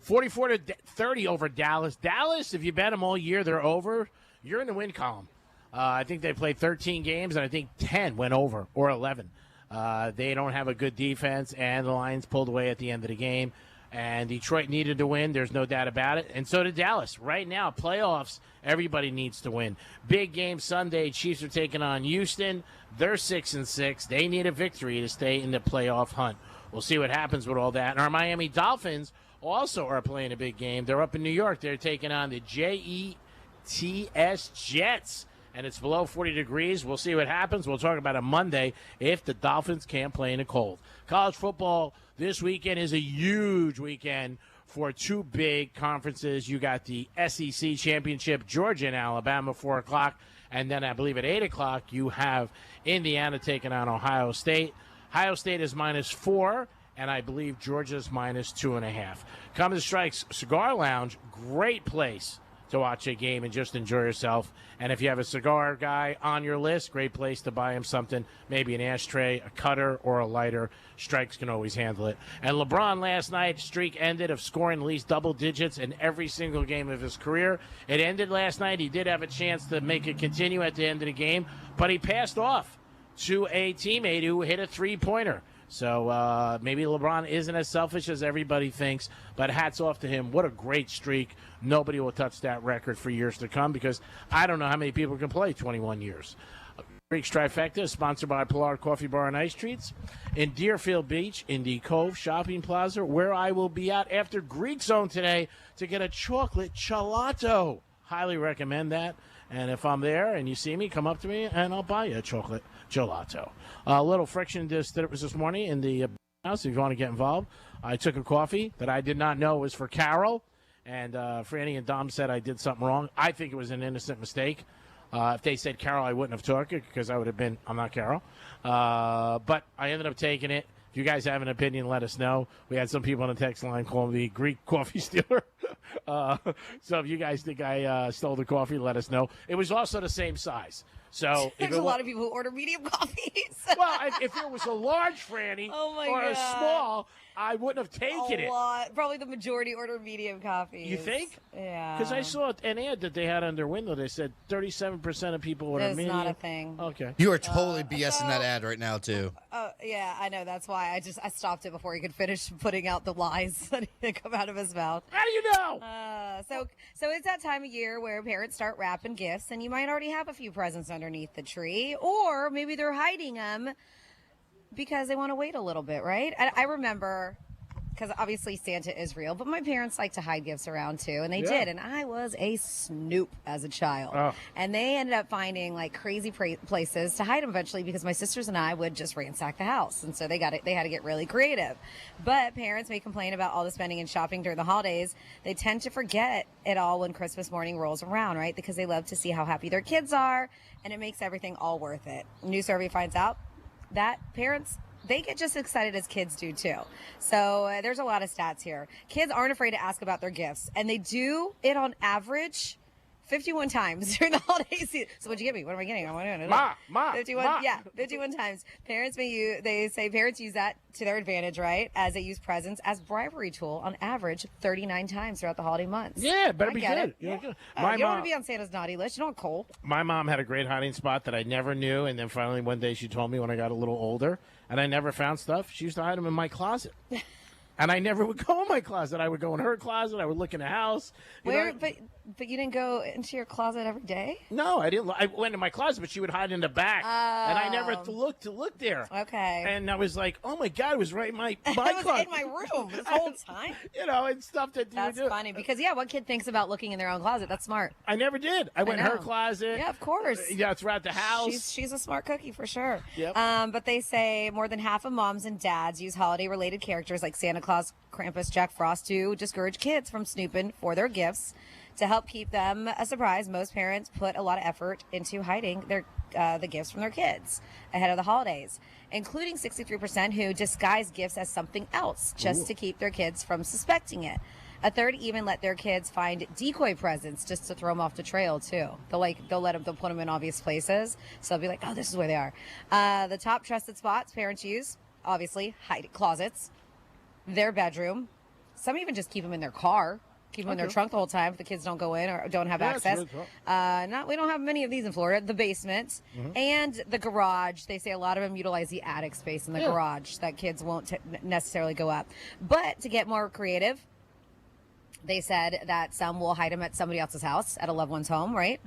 Speaker 13: 44-30 over Dallas. Dallas, if you bet them all year, they're over. You're in the win column. I think they played 13 games, and I think 10 went over, or 11. They don't have a good defense, and the Lions pulled away at the end of the game. And Detroit needed to win. There's no doubt about it. And so did Dallas. Right now, playoffs, everybody needs to win. Big game Sunday. Chiefs are taking on Houston. They're 6-6. They need a victory to stay in the playoff hunt. We'll see what happens with all that. And our Miami Dolphins also are playing a big game. They're up in New York. They're taking on the Jets Jets. And it's below 40 degrees. We'll see what happens. We'll talk about it Monday if the Dolphins can't play in the cold. College football this weekend is a huge weekend for two big conferences. You got the SEC Championship, Georgia and Alabama, 4 o'clock. And then I believe at 8 o'clock you have Indiana taking on Ohio State. Ohio State is -4, and I believe Georgia's -2.5. Come to Strike's Cigar Lounge. Great place to watch a game and just enjoy yourself. And if you have a cigar guy on your list, great place to buy him something, maybe an ashtray, a cutter, or a lighter. Strikes can always handle it. And LeBron last night, streak ended of scoring at least double digits in every single game of his career. It ended last night. He did have a chance to make it continue at the end of the game, but he passed off to a teammate who hit a three-pointer. So maybe LeBron isn't as selfish as everybody thinks, but hats off to him. What a great streak. Nobody will touch that record for years to come because I don't know how many people can play 21 years. Greek Trifecta is sponsored by Pilar Coffee Bar and Ice Treats in Deerfield Beach, Indy Cove Shopping Plaza, where I will be out after Greek Zone today to get a chocolate gelato. Highly recommend that. And if I'm there and you see me, come up to me and I'll buy you a chocolate gelato. A little friction this morning in the house. If you want to get involved, I took a coffee that I did not know was for Carol. And Franny and Dom said I did something wrong. I think it was an innocent mistake. If they said Carol, I wouldn't have took it because I would have been, I'm not Carol. But I ended up taking it. If you guys have an opinion, let us know. We had some people on the text line call me Greek coffee stealer. So if you guys think I stole the coffee, let us know. It was also the same size. So
Speaker 15: There's a lot of people who order medium coffees.
Speaker 13: Well, if it was a large Franny or a small, I wouldn't have taken it.
Speaker 15: Probably the majority order medium coffees.
Speaker 13: You think?
Speaker 15: Yeah.
Speaker 13: Because I saw an ad that they had on their window. They said 37% of people order
Speaker 15: That's
Speaker 13: medium.
Speaker 15: not a thing.
Speaker 13: Okay.
Speaker 14: You are totally BSing that ad right now, too.
Speaker 15: Oh, yeah, I know. That's why I stopped it before he could finish putting out the lies that come out of his mouth.
Speaker 13: How do you know?
Speaker 15: So it's that time of year where parents start wrapping gifts, and you might already have a few presents underneath the tree, or maybe they're hiding them because they want to wait a little bit, right? I remember, because obviously Santa is real, but my parents like to hide gifts around too, and they did, and I was a snoop as a child. And they ended up finding like crazy places to hide them eventually, because my sisters and I would just ransack the house, and so they had to get really creative. But parents may complain about all the spending and shopping during the holidays. They tend to forget it all when Christmas morning rolls around, right? Because they love to see how happy their kids are, and it makes everything all worth it. A new survey finds out that parents, they get just excited as kids do too. So there's a lot of stats here. Kids aren't afraid to ask about their gifts, and they do it on average 51 times during the holiday season. So what'd you get me? What am I getting?
Speaker 13: Ma,
Speaker 15: 51,
Speaker 13: Ma.
Speaker 15: yeah, 51 times. They say parents use that to their advantage, right? As they use presents as bribery tool on average 39 times throughout the holiday months.
Speaker 13: Yeah, better
Speaker 15: I
Speaker 13: be
Speaker 15: get
Speaker 13: good.
Speaker 15: it.
Speaker 13: Yeah, good.
Speaker 15: You don't want to be on Santa's naughty list. You don't want coal.
Speaker 13: My mom had a great hiding spot that I never knew, and then finally one day she told me when I got a little older, and I never found stuff. She used to hide them in my closet. And I never would go in my closet. I would go in her closet. I would look in the house.
Speaker 15: But you didn't go into your closet every day?
Speaker 13: No, I didn't. I went in my closet, but she would hide in the back, and I never looked there.
Speaker 15: Okay.
Speaker 13: And I was like, "Oh my God, it was right in my
Speaker 15: It
Speaker 13: closet.
Speaker 15: was in my room this whole time.
Speaker 13: And stuff that you
Speaker 15: That's
Speaker 13: do.
Speaker 15: funny because what kid thinks about looking in their own closet? That's smart.
Speaker 13: I never did. I went in her
Speaker 15: know.
Speaker 13: closet.
Speaker 15: Yeah, of course.
Speaker 13: Throughout the house.
Speaker 15: She's a smart cookie for sure.
Speaker 13: Yep.
Speaker 15: But they say more than half of moms and dads use holiday-related characters like Santa Claus, Krampus, Jack Frost to discourage kids from snooping for their gifts. To help keep them a surprise, most parents put a lot of effort into hiding the gifts from their kids ahead of the holidays, including 63% who disguise gifts as something else just to keep their kids from suspecting it. A third even let their kids find decoy presents just to throw them off the trail too. They'll put them in obvious places, so they'll be like, "Oh, this is where they are." The top trusted spots parents use, obviously, hide closets, their bedroom. Some even just keep them in their car. Keep them in their trunk the whole time if the kids don't go in or don't have access. We don't have many of these in Florida. The basement and the garage. They say a lot of them utilize the attic space in the garage that kids won't necessarily go up. But to get more creative, they said that some will hide them at somebody else's house, at a loved one's home, right?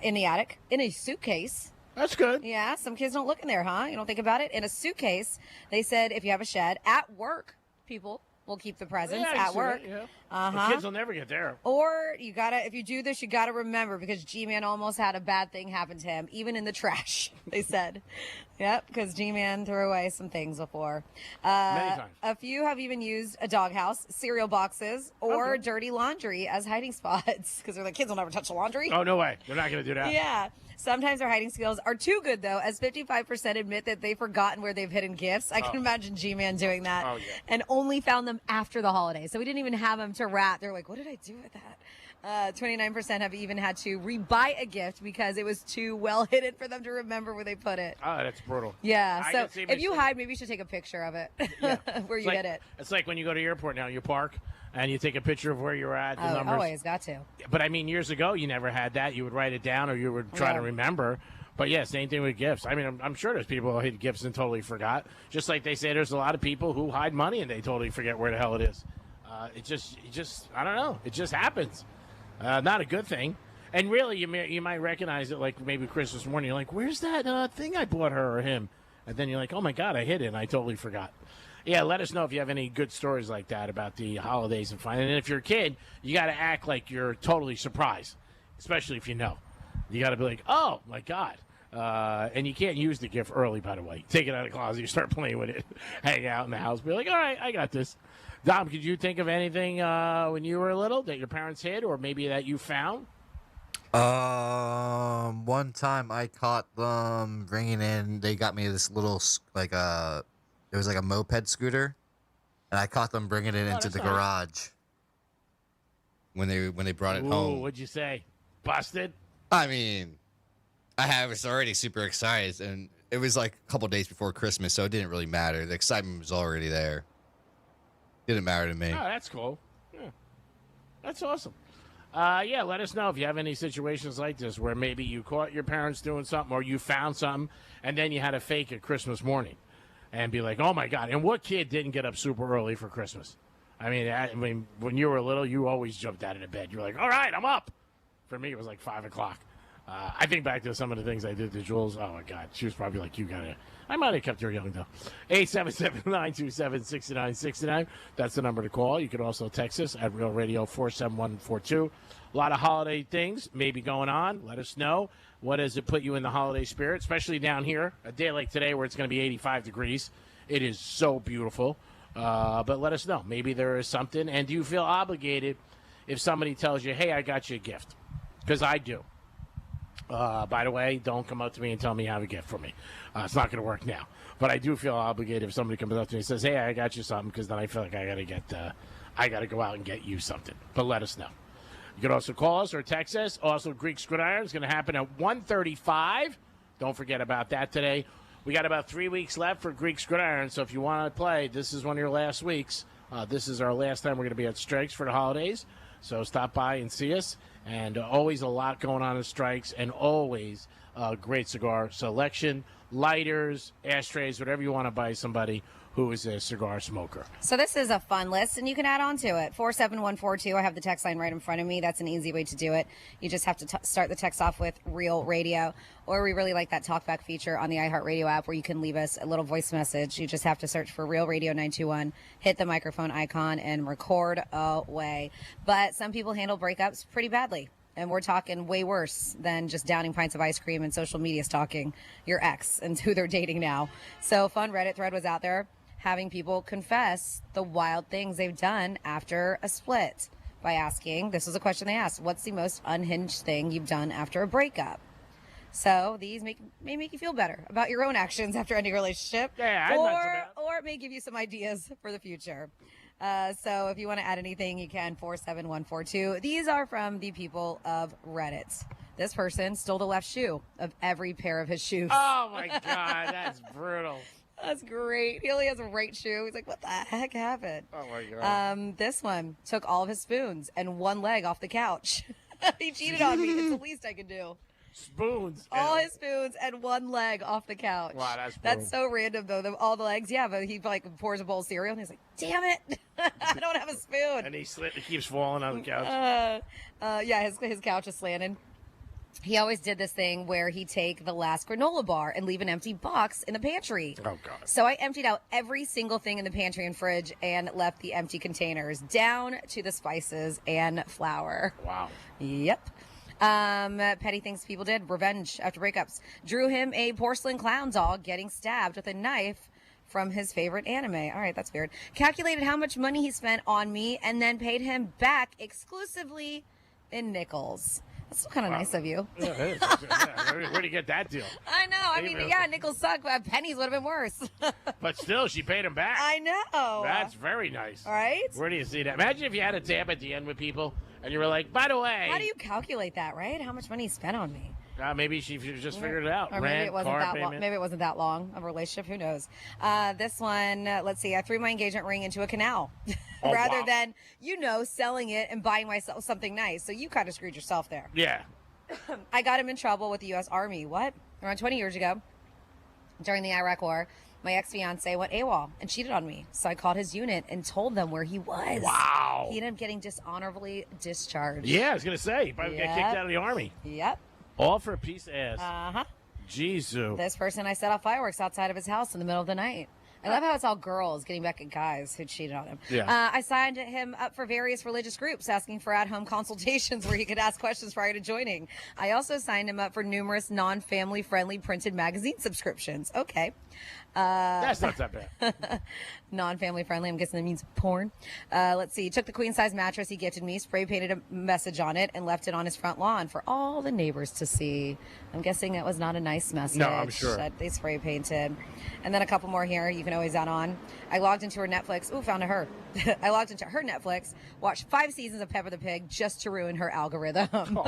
Speaker 15: In the attic, in a suitcase.
Speaker 13: That's good.
Speaker 15: Yeah, some kids don't look in there, huh? You don't think about it? In a suitcase, they said if you have a shed, at work, people will keep the presents at work.
Speaker 13: The kids will never get there.
Speaker 15: Or if you do this, you gotta remember, because G-Man almost had a bad thing happen to him, even in the trash, they said. Yep, because G-Man threw away some things before.
Speaker 13: Many times.
Speaker 15: A few have even used a doghouse, cereal boxes, or dirty laundry as hiding spots, because they're like, kids will never touch the laundry.
Speaker 13: Oh, no way. They're not going to do that.
Speaker 15: Yeah. Sometimes their hiding skills are too good, though, as 55% admit that they've forgotten where they've hidden gifts. I can imagine G-Man doing that.
Speaker 13: Oh, yeah.
Speaker 15: And only found them after the holiday. So we didn't even have them to wrap. They're like, what did I do with that? 29% have even had to rebuy a gift because it was too well hidden for them to remember where they put it.
Speaker 13: Oh, that's brutal.
Speaker 15: Yeah.
Speaker 13: I
Speaker 15: So
Speaker 13: can see
Speaker 15: if you
Speaker 13: myself-
Speaker 15: hide, maybe you should take a picture of it where you hid it.
Speaker 13: It's like when you go to the airport now, you park and you take a picture of where you're at, the
Speaker 15: Oh,
Speaker 13: numbers.
Speaker 15: always got to.
Speaker 13: But I mean, years ago, you never had that. You would write it down or you would try to remember. But yeah, same thing with gifts. I mean, I'm sure there's people who hid gifts and totally forgot. Just like they say there's a lot of people who hide money and they totally forget where the hell it is. It just, I don't know. It just happens. Not a good thing. And really, you might recognize it like maybe Christmas morning. You're like, where's that thing I bought her or him? And then you're like, oh, my God, I hid it and I totally forgot. Yeah, let us know if you have any good stories like that about the holidays and finding. And if you're a kid, you got to act like you're totally surprised, especially if you know. You got to be like, oh, my God. And you can't use the gift early, by the way. Take it out of the closet. You start playing with it. Hang out in the house. Be like, all right, I got this. Dom, could you think of anything when you were little that your parents hid or maybe that you found?
Speaker 14: One time I caught them bringing in. They got me this little It was like a moped scooter, and I caught them bringing it into the garage when they brought it home.
Speaker 13: What'd you say? Busted?
Speaker 14: I mean, I was already super excited, and it was like a couple days before Christmas, so it didn't really matter. The excitement was already there. Didn't matter to me.
Speaker 13: Oh, that's cool. Yeah. That's awesome. Yeah, let us know if you have any situations like this where maybe you caught your parents doing something or you found something and then you had to fake it Christmas morning and be like, oh, my God. And what kid didn't get up super early for Christmas? I mean, when you were little, you always jumped out of the bed. You were like, all right, I'm up. For me, it was like 5 o'clock. I think back to some of the things I did to Jules. Oh, my God. She was probably like, you got to. I might have kept her young, though. 877-927-6969. That's the number to call. You can also text us at Real Radio 47142. A lot of holiday things maybe going on. Let us know. What does it put you in the holiday spirit, especially down here? A day like today where it's going to be 85 degrees. It is so beautiful. But let us know. Maybe there is something. And do you feel obligated if somebody tells you, hey, I got you a gift? Because I do. By the way, don't come up to me and tell me you have a gift for me. It's not going to work now. But I do feel obligated if somebody comes up to me and says, hey, I got you something, because then I feel like I got to go out and get you something. But let us know. You can also call us or text us. Also, Greek Gridiron is going to happen at 1:35. Don't forget about that today. We got about 3 weeks left for Greek Gridiron, so if you want to play, this is one of your last weeks. This is our last time we're going to be at Strikes for the holidays. So stop by and see us. And always a lot going on in Strikes, and always great cigar selection, lighters, ashtrays, whatever you want to buy somebody who is a cigar smoker.
Speaker 15: So this is a fun list, and you can add on to it. 47142. I have the text line right in front of me. That's an easy way to do it. You just have to start the text off with Real Radio, or we really like that talkback feature on the iHeartRadio app where you can leave us a little voice message. You just have to search for Real Radio 921, hit the microphone icon, and record away. But some people handle breakups pretty badly. And we're talking way worse than just downing pints of ice cream and social media stalking your ex and who they're dating now. So fun Reddit thread was out there having people confess the wild things they've done after a split by asking, this was a question they asked, what's the most unhinged thing you've done after a breakup? So these may make you feel better about your own actions after ending a relationship, or it may give you some ideas for the future. So if you want to add anything, you can, 47142. These are from the people of Reddit. This person stole the left shoe of every pair of his shoes.
Speaker 13: Oh, my God. That's brutal.
Speaker 15: That's great. He only has a right shoe. He's like, what the heck happened?
Speaker 13: Oh, my God.
Speaker 15: This one took all of his spoons and one leg off the couch. He cheated on me. It's the least I can do.
Speaker 13: Spoons.
Speaker 15: All his spoons and one leg off the couch.
Speaker 13: Wow,
Speaker 15: that's so random, though. All the legs, yeah, but he like pours a bowl of cereal and he's like, damn it, I don't have a spoon.
Speaker 13: And he keeps falling on the couch.
Speaker 15: Yeah, his couch is slanted. He always did this thing where he'd take the last granola bar and leave an empty box in the pantry.
Speaker 13: Oh, God.
Speaker 15: So I emptied out every single thing in the pantry and fridge and left the empty containers down to the spices and flour.
Speaker 13: Wow.
Speaker 15: Yep. Petty things people did. Revenge after breakups. Drew him a porcelain clown doll getting stabbed with a knife from his favorite anime. All right, that's weird. Calculated how much money he spent on me and then paid him back exclusively in nickels. That's kind of nice of you.
Speaker 13: Yeah, it is. Yeah, where'd you get that deal?
Speaker 15: I know. I mean, yeah, nickels suck, but pennies would have been worse.
Speaker 13: But still, she paid him back.
Speaker 15: I know.
Speaker 13: That's very nice.
Speaker 15: Right?
Speaker 13: Where do you see that? Imagine if you had a tab at the end with people and you were like, by the way.
Speaker 15: How do you calculate that, right? How much money he spent on me?
Speaker 13: Maybe she just figured it out.
Speaker 15: Or maybe it wasn't that long. Maybe it wasn't that long of a relationship. Who knows? This one, let's see. I threw my engagement ring into a canal rather than, selling it and buying myself something nice. So you kind of screwed yourself there.
Speaker 13: Yeah.
Speaker 15: I got him in trouble with the U.S. Army. What? Around 20 years ago, during the Iraq War, my ex-fiance went AWOL and cheated on me. So I called his unit and told them where he was.
Speaker 13: Wow.
Speaker 15: He ended up getting dishonorably discharged.
Speaker 13: Yeah, I was going to say, you probably get kicked out of the Army.
Speaker 15: Yep.
Speaker 13: All for a piece of ass.
Speaker 15: Uh-huh.
Speaker 13: Jesus.
Speaker 15: This person, I set off fireworks outside of his house in the middle of the night. I love how it's all girls getting back at guys who cheated on him.
Speaker 13: Yeah.
Speaker 15: I signed him up for various religious groups asking for at-home consultations where he could ask questions prior to joining. I also signed him up for numerous non-family friendly printed magazine subscriptions. Okay.
Speaker 13: That's not that bad.
Speaker 15: Non-family friendly. I'm guessing that means porn. Let's see. Took the queen size mattress he gifted me, spray painted a message on it, and left it on his front lawn for all the neighbors to see. I'm guessing it was not a nice message.
Speaker 13: No, I'm sure.
Speaker 15: That they spray painted. And then a couple more here. You can always add on. I logged into her Netflix. Ooh, found her. I logged into her Netflix, watched 5 seasons of Peppa the Pig just to ruin her algorithm.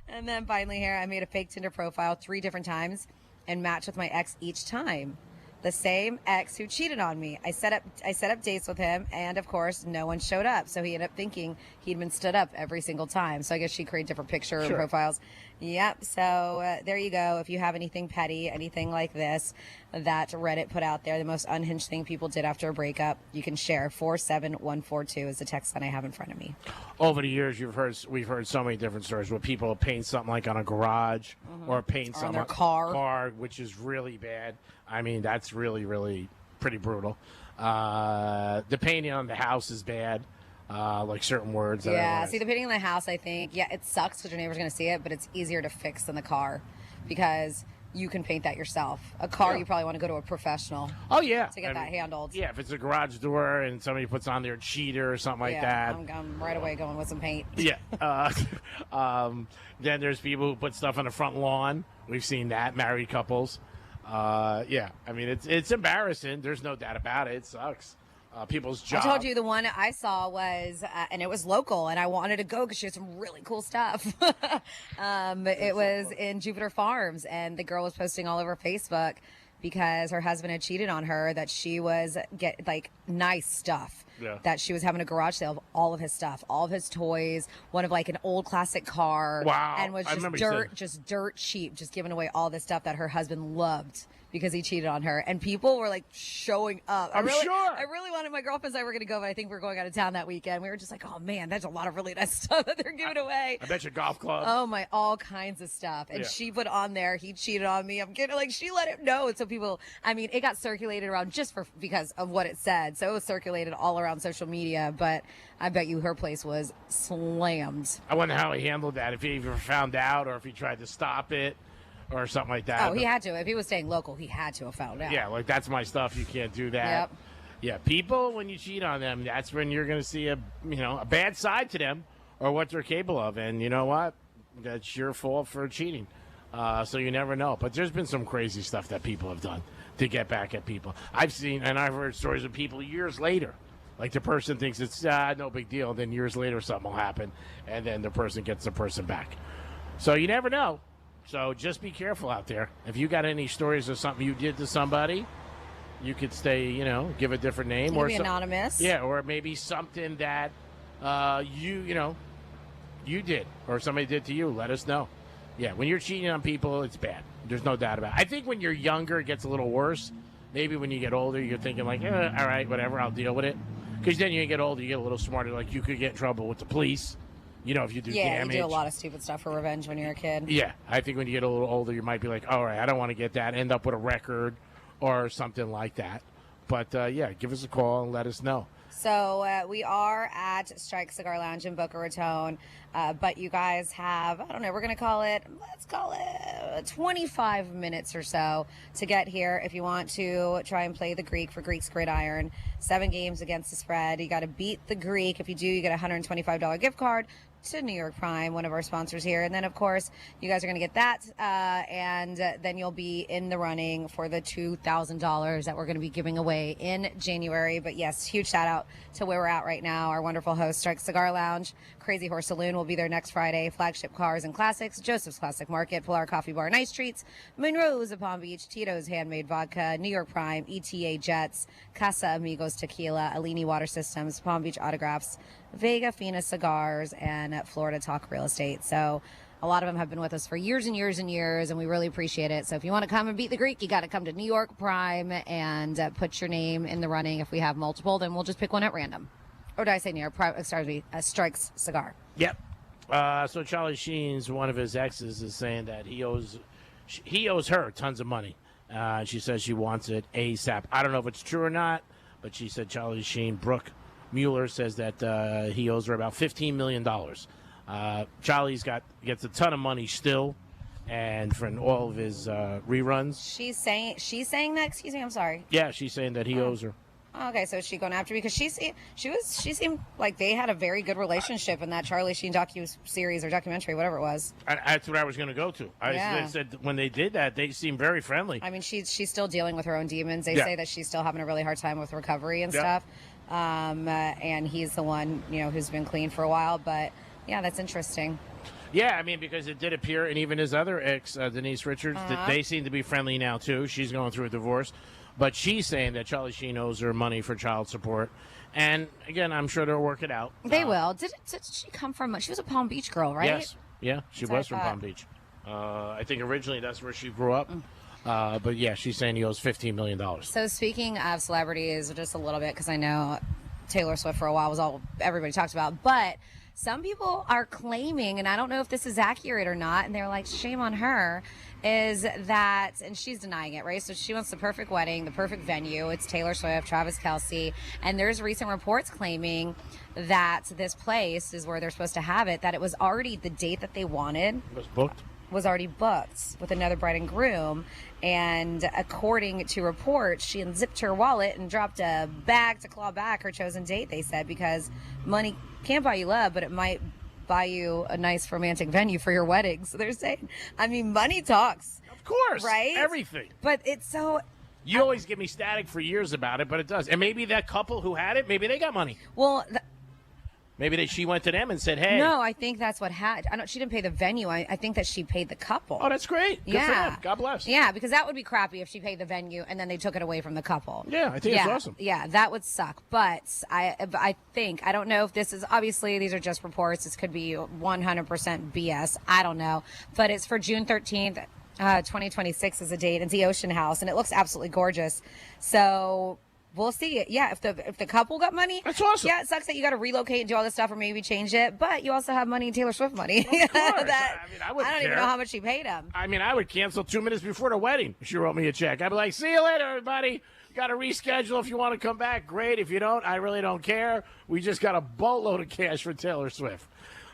Speaker 15: And then finally here, I made a fake Tinder profile 3 different times and matched with my ex each time. The same ex who cheated on me. I set up dates with him, and of course, no one showed up. So he ended up thinking he'd been stood up every single time. So I guess she created different picture profiles. Yep. So there you go. If you have anything petty, anything like this that Reddit put out there, the most unhinged thing people did after a breakup, you can share. 47142 is the text that I have in front of me.
Speaker 13: Over the years, we've heard so many different stories where people paint something like on a garage or paint
Speaker 15: Or on
Speaker 13: something
Speaker 15: their
Speaker 13: on
Speaker 15: car,
Speaker 13: which is really bad. I mean, that's really, really pretty brutal. The painting on the house is bad, like certain words. that
Speaker 15: Yeah,
Speaker 13: are
Speaker 15: see, the painting in the house, I think, it sucks because your neighbor's going to see it, but it's easier to fix than the car because you can paint that yourself. A car, you probably want to go to a professional.
Speaker 13: Oh, yeah.
Speaker 15: To get that handled.
Speaker 13: Yeah, if it's a garage door and somebody puts on their cheater or something like that.
Speaker 15: I'm right away going with some paint.
Speaker 13: Yeah. Then there's people who put stuff on the front lawn. We've seen that, married couples. Yeah, I mean, it's embarrassing. There's no doubt about it. It sucks. People's job.
Speaker 15: I told you the one I saw was, and it was local, and I wanted to go because she had some really cool stuff. It was in Jupiter Farms, and the girl was posting all over Facebook because her husband had cheated on her, that she was nice stuff. Yeah. That she was having a garage sale of all of his stuff, all of his toys, one of an old classic car.
Speaker 13: Wow.
Speaker 15: And was just dirt cheap, just giving away all this stuff that her husband loved because he cheated on her. And people were showing up.
Speaker 13: I'm sure.
Speaker 15: I really wanted, my girlfriends and I were going to go, but I think we're going out of town that weekend. We were just like, oh man, there's a lot of really nice stuff that they're giving away.
Speaker 13: I bet you golf club.
Speaker 15: Oh my, all kinds of stuff. And she put on there, he cheated on me. I'm getting she let him know. And so people, I mean, it got circulated around just because of what it said. So it was circulated all around social media, but I bet you her place was slammed.
Speaker 13: I wonder how he handled that, if he even found out or if he tried to stop it or something like that.
Speaker 15: Oh, he had to. If he was staying local, he had to have found out.
Speaker 13: Yeah, that's my stuff. You can't do that.
Speaker 15: Yep.
Speaker 13: Yeah, people, when you cheat on them, that's when you're going to see a bad side to them or what they're capable of. And you know what? That's your fault for cheating. So you never know. But there's been some crazy stuff that people have done to get back at people. I've seen and I've heard stories of people years later. Like the person thinks it's no big deal. Then years later something will happen. And then the person gets the person back. So you never know. So just be careful out there. If you got any stories of something you did to somebody, you could stay, give a different name.
Speaker 15: Or be anonymous.
Speaker 13: Yeah, or maybe something that you did or somebody did to you. Let us know. Yeah, when you're cheating on people, it's bad. There's no doubt about it. I think when you're younger, it gets a little worse. Maybe when you get older, you're thinking all right, whatever, I'll deal with it. Because then you get older, you get a little smarter. Like you could get in trouble with the police. If you do damage.
Speaker 15: You do a lot of stupid stuff for revenge when you're a kid.
Speaker 13: Yeah, I think when you get a little older, you might be like, all right, I don't want to get that. End up with a record or something like that. But, give us a call and let us know.
Speaker 15: So we are at Strike Cigar Lounge in Boca Raton, but you guys have, we're going to let's call it 25 minutes or so to get here if you want to try and play the Greek for Greek's Gridiron. 7 games against the spread. You got to beat the Greek. If you do, you get a $125 gift card to New York Prime, one of our sponsors here. And then, of course, you guys are going to get that, and then you'll be in the running for the $2,000 that we're going to be giving away in January. But, yes, huge shout-out to where we're at right now. Our wonderful host, Strike Cigar Lounge, Crazy Horse Saloon will be there next Friday, Flagship Cars and Classics, Joseph's Classic Market, Polar Coffee Bar, Nice Treats, Monroe's of Palm Beach, Tito's Handmade Vodka, New York Prime, ETA Jets, Casa Amigos Tequila, Alini Water Systems, Palm Beach Autographs, Vega Fina Cigars, and Florida Talk Real Estate. So a lot of them have been with us for years and years and years, and we really appreciate it. So if you want to come and beat the Greek, you got to come to New York Prime and put your name in the running. If we have multiple, then we'll just pick one at random. Or did I say New York Prime? Excuse me, Strike's Cigar.
Speaker 13: Yep. So Charlie Sheen's, one of his exes, is saying that he owes her tons of money. She says she wants it ASAP. I don't know if it's true or not, but she said Charlie Sheen, Brooke Mueller says that he owes her about $15 million. Charlie's gets a ton of money still, and for all of his reruns.
Speaker 15: She's saying that. Excuse me. I'm sorry.
Speaker 13: Yeah, she's saying that he owes her.
Speaker 15: Okay, so is she going after me? Because she seemed like they had a very good relationship in that Charlie Sheen docu-series or documentary, whatever it was.
Speaker 13: That's what I was going to go to. I said when they did that, they seemed very friendly.
Speaker 15: I mean, she's still dealing with her own demons. They
Speaker 13: Yeah.
Speaker 15: say that she's still having a really hard time with recovery and
Speaker 13: Yeah.
Speaker 15: stuff. And he's the one, who's been clean for a while. But yeah, that's interesting.
Speaker 13: Yeah, I mean, because it did appear, and even his other ex, Denise Richards, that they seem to be friendly now, too. She's going through a divorce. But she's saying that Charlie Sheen owes her money for child support. And, again, I'm sure they'll work it out.
Speaker 15: They will. Did she come from? She was a Palm Beach girl, right?
Speaker 13: Yes. Yeah, she
Speaker 15: That's what
Speaker 13: was
Speaker 15: I
Speaker 13: from
Speaker 15: thought.
Speaker 13: Palm Beach. I think originally that's where she grew up. But, yeah, she's saying he owes $15 million.
Speaker 15: So speaking of celebrities, just a little bit, because I know Taylor Swift for a while was all everybody talked about, but some people are claiming, and I don't know if this is accurate or not, and they're like, shame on her, is that, and she's denying it, right? So she wants the perfect wedding, the perfect venue. It's Taylor Swift, Travis Kelce, and there's recent reports claiming that this place is where they're supposed to have it, that it was already the date that they wanted.
Speaker 13: It was booked.
Speaker 15: Was already booked with another bride and groom, and according to reports, she unzipped her wallet and dropped a bag to claw back her chosen date, they said, because money can't buy you love, but it might buy you a nice romantic venue for your wedding. So they're saying, I mean, money talks.
Speaker 13: Of course.
Speaker 15: Right?
Speaker 13: Everything.
Speaker 15: But it's so...
Speaker 13: You always give me static for years about it, but it does. And maybe that couple who had it, maybe they got money.
Speaker 15: Well...
Speaker 13: Maybe she went to them and said, hey.
Speaker 15: No, I think that's what happened. She didn't pay the venue. I think that she paid the couple.
Speaker 13: Oh, that's great. Good for them. God bless.
Speaker 15: Yeah, because that would be crappy if she paid the venue and then they took it away from the couple.
Speaker 13: Yeah, I think it's awesome.
Speaker 15: Yeah, that would suck. But I think, I don't know if this is, obviously these are just reports. This could be 100% BS. I don't know. But it's for June 13th. 2026 is a date. It's the Ocean House, and it looks absolutely gorgeous. So... we'll see. Yeah, if the couple got money,
Speaker 13: that's awesome.
Speaker 15: Yeah, it sucks that you got to relocate and do all this stuff or maybe change it, but you also have money in Taylor Swift money.
Speaker 13: Of course.
Speaker 15: I
Speaker 13: wouldn't
Speaker 15: don't even
Speaker 13: care.
Speaker 15: know how much she paid him.
Speaker 13: I mean, I would cancel 2 minutes before the wedding if she wrote me a check. I'd be like, see you later, everybody. Got to reschedule if you want to come back. Great. If you don't, I really don't care. We just got a boatload of cash for Taylor Swift.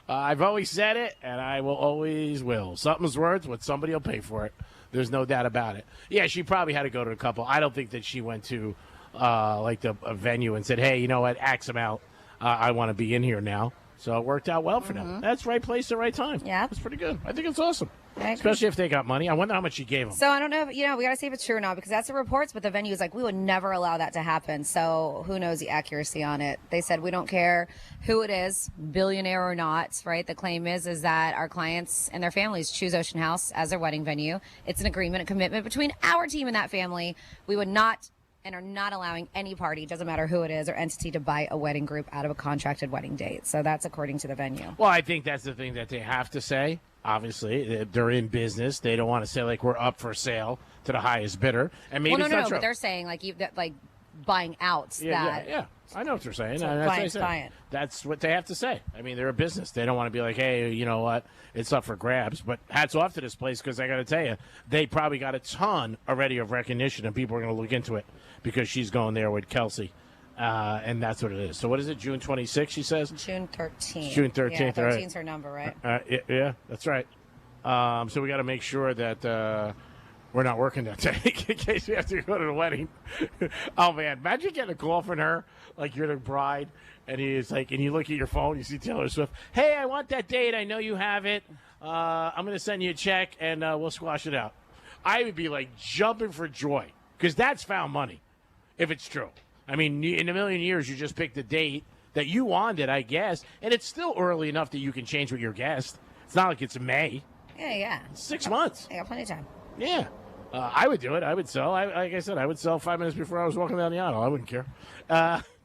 Speaker 13: I've always said it, and I will always will. Something's worth what somebody will pay for it. There's no doubt about it. Yeah, she probably had to go to the couple. I don't think that she went to a venue and said, hey, you know what, axe them out. I want to be in here now. So it worked out well for them. That's right place at right time.
Speaker 15: Yeah.
Speaker 13: That's pretty good. I think it's awesome.
Speaker 15: Okay.
Speaker 13: Especially if they got money. I wonder how much she gave them.
Speaker 15: So I don't know if, we got to see if it's true or not, because that's the reports, but the venue is like, we would never allow that to happen. So who knows the accuracy on it? They said, we don't care who it is, billionaire or not, right? The claim is that our clients and their families choose Ocean House as their wedding venue. It's an agreement, a commitment between our team and that family. We would not and are not allowing any party, doesn't matter who it is or entity, to buy a wedding group out of a contracted wedding date. So that's according to the venue.
Speaker 13: Well, I think that's the thing that they have to say. Obviously, they're in business. They don't want to say, like, we're up for sale to the highest bidder. And maybe
Speaker 15: well,
Speaker 13: it's not true.
Speaker 15: But they're saying, like, buying out that.
Speaker 13: Yeah. I know what you're saying.
Speaker 15: So
Speaker 13: That's
Speaker 15: client.
Speaker 13: That's what they have to say. I mean, they're a business. They don't want to be like, hey, you know what? It's up for grabs. But hats off to this place, because I got to tell you, they probably got a ton already of recognition, and people are going to look into it because she's going there with Kelsey. And that's what it is. So what is it, June 26th, she says?
Speaker 15: June 13th.
Speaker 13: June 13th,
Speaker 15: Yeah, 13's
Speaker 13: right.
Speaker 15: her number, right?
Speaker 13: Yeah, that's right. So we got to make sure that we're not working that day in case we have to go to the wedding. Oh, man. Imagine getting a call from her, like you're the bride, and he's like, and you look at your phone, you see Taylor Swift. Hey, I want that date. I know you have it. I'm going to send you a check, and we'll squash it out. I would be, like, jumping for joy, because that's found money, if it's true. I mean, in a million years, you just picked a date that you wanted, I guess, and it's still early enough that you can change with your guest. It's not like it's May.
Speaker 15: Yeah.
Speaker 13: 6 months.
Speaker 15: I got plenty of time.
Speaker 13: Yeah. I would do it. I would sell. Like I said, I would sell 5 minutes before I was walking down the aisle. I wouldn't care.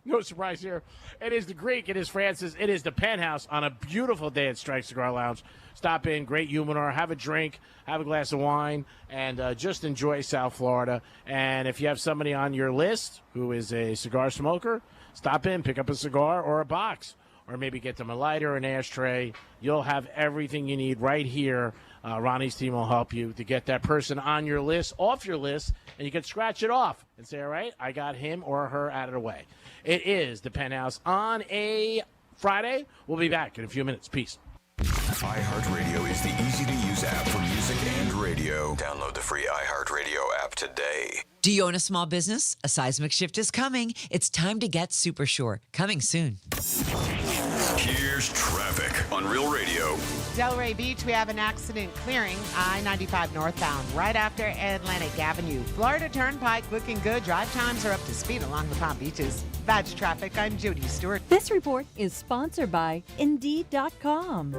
Speaker 13: No surprise here. It is the Greek. It is Francis. It is the Penthouse on a beautiful day at Strike Cigar Lounge. Stop in, great humidor, have a drink, have a glass of wine, and just enjoy South Florida. And if you have somebody on your list who is a cigar smoker, stop in, pick up a cigar or a box, or maybe get them a lighter, an ashtray. You'll have everything you need right here. Ronnie's team will help you to get that person on your list, off your list, and you can scratch it off and say, all right, I got him or her out of the way. It is the Penthouse on a Friday. We'll be back in a few minutes. Peace.
Speaker 8: iHeartRadio is the easy-to-use News app for music and radio. Download the free iHeartRadio app today.
Speaker 3: Do you own a small business? A seismic shift is coming. It's time to get super sure. Coming soon.
Speaker 8: Here's traffic on Real Radio.
Speaker 7: Delray Beach, we have an accident clearing I-95 northbound right after Atlantic Avenue. Florida Turnpike looking good. Drive times are up to speed along the Palm Beaches. That's traffic. I'm Judy Stewart.
Speaker 18: This report is sponsored by Indeed.com.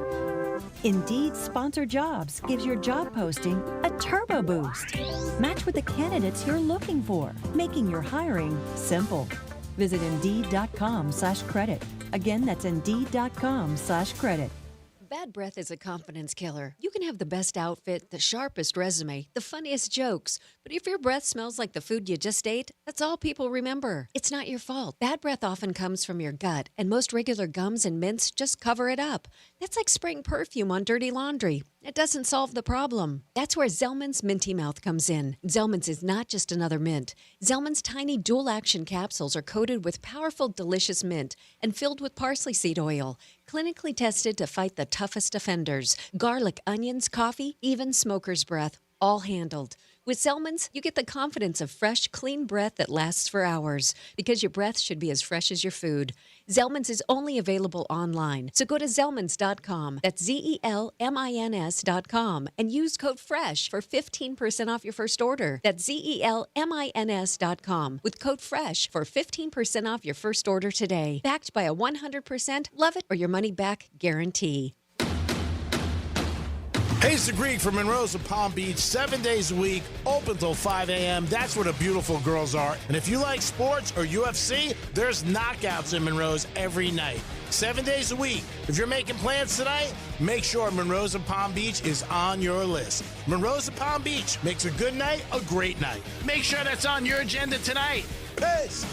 Speaker 18: Indeed Sponsored Jobs gives your job posting a turbo boost. Match with the candidates you're looking for, making your hiring simple. Visit Indeed.com/credit. Again, that's Indeed.com/credit.
Speaker 4: Bad breath is a confidence killer. You can have the best outfit, the sharpest resume, the funniest jokes, but if your breath smells like the food you just ate, that's all people remember. It's not your fault. Bad breath often comes from your gut, and most regular gums and mints just cover it up. That's like spraying perfume on dirty laundry. It doesn't solve the problem. That's where Zellman's Minty Mouth comes in. Zellman's is not just another mint. Zellman's tiny dual-action capsules are coated with powerful, delicious mint and filled with parsley seed oil, clinically tested to fight the toughest offenders. Garlic, onions, coffee, even smoker's breath, all handled. With Zellman's, you get the confidence of fresh, clean breath that lasts for hours, because your breath should be as fresh as your food. Zellman's is only available online, so go to Zellmans.com, that's Zellmins.com, and use code FRESH for 15% off your first order. That's Zellmins.com with code FRESH for 15% off your first order today. Backed by a 100% love it or your money back guarantee.
Speaker 13: Hey, it's the Greek from Monroe's of Palm Beach, 7 days a week, open till 5 a.m. That's where the beautiful girls are. And if you like sports or UFC, there's knockouts in Monroe's every night. 7 days a week. If you're making plans tonight, make sure Monroe's of Palm Beach is on your list. Monroe's of Palm Beach makes a good night a great night. Make sure that's on your agenda tonight. Peace.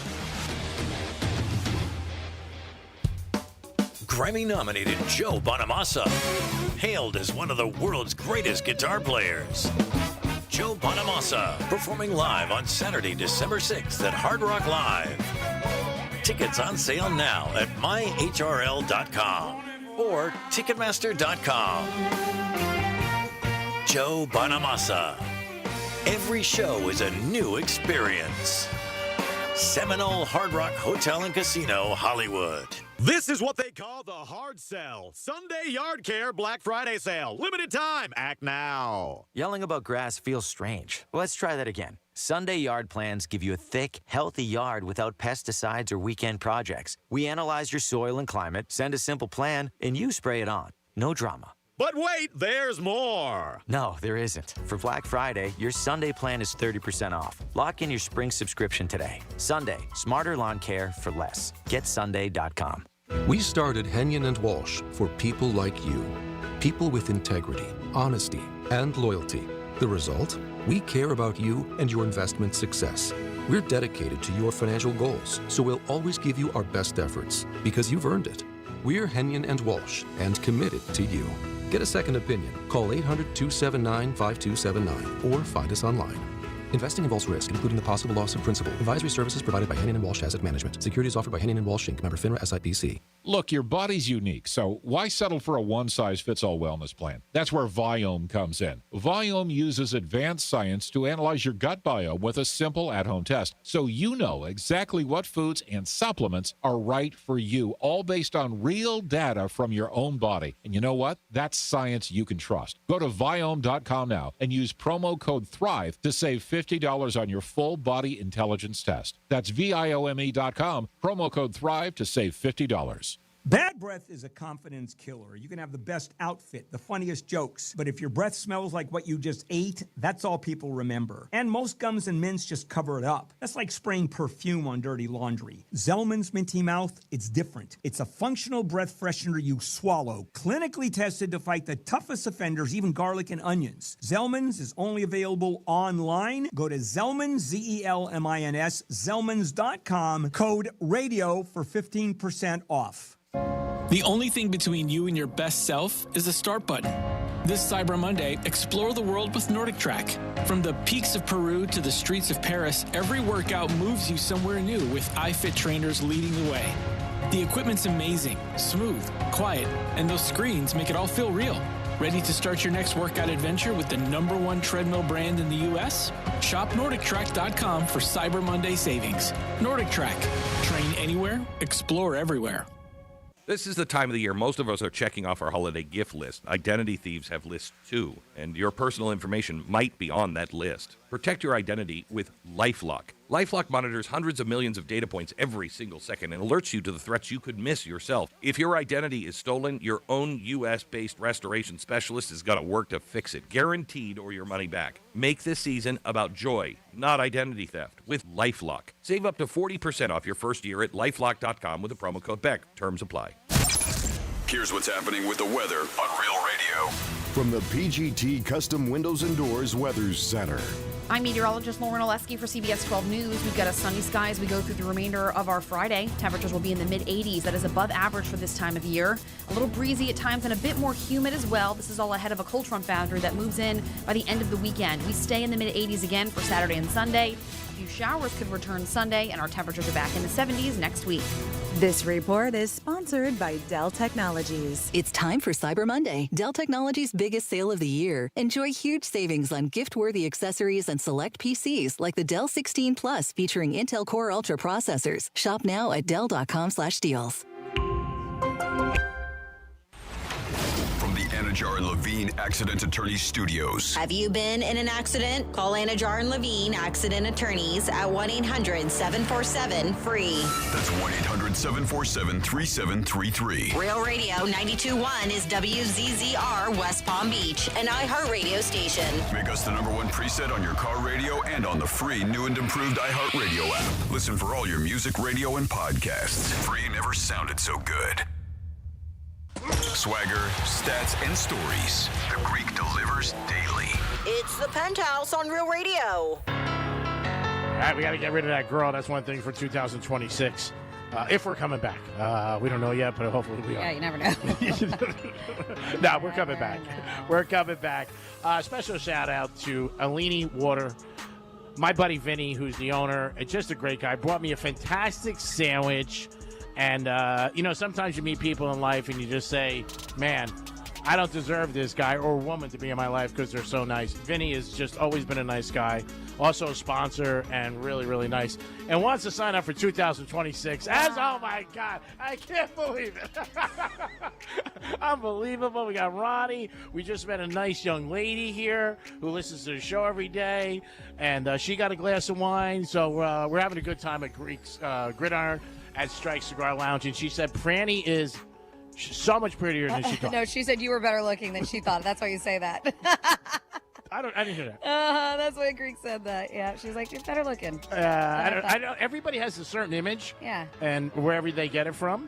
Speaker 5: Grammy-nominated Joe Bonamassa, hailed as one of the world's greatest guitar players. Joe Bonamassa, performing live on Saturday, December 6th at Hard Rock Live. Tickets on sale now at myhrl.com or Ticketmaster.com. Joe Bonamassa. Every show is a new experience. Seminole Hard Rock Hotel and Casino, Hollywood.
Speaker 17: This is what they call the hard sell. Sunday Yard Care Black Friday sale. Limited time. Act now.
Speaker 19: Yelling about grass feels strange. Let's try that again. Sunday Yard Plans give you a thick, healthy yard without pesticides or weekend projects. We analyze your soil and climate, send a simple plan, and you spray it on. No drama.
Speaker 17: But wait, there's more.
Speaker 19: No, there isn't. For Black Friday, your Sunday plan is 30% off. Lock in your spring subscription today. Sunday, smarter lawn care for less. GetSunday.com.
Speaker 20: We started Henyon & Walsh for people like you. People with integrity, honesty, and loyalty. The result? We care about you and your investment success. We're dedicated to your financial goals, so we'll always give you our best efforts, because you've earned it. We're Henyon & Walsh, and committed to you. Get a second opinion. Call 800-279-5279 or find us online. Investing involves risk, including the possible loss of principal. Advisory services provided by Henyon & Walsh Asset Management. Securities offered by Henyon & Walsh Inc. Member FINRA SIPC.
Speaker 21: Look, your body's unique, so why settle for a one-size-fits-all wellness plan? That's where Viome comes in. Viome uses advanced science to analyze your gut biome with a simple at-home test, so you know exactly what foods and supplements are right for you, all based on real data from your own body. And you know what? That's science you can trust. Go to Viome.com now and use promo code THRIVE to save $50 on your full body intelligence test. That's Viome.com, promo code THRIVE to save $50.
Speaker 28: Bad breath is a confidence killer. You can have the best outfit, the funniest jokes, but if your breath smells like what you just ate, that's all people remember. And most gums and mints just cover it up. That's like spraying perfume on dirty laundry. Zellman's Minty Mouth, it's different. It's a functional breath freshener you swallow, clinically tested to fight the toughest offenders, even garlic and onions. Zellman's is only available online. Go to Zellmans, Z-E-L-M-I-N-S, Zellmans.com, code RADIO for 15% off.
Speaker 22: The only thing between you and your best self is the start button. This Cyber Monday, explore the world with Nordic Track. From the peaks of Peru to the streets of Paris, every workout moves you somewhere new with iFit trainers leading the way. The equipment's amazing, smooth, quiet, and those screens make it all feel real. Ready to start your next workout adventure with the #1 treadmill brand in the U.S.? Shop NordicTrack.com for Cyber Monday savings. Nordic Track. Train anywhere, explore everywhere.
Speaker 9: This is the time of the year most of us are checking off our holiday gift list. Identity thieves have lists too, and your personal information might be on that list. Protect your identity with LifeLock. LifeLock monitors hundreds of millions of data points every single second and alerts you to the threats you could miss yourself. If your identity is stolen, your own U.S.-based restoration specialist is going to work to fix it, guaranteed, or your money back. Make this season about joy, not identity theft, with LifeLock. Save up to 40% off your first year at LifeLock.com with the promo code BECK. Terms apply.
Speaker 8: Here's what's happening with the weather on Real Radio.
Speaker 10: From the PGT Custom Windows and Doors Weather Center.
Speaker 2: I'm meteorologist Lauren Oleski for CBS 12 News. We've got a sunny sky as we go through the remainder of our Friday. Temperatures will be in the mid-80s. That is above average for this time of year. A little breezy at times and a bit more humid as well. This is all ahead of a cold front boundary that moves in by the end of the weekend. We stay in the mid-80s again for Saturday and Sunday. A few showers could return Sunday, and our temperatures are back in the 70s next week.
Speaker 1: This report is sponsored by Dell Technologies.
Speaker 11: It's time for Cyber Monday, Dell Technologies' biggest sale of the year. Enjoy huge savings on gift-worthy accessories and select PCs like the Dell 16 Plus featuring Intel Core Ultra processors. Shop now at Dell.com/deals.
Speaker 8: From the Anajar and Levine Accident Attorneys Studios.
Speaker 16: Have you been in an accident? Call Anajar and Levine Accident Attorneys at 1-800-747-FREE.
Speaker 8: That's 1-800-747-3733.
Speaker 16: Real Radio 92.1 is WZZR West Palm Beach, an iHeartRadio station.
Speaker 8: Make us the #1 preset on your car radio and on the free new and improved iHeartRadio app. Listen for all your music, radio, and podcasts. Free never sounded so good. Swagger, stats, and stories. The Greek delivers daily.
Speaker 16: It's the Penthouse on Real Radio.
Speaker 13: All right, we got to get rid of that girl. That's one thing for 2026. If we're coming back. We don't know yet, but hopefully we are.
Speaker 15: Yeah, you never know.
Speaker 13: No, we're coming back. We're coming back. Special shout out to Alini Water. My buddy Vinny, who's the owner, just a great guy, brought me a fantastic sandwich. And, sometimes you meet people in life and you just say, man, I don't deserve this guy or woman to be in my life because they're so nice. Vinny has just always been a nice guy, also a sponsor, and really, really nice. And wants to sign up for 2026 oh my God, I can't believe it. Unbelievable. We got Ronnie. We just met a nice young lady here who listens to the show every day. And she got a glass of wine. So we're having a good time at Greek's Gridiron at Strike Cigar Lounge, and she said Franny is so much prettier than she thought.
Speaker 15: No, she said you were better looking than she thought. That's why you say that.
Speaker 13: I didn't hear that.
Speaker 15: That's why Greek said that. Yeah, she's like, you're better looking.
Speaker 13: I know everybody has a certain image.
Speaker 15: Yeah.
Speaker 13: And wherever they get it from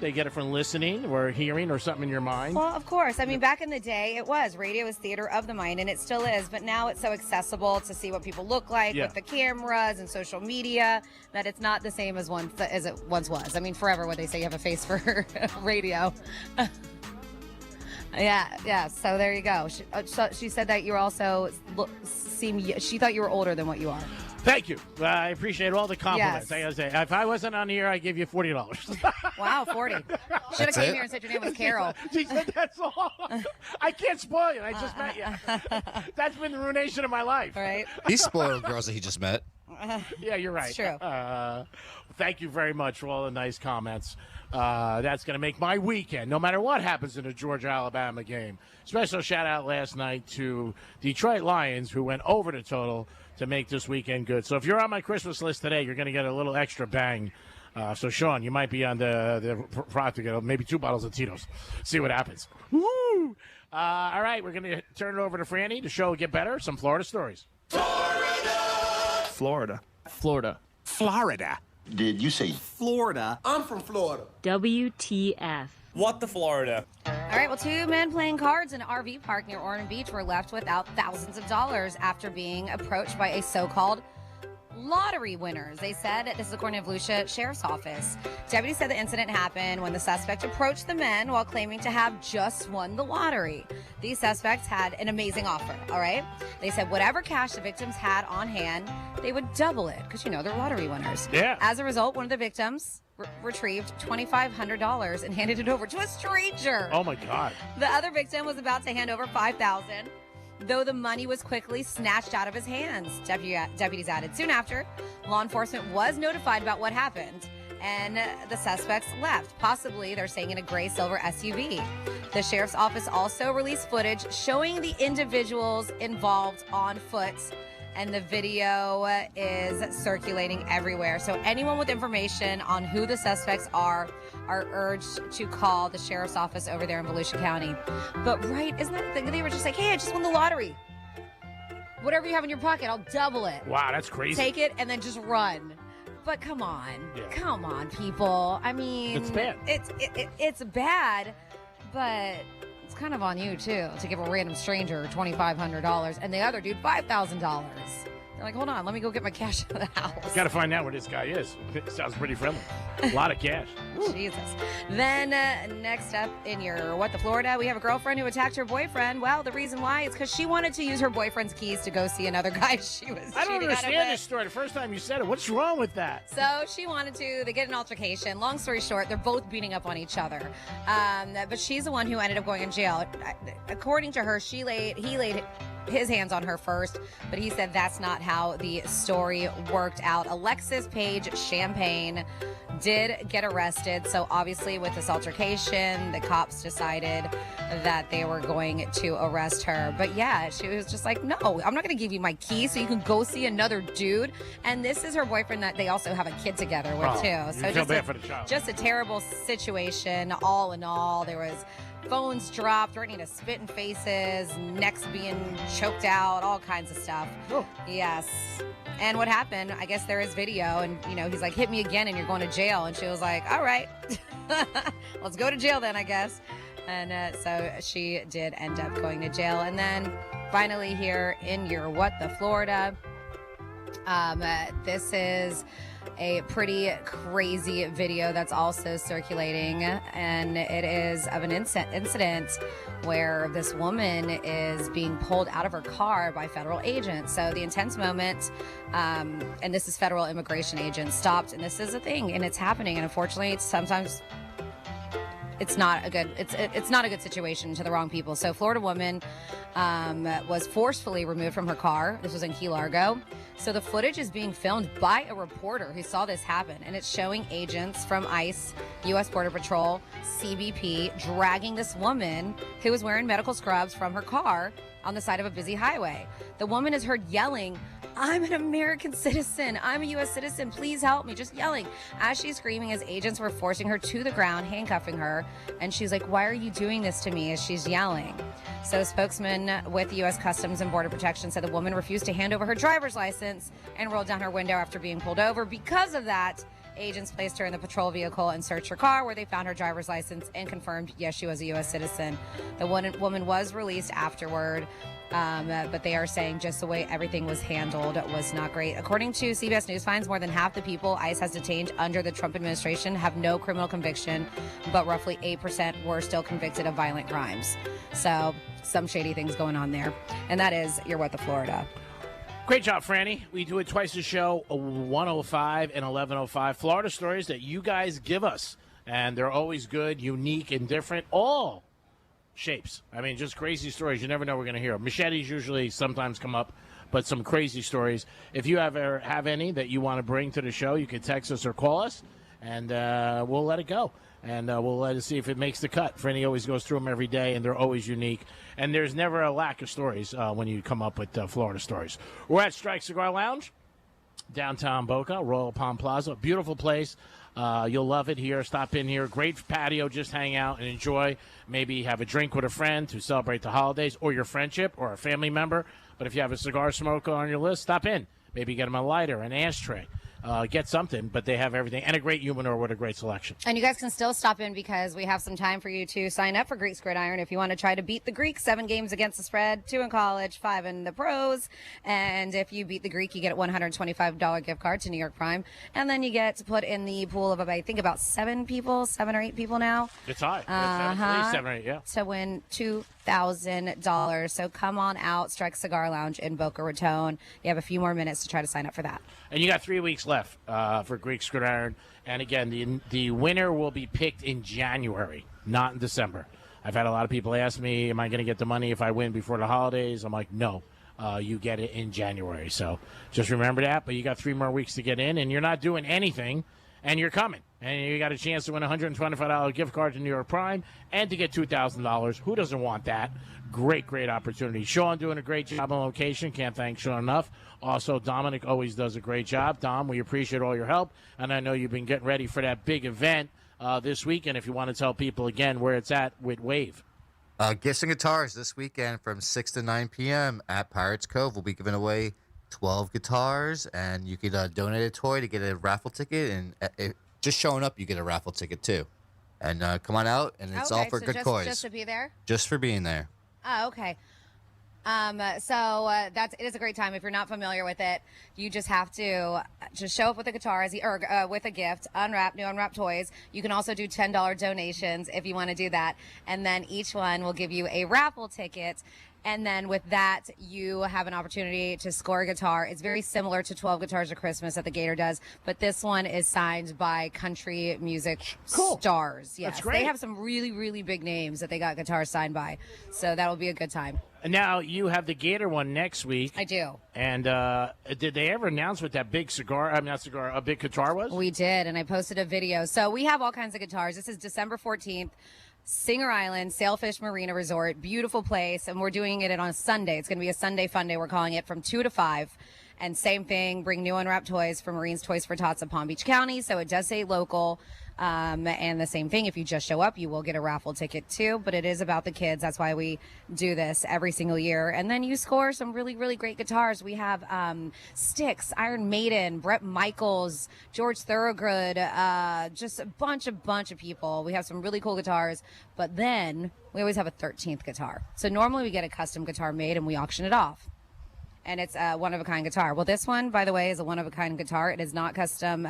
Speaker 13: listening or hearing or something in your mind.
Speaker 15: Well, of course. I mean, back in the day, it was. Radio was theater of the mind, and it still is. But now it's so accessible to see what people look like with the cameras and social media that it's not the same as it once was. I mean, forever would they say you have a face for radio. Yeah. So there you go. She said that you also she thought you were older than what you are.
Speaker 13: Thank you. I appreciate all the compliments.
Speaker 15: Yes.
Speaker 13: I gotta say, if I wasn't on here, I'd give you $40.
Speaker 15: Wow, 40. Should have came here and said your name was Carol.
Speaker 13: She said that's all. I can't spoil you. I just met you. That's been the ruination of my life.
Speaker 15: Right.
Speaker 14: He spoiled girls that he just met.
Speaker 13: Yeah, you're right.
Speaker 15: It's true.
Speaker 13: Thank you very much for all the nice comments. That's going to make my weekend, no matter what happens in the Georgia-Alabama game. Special shout-out last night to Detroit Lions, who went over the total to make this weekend good. So if you're on my Christmas list today, you're going to get a little extra bang. So, Sean, you might be on the product to get maybe 2 bottles of Tito's. See what happens. Woo! All right, we're going to turn it over to Franny. The show will get better. Some Florida stories.
Speaker 12: Florida.
Speaker 23: Did you say
Speaker 12: Florida? I'm from Florida.
Speaker 24: WTF.
Speaker 12: What the Florida?
Speaker 15: All right, well, 2 men playing cards in an RV park near Ormond Beach were left without thousands of dollars after being approached by a so-called lottery winners. They said, this is according to Volusia Sheriff's Office. Deputies said the incident happened when the suspect approached the men while claiming to have just won the lottery. These suspects had an amazing offer, all right? They said whatever cash the victims had on hand, they would double it because, they're lottery winners.
Speaker 13: Yeah.
Speaker 15: As a result, one of the victims retrieved $2,500 and handed it over to a stranger.
Speaker 13: Oh, my God.
Speaker 15: The other victim was about to hand over $5,000. Though the money was quickly snatched out of his hands, deputies added. Soon after, law enforcement was notified about what happened, and the suspects left, possibly, they're saying, in a gray silver SUV. The sheriff's office also released footage showing the individuals involved on foot, and the video is circulating everywhere. So anyone with information on who the suspects are urged to call the sheriff's office over there in Volusia County. But isn't that the thing? They were just like, hey, I just won the lottery. Whatever you have in your pocket, I'll double it.
Speaker 13: Wow, that's crazy.
Speaker 15: Take it and then just run. But come on.
Speaker 13: Yeah.
Speaker 15: Come on, people. I mean,
Speaker 13: it's bad.
Speaker 15: It's bad, but it's kind of on you, too, to give a random stranger $2,500 and the other dude $5,000. They're like, hold on, let me go get my cash out of the house.
Speaker 13: Got to find out where this guy is. It sounds pretty friendly. A lot of cash.
Speaker 15: Jesus. Then next up in your What the Florida, we have a girlfriend who attacked her boyfriend. Well, the reason why is because she wanted to use her boyfriend's keys to go see another guy she was
Speaker 13: I don't
Speaker 15: cheating
Speaker 13: understand
Speaker 15: on him
Speaker 13: this story. The first time you said it, what's wrong with that?
Speaker 15: So she wanted to. They get an altercation. Long story short, they're both beating up on each other. But she's the one who ended up going in jail. According to her, he laid his hands on her first, but he said that's not how the story worked out. Alexis Page Champagne did get arrested. So obviously with this altercation, the cops decided that they were going to arrest her. But yeah, she was just like, no, I'm not going to give you my key so you can go see another dude. And this is her boyfriend that they also have a kid together with too. So
Speaker 13: feel bad for the child.
Speaker 15: Just a terrible situation all in all. There was phones dropped, threatening to spit in faces, necks being choked out, all kinds of stuff.
Speaker 13: Oh.
Speaker 15: Yes. And what happened, I guess there is video, and, he's like, hit me again and you're going to jail. And she was like, all right, let's go to jail then, I guess. And so she did end up going to jail. And then finally here in your What the Florida, this is a pretty crazy video that's also circulating, and it is of an incident where this woman is being pulled out of her car by federal agents. So the intense moment, and this is federal immigration agents, stopped, and this is a thing, and it's happening, and unfortunately sometimes it's not a good situation to the wrong people. So Florida woman was forcefully removed from her car. This was in Key Largo. So the footage is being filmed by a reporter who saw this happen, and it's showing agents from ICE, U.S. Border Patrol, CBP dragging this woman who was wearing medical scrubs from her car on the side of a busy highway. The woman is heard yelling, I'm an American citizen. I'm a U.S. citizen. Please help me. Just yelling as she's screaming as agents were forcing her to the ground, handcuffing her. And she's like, why are you doing this to me? As she's yelling. So a spokesman with the U.S. Customs and Border Protection said the woman refused to hand over her driver's license and rolled down her window after being pulled over. Because of that, agents placed her in the patrol vehicle and searched her car, where they found her driver's license and confirmed, yes, she was a U.S. citizen. The woman was released afterward. But they are saying just the way everything was handled was not great. According to CBS News Finds, more than half the people ICE has detained under the Trump administration have no criminal conviction, but roughly 8% were still convicted of violent crimes. So some shady things going on there. And that is your What the Florida.
Speaker 13: Great job, Franny. We do it twice a show, 105 and 1105. Florida stories that you guys give us. And they're always good, unique, and different. All shapes. I mean, just crazy stories. You never know we're going to hear. Machetes usually sometimes come up, but some crazy stories. If you ever have any that you want to bring to the show, you can text us or call us, and we'll let it go. And we'll let it see if it makes the cut. Franny always goes through them every day, and they're always unique. And there's never a lack of stories when you come up with Florida stories. We're at Strike Cigar Lounge, downtown Boca, Royal Palm Plaza. Beautiful place. You'll love it here. Stop in here. Great patio. Just hang out and enjoy. Maybe have a drink with a friend to celebrate the holidays or your friendship or a family member. But if you have a cigar smoker on your list, stop in. Maybe get them a lighter, an ashtray. get something, but they have everything. And a great humidor with a great selection.
Speaker 15: And you guys can still stop in because we have some time for you to sign up for Greeks Gridiron if you want to try to beat the Greeks. 7 games against the spread, 2 in college, 5 in the pros. And if you beat the Greek, you get a $125 gift card to New York Prime. And then you get to put in the pool of, I think, about 7 or 8 people now.
Speaker 13: It's high. At least 7 or 8, yeah.
Speaker 15: To win $2,000. So come on out, Strike Cigar Lounge in Boca Raton. You have a few more minutes to try to sign up for that.
Speaker 13: And you got 3 weeks left for Greek Gridiron. And again, the winner will be picked in January, not in December. I've had a lot of people ask me, am I going to get the money if I win before the holidays? I'm like, no. You get it in January. So just remember that. But you got 3 more weeks to get in, and you're not doing anything, and you're coming. And you got a chance to win a $125 gift card to New York Prime and to get $2,000. Who doesn't want that? Great opportunity. Sean doing a great job on location. Can't thank Sean enough. Also, Dominic always does a great job. Dom, we appreciate all your help. And I know you've been getting ready for that big event this weekend. If you want to tell people again where it's at with Wave.
Speaker 14: Gifts and guitars this weekend from 6 to 9 p.m. at Pirates Cove. We'll be giving away 12 guitars, and you can donate a toy to get a raffle ticket. And just showing up, you get a raffle ticket too. And come on out, and it's all for good cause.
Speaker 15: Just to be there?
Speaker 14: Just for being there.
Speaker 15: Oh, okay. It is a great time. If you're not familiar with it, you just have to just show up with a guitar or with a gift, new unwrapped toys. You can also do $10 donations if you want to do that. And then each one will give you a raffle ticket. And then with that, you have an opportunity to score a guitar. It's very similar to 12 Guitars of Christmas that the Gator does, but this one is signed by country music stars. Yes,
Speaker 13: That's great.
Speaker 15: They have some really, really big names that they got guitars signed by. So that'll be a good time.
Speaker 13: And now you have the Gator one next week.
Speaker 15: I do.
Speaker 13: And did they ever announce what that big a big guitar was?
Speaker 15: We did, and I posted a video. So we have all kinds of guitars. This is December 14th. Singer Island, Sailfish Marina Resort, beautiful place, and we're doing it on a Sunday. It's going to be a Sunday fun day. We're calling it from 2 to 5. And same thing, bring new unwrapped toys for Marines Toys for Tots of Palm Beach County. So it does say local. And the same thing, if you just show up, you will get a raffle ticket too. But it is about the kids. That's why we do this every single year. And then you score some really, really great guitars. We have Styx, Iron Maiden, Bret Michaels, George Thorogood, just a bunch of people. We have some really cool guitars. But then we always have a 13th guitar. So normally we get a custom guitar made and we auction it off. And it's a one-of-a-kind guitar. Well, this one, by the way, is a one-of-a-kind guitar. It is not custom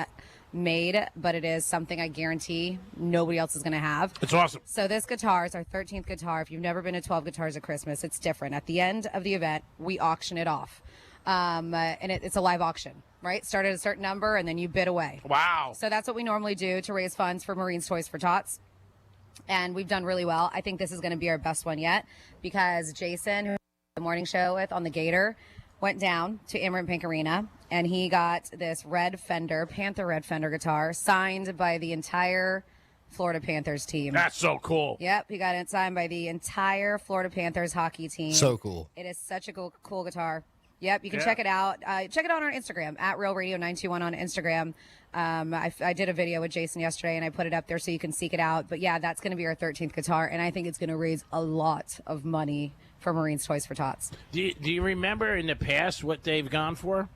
Speaker 15: made, but it is something I guarantee nobody else is going to have.
Speaker 13: It's awesome.
Speaker 15: So this guitar is our 13th guitar. If you've never been to 12 Guitars of Christmas, it's different. At the end of the event, we auction it off. And it's a live auction, right? Start at a certain number, and then you bid away.
Speaker 13: Wow.
Speaker 15: So that's what we normally do to raise funds for Marines Toys for Tots. And we've done really well. I think this is going to be our best one yet because Jason, who the morning show with on the Gator, went down to Amaranth Pink Arena, and he got this Panther red Fender guitar signed by the entire Florida Panthers team.
Speaker 13: That's so cool.
Speaker 15: Yep, he got it signed by the entire Florida Panthers hockey team.
Speaker 14: So cool.
Speaker 15: It is such a cool guitar. Yep, you can check it out. Check it out on our Instagram, at Real Radio 921 on Instagram. I did a video with Jason yesterday, and I put it up there so you can seek it out. But, yeah, that's going to be our 13th guitar, and I think it's going to raise a lot of money for Marines Toys for Tots.
Speaker 13: Do you remember in the past what they've gone for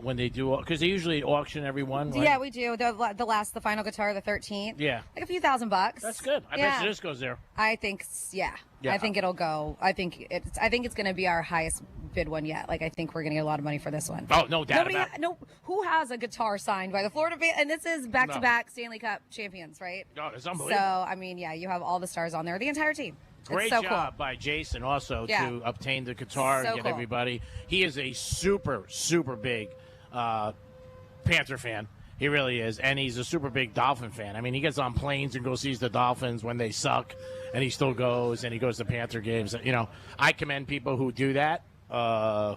Speaker 13: when they do? Because they usually auction every one. Right?
Speaker 15: Yeah, we do. The final guitar, the 13th.
Speaker 13: Yeah.
Speaker 15: Like a few $1,000.
Speaker 13: That's good. I bet you this goes there.
Speaker 15: I think, yeah. I think it'll go. I think it's going to be our highest bid one yet. Like, I think we're going to get a lot of money for this one.
Speaker 13: Oh, no doubt about it.
Speaker 15: Who has a guitar signed by the Florida Panthers? And this is back-to-back Stanley Cup champions, right?
Speaker 13: Oh, it's unbelievable.
Speaker 15: So, I mean, yeah, you have all the stars on there, the entire team.
Speaker 13: Great
Speaker 15: so
Speaker 13: job
Speaker 15: cool.
Speaker 13: by Jason also to obtain the guitar and get
Speaker 15: cool.
Speaker 13: everybody. He is a super, super big Panther fan. He really is. And he's a super big Dolphin fan. I mean, he gets on planes and goes sees the Dolphins when they suck, and he still goes, and he goes to Panther games. You know, I commend people who do that,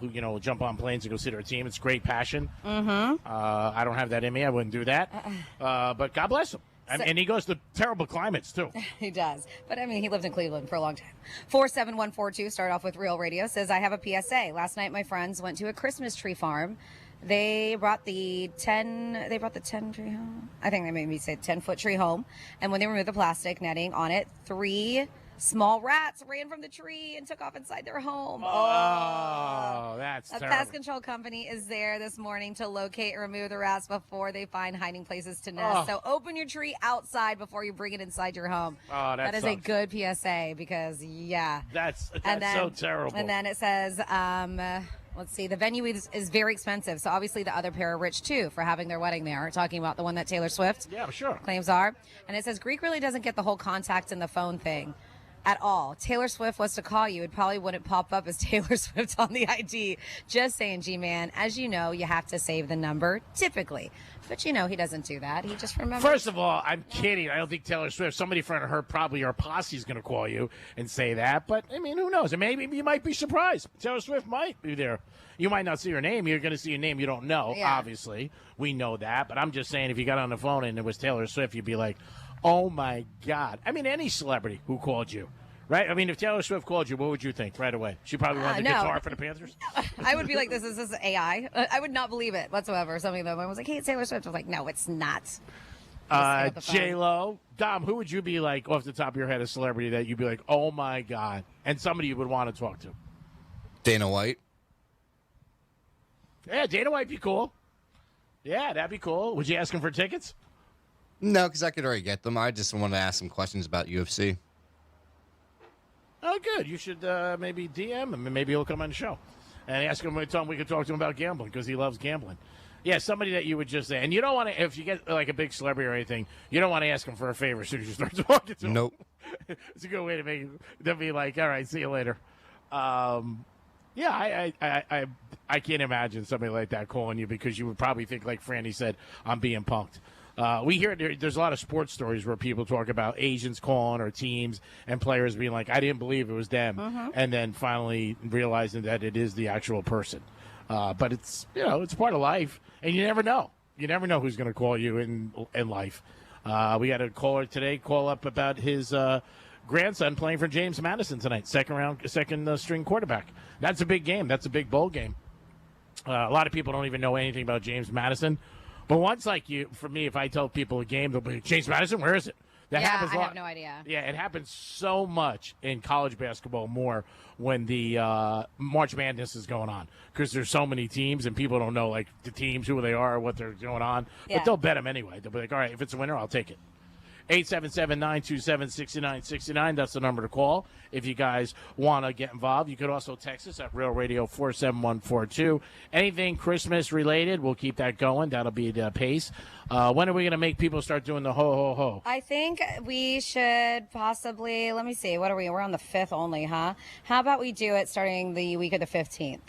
Speaker 13: who, you know, jump on planes and go see their team. It's great passion.
Speaker 15: Mm-hmm.
Speaker 13: I don't have that in me. I wouldn't do that. But God bless him. And he goes to terrible climates, too.
Speaker 15: He does. But, I mean, he lived in Cleveland for a long time. 47142, start off with Real Radio, says, I have a PSA. Last night, my friends went to a Christmas tree farm. They brought the 10 tree home. I think they made me say 10-foot tree home. And when they removed the plastic netting on it, 3 Small rats ran from the tree and took off inside their home.
Speaker 13: Oh, that's
Speaker 15: A
Speaker 13: terrible.
Speaker 15: pest control company is there this morning to locate and remove the rats before they find hiding places to nest. So open your tree outside before you bring it inside your home.
Speaker 13: Oh,
Speaker 15: that is
Speaker 13: sucks.
Speaker 15: a good PSA because, yeah.
Speaker 13: That's
Speaker 15: And then-
Speaker 13: so terrible.
Speaker 15: And then it says, let's see, the venue is very expensive. So obviously the other pair are rich too for having their wedding there. Talking about the one that Taylor Swift claims are. And it says Greek really doesn't get the whole contact in the phone thing at all. Taylor Swift was to call you, it probably wouldn't pop up as Taylor Swift on the ID. Just saying, G-Man. As you know, you have to save the number, typically. But you know he doesn't do that. He just remembers.
Speaker 13: First of all, I'm kidding. I don't think Taylor Swift, somebody from her, probably her posse is going to call you and say that. But, I mean, who knows? And maybe you might be surprised. Taylor Swift might be there. You might not see her name. You're going to see a name you don't know, obviously. We know that. But I'm just saying, if you got on the phone and it was Taylor Swift, you'd be like, oh, my God. I mean, any celebrity who called you. Right? I mean, if Taylor Swift called you, what would you think right away? She probably wanted the guitar for the Panthers?
Speaker 15: I would be like, this is AI. I would not believe it whatsoever. Something that I was like, hey, it's Taylor Swift. I was like, no, it's not.
Speaker 13: J-Lo. Dom, who would you be like, off the top of your head, a celebrity that you'd be like, oh, my God, and somebody you would want to talk to?
Speaker 14: Dana White.
Speaker 13: Yeah, Dana White be cool. Yeah, that'd be cool. Would you ask him for tickets?
Speaker 14: No, because I could already get them. I just want to ask some questions about UFC.
Speaker 13: Oh, good. You should maybe DM him, and maybe he'll come on the show and ask him. Tell him we could talk to him about gambling because he loves gambling. Yeah, somebody that you would just say. And you don't want to, if you get like a big celebrity or anything, you don't want to ask him for a favor as soon as you start talking to him.
Speaker 14: Nope.
Speaker 13: It's a good way to make it. They'll be like, all right, see you later. Yeah, I can't imagine somebody like that calling you because you would probably think, like Franny said, I'm being punked. We hear there's a lot of sports stories where people talk about agents calling or teams and players being like, I didn't believe it was them, and then finally realizing that it is the actual person. But it's it's part of life, and you never know. You never know who's going to call you in life. We got a caller today call up about his grandson playing for James Madison tonight, second string quarterback. That's a big game. That's a big bowl game. A lot of people don't even know anything about James Madison. But once, for me, if I tell people a game, they'll be like, James Madison, where is it? That happens a lot.
Speaker 15: I have no idea.
Speaker 13: Yeah, it happens so much in college basketball more when the March Madness is going on because there's so many teams and people don't know, the teams, who they are, what they're going on.
Speaker 15: Yeah.
Speaker 13: But they'll bet them anyway. They'll be like, all right, if it's a winner, I'll take it. 877-927-6969. That's the number to call if you guys want to get involved. You could also text us at Real Radio 47142. Anything Christmas related, we'll keep that going. That'll be the pace. When are we going to make people start doing the ho, ho, ho?
Speaker 15: I think we should possibly, let me see, what are we? We're on the 5th only, huh? How about we do it starting the week of the 15th?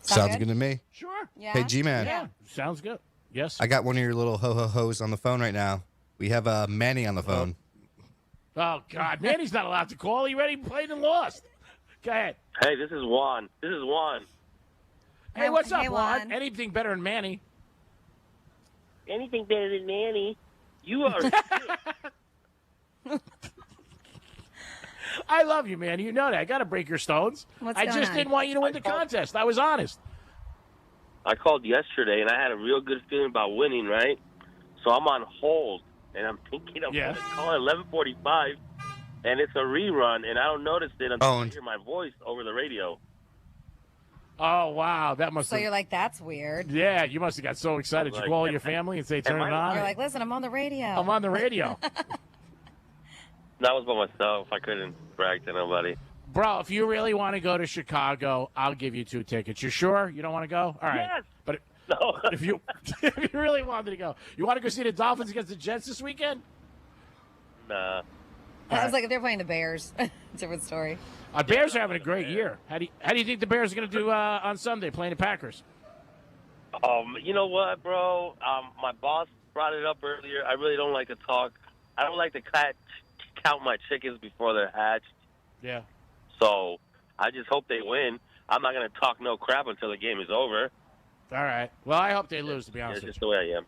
Speaker 14: Sounds good to me.
Speaker 13: Sure.
Speaker 15: Yeah.
Speaker 14: Hey, G-Man.
Speaker 13: Yeah, sounds good. Yes.
Speaker 14: I got one of your little ho-ho-hos on the phone right now. We have Manny on the phone.
Speaker 13: Oh, God. Manny's not allowed to call. He already played and lost. Go ahead.
Speaker 3: Hey, this is Juan.
Speaker 13: Hey, what's up,
Speaker 15: Hey,
Speaker 13: Juan?
Speaker 15: Juan.
Speaker 13: Anything better than Manny?
Speaker 3: Anything better than Manny? You are.
Speaker 13: I love you, man. You know that. I got to break your stones.
Speaker 15: What's
Speaker 13: I
Speaker 15: going
Speaker 13: just
Speaker 15: on?
Speaker 13: didn't want you to win the contest. I was honest.
Speaker 3: I called yesterday, and I had a real good feeling about winning, right? So I'm on hold, and I'm thinking I'm going to call at 11:45, and it's a rerun, and I don't notice it until I hear my voice over the radio.
Speaker 13: Oh, wow. That must
Speaker 15: So
Speaker 13: have...
Speaker 15: you're like, that's weird.
Speaker 13: Yeah, you must have got so excited. You call your family and say, turn it on?
Speaker 15: You're like, listen, I'm on the radio.
Speaker 13: I'm on the radio.
Speaker 3: That was by myself. I couldn't brag to nobody.
Speaker 13: Bro, if you really want to go to Chicago, I'll give you 2 tickets. You sure? You don't want to go? All right.
Speaker 3: Yes.
Speaker 13: But
Speaker 3: No.
Speaker 13: if you really wanted to go, you want to go see the Dolphins against the Jets this weekend?
Speaker 3: Nah.
Speaker 15: I was like, if they're playing the Bears, different story.
Speaker 13: Bears are having a great year. How do you think the Bears are going to do on Sunday playing the Packers?
Speaker 3: You know what, bro? My boss brought it up earlier. I really don't like to talk. I don't like to count my chickens before they're hatched.
Speaker 13: Yeah.
Speaker 3: So I just hope they win. I'm not going to talk no crap until the game is over.
Speaker 13: All right. Well, I hope they lose, to be honest with
Speaker 3: That's just
Speaker 13: you.
Speaker 3: the way I am.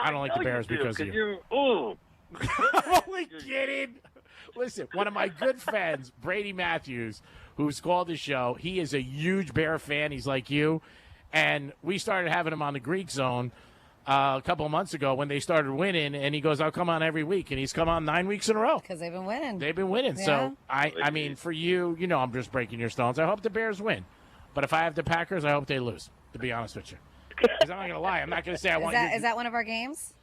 Speaker 13: I don't like the Bears because of you.
Speaker 3: Ooh.
Speaker 13: I'm only kidding. Listen, one of my good friends, Brady Matthews, who's called the show, he is a huge Bear fan. He's like you. And we started having him on the Greek Zone a couple of months ago when they started winning, and he goes, I'll come on every week, and he's come on 9 weeks in a row.
Speaker 15: Because they've been winning.
Speaker 13: They've been winning.
Speaker 15: Yeah.
Speaker 13: So, I mean, for you, I'm just breaking your stones. I hope the Bears win. But if I have the Packers, I hope they lose, to be honest with you. Because I'm not going to lie. I'm not going to say I want you.
Speaker 15: Is that one of our games?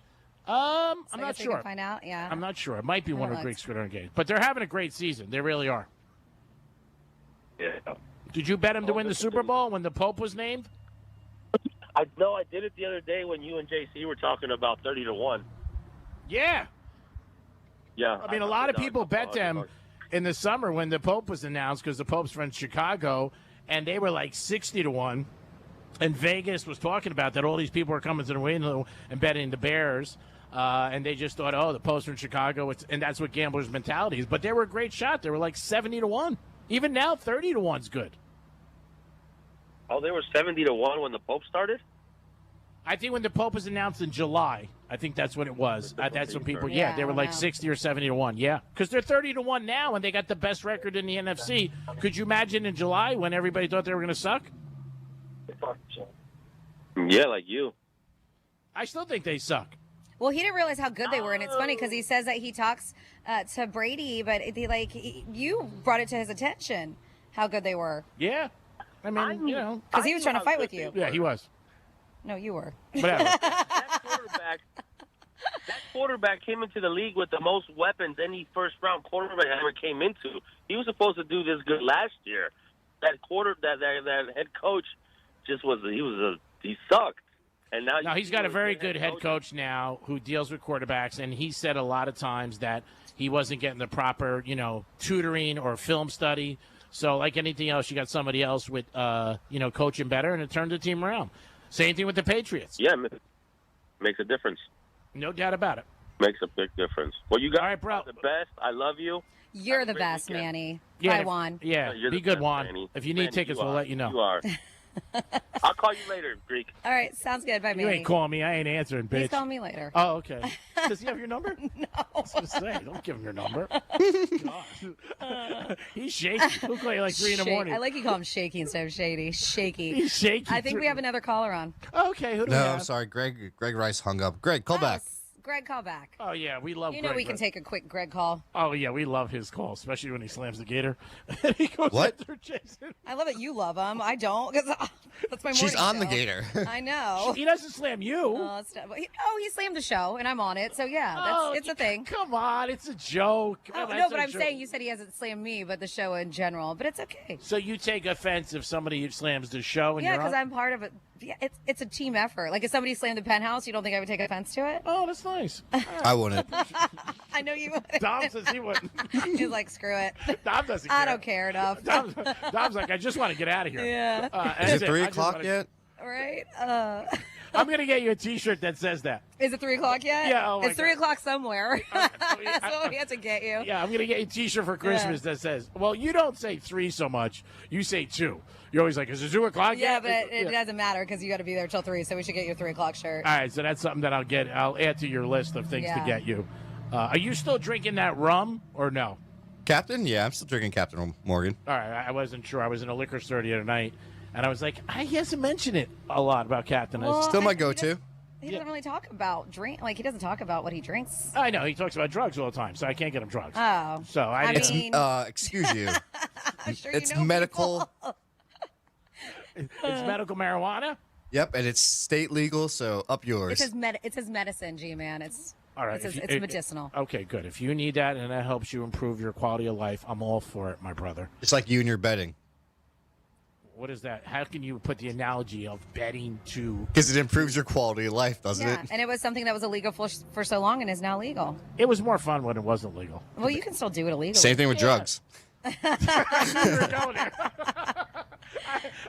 Speaker 13: I'm
Speaker 15: So I
Speaker 13: not
Speaker 15: guess we
Speaker 13: sure.
Speaker 15: can find out. Yeah.
Speaker 13: I'm not sure. It might be
Speaker 15: I
Speaker 13: one of
Speaker 15: haven't
Speaker 13: Greek
Speaker 15: looked.
Speaker 13: Squidward games. But they're having a great season. They really are.
Speaker 3: Yeah.
Speaker 13: Did you bet him to win the Super Bowl when the Pope was named?
Speaker 3: I did it the other day when you and JC were talking about 30-1.
Speaker 13: Yeah.
Speaker 3: Yeah.
Speaker 13: I mean, a lot of people bet them in the summer when the Pope was announced because the Pope's from Chicago, and they were like 60-1. And Vegas was talking about that all these people were coming to the window and betting the Bears, and they just thought, the Pope's from Chicago, and that's what gamblers' mentality is. But they were a great shot. They were like 70-1. Even now, 30-1's good.
Speaker 3: Oh, they were 70-1 when the Pope started?
Speaker 13: I think when the Pope was announced in July, I think that's what it was. That's when people, they were like 60 or 70-1. Yeah, because they're 30-1 now, and they got the best record in the NFC. Could you imagine in July when everybody thought they were going to suck?
Speaker 3: Yeah, like you.
Speaker 13: I still think they suck.
Speaker 15: Well, he didn't realize how good they were, and it's funny because he says that he talks to Brady, but you brought it to his attention how good they were.
Speaker 13: Yeah, I mean,
Speaker 15: because he was trying to fight with you.
Speaker 13: Yeah, he was.
Speaker 15: No, you were.
Speaker 13: Whatever.
Speaker 3: That quarterback came into the league with the most weapons any first-round quarterback ever came into. He was supposed to do this good last year. That head coach he sucked. And now
Speaker 13: he's got a very good head coach now who deals with quarterbacks, and he said a lot of times that he wasn't getting the proper, tutoring or film study. So like anything else, you got somebody else with, coaching better, and it turned the team around. Same thing with the Patriots.
Speaker 3: Yeah, makes a difference.
Speaker 13: No doubt about it.
Speaker 3: Makes a big difference. Well, you guys
Speaker 13: are
Speaker 3: the best. I love you.
Speaker 15: You're the best, Manny.
Speaker 13: Yeah,
Speaker 15: Bye, Juan.
Speaker 13: Yeah, be good, Juan.
Speaker 3: Manny.
Speaker 13: If you need tickets, we'll let you know.
Speaker 3: You are. I'll call you later, Greek.
Speaker 15: All right, sounds good. Bye,
Speaker 13: You
Speaker 15: Manny.
Speaker 13: ain't calling me. I ain't answering, bitch.
Speaker 15: He's calling me later.
Speaker 13: Oh, okay. Does he have your number? No. I was going to say, don't give him your number. God. He's shaky. He'll call you like 3 in the morning.
Speaker 15: I like you call him shaky instead of shady. Shaky.
Speaker 13: He's shaky.
Speaker 15: I think we have another caller on.
Speaker 13: Okay, who do we have?
Speaker 14: No, I'm sorry. Greg Rice hung up. Greg, call back.
Speaker 15: Greg, call back.
Speaker 13: Oh, yeah, we love
Speaker 15: Greg. We can take a quick Greg call.
Speaker 13: Oh, yeah, we love his call, especially when he slams the gator. He goes
Speaker 14: What?
Speaker 13: after Jason.
Speaker 15: I love that you love him. I don't, because that's my morning
Speaker 14: She's on
Speaker 15: show.
Speaker 14: the gator.
Speaker 15: I know.
Speaker 13: He doesn't slam you.
Speaker 15: He slammed the show, and I'm on it. So, yeah, it's a thing.
Speaker 13: Come on, it's a joke.
Speaker 15: Oh, no, but I'm saying you said he hasn't slammed me, but the show in general. But it's okay.
Speaker 13: So you take offense if somebody slams the show and
Speaker 15: Yeah,
Speaker 13: you're
Speaker 15: because
Speaker 13: on?
Speaker 15: I'm part of it. Yeah, it's a team effort. Like if somebody slammed the Penthouse, you don't think I would take offense to it?
Speaker 13: Oh, that's nice.
Speaker 14: I wouldn't.
Speaker 15: I know you would.
Speaker 13: Dom says he wouldn't.
Speaker 15: He's like, screw it.
Speaker 13: Dom doesn't care.
Speaker 15: I don't care enough.
Speaker 13: Dom's like, I just want to get out of here.
Speaker 15: Yeah.
Speaker 14: Is it 3 o'clock yet?
Speaker 15: Right?
Speaker 13: I'm going to get you a T-shirt that says that.
Speaker 15: Is it 3 o'clock yet?
Speaker 13: Yeah. Oh my
Speaker 15: it's 3
Speaker 13: God.
Speaker 15: o'clock somewhere. That's what we have to get you.
Speaker 13: Yeah, I'm going to get you a T-shirt for Christmas that says, well, you don't say 3 so much. You say 2. You're always like, is it 2 o'clock
Speaker 15: Yeah,
Speaker 13: yet?
Speaker 15: but it doesn't matter because you got to be there till 3, so we should get you a 3 o'clock shirt.
Speaker 13: All right, so that's something that I'll get. I'll add to your list of things to
Speaker 15: Yeah.
Speaker 13: get you. Are you still drinking that rum or no?
Speaker 14: Captain? Yeah, I'm still drinking Captain Morgan.
Speaker 13: All right, I wasn't sure. I was in a liquor store the other night, and I was like, he hasn't mentioned it a lot about Captain.
Speaker 15: Well,
Speaker 14: Still my go-to.
Speaker 15: He doesn't really talk about drink. Like he doesn't talk about what he drinks.
Speaker 13: I know he talks about drugs all the time, so I can't get him drugs.
Speaker 15: Oh,
Speaker 13: So I
Speaker 14: It's,
Speaker 13: didn't.
Speaker 14: excuse you.
Speaker 15: I'm sure
Speaker 14: It's
Speaker 15: you know
Speaker 14: medical.
Speaker 13: It's medical marijuana.
Speaker 14: Yep, and it's state legal, so up yours.
Speaker 15: It's his medicine, G-man. It's
Speaker 13: All right,
Speaker 15: It's medicinal.
Speaker 13: Okay, good. If you need that and that helps you improve your quality of life, I'm all for it, my brother.
Speaker 14: It's like you and your betting.
Speaker 13: What is that? How can you put the analogy of betting to?
Speaker 14: Because it improves your quality of life, doesn't
Speaker 15: Yeah,
Speaker 14: it?
Speaker 15: and it was something that was illegal for so long and is now legal.
Speaker 13: It was more fun when it wasn't legal.
Speaker 15: Well, you can still do it illegally.
Speaker 14: Same thing with drugs.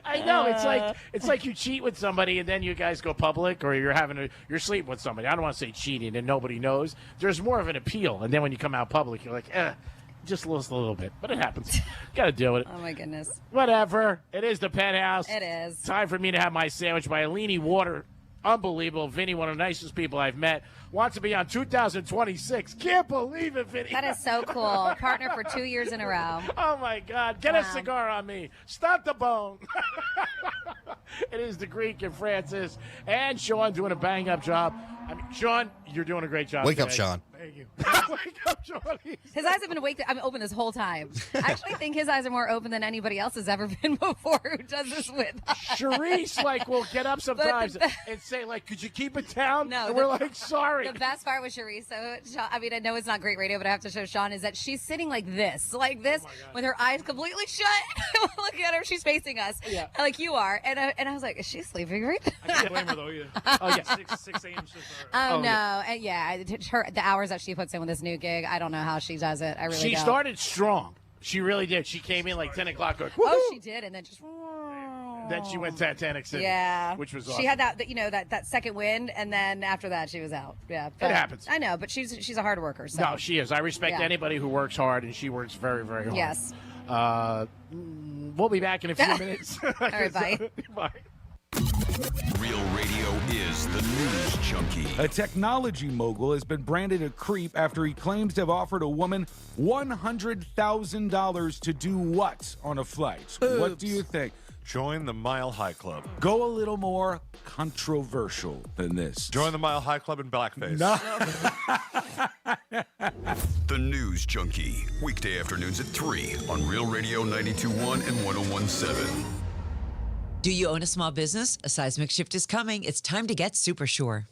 Speaker 13: I know it's like you cheat with somebody and then you guys go public, or you're sleeping with somebody. I don't want to say cheating and nobody knows. There's more of an appeal, and then when you come out public, you're like, just a little bit, but it happens. Got to deal with it.
Speaker 15: Oh my goodness.
Speaker 13: Whatever. It is the Penthouse.
Speaker 15: It is.
Speaker 13: Time for me to have my sandwich by Alini Water. Unbelievable. Vinny, one of the nicest people I've met, wants to be on 2026. Can't believe it, Vinny.
Speaker 15: That is so cool. Partner for 2 years in a row.
Speaker 13: Oh, my God. Get a cigar on me. Stop the bone. It is the Greek and Francis and Sean doing a bang-up job. I mean, Sean, you're doing a great job.
Speaker 14: Wake up,
Speaker 13: today.
Speaker 14: Sean.
Speaker 13: Thank you. Wake up, Sean.
Speaker 15: His eyes have been open this whole time. I actually think his eyes are more open than anybody else has ever been before who does this with us.
Speaker 13: Sharice, will get up sometimes and say, could you keep it down?
Speaker 15: No.
Speaker 13: And we're like, sorry.
Speaker 15: The best part with Sharice, I know it's not great radio, but I have to show Sean, is that she's sitting like this, with her eyes completely shut. Look at her. She's facing us, like you are. And I was like, is she sleeping right now?
Speaker 6: I can't blame her, though, either.
Speaker 13: Oh, yeah.
Speaker 6: 6 a.m. shifts
Speaker 15: Oh, no. And the hours that she puts in with this new gig, I don't know how she does it. I really don't.
Speaker 13: She started strong. She really did. She came in like 10 o'clock. Going,
Speaker 15: oh, she did. And then just...
Speaker 13: Then she went Titanic City.
Speaker 15: Yeah.
Speaker 13: Which was awesome.
Speaker 15: She had that second wind, and then after that, she was out. Yeah.
Speaker 13: It happens.
Speaker 15: I know, but she's a hard worker. So.
Speaker 13: No, she is. I respect anybody who works hard, and she works very, very hard.
Speaker 15: Yes.
Speaker 13: We'll be back in a few minutes.
Speaker 15: All right, bye.
Speaker 13: Bye.
Speaker 8: Real radio is the news junkie.
Speaker 7: A technology mogul has been branded a creep after he claims to have offered a woman $100,000 to do what on a flight?
Speaker 18: Oops.
Speaker 7: What do you think?
Speaker 18: Join the Mile High Club.
Speaker 7: Go a little more controversial than this.
Speaker 18: Join the Mile High Club in blackface.
Speaker 7: No.
Speaker 8: The News Junkie. Weekday afternoons at 3 on Real Radio 92.1 and 101.7.
Speaker 23: Do you own a small business? A seismic shift is coming. It's time to get super sure.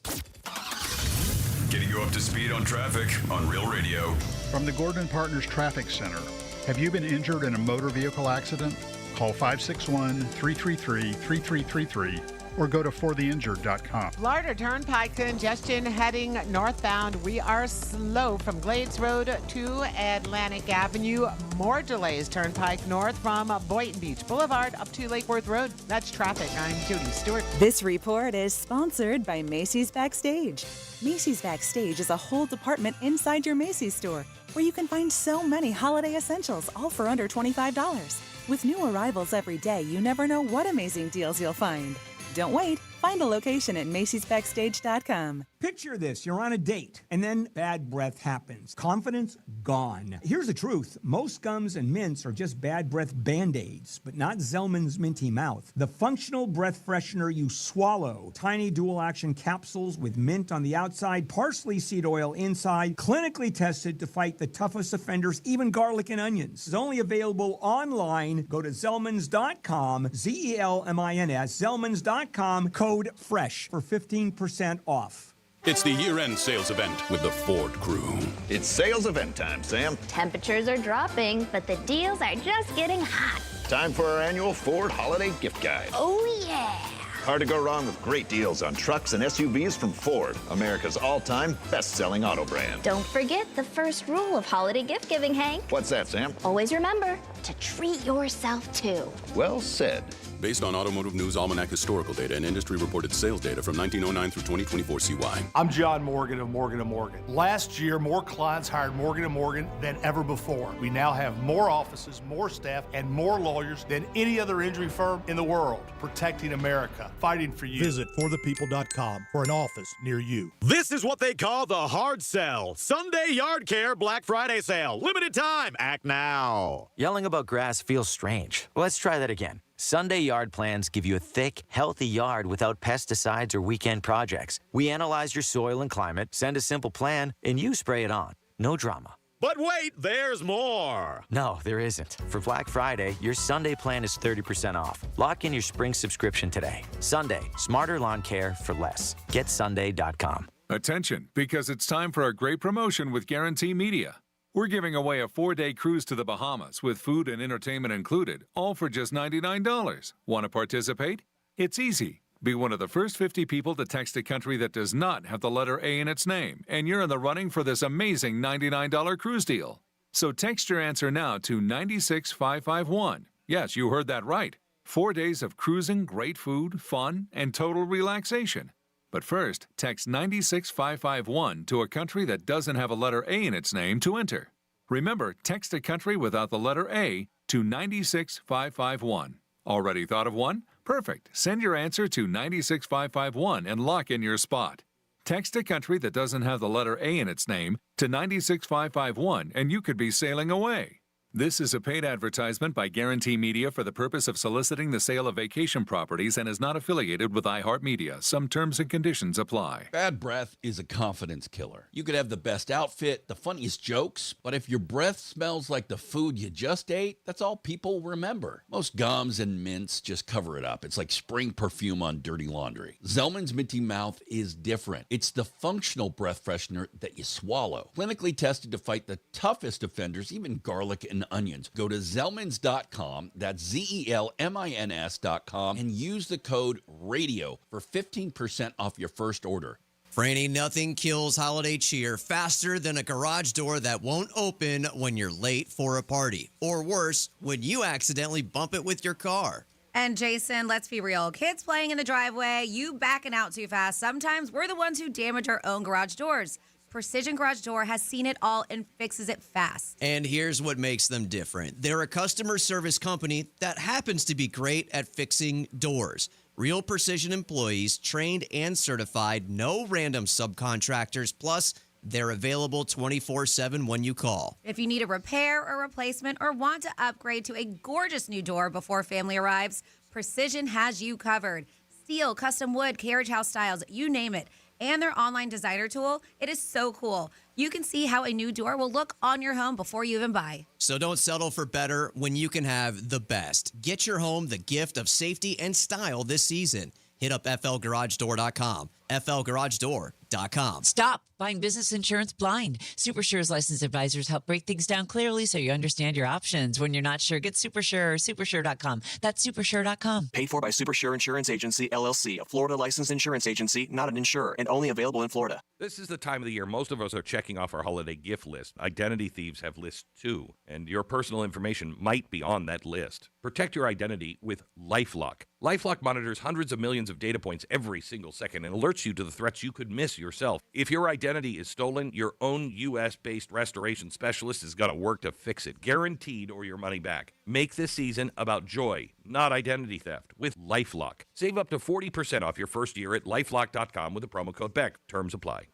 Speaker 8: Getting you up to speed on traffic on Real Radio.
Speaker 24: From the Gordon Partners Traffic Center. Have you been injured in a motor vehicle accident? Call 561-333-3333 or go to fortheinjured.com.
Speaker 25: Florida Turnpike congestion heading northbound. We are slow from Glades Road to Atlantic Avenue. More delays Turnpike north from Boynton Beach Boulevard up to Lake Worth Road. That's traffic. I'm Judy Stewart.
Speaker 1: This report is sponsored by Macy's Backstage. Macy's Backstage is a whole department inside your Macy's store where you can find so many holiday essentials, all for under $25. With new arrivals every day, you never know what amazing deals you'll find. Don't wait. Find a location at Macy'sBackstage.com.
Speaker 28: Picture this. You're on a date, and then bad breath happens. Confidence gone. Here's the truth. Most gums and mints are just bad breath Band-Aids, but not Zellman's Minty Mouth. The functional breath freshener you swallow. Tiny dual-action capsules with mint on the outside, parsley seed oil inside, clinically tested to fight the toughest offenders, even garlic and onions. It's only available online. Go to Zellmans.com, Zelmins, Zellmans.com, code FRESH for 15% off.
Speaker 26: It's the year-end sales event with the Ford crew.
Speaker 27: It's sales event time, Sam.
Speaker 29: Temperatures are dropping, but the deals are just getting hot.
Speaker 27: Time for our annual Ford Holiday Gift Guide.
Speaker 29: Oh, yeah.
Speaker 27: Hard to go wrong with great deals on trucks and SUVs from Ford, America's all-time best-selling auto brand.
Speaker 29: Don't forget the first rule of holiday gift giving, Hank.
Speaker 27: What's that, Sam?
Speaker 29: Always remember to treat yourself, too.
Speaker 27: Well said.
Speaker 26: Based on Automotive News Almanac historical data and industry-reported sales data from 1909 through 2024 CY.
Speaker 30: I'm John Morgan of Morgan & Morgan. Last year, more clients hired Morgan & Morgan than ever before. We now have more offices, more staff, and more lawyers than any other injury firm in the world, protecting America, fighting for you.
Speaker 31: Visit forthepeople.com for an office near you.
Speaker 17: This is what they call the hard sell. Sunday Yard Care Black Friday sale. Limited time. Act now.
Speaker 19: Yelling about grass feels strange. Let's try that again. Sunday Yard plans give you a thick, healthy yard without pesticides or weekend projects. We analyze your soil and climate, send a simple plan, and you spray it on. No drama.
Speaker 17: But wait, there's more.
Speaker 19: No, there isn't. For Black Friday, your Sunday plan is 30% off. Lock in your spring subscription today. Sunday, smarter lawn care for less. GetSunday.com.
Speaker 32: Attention, because it's time for a great promotion with Guarantee Media. We're giving away a 4-day cruise to the Bahamas with food and entertainment included, all for just $99. Want to participate? It's easy. Be one of the first 50 people to text a country that does not have the letter A in its name, and you're in the running for this amazing $99 cruise deal. So text your answer now to 96551. Yes, you heard that right. 4 days of cruising, great food, fun, and total relaxation. But first, text 96551 to a country that doesn't have a letter A in its name to enter. Remember, text a country without the letter A to 96551. Already thought of one? Perfect. Send your answer to 96551 and lock in your spot. Text a country that doesn't have the letter A in its name to 96551 and you could be sailing away. This is a paid advertisement by Guarantee Media for the purpose of soliciting the sale of vacation properties and is not affiliated with iHeartMedia. Some terms and conditions apply.
Speaker 2: Bad breath is a confidence killer. You could have the best outfit, the funniest jokes, but if your breath smells like the food you just ate, that's all people remember. Most gums and mints just cover it up. It's like spring perfume on dirty laundry. Zellman's Minty Mouth is different. It's the functional breath freshener that you swallow. Clinically tested to fight the toughest offenders, even garlic and onions. Go to Zellmans.com, that's Zellmins.com, and use the code RADIO for 15% off your first order.
Speaker 4: Franny, nothing kills holiday cheer faster than a garage door that won't open when you're late for a party. Or worse, when you accidentally bump it with your car.
Speaker 15: And Jason, let's be real. Kids playing in the driveway, you backing out too fast. Sometimes we're the ones who damage our own garage doors. Precision Garage Door has seen it all and fixes it fast.
Speaker 4: And here's what makes them different. They're a customer service company that happens to be great at fixing doors. Real Precision employees, trained and certified, no random subcontractors, plus they're available 24/7 when you call.
Speaker 15: If you need a repair or replacement or want to upgrade to a gorgeous new door before family arrives, Precision has you covered. Steel, custom wood, carriage house styles, you name it. And their online designer tool, it is so cool. You can see how a new door will look on your home before you even buy.
Speaker 4: So don't settle for better when you can have the best. Get your home the gift of safety and style this season. Hit up flgaragedoor.com, flgaragedoor.com.
Speaker 23: Stop buying business insurance blind. SuperSure's licensed advisors help break things down clearly so you understand your options. When you're not sure, get SuperSure, supersure.com. That's supersure.com.
Speaker 5: Paid for by SuperSure Insurance Agency, LLC, a Florida licensed insurance agency, not an insurer, and only available in Florida.
Speaker 6: This is the time of the year most of us are checking off our holiday gift list. Identity thieves have lists too, and your personal information might be on that list. Protect your identity with LifeLock. LifeLock monitors hundreds of millions of data points every single second and alerts you to the threats you could miss yourself. If your identity is stolen, your own U.S.-based restoration specialist is going to work to fix it, guaranteed, or your money back. Make this season about joy, not identity theft, with LifeLock. Save up to 40% off your first year at LifeLock.com with the promo code BECK. Terms apply.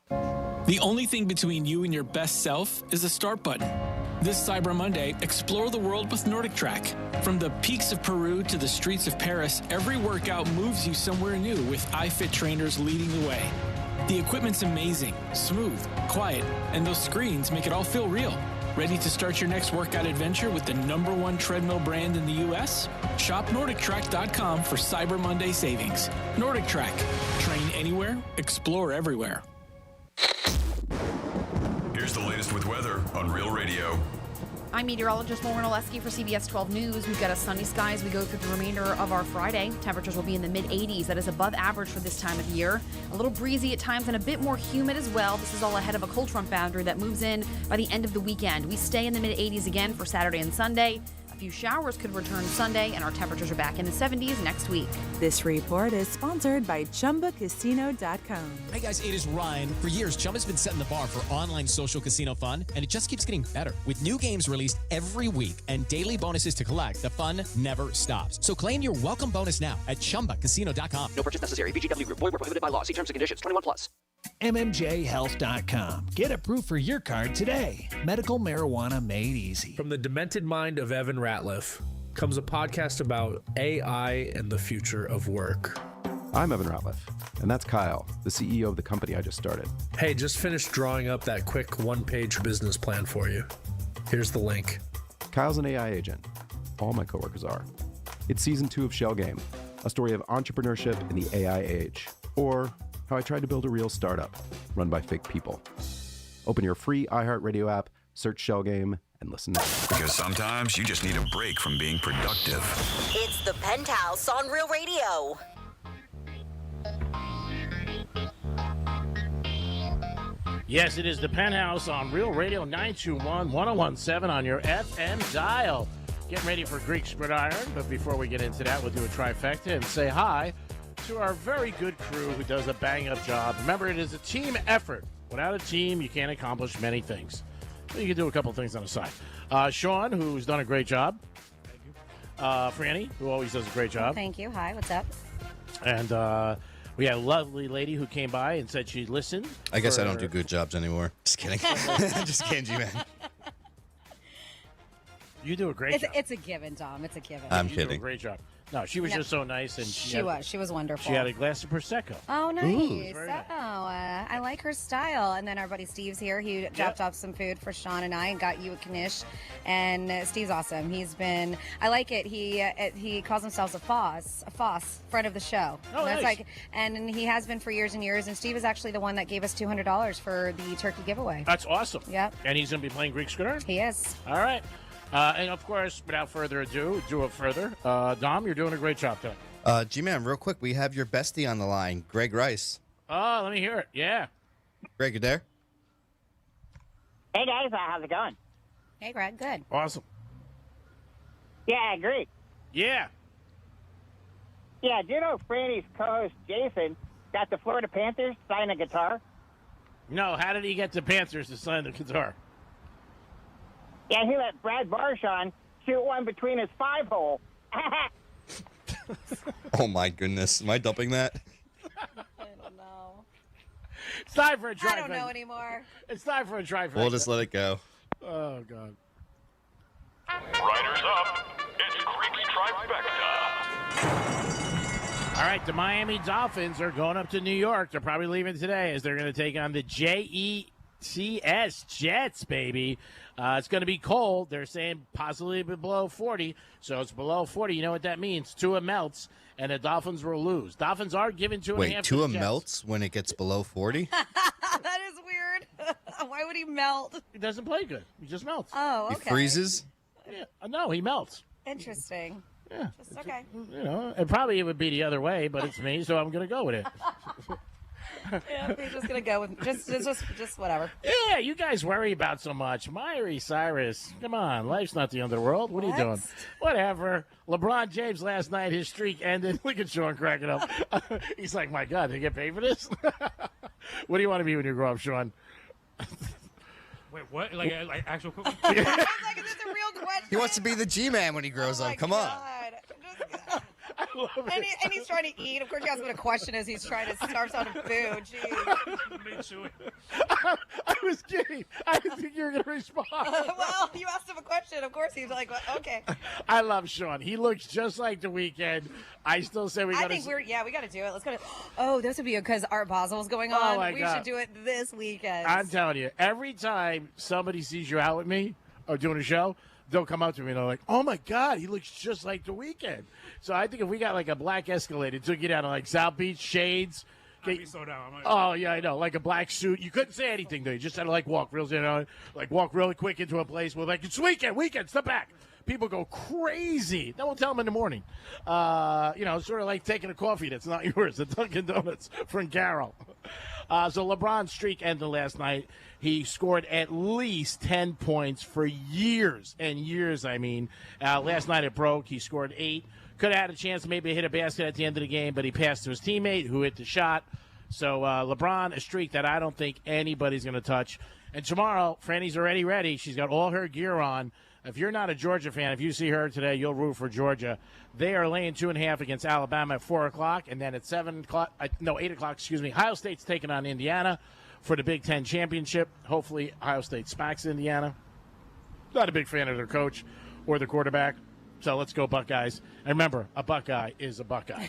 Speaker 9: The only thing between you and your best self is the start button. This Cyber Monday, explore the world with Nordic Track. From the peaks of Peru to the streets of Paris, every workout moves you somewhere new with iFit trainers leading the way. The equipment's amazing, smooth, quiet, and those screens make it all feel real. Ready to start your next workout adventure with the #1 treadmill brand in the U.S.? Shop NordicTrack.com for Cyber Monday savings. Nordic Track. Train anywhere, explore everywhere.
Speaker 8: Here's the latest with weather on Real Radio.
Speaker 10: I'm meteorologist Lauren Oleski for CBS 12 News. We've got a sunny sky as we go through the remainder of our Friday. Temperatures will be in the mid-80s. That is above average for this time of year. A little breezy at times and a bit more humid as well. This is all ahead of a cold front boundary that moves in by the end of the weekend. We stay in the mid-80s again for Saturday and Sunday. A few showers could return Sunday, and our temperatures are back in the 70s next week.
Speaker 1: This report is sponsored by ChumbaCasino.com.
Speaker 11: Hey guys, it is Ryan. For years, Chumba's been setting the bar for online social casino fun, and it just keeps getting better. With new games released every week and daily bonuses to collect, the fun never stops. So claim your welcome bonus now at ChumbaCasino.com.
Speaker 5: No purchase necessary. VGW Group. Void where prohibited by law. See terms and conditions. 21 plus.
Speaker 12: MMJHealth.com. Get approved for your card today. Medical marijuana made easy.
Speaker 16: From the demented mind of Evan Ratliff comes a podcast about AI and the future of work.
Speaker 20: I'm Evan Ratliff, and that's Kyle, the CEO of the company I just started.
Speaker 16: Hey, just finished drawing up that quick one-page business plan for you. Here's the link.
Speaker 20: Kyle's an AI agent. All my coworkers are. It's season 2 of Shell Game, a story of entrepreneurship in the AI age, or how I tried to build a real startup run by fake people. Open your free iHeartRadio app, search Shell Game, and listen now.
Speaker 8: Because sometimes you just need a break from being productive.
Speaker 20: It's the Penthouse on Real Radio.
Speaker 13: Yes, it is the Penthouse on Real Radio 921-1017 on your FM dial. Getting ready for Greek Gridiron, but before we get into that, we'll do a trifecta and say hi to our very good crew who does a bang-up job. Remember, it is a team effort. Without a team, you can't accomplish many things. You can do a couple things on the side. Sean, who's done a great job. Thank you. Franny, who always does a great job.
Speaker 15: Thank you. Hi, what's up?
Speaker 13: And we had a lovely lady who came by and said she listened.
Speaker 14: I guess I don't do good jobs anymore. Just kidding. Just kidding, G-Man.
Speaker 13: You do a great job.
Speaker 15: It's a given, Dom. It's a given.
Speaker 14: I'm
Speaker 13: You do a
Speaker 14: kidding.
Speaker 13: great job. No, she was just so nice, and
Speaker 15: She was wonderful.
Speaker 13: She had a glass of prosecco.
Speaker 15: Oh, nice.
Speaker 13: Ooh. Very nice.
Speaker 15: I like her style. And then our buddy Steve's here. He dropped off some food for Sean and I and got you a knish. And Steve's awesome. I like it. He calls himself a Foss, friend of the show.
Speaker 13: Oh,
Speaker 15: and
Speaker 13: nice.
Speaker 15: And he has been for years and years. And Steve is actually the one that gave us $200 for the turkey giveaway.
Speaker 13: That's awesome.
Speaker 15: Yep.
Speaker 13: And he's going to be playing Greek Gridiron?
Speaker 15: He is.
Speaker 13: All right. And, of course, without further ado, do it further. Dom, you're doing a great job today.
Speaker 14: G-Man, real quick, we have your bestie on the line, Greg Rice.
Speaker 13: Oh, let me hear it. Yeah.
Speaker 14: Greg, you there?
Speaker 3: Hey, guys. How's it going?
Speaker 15: Hey, Greg. Good.
Speaker 13: Awesome.
Speaker 3: Yeah, great.
Speaker 13: Yeah.
Speaker 3: Yeah, do you know Franny's co-host, Jason, got the Florida Panthers sign a guitar?
Speaker 13: No, how did he get the Panthers to sign the guitar?
Speaker 3: Yeah, he let Brad Marchand shoot one between his 5-hole.
Speaker 14: Oh, my goodness. Am I dumping that?
Speaker 15: I don't know.
Speaker 13: It's time for a trifecta.
Speaker 15: I don't know anymore.
Speaker 13: It's time for a trifecta.
Speaker 14: We'll just let it go.
Speaker 13: Oh, God.
Speaker 8: Riders up. It's Greek Trifecta.
Speaker 13: All right, the Miami Dolphins are going up to New York. They're probably leaving today as they're going to take on the Jets, baby. It's going to be cold. They're saying possibly below 40. So it's below 40. You know what that means? Tua melts, and the Dolphins will lose. Dolphins are given 2.5 to the
Speaker 14: Wait, Tua
Speaker 13: Jets.
Speaker 14: melts when it gets below 40?
Speaker 15: That is weird. Why would he melt?
Speaker 13: He doesn't play good. He just melts.
Speaker 15: Oh, okay.
Speaker 14: He freezes?
Speaker 13: Yeah. No, he melts.
Speaker 15: Interesting.
Speaker 13: Yeah.
Speaker 15: Just okay.
Speaker 13: You know, and probably it would be the other way, but it's me, so I'm going to go with it.
Speaker 15: Yeah, we're just gonna go with just whatever.
Speaker 13: Yeah, you guys worry about so much. Miley Cyrus, come on, life's not the underworld. What are you doing? Whatever. LeBron James last night, his streak ended. Look at Sean cracking up. He's like, my God, did they get paid for this? What do you want to be when you grow up, Sean?
Speaker 7: Wait, what? Like actual cooking?
Speaker 15: Like, is this a real question?
Speaker 14: He wants to be the G-Man when he grows up. Come on.
Speaker 15: And he's trying to eat. Of course, you ask what a question is. He's trying to starve out of food. Jeez.
Speaker 13: I was kidding. I didn't think you were going to respond.
Speaker 15: Well, you asked him a question. Of course, he's like, well, okay.
Speaker 13: I love Sean. He looks just like The Weeknd. I still say we got to.
Speaker 15: we got to do it. Let's go to. Oh, this would be because Art Basel's going on.
Speaker 13: My
Speaker 15: we
Speaker 13: God.
Speaker 15: should do it this weekend.
Speaker 13: I'm telling you, every time somebody sees you out with me or doing a show, they'll come up to me and they're like, oh, my God, he looks just like The Weeknd. So I think if we got like a black Escalade and took you down to like South Beach, shades.
Speaker 7: I'd be so down.
Speaker 13: Oh, yeah, I know. Like a black suit. You couldn't say anything, though. You just had to walk really quick into a place where it's weekend, step back. People go crazy. Then we'll tell them in the morning. Sort of like taking a coffee that's not yours at Dunkin' Donuts from Carol. So LeBron's streak ended last night. He scored at least 10 points for years and years, last night it broke. He scored 8. Could have had a chance to maybe hit a basket at the end of the game, but he passed to his teammate who hit the shot. So LeBron, a streak that I don't think anybody's going to touch. And tomorrow, Franny's already ready. She's got all her gear on. If you're not a Georgia fan, if you see her today, you'll root for Georgia. They are laying 2.5 against Alabama at 4 o'clock, and then at 8 o'clock, Ohio State's taking on Indiana for the Big Ten championship. Hopefully, Ohio State smacks Indiana. Not a big fan of their coach or the quarterback. So let's go Buckeyes. And remember, a Buckeye is a Buckeye.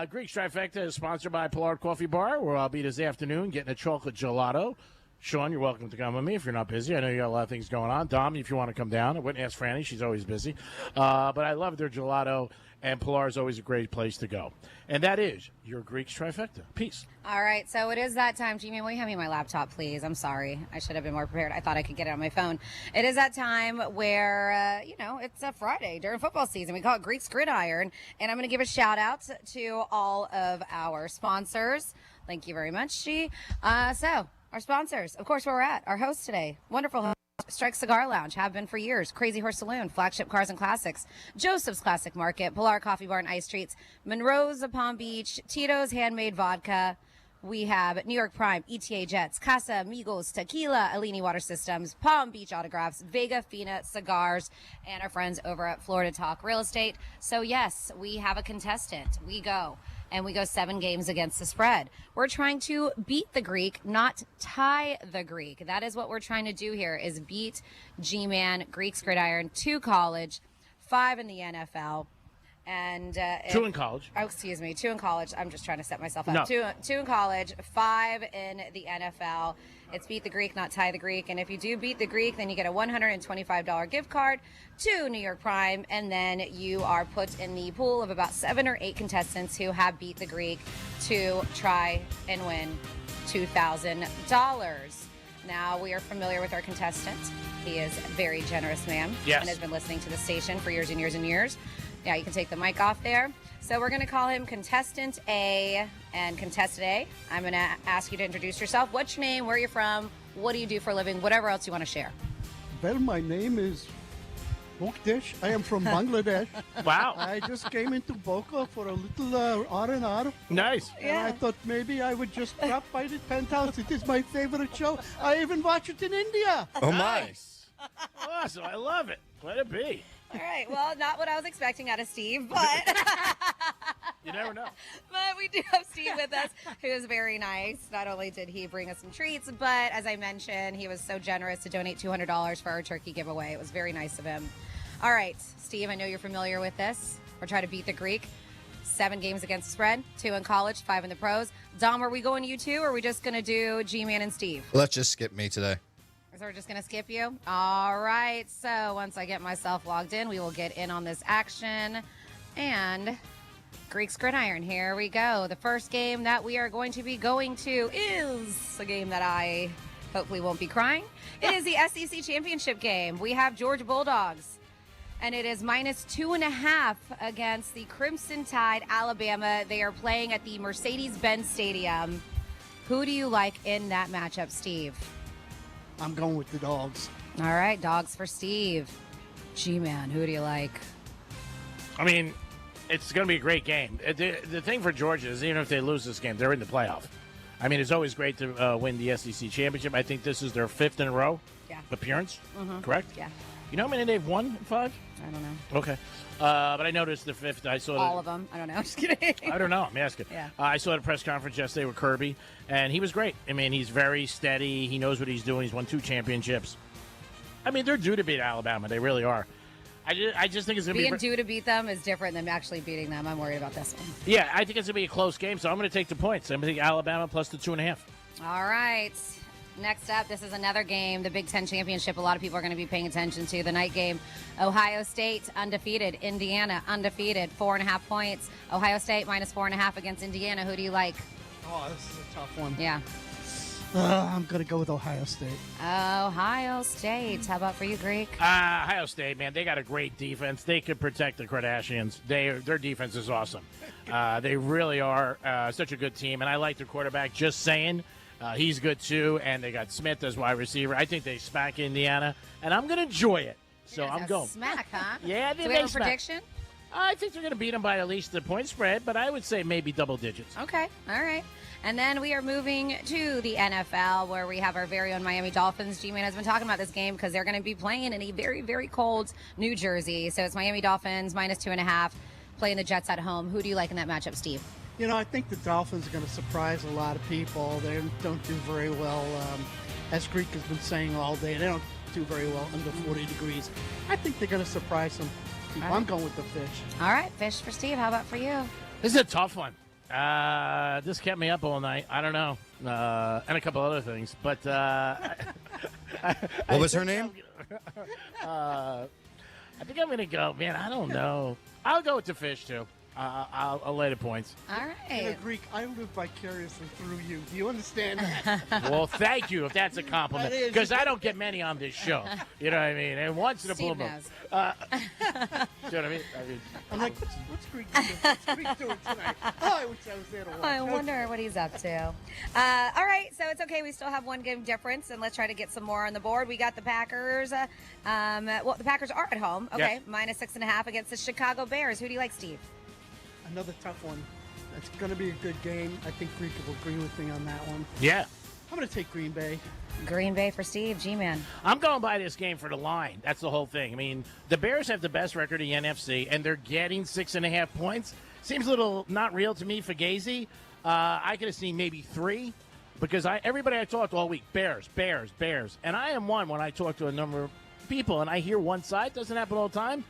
Speaker 13: Greek Trifecta is sponsored by Pollard Coffee Bar, where I'll be this afternoon getting a chocolate gelato. Sean, you're welcome to come with me if you're not busy. I know you got a lot of things going on. Dom, if you want to come down. I wouldn't ask Franny. She's always busy. But I love their gelato, and Pilar is always a great place to go. And that is your Greek Trifecta. Peace.
Speaker 15: All right, so it is that time. Jimmy, will you hand me my laptop, please? I'm sorry. I should have been more prepared. I thought I could get it on my phone. It is that time where, it's a Friday during football season. We call it Greek's Gridiron. And I'm going to give a shout-out to all of our sponsors. Thank you very much, G. Our sponsors, of course, where we're at. Our host today, wonderful host, Strike Cigar Lounge, have been for years. Crazy Horse Saloon, Flagship Cars and Classics, Joseph's Classic Market, Pilar Coffee Bar and Ice Treats, Monroe's of Palm Beach, Tito's Handmade Vodka. We have New York Prime, ETA Jets, Casa Amigos Tequila, Alini Water Systems, Palm Beach Autographs, Vega Fina Cigars, and our friends over at Florida Talk Real Estate. So, yes, we have a contestant. We go and we go 7 games against the spread. We're trying to beat the Greek, not tie the Greek. That is what we're trying to do here, is beat G-Man, Greeks Gridiron, 2 college, 5 in the NFL. And
Speaker 13: 2 in college.
Speaker 15: Oh, excuse me, 2 in college. I'm just trying to set myself up.
Speaker 13: No.
Speaker 15: 2 in college, 5 in the NFL. It's beat the Greek, not tie the Greek. And if you do beat the Greek, then you get a $125 gift card to New York Prime, and then you are put in the pool of about 7 or 8 contestants who have beat the Greek to try and win $2,000. Now, we are familiar with our contestant. He is a very generous man.
Speaker 13: Yes.
Speaker 15: And has been listening to the station for years and years and years. Yeah, you can take the mic off there. So we're going to call him Contestant A. And Contestant A, I'm going to ask you to introduce yourself. What's your name? Where are you from? What do you do for a living? Whatever else you want to share.
Speaker 17: Well, my name is Mukdesh. I am from Bangladesh.
Speaker 13: Wow.
Speaker 17: I just came into Boca for a little R&R.
Speaker 13: Nice.
Speaker 17: And I thought maybe I would just drop by the Penthouse. It is my favorite show. I even watch it in India.
Speaker 14: Oh, my.
Speaker 13: Awesome. I love it. Let it be.
Speaker 15: All right. Well, not what I was expecting out of Steve, but
Speaker 13: You never know.
Speaker 15: but we do have Steve with us, who is very nice. Not only did he bring us some treats, but as I mentioned, he was so generous to donate $200 for our turkey giveaway. It was very nice of him. All right, Steve, I know you're familiar with this. We're trying to beat the Greek. 7 games against the spread, 2 in college, 5 in the pros. Dom, are we going you 2, or are we just going to do G-Man and Steve?
Speaker 14: Let's just skip me today.
Speaker 15: So we're just going to skip you? All right. So once I get myself logged in, we will get in on this action. And Greeks Gridiron, here we go. The first game that we are going to be going to is a game that I hopefully won't be crying. It is the SEC Championship game. We have Georgia Bulldogs, and it is -2.5 against the Crimson Tide, Alabama. They are playing at the Mercedes-Benz Stadium. Who do you like in that matchup, Steve?
Speaker 17: I'm going with the Dogs.
Speaker 15: All right, Dogs for Steve. G-Man, who do you like?
Speaker 13: I mean, it's going to be a great game. The thing for Georgia is even if they lose this game, they're in the playoff. I mean, it's always great to win the SEC championship. I think this is their 5th in a row appearance, correct?
Speaker 15: Yeah.
Speaker 13: You know how many they've won in 5?
Speaker 15: I don't know.
Speaker 13: Okay. But I noticed the 5th. I saw
Speaker 15: All of them. I don't know. Just kidding.
Speaker 13: I don't know. I'm asking.
Speaker 15: Yeah.
Speaker 13: I saw at a press conference yesterday with Kirby, and he was great. I mean, he's very steady. He knows what he's doing. He's won 2 championships. I mean, they're due to beat Alabama. They really are. I just think it's going to be...
Speaker 15: Being due to beat them is different than actually beating them. I'm worried about this one.
Speaker 13: Yeah, I think it's going to be a close game, so I'm going to take the points. I'm going to take Alabama plus the 2.5.
Speaker 15: All right. Next up, this is another game, the Big Ten Championship. A lot of people are going to be paying attention to the night game. Ohio State undefeated. Indiana undefeated. 4.5 points. Ohio State -4.5 against Indiana. Who do you like?
Speaker 17: Oh, this is a tough one.
Speaker 15: Yeah.
Speaker 17: I'm going to go with Ohio State.
Speaker 15: Ohio State. How about for you, Greek?
Speaker 13: Ohio State, man, they got a great defense. They could protect the Kardashians. Their defense is awesome. They really are such a good team, and I like their quarterback. Just saying. He's good, too, and they got Smith as wide receiver. I think they smack Indiana, and I'm going to enjoy it. So I'm going.
Speaker 15: Smack, huh?
Speaker 13: Yeah,
Speaker 15: Do we have a prediction?
Speaker 13: I think they're going to beat them by at least the point spread, but I would say maybe double digits.
Speaker 15: Okay. All right. And then we are moving to the NFL, where we have our very own Miami Dolphins. G-Man has been talking about this game because they're going to be playing in a very, very cold New Jersey. So it's Miami Dolphins -2.5, playing the Jets at home. Who do you like in that matchup, Steve?
Speaker 17: You know, I think the Dolphins are going to surprise a lot of people. They don't do very well, as Greek has been saying all day. They don't do very well under 40 degrees. I think they're going to surprise some people.
Speaker 15: All right.
Speaker 17: I'm going with the Fish.
Speaker 15: All right, Fish for Steve. How about for you?
Speaker 13: This is a tough one. This kept me up all night. I don't know. And a couple other things. But
Speaker 14: what was her name?
Speaker 13: I think I'm going to go. Man, I don't know. I'll go with the Fish, too. I'll lay the points.
Speaker 15: All right.
Speaker 17: You know, Greek, I live vicariously through you. Do you understand that?
Speaker 13: Well, thank you if that's a compliment.
Speaker 17: That is.
Speaker 13: Because I don't get many on this show. You know what I mean? And once in a blue
Speaker 15: Steve
Speaker 13: moon.
Speaker 15: knows.
Speaker 13: You know what I mean?
Speaker 17: I'm like, what's Greek doing? What's Greek doing tonight? Oh, I wish I was there to watch.
Speaker 15: I wonder what he's up to. All right, so it's okay. We still have one game difference, and let's try to get some more on the board. We got the Packers. The Packers are at home. Okay,
Speaker 17: Yes.
Speaker 15: -6.5 against the Chicago Bears. Who do you like, Steve?
Speaker 17: Another tough one. It's going to be a good game. I think Greek will agree with me on that one.
Speaker 13: Yeah.
Speaker 17: I'm going to take Green Bay.
Speaker 15: Green Bay for Steve. G-Man.
Speaker 13: I'm going by this game for the line. That's the whole thing. I mean, the Bears have the best record in the NFC, and they're getting 6.5 points. seems a little not real to me. Fugazi, I could have seen maybe 3 because everybody I talked to all week, Bears. And I am one when I talk to a number of people and I hear one side. Doesn't happen all the time.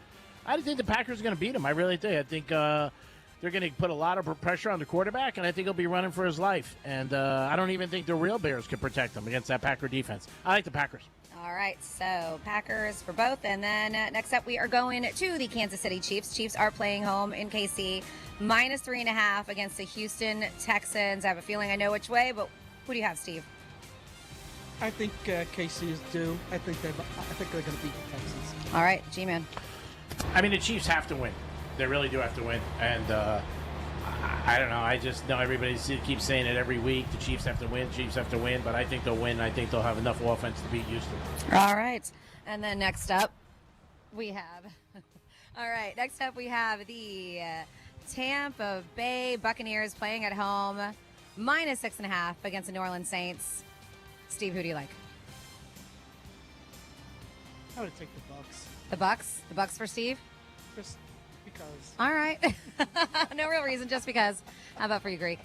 Speaker 13: I didn't think the Packers are going to beat them. I really did. I think they're going to put a lot of pressure on the quarterback, and I think he'll be running for his life. And I don't even think the real Bears could protect him against that Packer defense. I like the Packers.
Speaker 15: All right, so Packers for both. And then next up, we are going to the Kansas City Chiefs. Chiefs are playing home in KC, -3.5 against the Houston Texans. I have a feeling I know which way, but who do you have, Steve?
Speaker 17: I think KC is due. I think they're going to beat the Texans.
Speaker 15: All right, G-Man.
Speaker 13: I mean, the Chiefs have to win. They really do have to win. And I don't know. I just know everybody keeps saying it every week. The Chiefs have to win, but I think they'll win. I think they'll have enough offense to beat Houston.
Speaker 15: All right. And then next up, we have the Tampa Bay Buccaneers playing at home, -6.5 against the New Orleans Saints. Steve, who do you like?
Speaker 17: I would take the Bucs.
Speaker 15: The Bucs? The Bucs for Steve?
Speaker 17: Just because.
Speaker 15: All right. No real reason, just because. How about for you, Greek?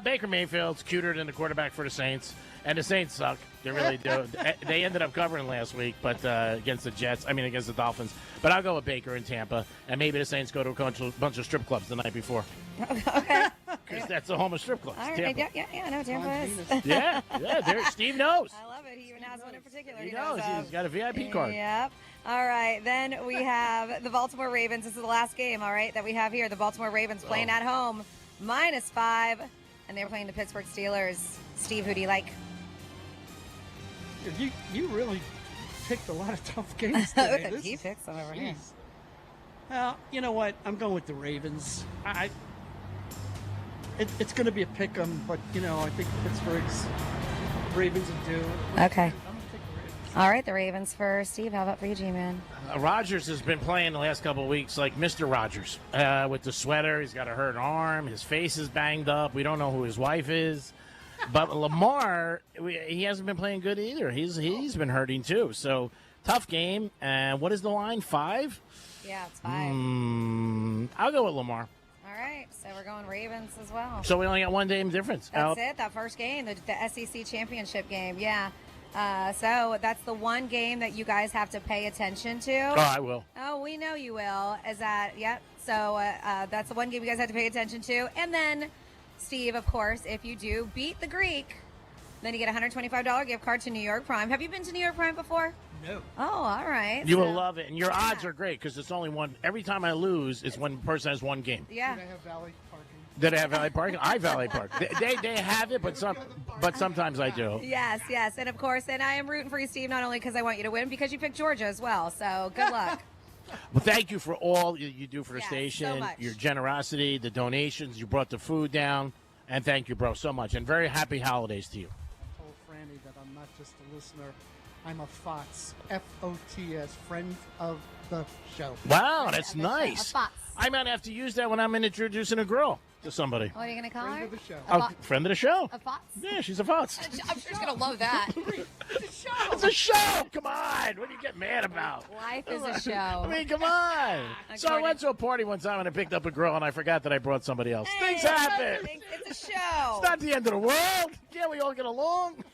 Speaker 13: Baker Mayfield's cuter than the quarterback for the Saints, and the Saints suck. They really do. They ended up covering last week, but against the Dolphins. But I'll go with Baker in Tampa, and maybe the Saints go to a bunch of strip clubs the night before.
Speaker 15: Okay.
Speaker 13: Because that's the home of strip clubs.
Speaker 15: All right.
Speaker 13: Tampa.
Speaker 15: Yeah, I know Tampa is.
Speaker 13: Yeah. Steve knows.
Speaker 15: I love it. He even has one in particular.
Speaker 13: He knows. He's got a VIP card.
Speaker 15: Yep. All right. Then we have the Baltimore Ravens. This is the last game, all right, that we have here. The Baltimore Ravens playing at home, -5, and they're playing the Pittsburgh Steelers. Steve, who do you like?
Speaker 17: You really picked a lot of tough games today.
Speaker 15: He picked some over here.
Speaker 17: Well, you know what? I'm going with the Ravens. It's going to be a pick 'em, but I think Pittsburgh's Ravens are due.
Speaker 15: Okay. All right, the Ravens for Steve. How about for you, G-Man?
Speaker 13: Rodgers has been playing the last couple of weeks like Mr. Rogers with the sweater. He's got a hurt arm. His face is banged up. We don't know who his wife is. But Lamar, he hasn't been playing good either. He's been hurting too. So tough game. And what is the line? 5?
Speaker 15: Yeah, it's 5.
Speaker 13: I'll go with Lamar.
Speaker 15: All right, so we're going Ravens as well.
Speaker 13: So we only got one game difference.
Speaker 15: That's it. That first game, the SEC championship game. Yeah. So that's the one game that you guys have to pay attention to.
Speaker 13: Oh, I will.
Speaker 15: Oh, we know you will. Yep. So that's the one game you guys have to pay attention to. And then, Steve, of course, if you do beat the Greek, then you get a $125 gift card to New York Prime. Have you been to New York Prime before?
Speaker 17: No.
Speaker 15: Oh, all right.
Speaker 13: You will love it. And your odds are great because it's only one. Every time I lose, it's when the person has one game.
Speaker 15: Yeah.
Speaker 17: Do they have valet parking?
Speaker 13: Do they have valet parking? I valet park. They have it, but sometimes I do.
Speaker 15: Yes. And of course, and I am rooting for you, Steve, not only because I want you to win, because you picked Georgia as well. So good luck.
Speaker 13: Well, thank you for all you do for the station,
Speaker 15: so much.
Speaker 13: your generosity, the donations. You brought the food down. And thank you, bro, so much. And very happy holidays to you.
Speaker 17: I told Franny that I'm not just a listener. I'm a FOTS, F-O-T-S, friend of the show.
Speaker 13: Wow, that's nice.
Speaker 15: A FOTS.
Speaker 13: I might have to use that when I'm introducing a girl to somebody.
Speaker 15: What are you going to call her?
Speaker 17: Friend of the show.
Speaker 13: Oh, friend of the show.
Speaker 15: A FOTS?
Speaker 13: Yeah, she's a FOTS.
Speaker 15: I'm sure she's going to love that.
Speaker 13: It's a show. Come on. What do you get mad about?
Speaker 15: Life is a show.
Speaker 13: I mean, come on. So I went to a party one time and I picked up a girl and I forgot that I brought somebody else. Things happen.
Speaker 15: It's a show.
Speaker 13: It's not the end of the world. Yeah, we all get along.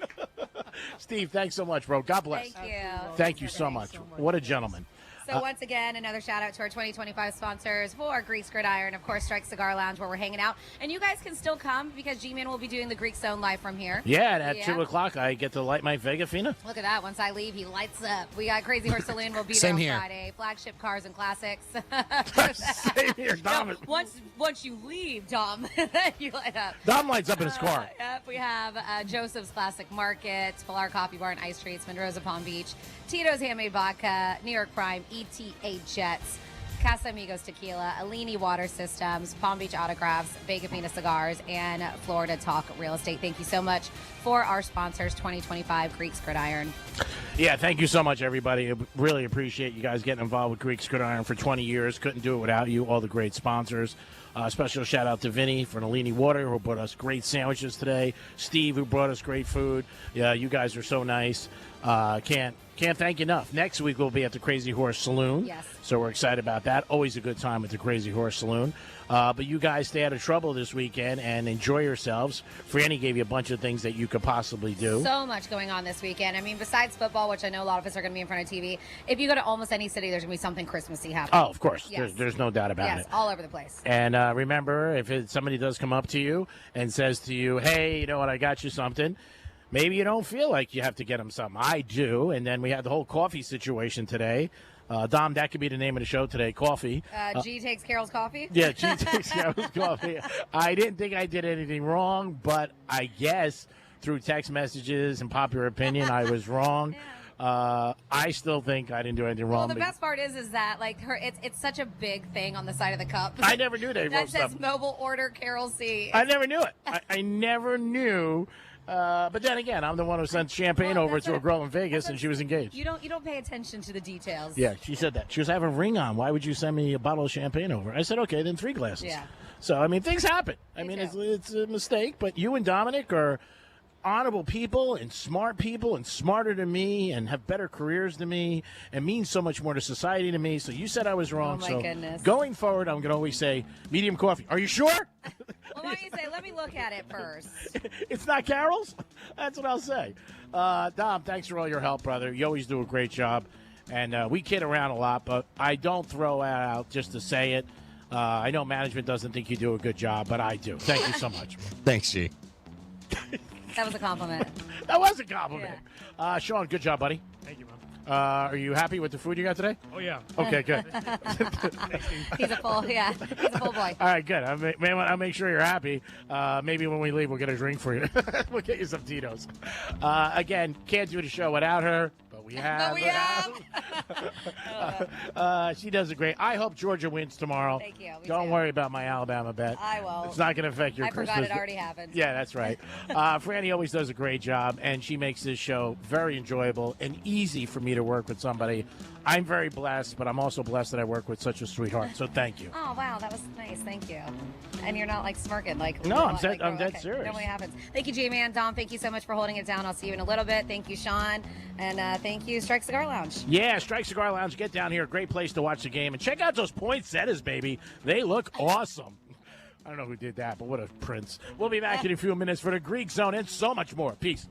Speaker 13: Steve, thanks so much, bro. God bless.
Speaker 15: Thank you.
Speaker 13: Thank you so much. What a gentleman.
Speaker 15: So once again, another shout out to our 2025 sponsors for Greek's Gridiron, of course, Strike Cigar Lounge, where we're hanging out. And you guys can still come because G-Man will be doing the Greek Zone live from here.
Speaker 13: Yeah, and at 2 o'clock, I get to light my Vega Fina.
Speaker 15: Look at that. Once I leave, he lights up. We got Crazy Horse Saloon. We'll be
Speaker 14: Same
Speaker 15: there
Speaker 14: here.
Speaker 15: on Friday. Flagship Cars and Classics.
Speaker 13: Same here, Dom.
Speaker 15: Once you leave, Dom, you light up.
Speaker 13: Dom lights up in his car.
Speaker 15: Yep, we have Joseph's Classic Market, Pilar Coffee Bar and Ice Treats, Mendoza Palm Beach, Tito's Handmade Vodka, New York Prime, ETA Jets, Casamigos Tequila, Alini Water Systems, Palm Beach Autographs, Vega Fina Cigars, and Florida Talk Real Estate. Thank you so much for our sponsors, 2025 Greek's Gridiron.
Speaker 13: Yeah, thank you so much, everybody. I really appreciate you guys getting involved with Greek's Gridiron for 20 years. Couldn't do it without you, all the great sponsors. Special shout out to Vinny for Nalini Water, who brought us great sandwiches today. Steve, who brought us great food. Yeah, you guys are so nice. Can't thank you enough. Next week we'll be at the Crazy Horse Saloon.
Speaker 15: Yes.
Speaker 13: So we're excited about that. Always a good time at the Crazy Horse Saloon. But you guys stay out of trouble this weekend and enjoy yourselves. Franny gave you a bunch of things that you could possibly do.
Speaker 15: So much going on this weekend. I mean, besides football, which I know a lot of us are going to be in front of TV, if you go to almost any city, there's going to be something Christmassy happening.
Speaker 13: Oh, of course.
Speaker 15: Yes.
Speaker 13: There's no doubt about
Speaker 15: Yes,
Speaker 13: it.
Speaker 15: all over the place.
Speaker 13: And remember, if somebody does come up to you and says to you, hey, you know what, I got you something, maybe you don't feel like you have to get them something. I do. And then we had the whole coffee situation today. Dom, that could be the name of the show today, coffee.
Speaker 15: G takes Carol's coffee?
Speaker 13: Yeah, G takes Carol's coffee. I didn't think I did anything wrong, but I guess through text messages and popular opinion, I was wrong. I still think I didn't do anything wrong.
Speaker 15: Well, the best part is that like it's such a big thing on the side of the cup.
Speaker 13: I never knew they
Speaker 15: that
Speaker 13: wrote
Speaker 15: says
Speaker 13: stuff.
Speaker 15: mobile order Carol C.
Speaker 13: I never knew it. I never knew. But then again, I'm the one who sent champagne over to a girl in Vegas, and she was engaged.
Speaker 15: You don't pay attention to the details.
Speaker 13: Yeah, she said that. She was having a ring on. Why would you send me a bottle of champagne over? I said, okay, then 3 glasses.
Speaker 15: Yeah.
Speaker 13: So, I mean, things happen. I mean, it's a mistake, but you and Dominic are honorable people and smart people and smarter than me and have better careers than me and mean so much more to society than me. So you said I was wrong.
Speaker 15: Oh, my goodness.
Speaker 13: Going forward, I'm going to always say, medium coffee. Are you sure?
Speaker 15: Well, why don't you say, let me look at it first.
Speaker 13: It's not Carol's? That's what I'll say. Dom, thanks for all your help, brother. You always do a great job. And we kid around a lot, but I don't throw it out just to say it. I know management doesn't think you do a good job, but I do. Thank you so much.
Speaker 14: Thanks, G.
Speaker 15: That was a compliment.
Speaker 13: That was a compliment. Sean, good job, buddy. Thank you, man. Are you happy with the food you got today?
Speaker 7: Oh, yeah.
Speaker 13: Okay, good.
Speaker 15: He's a full boy.
Speaker 13: All right, good. I'll make sure you're happy. Maybe when we leave, we'll get a drink for you. We'll get you some Tito's. Again, can't do the show without her, but we have. She does a great. I hope Georgia wins tomorrow.
Speaker 15: Thank you.
Speaker 13: Don't worry about my Alabama bet.
Speaker 15: I won't.
Speaker 13: It's not going to affect your
Speaker 15: I
Speaker 13: Christmas.
Speaker 15: forgot it already happened.
Speaker 13: Yeah, that's right. Franny always does a great job, and she makes this show very enjoyable and easy for me to work with somebody. I'm very blessed, but I'm also blessed that I work with such a sweetheart. So thank you.
Speaker 15: Oh, wow. That was nice. Thank you. And you're not like smirking. Like
Speaker 13: No, I'm dead
Speaker 15: okay.
Speaker 13: serious.
Speaker 15: Normally happens. Thank you, J-Man. Dom, thank you so much for holding it down. I'll see you in a little bit. Thank you, Sean. And thank you, Strike Cigar Lounge.
Speaker 13: Yeah, Strike Cigar Lounge. Get down here. Great place to watch the game. And check out those poinsettias, baby. They look awesome. I don't know who did that, but what a prince. We'll be back in a few minutes for the Greek Zone and so much more. Peace.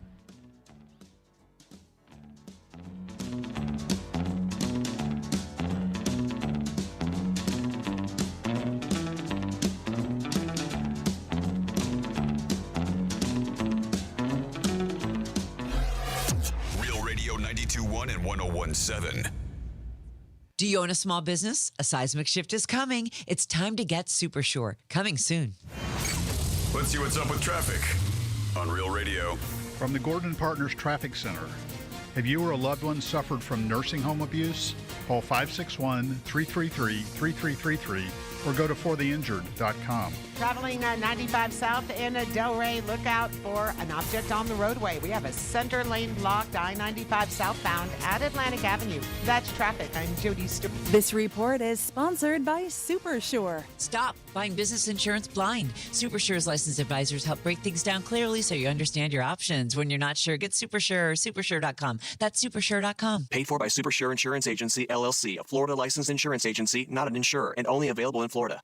Speaker 8: Real Radio 92.1 and 101.7.
Speaker 23: Do you own a small business? A seismic shift is coming. It's time to get super sure. Coming soon.
Speaker 8: Let's see what's up with traffic on Real Radio.
Speaker 18: From the Gordon Partners Traffic Center. Have you or a loved one suffered from nursing home abuse? Call 561-333-3333 or go to fortheinjured.com.
Speaker 19: Traveling 95 south in Delray, look out for an object on the roadway. We have a center lane blocked, I-95 southbound at Atlantic Avenue. That's traffic. I'm Jody Stewart.
Speaker 1: This report is sponsored by SuperSure.
Speaker 23: Stop buying business insurance blind. SuperSure's licensed advisors help break things down clearly so you understand your options. When you're not sure, get SuperSure, supersure.com. That's supersure.com.
Speaker 5: Paid for by SuperSure Insurance Agency, LLC, a Florida licensed insurance agency, not an insurer, and only available in Florida.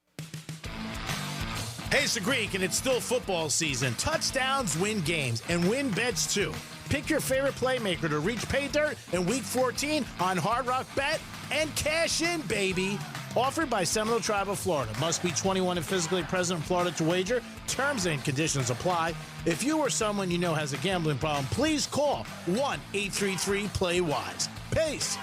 Speaker 21: Hey, it's the Greek, and it's still football season. Touchdowns win games, and win bets, too. Pick your favorite playmaker to reach pay dirt in Week 14 on Hard Rock Bet and cash in, baby. Offered by Seminole Tribe of Florida. Must be 21 and physically present in Florida to wager. Terms and conditions apply. If you or someone you know has a gambling problem, please call 1-833-PLAY-WISE. Peace.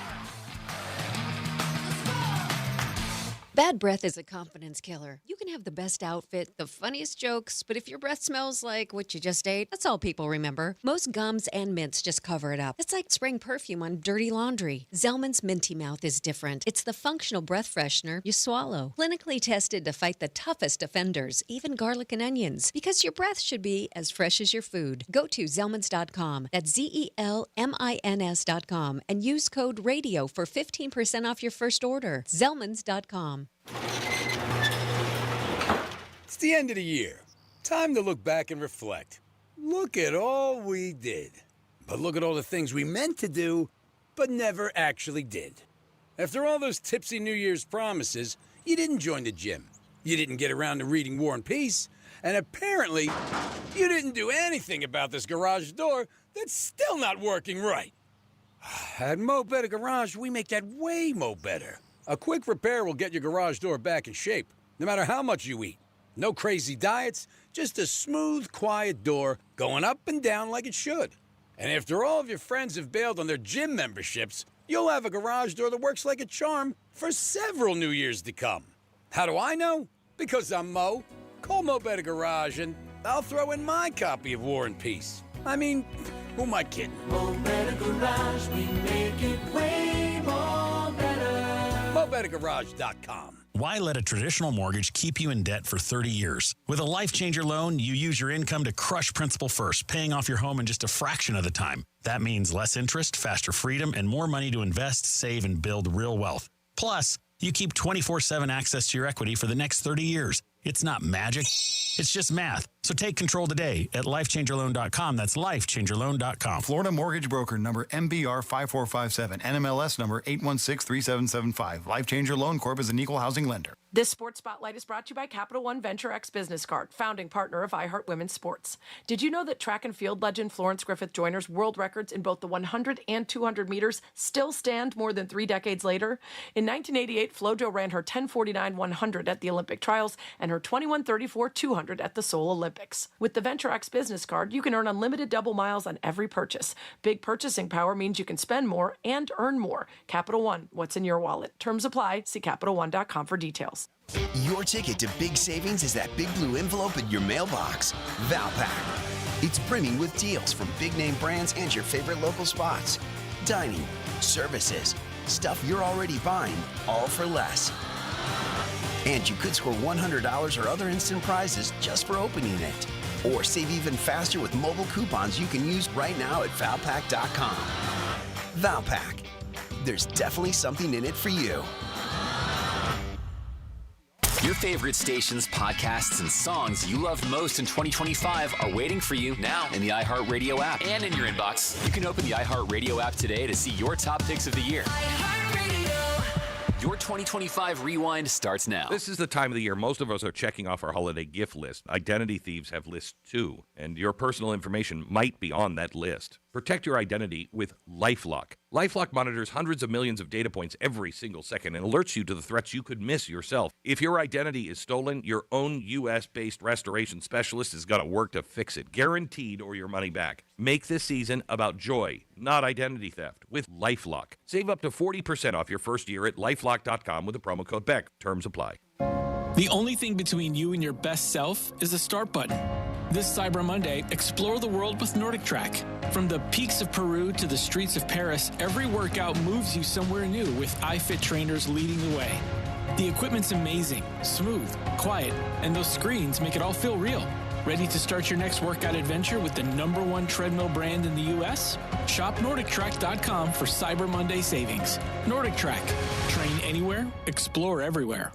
Speaker 22: Bad breath is a confidence killer. You can have the best outfit, the funniest jokes, but if your breath smells like what you just ate, that's all people remember. Most gums and mints just cover it up. It's like spraying perfume on dirty laundry. Zellman's Minty Mouth is different. It's the functional breath freshener you swallow. Clinically tested to fight the toughest offenders, even garlic and onions, because your breath should be as fresh as your food. Go to Zellmans.com. That's ZELMINS.com and use code RADIO for 15% off your first order. Zellmans.com.
Speaker 2: It's the end of the year. Time to look back and reflect. Look at all we did. But look at all the things we meant to do, but never actually did. After all those tipsy New Year's promises, you didn't join the gym. You didn't get around to reading War and Peace. And apparently, you didn't do anything about this garage door that's still not working right. At Mo Better Garage, we make that way mo better. A quick repair will get your garage door back in shape, no matter how much you eat. No crazy diets, just a smooth, quiet door going up and down like it should. And after all of your friends have bailed on their gym memberships, you'll have a garage door that works like a charm for several New Years to come. How do I know? Because I'm Mo. Call Mo Better Garage and I'll throw in my copy of War and Peace. I mean, who am I kidding?
Speaker 4: Mo Better Garage, we make it way more better.
Speaker 2: MoBetterGarage.com.
Speaker 6: Why let a traditional mortgage keep you in debt for 30 years? With a Life Changer loan, you use your income to crush principal first, paying off your home in just a fraction of the time. That means less interest, faster freedom, and more money to invest, save, and build real wealth. Plus, you keep 24/7 access to your equity for the next 30 years. It's not magic. It's just math. So take control today at lifechangerloan.com. That's lifechangerloan.com.
Speaker 24: Florida Mortgage Broker number MBR 5457. NMLS number 8163775. Life Changer Loan Corp is an equal housing lender.
Speaker 25: This Sports Spotlight is brought to you by Capital One Venture X Business Card, founding partner of iHeart Women's Sports. Did you know that track and field legend Florence Griffith Joyner's world records in both the 100 and 200 meters still stand more than 3 decades later? In 1988, FloJo ran her 10:49 100 at the Olympic trials and her 21:34 200 at the Seoul Olympics. With the Venture X Business Card, you can earn unlimited double miles on every purchase. Big purchasing power means you can spend more and earn more. Capital One, what's in your wallet? Terms apply. See CapitalOne.com for details.
Speaker 26: Your ticket to big savings is that big blue envelope in your mailbox. Valpak. It's brimming with deals from big name brands and your favorite local spots. Dining, services, stuff you're already buying, all for less. And you could score $100 or other instant prizes just for opening it. Or save even faster with mobile coupons you can use right now at Valpak.com. Valpak. There's definitely something in it for you.
Speaker 27: Your favorite stations, podcasts, and songs you loved most in 2025 are waiting for you now in the iHeartRadio app and in your inbox. You can open the iHeartRadio app today to see your top picks of the year. Your 2025 Rewind starts now.
Speaker 28: This is the time of the year most of us are checking off our holiday gift list. Identity thieves have lists too, and your personal information might be on that list. Protect your identity with LifeLock. LifeLock monitors hundreds of millions of data points every single second and alerts you to the threats you could miss yourself. If your identity is stolen, your own U.S.-based restoration specialist is going to work to fix it, guaranteed, or your money back. Make this season about joy, not identity theft, with LifeLock. Save up to 40% off your first year at LifeLock.com with the promo code BECK. Terms apply.
Speaker 9: The only thing between you and your best self is the start button. This Cyber Monday, explore the world with Nordic Track. From the peaks of Peru to the streets of Paris, every workout moves you somewhere new with iFit trainers leading the way. The equipment's amazing, smooth, quiet, and those screens make it all feel real. Ready to start your next workout adventure with the #1 treadmill brand in the U.S.? Shop NordicTrack.com for Cyber Monday savings. Nordic Track. Train anywhere, explore everywhere.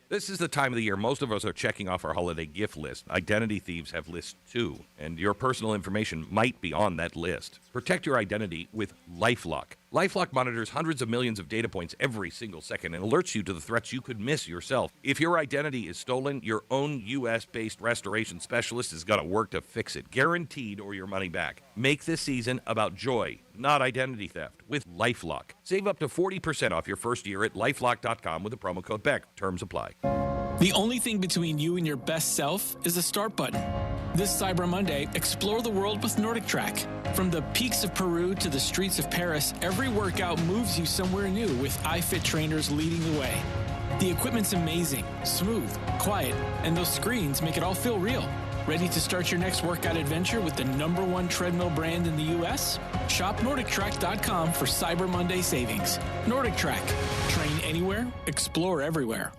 Speaker 28: This is the time of the year most of us are checking off our holiday gift list. Identity thieves have lists too, and your personal information might be on that list. Protect your identity with LifeLock. LifeLock monitors hundreds of millions of data points every single second and alerts you to the threats you could miss yourself. If your identity is stolen, your own U.S.-based restoration specialist is going to work to fix it, guaranteed, or your money back. Make this season about joy, not identity theft, with LifeLock. Save up to 40% off your first year at LifeLock.com with the promo code BECK. Terms apply.
Speaker 9: The only thing between you and your best self is the start button. This Cyber Monday, explore the world with Nordic Track. From the peaks of Peru to the streets of Paris, every workout moves you somewhere new with iFit trainers leading the way. The equipment's amazing, smooth, quiet, and those screens make it all feel real. Ready to start your next workout adventure with the #1 treadmill brand in the U.S.? Shop NordicTrack.com for Cyber Monday savings. Nordic Track. Train anywhere, explore everywhere.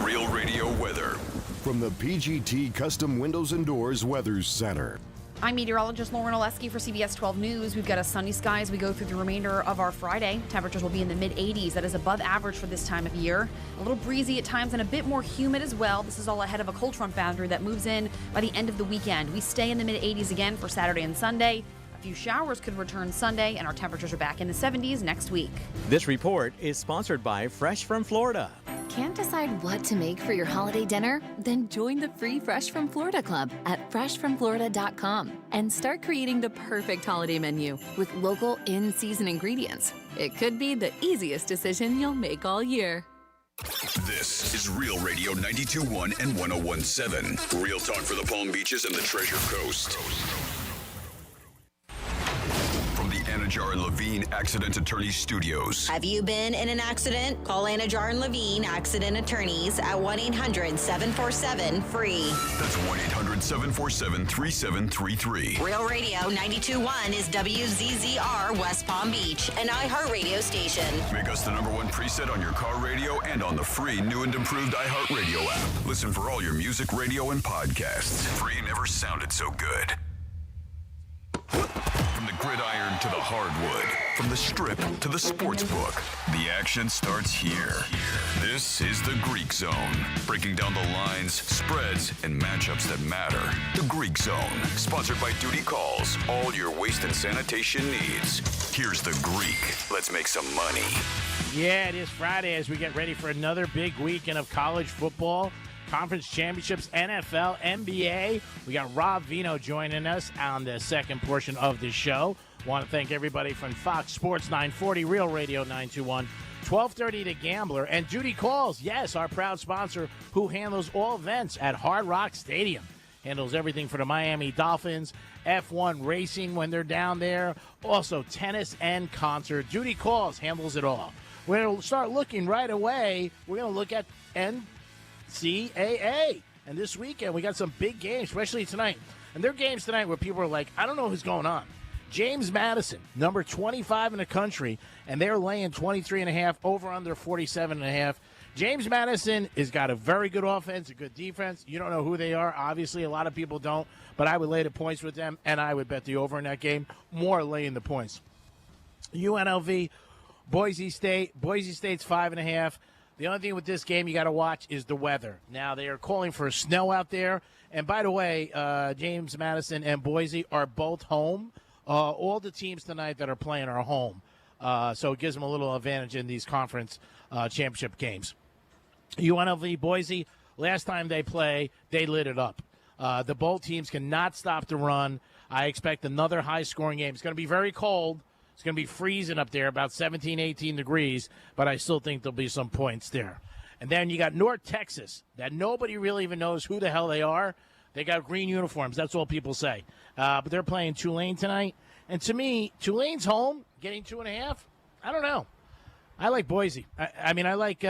Speaker 8: Real Radio weather.
Speaker 29: From the PGT Custom Windows and Doors Weather Center.
Speaker 3: I'm meteorologist Lauren Oleski for CBS 12 News. We've got a sunny sky as we go through the remainder of our Friday. Temperatures will be in the mid-80s. That is above average for this time of year. A little breezy at times and a bit more humid as well. This is all ahead of a cold front boundary that moves in by the end of the weekend. We stay in the mid-80s again for Saturday and Sunday. A few showers could return Sunday, and our temperatures are back in the 70s next week.
Speaker 10: This report is sponsored by Fresh from Florida.
Speaker 11: Can't decide what to make for your holiday dinner? Then join the free Fresh from Florida Club at freshfromflorida.com and start creating the perfect holiday menu with local in-season ingredients. It could be the easiest decision you'll make all year.
Speaker 8: This is Real Radio 92.1 and 101.7. Real talk for the Palm Beaches and the Treasure Coast. From the Anajar and Levine Accident Attorneys Studios.
Speaker 12: Have you been in an accident? Call Anajar and Levine Accident Attorneys at 1-800-747-FREE.
Speaker 8: That's 1-800-747-3733.
Speaker 12: Real Radio 92.1 is WZZR West Palm Beach, an iHeartRadio station.
Speaker 8: Make us the #1 preset on your car radio and on the free new and improved iHeartRadio app. Listen for all your music, radio, and podcasts. Free never sounded so good. From the gridiron to the hardwood, from the strip to the sports book, the action starts here. This is the Greek Zone, breaking down the lines, spreads, and matchups that matter. The Greek Zone, sponsored by Duty Calls, all your waste and sanitation needs. Here's the Greek. Let's make some money.
Speaker 13: Yeah, it is Friday as we get ready for another big weekend of college football. Conference championships, NFL, NBA. We got Rob Vino joining us on the second portion of the show. Want to thank everybody from Fox Sports 940, Real Radio 921, 1230 The Gambler, and Duty Calls. Yes, our proud sponsor who handles all events at Hard Rock Stadium. Handles everything for the Miami Dolphins, F1 racing when they're down there, also tennis and concert. Duty Calls handles it all. We're going to start looking right away. We're going to look at NCAA. And this weekend, we got some big games, especially tonight. And there are games tonight where people are like, I don't know who's going on. James Madison, number 25 in the country, and they're laying 23.5, over under 47.5. James Madison has got a very good offense, a good defense. You don't know who they are. Obviously, a lot of people don't. But I would lay the points with them, and I would bet the over in that game. More laying the points. UNLV, Boise State. Boise State's 5.5. The only thing with this game you got to watch is the weather. Now, they are calling for snow out there. And by the way, James Madison and Boise are both home. All the teams tonight that are playing are home. So it gives them a little advantage in these conference championship games. UNLV, Boise, last time they play, they lit it up. The both teams cannot stop the run. I expect another high-scoring game. It's going to be very cold. It's going to be freezing up there, about 17, 18 degrees, but I still think there'll be some points there. And then you got North Texas, that nobody really even knows who the hell they are. They got green uniforms. That's all people say. But they're playing Tulane tonight. And to me, Tulane's home, getting 2.5. I don't know. I like Boise. I like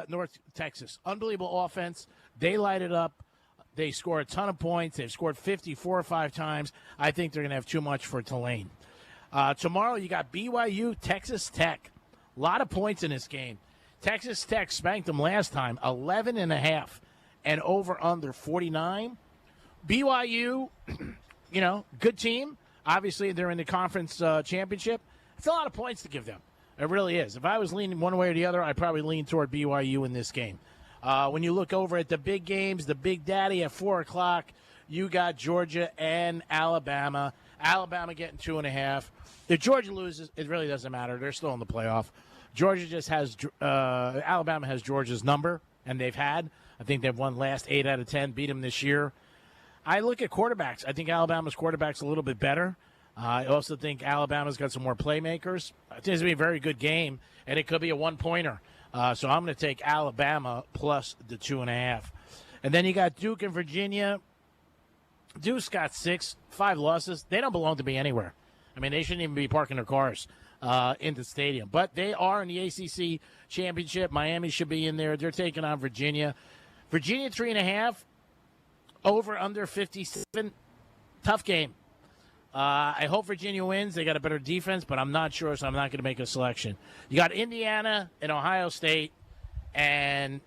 Speaker 13: North Texas. Unbelievable offense. They light it up. They score a ton of points. They've scored 54 or 5 times. I think they're going to have too much for Tulane. Tomorrow you got BYU, Texas Tech. A lot of points in this game. Texas Tech spanked them last time, 11.5, and over under 49. BYU, good team. Obviously, they're in the conference championship. It's a lot of points to give them. It really is. If I was leaning one way or the other, I'd probably lean toward BYU in this game. When you look over at the big games, the Big Daddy at 4 o'clock, you got Georgia and Alabama. Alabama getting 2.5. If Georgia loses, it really doesn't matter. They're still in the playoff. Georgia just has Alabama has Georgia's number, and they've had. I think they've won last 8 out of 10, beat them this year. I look at quarterbacks. I think Alabama's quarterback's a little bit better. I also think Alabama's got some more playmakers. I think it's going to be a very good game, and it could be a one-pointer. So I'm going to take Alabama plus the 2.5. And then you got Duke and Virginia. Duke's got 5 losses. They don't belong to be anywhere. I mean, they shouldn't even be parking their cars in the stadium. But they are in the ACC championship. Miami should be in there. They're taking on Virginia. Virginia 3.5. Over under 57. Tough game. I hope Virginia wins. They got a better defense, but I'm not sure, so I'm not going to make a selection. You got Indiana and Ohio State, and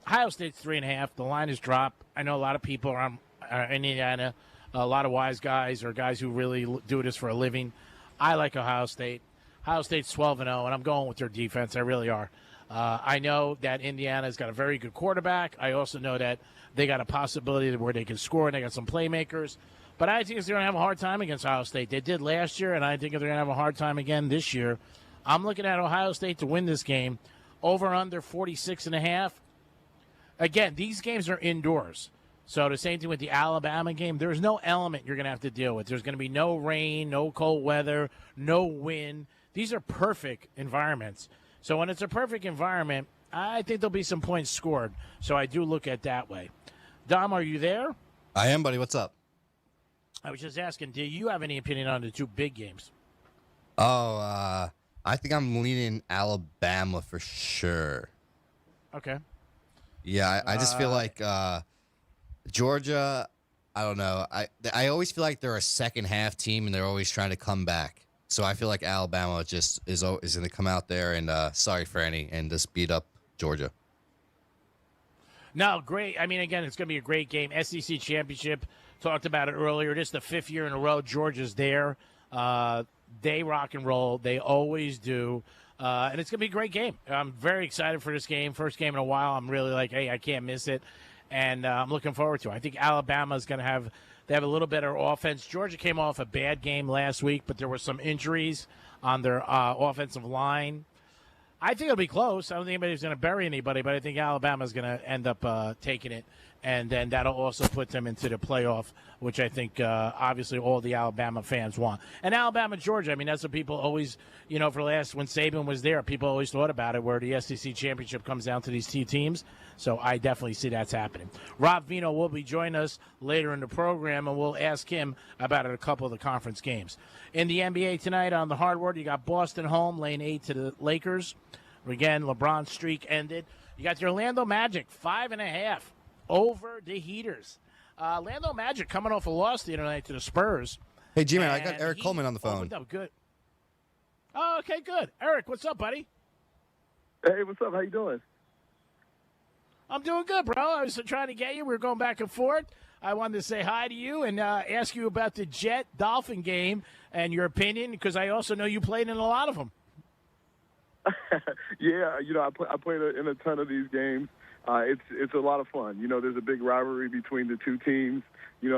Speaker 13: Ohio State's 3.5. The line is dropped. I know a lot of people are in Indiana a lot of wise guys or guys who really do this for a living. I like Ohio State. Ohio State's 12-0, and I'm going with their defense. I really are. I know that Indiana's got a very good quarterback. I also know that they got a possibility where they can score, and they got some playmakers. But I think they're going to have a hard time against Ohio State. They did last year, and I think they're going to have a hard time again this year. I'm looking at Ohio State to win this game. Over under 46.5. Again, these games are indoors. So the same thing with the Alabama game. There's no element you're going to have to deal with. There's going to be no rain, no cold weather, no wind. These are perfect environments. So when it's a perfect environment, I think there'll be some points scored. So I do look at that way. Dom, are you there?
Speaker 7: I am, buddy. What's up?
Speaker 13: I was just asking, do you have any opinion on the two big games?
Speaker 7: Oh, I think I'm leaning Alabama for sure.
Speaker 13: Okay.
Speaker 7: Yeah, I just feel like Georgia, I don't know. I always feel like they're a second half team and they're always trying to come back. So I feel like Alabama just is going to come out there and sorry for any and just beat up Georgia.
Speaker 13: No, great. I mean, again, it's going to be a great game. SEC championship. Talked about it earlier. This is the fifth year in a row Georgia's there. They rock and roll. They always do. And it's going to be a great game. I'm very excited for this game. First game in a while. I'm really like, hey, I can't miss it. And I'm looking forward to it. I think Alabama's going to have – they have a little better offense. Georgia came off a bad game last week, but there were some injuries on their offensive line. I think it'll be close. I don't think anybody's going to bury anybody, but I think Alabama's going to end up taking it. And then that'll also put them into the playoff, which I think obviously all the Alabama fans want. And Alabama, Georgia, I mean, that's what people always, for the last, when Saban was there, people always thought about it, where the SEC championship comes down to these two teams. So I definitely see that's happening. Rob Vino will be joining us later in the program, and we'll ask him about a couple of the conference games. In the NBA tonight on the hardwood, you got Boston home, laying 8 to the Lakers. Again, LeBron's streak ended. You got the Orlando Magic, 5.5. Over the Heaters. Orlando Magic coming off a loss the other night to the Spurs.
Speaker 7: Hey, G-Man, I got Eric Coleman on the phone.
Speaker 13: Up good. Oh, okay, good. Eric, what's up, buddy?
Speaker 14: Hey, what's up? How you doing?
Speaker 13: I'm doing good, bro. I was trying to get you. We were going back and forth. I wanted to say hi to you and ask you about the Jet-Dolphin game and your opinion, because I also know you played in a lot of them.
Speaker 14: Yeah, I played in a ton of these games. It's a lot of fun. There's a big rivalry between the two teams.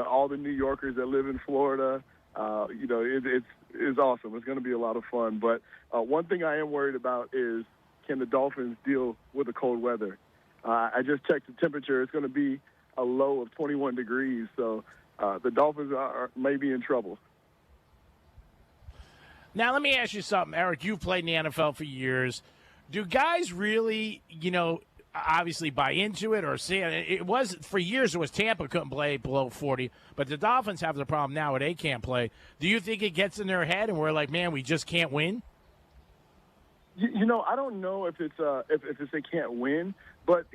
Speaker 14: All the New Yorkers that live in Florida. It's awesome. It's going to be a lot of fun. But one thing I am worried about is, can the Dolphins deal with the cold weather? I just checked the temperature. It's going to be a low of 21 degrees. So the Dolphins may be in trouble.
Speaker 13: Now, let me ask you something. Eric, you've played in the NFL for years. Do guys really, obviously buy into it or see it? It was, for years, it was Tampa couldn't play below 40, but the Dolphins have the problem now where they can't play. Do you think it gets in their head and we're like, man, we just can't win?
Speaker 14: I don't know if it's they can't win, but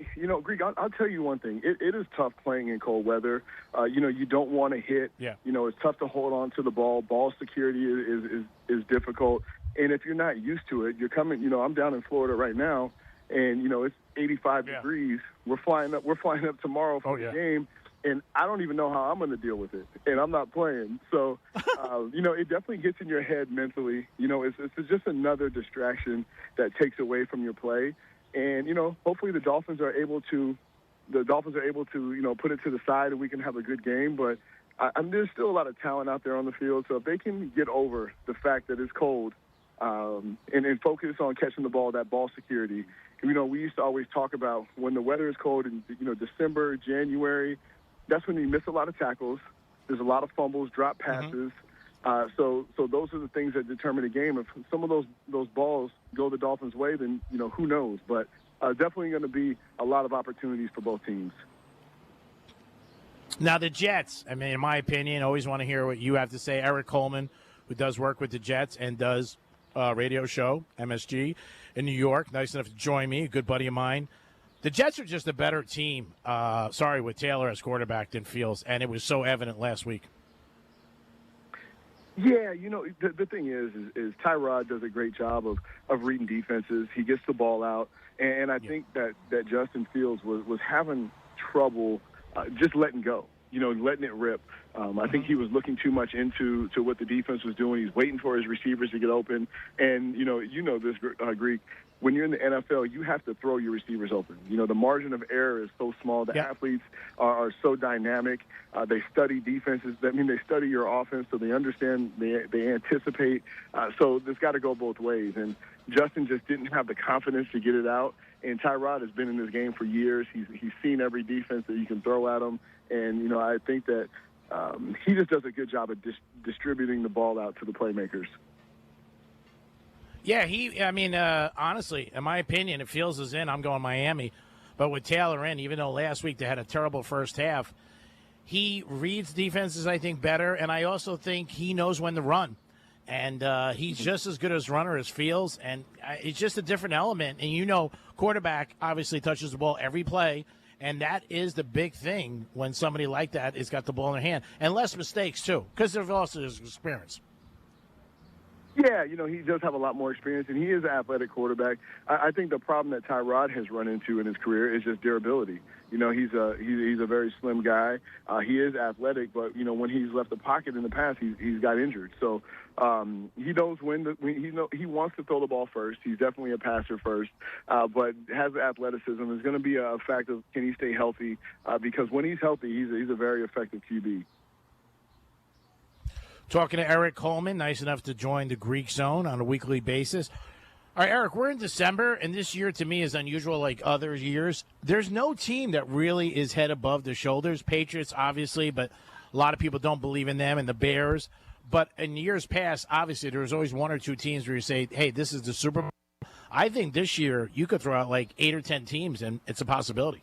Speaker 14: Greek, I'll tell you one thing. It is tough playing in cold weather. You don't want to hit.
Speaker 13: Yeah.
Speaker 14: It's tough to hold on to the ball. Ball security is difficult, and if you're not used to it, you're coming. I'm down in Florida right now, and it's 85 degrees. We're flying up tomorrow for the game. And I don't even know how I'm going to deal with it, and I'm not playing. So, it definitely gets in your head mentally. It's just another distraction that takes away from your play. And hopefully the Dolphins are able to, put it to the side and we can have a good game. But there's still a lot of talent out there on the field. So if they can get over the fact that it's cold, and focus on catching the ball, that ball security. We used to always talk about when the weather is cold in December, January. That's when you miss a lot of tackles. There's a lot of fumbles, drop passes. So those are the things that determine the game. If some of those balls go the Dolphins' way, then who knows? But definitely going to be a lot of opportunities for both teams.
Speaker 13: Now the Jets. I mean, in my opinion, always want to hear what you have to say. Eric Coleman, who does work with the Jets and does radio show MSG in New York, nice enough to join me. A good buddy of mine. The Jets are just a better team, with Taylor as quarterback than Fields, and it was so evident last week.
Speaker 14: Yeah, the thing is Tyrod does a great job of reading defenses. He gets the ball out, and I think that Justin Fields was having trouble just letting go. letting it rip. I think he was looking too much into what the defense was doing. He's waiting for his receivers to get open. And, this, Greek, when you're in the NFL, you have to throw your receivers open. The margin of error is so small. The athletes are so dynamic. They study defenses. They study your offense, so they understand, they anticipate. So it's got to go both ways. And Justin just didn't have the confidence to get it out. And Tyrod has been in this game for years. He's seen every defense that you can throw at him. And, I think that he just does a good job of distributing the ball out to the playmakers.
Speaker 13: Yeah, honestly, in my opinion, it feels as in I'm going Miami. But with Taylor in, even though last week they had a terrible first half, he reads defenses, I think, better. And I also think he knows when to run. And he's just as good as runner as Fields. And it's just a different element. And, quarterback obviously touches the ball every play. And that is the big thing when somebody like that has got the ball in their hand. And less mistakes, too, because there's also his experience.
Speaker 14: Yeah, he does have a lot more experience, and he is an athletic quarterback. I think the problem that Tyrod has run into in his career is just durability. He's a very slim guy. He is athletic, but when he's left the pocket in the past, he's got injured. So he knows he wants to throw the ball first. He's definitely a passer first, but has athleticism. Is going to be a fact of can he stay healthy? Because when he's healthy, he's a very effective QB.
Speaker 13: Talking to Eric Coleman, nice enough to join the Greek Zone on a weekly basis. All right, Eric, we're in December, and this year to me is unusual like other years. There's no team that really is head above the shoulders. Patriots, obviously, but a lot of people don't believe in them, and the Bears. But in years past, obviously, there was always one or two teams where you say, hey, this is the Super Bowl. I think this year you could throw out like 8 or 10 teams, and it's a possibility.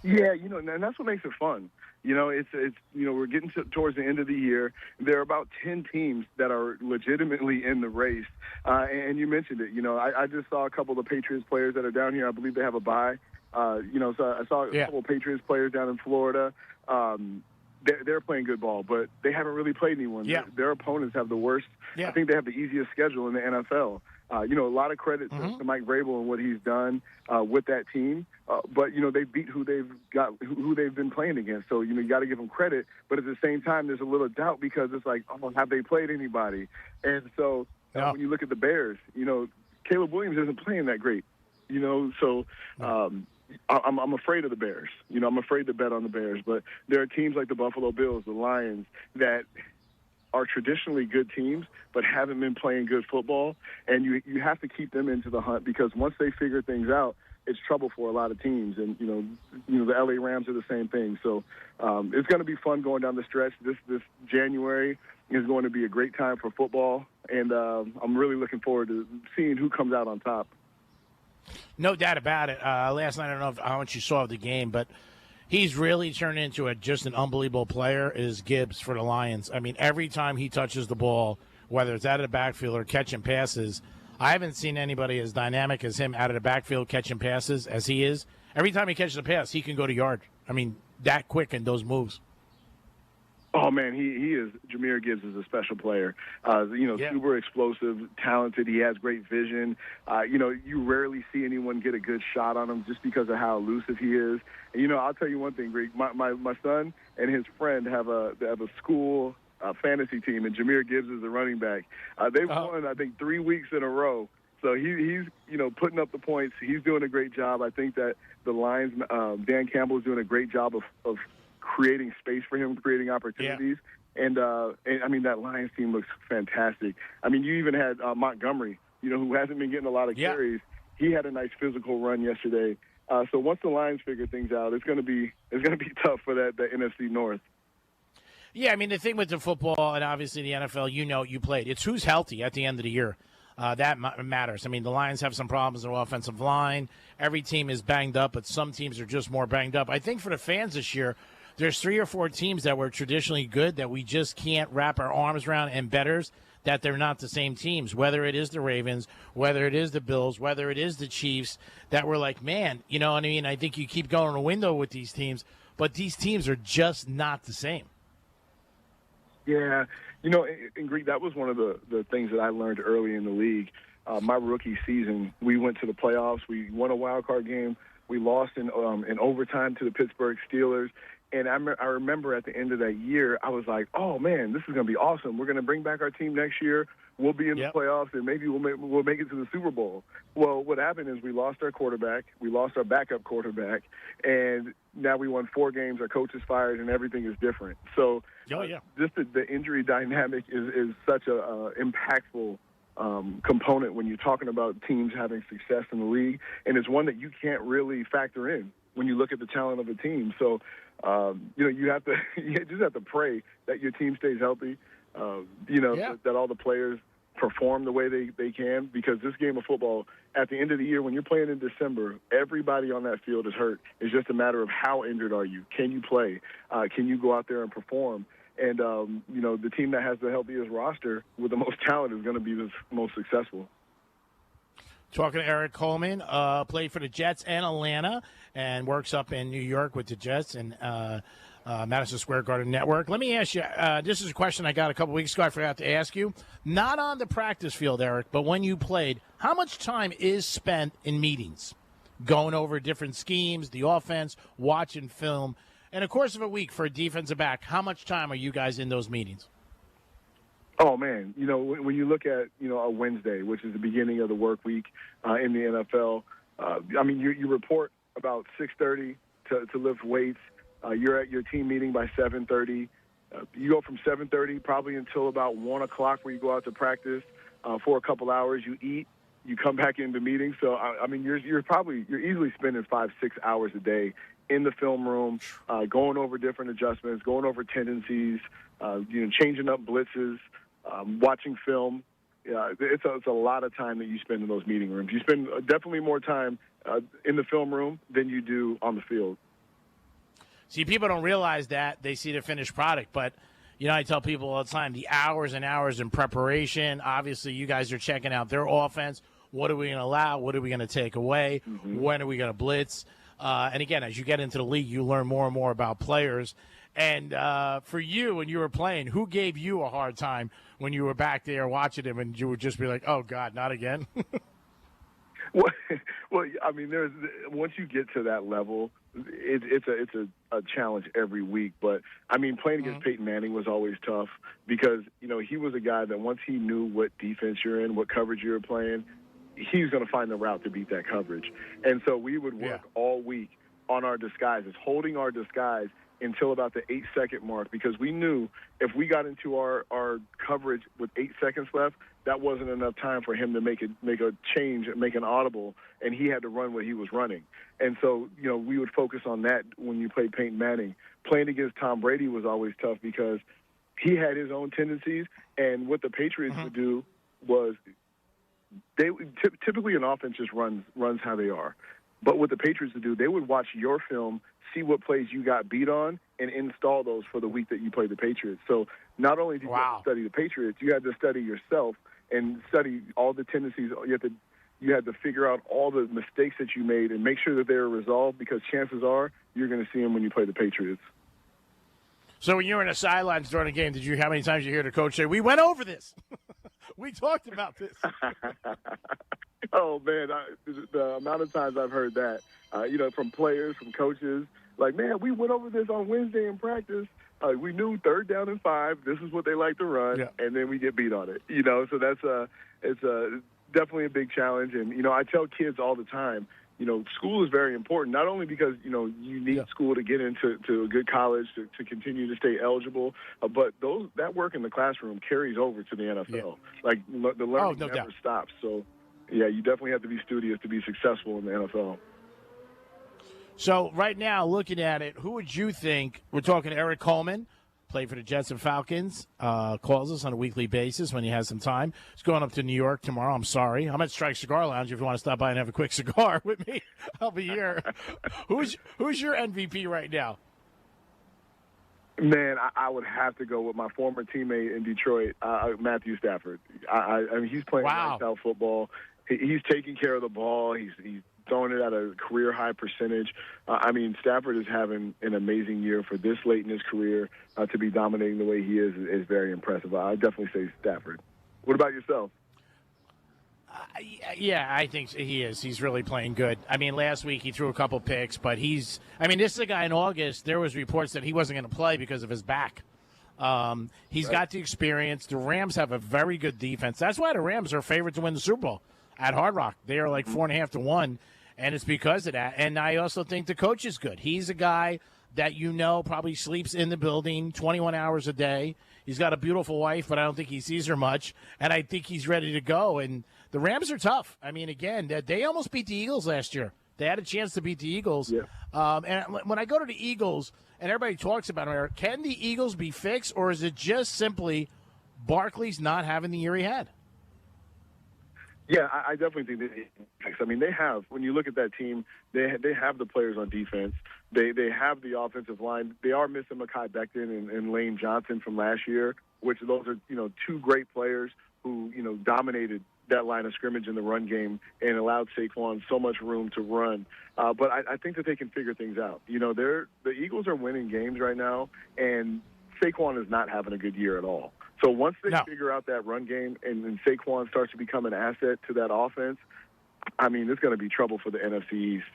Speaker 14: Yeah, and that's what makes it fun. It's we're getting towards the end of the year. There are about 10 teams that are legitimately in the race. And you mentioned it. I just saw a couple of the Patriots players that are down here. I believe they have a bye. So I saw a couple of Patriots players down in Florida. They're playing good ball, but they haven't really played anyone.
Speaker 13: Yeah.
Speaker 14: Their opponents have the worst.
Speaker 13: Yeah.
Speaker 14: I think they have the easiest schedule in the NFL. A lot of credit to Mike Vrabel and what he's done with that team. But they beat who they've been playing against. So you got to give them credit. But at the same time, there's a little doubt because it's like, oh, have they played anybody? And so when you look at the Bears, Caleb Williams isn't playing that great. So I'm afraid of the Bears. I'm afraid to bet on the Bears. But there are teams like the Buffalo Bills, the Lions, that are traditionally good teams but haven't been playing good football, and you have to keep them into the hunt because once they figure things out, it's trouble for a lot of teams. And the LA Rams are the same thing. So it's going to be fun going down the stretch. This January is going to be a great time for football, and I'm really looking forward to seeing who comes out on top.
Speaker 13: No doubt about it. Last night, I don't know how much you saw of the game, but he's really turned into just an unbelievable player is Gibbs for the Lions. I mean, every time he touches the ball, whether it's out of the backfield or catching passes, I haven't seen anybody as dynamic as him out of the backfield catching passes as he is. Every time he catches a pass, he can go to yard. I mean, that quick in those moves.
Speaker 14: Oh, man, he is. Jahmyr Gibbs is a special player. Super explosive, talented. He has great vision. You rarely see anyone get a good shot on him just because of how elusive he is. And, I'll tell you one thing, Greek. My son and his friend have a school fantasy team, and Jahmyr Gibbs is the running back. They've won, I think, 3 weeks in a row. So he's putting up the points. He's doing a great job. I think that the Lions, Dan Campbell is doing a great job of creating space for him, creating opportunities. Yeah. And I mean, that Lions team looks fantastic. I mean, you even had Montgomery, who hasn't been getting a lot of carries. He had a nice physical run yesterday. So once the Lions figure things out, it's going to be tough for the NFC North.
Speaker 13: Yeah, I mean, the thing with the football and obviously the NFL, you played. It's who's healthy at the end of the year. That matters. I mean, the Lions have some problems in their offensive line. Every team is banged up, but some teams are just more banged up. I think for the fans this year, there's 3 or 4 teams that were traditionally good that we just can't wrap our arms around, and bettors that they're not the same teams, whether it is the Ravens, whether it is the Bills, whether it is the Chiefs, that we're like, man, you know what I mean? I think you keep going a window with these teams, but these teams are just not the same.
Speaker 14: Yeah, in Greek, that was one of the things that I learned early in the league. My rookie season, we went to the playoffs. We won a wild card game. We lost in overtime to the Pittsburgh Steelers. And I remember at the end of that year, I was like, oh, man, this is going to be awesome. We're going to bring back our team next year. We'll be in the playoffs, and maybe we'll make it to the Super Bowl. Well, what happened is we lost our quarterback. We lost our backup quarterback. And now we won 4 games. Our coach is fired, and everything is different. So just the injury dynamic is such a impactful component when you're talking about teams having success in the league. And it's one that you can't really factor in when you look at the talent of a team. So, you have to you just have to pray that your team stays healthy, that all the players perform the way they can, because this game of football, at the end of the year, when you're playing in December, everybody on that field is hurt. It's just a matter of how injured are you? Can you play? Can you go out there and perform? And, the team that has the healthiest roster with the most talent is going to be the most successful.
Speaker 13: Talking to Eric Coleman, played for the Jets and Atlanta, and works up in New York with the Jets and Madison Square Garden Network. Let me ask you, this is a question I got a couple weeks ago I forgot to ask you. Not on the practice field, Eric, but when you played, how much time is spent in meetings, going over different schemes, the offense, watching film? In the course of a week for a defensive back, how much time are you guys in those meetings?
Speaker 14: Oh, man, when you look at, a Wednesday, which is the beginning of the work week in the NFL, you report about 6:30 to lift weights. You're at your team meeting by 7:30. You go from 7:30 probably until about 1 o'clock where you go out to practice for a couple hours. You eat. You come back into meetings. So, you're easily spending 5-6 hours a day in the film room, going over different adjustments, going over tendencies, changing up blitzes, watching film. It's a lot of time that you spend in those meeting rooms. You spend definitely more time in the film room than you do on the field.
Speaker 13: See, people don't realize that. They see the finished product. But, I tell people all the time, the hours and hours in preparation. Obviously, you guys are checking out their offense. What are we going to allow? What are we going to take away?
Speaker 14: Mm-hmm.
Speaker 13: When are we going to blitz? And, again, as you get into the league, you learn more and more about players. And for you, when you were playing, who gave you a hard time when you were back there watching him and you would just be like, oh, God, not again?
Speaker 14: Well, there's once you get to that level, it's a challenge every week. But playing against Peyton Manning was always tough because he was a guy that once he knew what defense you're in, what coverage you were playing, he was going to find the route to beat that coverage. And so we would work all week on our disguises, holding our disguise until about the 8-second mark, because we knew if we got into our coverage with 8 seconds left, that wasn't enough time for him to make a change, make an audible, and he had to run what he was running. And so, we would focus on that when you played Peyton Manning. Playing against Tom Brady was always tough because he had his own tendencies, and what the Patriots would do was typically an offense just runs how they are. But what the Patriots would do, they would watch your film, see what plays you got beat on, and install those for the week that you played the Patriots. So not only did you have to study the Patriots, you had to study yourself and study all the tendencies. You had to figure out all the mistakes that you made and make sure that they were resolved, because chances are you're going to see them when you play the Patriots.
Speaker 13: So when you were in the sidelines during a game, how many times did you hear the coach say, "We went over this. We talked about this"?
Speaker 14: Oh, man, the amount of times I've heard that, from players, from coaches, like, man, we went over this on Wednesday in practice. We knew 3rd down and 5, this is what they like to run, and then we get beat on it. So it's definitely a big challenge. And, I tell kids all the time, school is very important, not only because, you need school to get into a good college to continue to stay eligible, but that work in the classroom carries over to the NFL. Yeah. Like, the learning never stops. So, yeah, you definitely have to be studious to be successful in the NFL.
Speaker 13: So right now, looking at it, who would you think? We're talking to Eric Coleman, played for the Jets and Falcons, calls us on a weekly basis when he has some time. He's going up to New York tomorrow. I'm sorry. I'm at Strike Cigar Lounge. If you want to stop by and have a quick cigar with me, I'll be here. Who's your MVP right now?
Speaker 14: Man, I would have to go with my former teammate in Detroit, Matthew Stafford. He's playing lights out football. He's taking care of the ball. He's throwing it at a career-high percentage. Stafford is having an amazing year for this late in his career. To be dominating the way he is very impressive. I'd definitely say Stafford. What about yourself?
Speaker 13: Yeah, I think he is. He's really playing good. I mean, last week he threw a couple picks, but this is a guy in August. There was reports that he wasn't going to play because of his back. He's got the experience. The Rams have a very good defense. That's why the Rams are favored to win the Super Bowl at Hard Rock. They are like 4.5 to 1, and it's because of that. And I also think the coach is good. He's a guy that probably sleeps in the building 21 hours a day. He's got a beautiful wife, but I don't think he sees her much. And I think he's ready to go. And the Rams are tough. I mean, again, they almost beat the Eagles last year. They had a chance to beat the Eagles.
Speaker 14: Yeah.
Speaker 13: And when I go to the Eagles, and everybody talks about it, can the Eagles be fixed, or is it just simply Barkley's not having the year he had?
Speaker 14: Yeah, I definitely think they. I mean, they have. When you look at that team, they have the players on defense. They have the offensive line. They are missing Mekhi Becton and Lane Johnson from last year, which those are two great players who dominated that line of scrimmage in the run game and allowed Saquon so much room to run. But I think that they can figure things out. The Eagles are winning games right now, and Saquon is not having a good year at all. So once they figure out that run game and Saquon starts to become an asset to that offense, I mean, it's going to be trouble for the NFC East.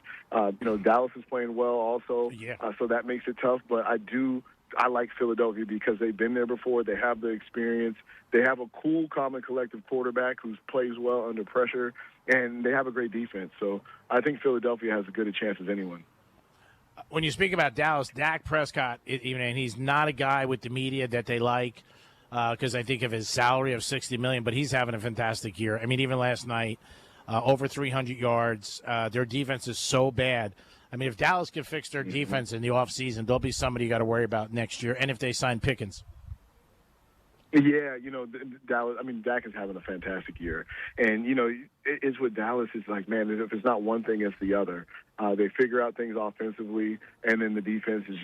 Speaker 14: Dallas is playing well also, so that makes it tough. But I like Philadelphia because they've been there before. They have the experience. They have a cool, calm, and collective quarterback who plays well under pressure, and they have a great defense. So I think Philadelphia has as good a chance as anyone.
Speaker 13: When you speak about Dallas, Dak Prescott, and he's not a guy with the media that they like because I think of his salary of $60 million, but he's having a fantastic year. I mean, even last night, over 300 yards. Their defense is so bad. I mean, if Dallas can fix their defense in the offseason, there'll be somebody you got to worry about next year, and if they sign Pickens.
Speaker 14: Yeah, Dallas. I mean, Dak is having a fantastic year, and it's with Dallas. It's like, man, if it's not one thing, it's the other. They figure out things offensively, and then the defense is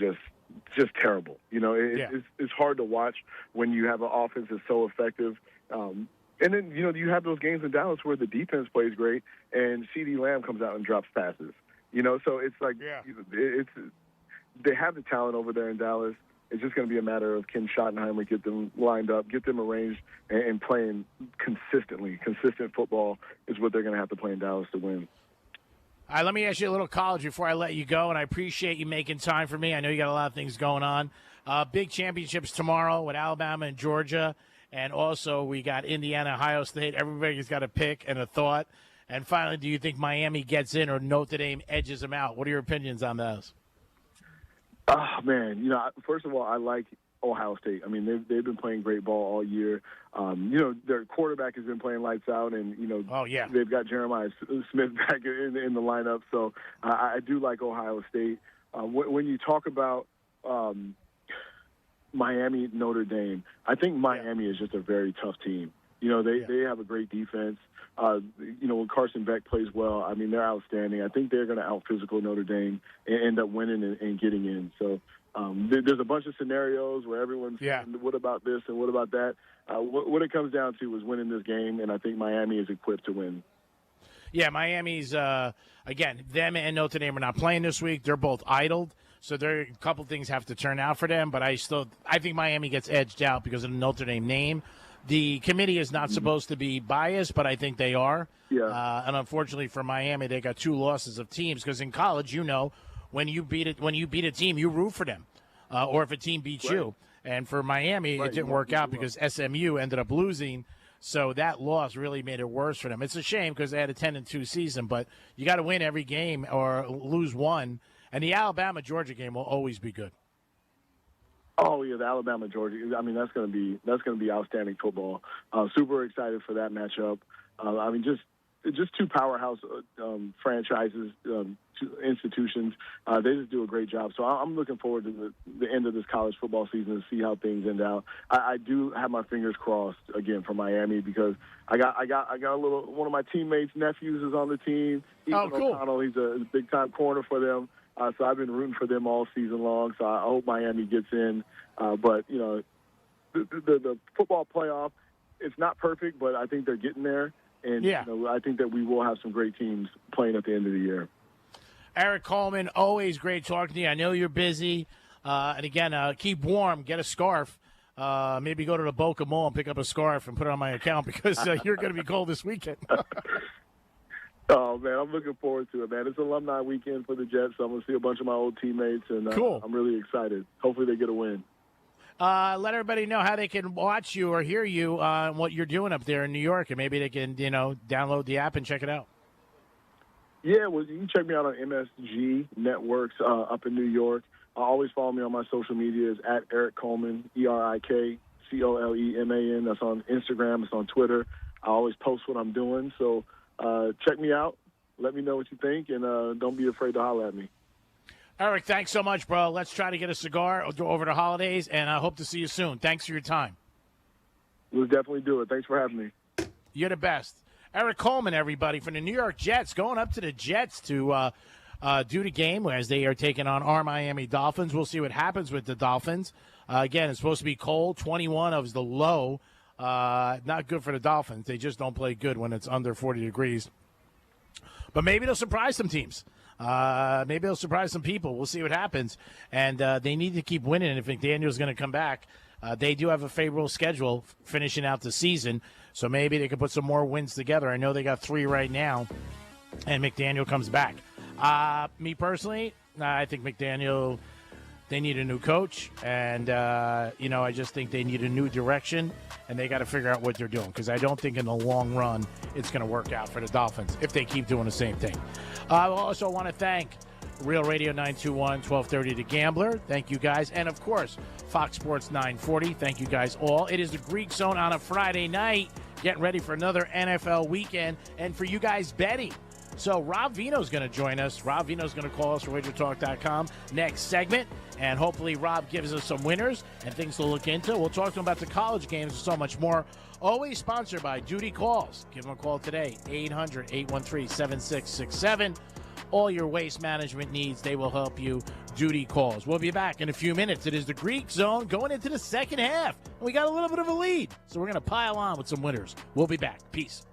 Speaker 14: just terrible. It's hard to watch when you have an offense that's so effective. And then you have those games in Dallas where the defense plays great, and CeeDee Lamb comes out and drops passes. So it's like they have the talent over there in Dallas. It's just going to be a matter of can Schottenheimer get them lined up, get them arranged, and playing consistently. Consistent football is what they're going to have to play in Dallas to win.
Speaker 13: All right, let me ask you a little college before I let you go, and I appreciate you making time for me. I know you got a lot of things going on. Big championships tomorrow with Alabama and Georgia, and also we got Indiana, Ohio State. Everybody's got a pick and a thought. And finally, do you think Miami gets in or Notre Dame edges them out? What are your opinions on those?
Speaker 14: Oh, man, first of all, I like Ohio State. I mean, they've been playing great ball all year. Their quarterback has been playing lights out, and, they've got Jeremiah Smith back in the lineup. So I do like Ohio State. When you talk about Miami, Notre Dame, I think Miami is just a very tough team. They have a great defense. When Carson Beck plays well, I mean, they're outstanding. I think they're going to out-physical Notre Dame and end up winning and getting in. So there's a bunch of scenarios where everyone's saying, what about this and what about that? What it comes down to is winning this game, and I think Miami is equipped to win.
Speaker 13: Yeah, Miami's, again, them and Notre Dame are not playing this week. They're both idled. So a couple things have to turn out for them. But I think Miami gets edged out because of the Notre Dame name. The committee is not supposed to be biased, but I think they are. Yeah. And unfortunately for Miami, they got two losses of teams because in college, when you beat a team, you root for them, or if a team beats you. And for Miami, it didn't work out because SMU ended up losing. So that loss really made it worse for them. It's a shame because they had a 10-2 season, but you got to win every game or lose one. And the Alabama-Georgia game will always be good.
Speaker 14: Oh yeah, the Alabama-Georgia. I mean, that's going to be outstanding football. Super excited for that matchup. I mean, just two powerhouse franchises, institutions. They just do a great job. So I'm looking forward to the end of this college football season to see how things end out. I do have my fingers crossed again for Miami because I got one of my teammates' nephews is on the team. Ethan O'Connell, he's a big time corner for them. So I've been rooting for them all season long. So I hope Miami gets in. But the football playoff, it's not perfect, but I think they're getting there. And I think that we will have some great teams playing at the end of the year.
Speaker 13: Eric Coleman, always great talking to you. I know you're busy. And again, keep warm. Get a scarf. maybe go to the Boca Mall and pick up a scarf and put it on my account because you're going to be cold this weekend.
Speaker 14: Oh, man, I'm looking forward to it, man. It's alumni weekend for the Jets, so I'm going to see a bunch of my old teammates, and
Speaker 13: Cool.
Speaker 14: I'm really excited. Hopefully they get a win.
Speaker 13: Let everybody know how they can watch you or hear you on what you're doing up there in New York, and maybe they can, download the app and check it out.
Speaker 14: Yeah, well, you can check me out on MSG Networks up in New York. Always follow me on my social medias at Eric Coleman, ErikColeman. That's on Instagram. It's on Twitter. I always post what I'm doing, so check me out. Let me know what you think, and don't be afraid to holler at me.
Speaker 13: Eric, thanks so much, bro. Let's try to get a cigar over the holidays, and I hope to see you soon. Thanks for your time.
Speaker 14: We'll definitely do it. Thanks for having me.
Speaker 13: You're the best. Eric Coleman, everybody, from the New York Jets, going up to the Jets to do the game as they are taking on our Miami Dolphins. We'll see what happens with the Dolphins. Again, it's supposed to be cold. 21 is the low. Not good for the Dolphins. They just don't play good when it's under 40 degrees. But maybe they'll surprise some teams. Maybe they'll surprise some people. We'll see what happens. And they need to keep winning if McDaniel's going to come back. They do have a favorable schedule finishing out the season, so maybe they can put some more wins together. I know they got 3 right now, and McDaniel comes back. Me personally, I think McDaniel, they need a new coach, and, I just think they need a new direction, and they got to figure out what they're doing because I don't think in the long run it's going to work out for the Dolphins if they keep doing the same thing. I also want to thank Real Radio 921, 1230 The Gambler. Thank you guys. And, of course, Fox Sports 940. Thank you guys all. It is the Greek Zone on a Friday night, getting ready for another NFL weekend and for you guys betting. So Rob Vino's going to join us. Rob Vino's going to call us from WagerTalk.com next segment, and hopefully Rob gives us some winners and things to look into. We'll talk to him about the college games and so much more. Always sponsored by Duty Calls. Give him a call today, 800-813-7667. All your waste management needs, they will help you. Duty Calls. We'll be back in a few minutes. It is the Greek Zone going into the second half. And we got a little bit of a lead, so we're going to pile on with some winners. We'll be back. Peace.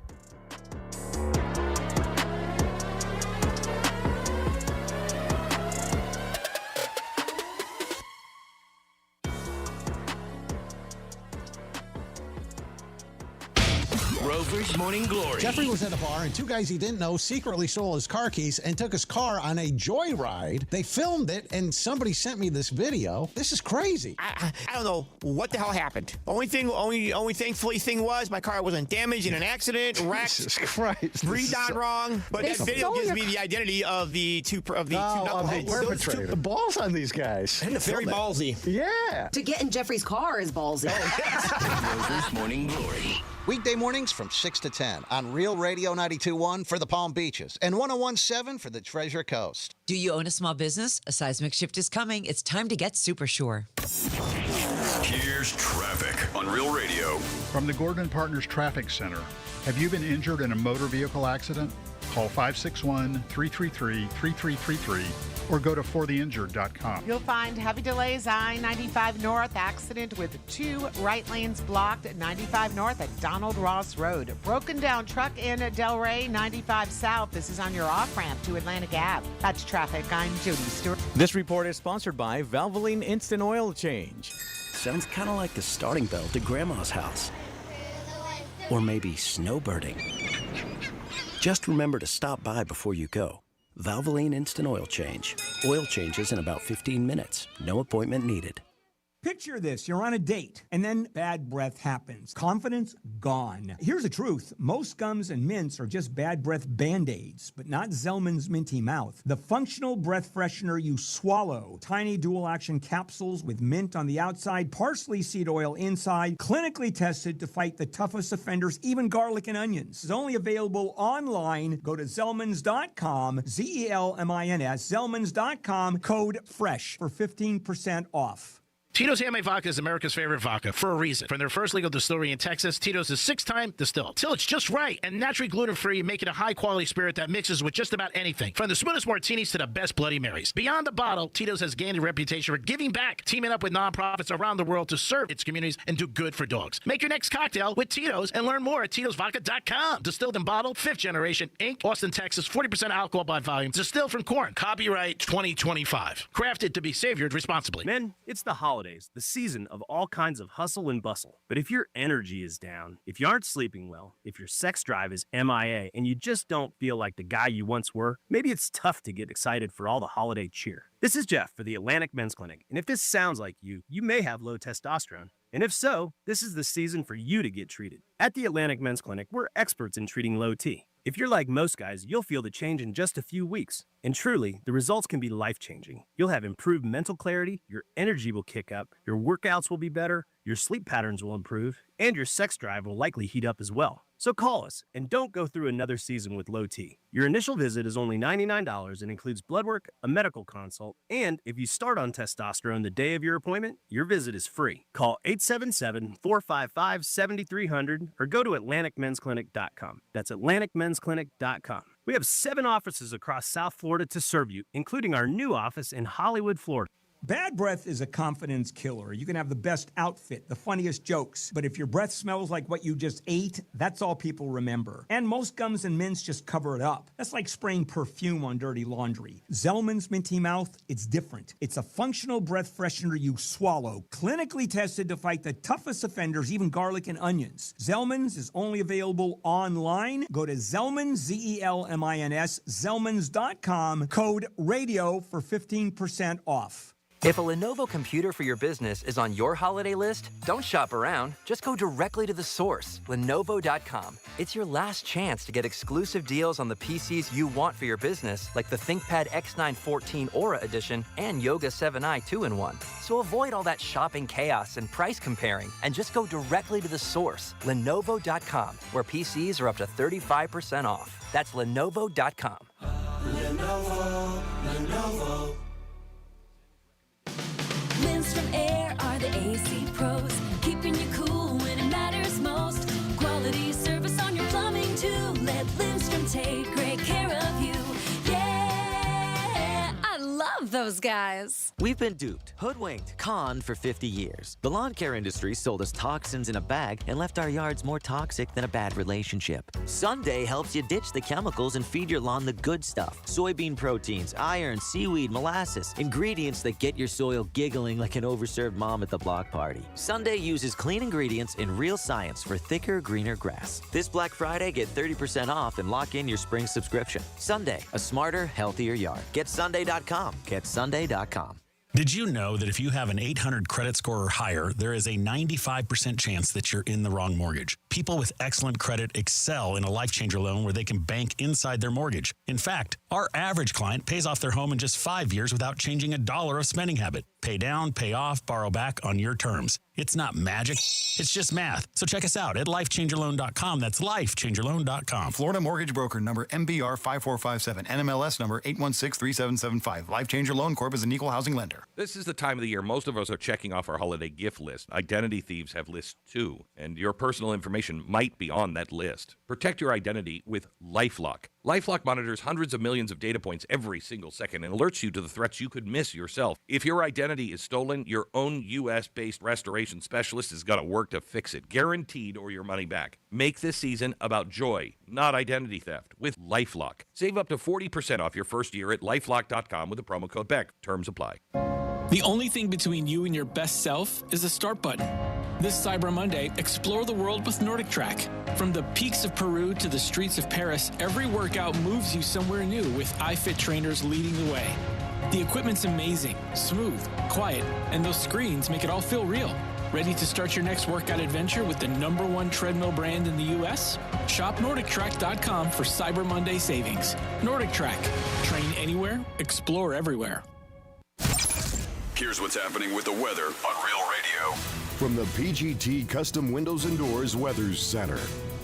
Speaker 1: Rover's Morning Glory.
Speaker 15: Jeffrey was at a bar, and 2 guys he didn't know secretly stole his car keys and took his car on a joyride. They filmed it, and somebody sent me this video. This is crazy.
Speaker 16: I don't know what the hell happened. Only thankfully thing was my car wasn't damaged in an accident, wrecked.
Speaker 15: Jesus Christ.
Speaker 16: Breathed on wrong. But that video gives me the identity of the two
Speaker 15: perpetrators. The balls on these guys.
Speaker 16: And very ballsy.
Speaker 15: Yeah.
Speaker 12: To get in Jeffrey's car is ballsy.
Speaker 1: Rover's Morning Glory.
Speaker 17: Weekday mornings from 6 to 10 on Real Radio 92.1 for the Palm Beaches and 101.7 for the Treasure Coast.
Speaker 18: Do you own a small business? A seismic shift is coming. It's time to get super sure.
Speaker 8: Here's traffic on Real Radio.
Speaker 19: From the Gordon Partners Traffic Center. Have you been injured in a motor vehicle accident? Call 561-333-3333 or go to fortheinjured.com.
Speaker 20: You'll find heavy delays I-95 North, accident with 2 right lanes blocked at 95 North at Donald Ross Road. Broken down truck in Delray, 95 South. This is on your off-ramp to Atlantic Ave. That's traffic. I'm Jody Stewart.
Speaker 10: This report is sponsored by Valvoline Instant Oil Change.
Speaker 23: Sounds kind of like the starting bell to Grandma's house. Or maybe snowbirding. Just remember to stop by before you go. Valvoline Instant Oil Change. Oil changes in about 15 minutes. No appointment needed.
Speaker 29: Picture this, you're on a date, and then bad breath happens. Confidence gone. Here's the truth. Most gums and mints are just bad breath Band-Aids, but not Zellman's Minty Mouth. The functional breath freshener you swallow. Tiny dual-action capsules with mint on the outside, parsley seed oil inside, clinically tested to fight the toughest offenders, even garlic and onions. It's only available online. Go to Zellmans.com, Z-E-L-M-I-N-S, Zellmans.com, code FRESH for 15% off.
Speaker 21: Tito's Handmade Vodka is America's favorite vodka for a reason. From their first legal distillery in Texas, Tito's is 6-time distilled. Till it's just right and naturally gluten-free, making a high-quality spirit that mixes with just about anything. From the smoothest martinis to the best Bloody Marys. Beyond the bottle, Tito's has gained a reputation for giving back, teaming up with nonprofits around the world to serve its communities and do good for dogs. Make your next cocktail with Tito's and learn more at Tito'sVodka.com. Distilled and bottled, 5th generation, Inc., Austin, Texas, 40% alcohol by volume. Distilled from corn. Copyright 2025. Crafted to be savored responsibly.
Speaker 10: Men, it's the holidays.
Speaker 2: holidays, the season of all kinds of hustle and bustle. But if your energy is down, if you aren't sleeping well, if your sex drive is MIA, and you just don't feel like the guy you once were, maybe it's tough to get excited for all the holiday cheer. This is Jeff for the Atlantic Men's Clinic, and if this sounds like you may have low testosterone. And if so, this is the season for you to get treated. At the Atlantic Men's Clinic, we're experts in treating low T. If you're like most guys, you'll feel the change in just a few weeks. And truly, the results can be life-changing. You'll have improved mental clarity, your energy will kick up, your workouts will be better, your sleep patterns will improve, and your sex drive will likely heat up as well. So call us and don't go through another season with low T. Your initial visit is only $99 and includes blood work, a medical consult, and if you start on testosterone the day of your appointment, your visit is free. Call 877-455-7300 or go to AtlanticMen'sClinic.com. That's AtlanticMen'sClinic.com. We have 7 offices across South Florida to serve you, including our new office in Hollywood, Florida.
Speaker 29: Bad breath is a confidence killer. You can have the best outfit, the funniest jokes, but if your breath smells like what you just ate, that's all people remember. And most gums and mints just cover it up. That's like spraying perfume on dirty laundry. Zellman's Minty Mouth, it's different. It's a functional breath freshener you swallow, clinically tested to fight the toughest offenders, even garlic and onions. Zellman's is only available online. Go to Zellman's, Z-E-L-M-I-N-S, Zellmans.com, code RADIO for 15% off.
Speaker 4: If a Lenovo computer for your business is on your holiday list, don't shop around. Just go directly to the source, Lenovo.com. It's your last chance to get exclusive deals on the PCs you want for your business, like the ThinkPad X9 14 Aura Edition and Yoga 7i 2-in-1. So avoid all that shopping chaos and price comparing, and just go directly to the source, Lenovo.com, where PCs are up to 35% off. That's Lenovo.com.
Speaker 5: Lenovo. Lindstrom Air are the AC pros, keeping you cool when it matters most. Quality service on your plumbing too. Let Lindstrom take great care of you. Yeah, I love those guys.
Speaker 6: We've been duped, hoodwinked, conned for 50 years. The lawn care industry sold us toxins in a bag and left our yards more toxic than a bad relationship. Sunday helps you ditch the chemicals and feed your lawn the good stuff. Soybean proteins, iron, seaweed, molasses, ingredients that get your soil giggling like an overserved mom at the block party. Sunday uses clean ingredients and real science for thicker, greener grass. This Black Friday, get 30% off and lock in your spring subscription. Sunday, a smarter, healthier yard. Get Sunday.com. Get Sunday.com.
Speaker 22: Did you know that if you have an 800 credit score or higher, there is a 95% chance that you're in the wrong mortgage? People with excellent credit excel in a Life Changer loan where they can bank inside their mortgage. In fact, our average client pays off their home in just 5 years without changing a dollar of spending habit. Pay down, pay off, borrow back on your terms. It's not magic. It's just math. So check us out at lifechangerloan.com. That's lifechangerloan.com.
Speaker 24: Florida Mortgage Broker number MBR 5457. NMLS number 8163775. Life Changer Loan Corp is an equal housing lender.
Speaker 28: This is the time of the year most of us are checking off our holiday gift list. Identity thieves have lists too, and your personal information might be on that list. Protect your identity with LifeLock. LifeLock monitors hundreds of millions of data points every single second and alerts you to the threats you could miss yourself. If your identity is stolen, your own U.S.-based restoration specialist is going to work to fix it, guaranteed, or your money back. Make this season about joy, not identity theft, with LifeLock. Save up to 40% off your first year at LifeLock.com with the promo code BECK. Terms apply.
Speaker 9: The only thing between you and your best self is the start button. This Cyber Monday, explore the world with Nordic Track. From the peaks of Peru to the streets of Paris, every workout moves you somewhere new with iFit trainers leading the way. The equipment's amazing, smooth, quiet, and those screens make it all feel real. Ready to start your next workout adventure with the #1 treadmill brand in the U.S.? Shop NordicTrack.com for Cyber Monday savings. Nordic Track. Train anywhere, explore everywhere.
Speaker 8: Here's what's happening with the weather on Real Radio.
Speaker 25: From the PGT Custom Windows and Doors Weather Center.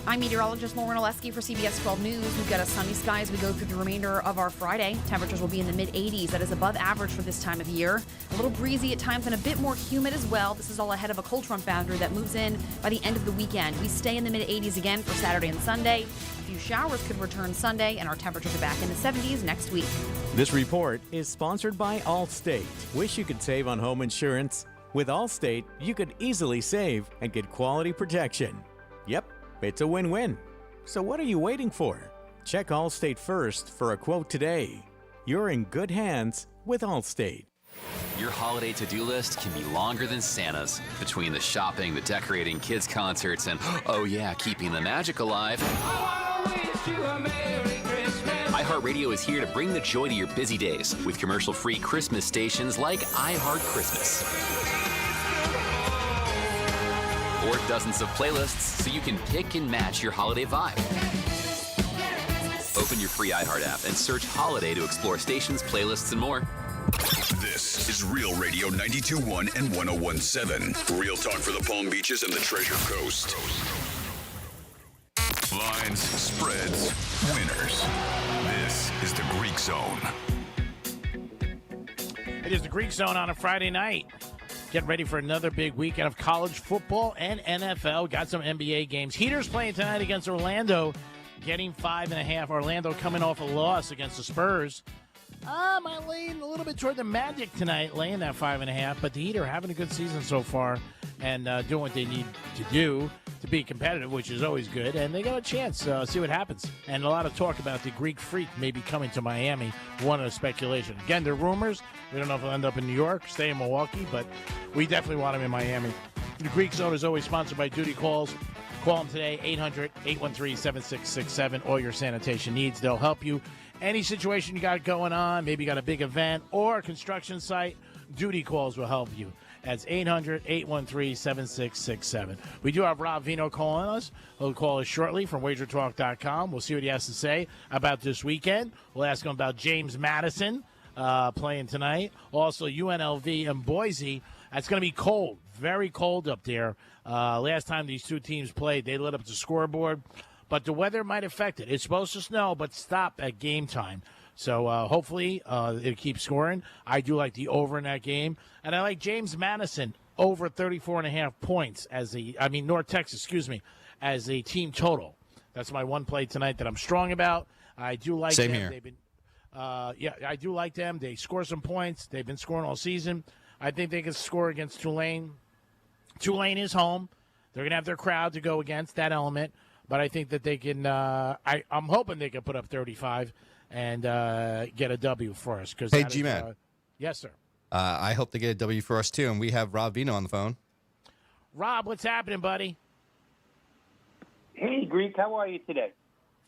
Speaker 3: I'm meteorologist Lauren Oleski for CBS 12 News. We've got a sunny sky as we go through the remainder of our Friday. Temperatures will be in the mid-80s. That is above average for this time of year. A little breezy at times and a bit more humid as well. This is all ahead of a cold front boundary that moves in by the end of the weekend. We stay in the mid-80s again for Saturday and Sunday. A few showers could return Sunday, and our temperatures are back in the 70s next week.
Speaker 10: This report is sponsored by Allstate. Wish you could save on home insurance? With Allstate, you could easily save and get quality protection. Yep. It's a win-win. So what are you waiting for? Check Allstate first for a quote today. You're in good hands with Allstate.
Speaker 7: Your holiday to-do list can be longer than Santa's. Between the shopping, the decorating, kids' concerts, and, oh yeah, keeping the magic alive. iHeartRadio is here to bring the joy to your busy days with commercial-free Christmas stations like iHeart Christmas. Or dozens of playlists so you can pick and match your holiday vibe. Open your free iHeart app and search Holiday to explore stations, playlists, and more.
Speaker 8: This is Real Radio 92.1 and 101.7. Real talk for the Palm Beaches and the Treasure Coast. Lines, spreads, winners. This is the Greek Zone.
Speaker 21: It is the Greek Zone on a Friday night. Get ready for another big weekend of college football and NFL. Got some NBA games. Heaters playing tonight against Orlando, getting 5.5. Orlando coming off a loss against the Spurs. I lean a little bit toward the Magic tonight, laying that 5.5. But the Heat are having a good season so far and doing what they need to do to be competitive, which is always good. And they got a chance. See what happens. And a lot of talk about the Greek Freak maybe coming to Miami. One of the speculation. Again, they're rumors. We don't know if he'll end up in New York, stay in Milwaukee, but we definitely want him in Miami. The Greek Zone is always sponsored by Duty Calls. Call them today, 800-813-7667. All your sanitation needs. They'll help you. Any situation you got going on, maybe you got a big event or a construction site, Duty Calls will help you. That's 800-813-7667. We do have Rob Vino calling us. He'll call us shortly from wagertalk.com. We'll see what he has to say about this weekend. We'll ask him about James Madison playing tonight. Also, UNLV and Boise. That's going to be cold, very cold up there. Last time these two teams played, they lit up the scoreboard. But the weather might affect it. It's supposed to snow, but stop at game time. So hopefully it keeps scoring. I do like the over in that game. And I like James Madison over 34.5 points North Texas, as a team total. That's my one play tonight that I'm strong about. I do like them.
Speaker 11: Here.
Speaker 21: They've been, I do like them. They score some points. They've been scoring all season. I think they can score against Tulane. Tulane is home. They're going to have their crowd to go against that element. But I think that they can I'm hoping they can put up 35 and get a W for us.
Speaker 11: Hey, G-Man.
Speaker 21: Yes, sir.
Speaker 11: I hope they get a W for us, too. And we have Rob Vino on the phone.
Speaker 21: Rob, what's happening, buddy?
Speaker 12: Hey, Greek. How are you today?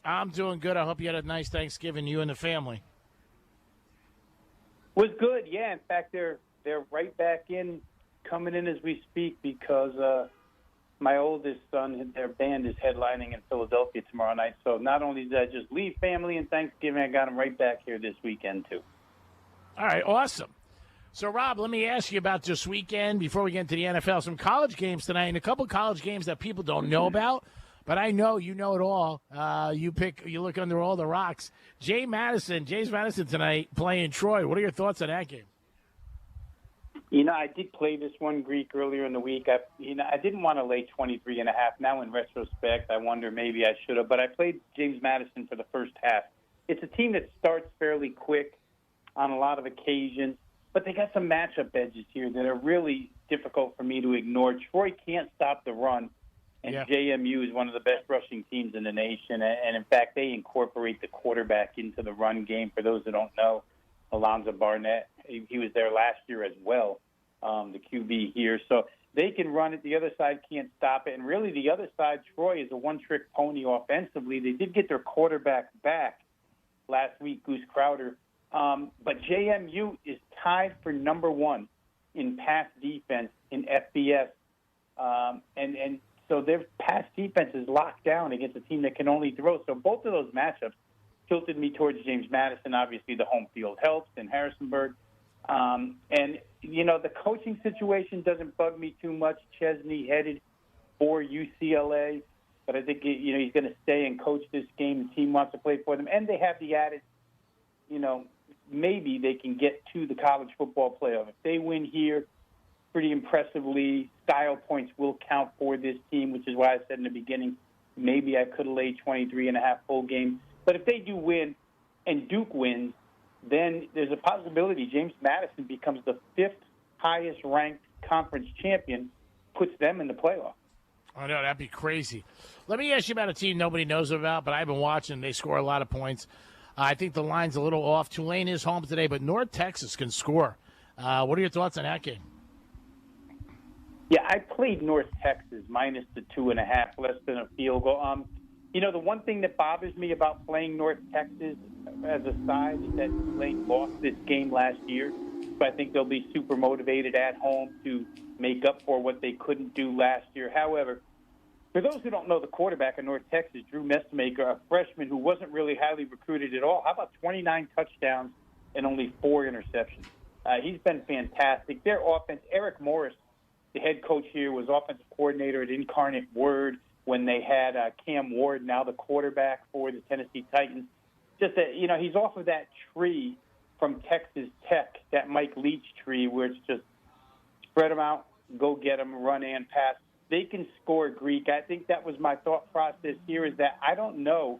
Speaker 21: I'm doing good. I hope you had a nice Thanksgiving, you and the family.
Speaker 12: Was good, yeah. In fact, they're right back in, coming in as we speak because my oldest son, their band is headlining in Philadelphia tomorrow night. So not only did I just leave family and Thanksgiving, I got them right back here this weekend, too.
Speaker 21: All right, awesome. So, Rob, let me ask you about this weekend before we get into the NFL. Some college games tonight and a couple of college games that people don't know about, but I know you know it all. You look under all the rocks. James Madison tonight playing Troy. What are your thoughts on that game?
Speaker 12: I did play this one, Greek, earlier in the week. I didn't want to lay 23.5. Now, in retrospect, I wonder maybe I should have. But I played James Madison for the first half. It's a team that starts fairly quick on a lot of occasions, but they got some matchup edges here that are really difficult for me to ignore. Troy can't stop the run, and JMU is one of the best rushing teams in the nation. And in fact, they incorporate the quarterback into the run game. For those that don't know, Alonzo Barnett, he was there last year as well, the QB here. So they can run it. The other side can't stop it. And really the other side, Troy, is a one-trick pony offensively. They did get their quarterback back last week, Goose Crowder. But JMU is tied for number one in pass defense in FBS. And so their pass defense is locked down against a team that can only throw. So both of those matchups tilted me towards James Madison. Obviously, the home field helps in Harrisonburg. And, the coaching situation doesn't bug me too much. Chesney headed for UCLA, but I think, he's going to stay and coach this game. The team wants to play for them. And they have the added, maybe they can get to the college football playoff. If they win here pretty impressively, style points will count for this team, which is why I said in the beginning, maybe I could have laid 23.5 full game. But if they do win and Duke wins, then there's a possibility James Madison becomes the fifth highest-ranked conference champion, puts them in the playoff.
Speaker 21: I know, that'd be crazy. Let me ask you about a team nobody knows about, but I've been watching. They score a lot of points. I think the line's a little off. Tulane is home today, but North Texas can score.
Speaker 1: What are your thoughts on that game?
Speaker 12: Yeah, I played North Texas minus the 2.5, less than a field goal. The one thing that bothers me about playing North Texas as a side is that Tulane lost this game last year. So I think they'll be super motivated at home to make up for what they couldn't do last year. However, for those who don't know, the quarterback of North Texas, Drew Messmaker, a freshman who wasn't really highly recruited at all. How about 29 touchdowns and only 4 interceptions? He's been fantastic. Their offense, Eric Morris, the head coach here, was offensive coordinator at Incarnate Word when they had Cam Ward, now the quarterback for the Tennessee Titans. Just that, he's off of that tree from Texas Tech, that Mike Leach tree, where it's just spread them out, go get them, run and pass. They can score, Greek. I think that was my thought process here, is that I don't know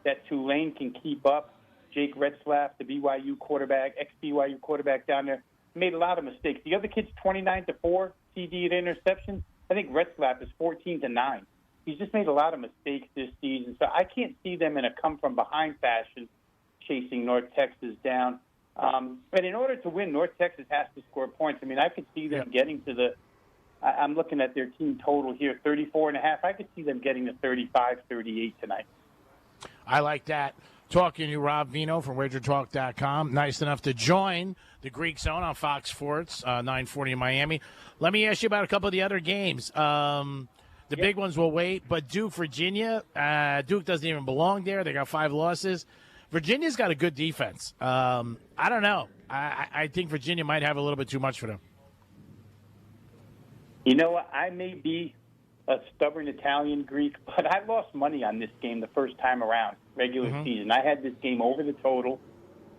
Speaker 12: that Tulane can keep up. Jake Retzlaff, the BYU quarterback, ex-BYU quarterback down there, made a lot of mistakes. The other kid's 29-4 TD and interceptions. I think Retzlaff is 14-9. He's just made a lot of mistakes this season. So I can't see them in a come-from-behind fashion chasing North Texas down. But in order to win, North Texas has to score points. I mean, I could see them getting to I'm looking at their team total here, 34.5. I could see them getting to 35-38 tonight.
Speaker 1: I like that. Talking to Rob Vino from WagerTalk.com. Nice enough to join the Greek Zone on Fox Sports, 940 in Miami. Let me ask you about a couple of the other games. The big ones will wait, but Duke, Virginia, Duke doesn't even belong there. They got 5 losses. Virginia's got a good defense. I don't know. I think Virginia might have a little bit too much for them.
Speaker 12: You know what? I may be a stubborn Italian Greek, but I lost money on this game the first time around, regular season. I had this game over the total.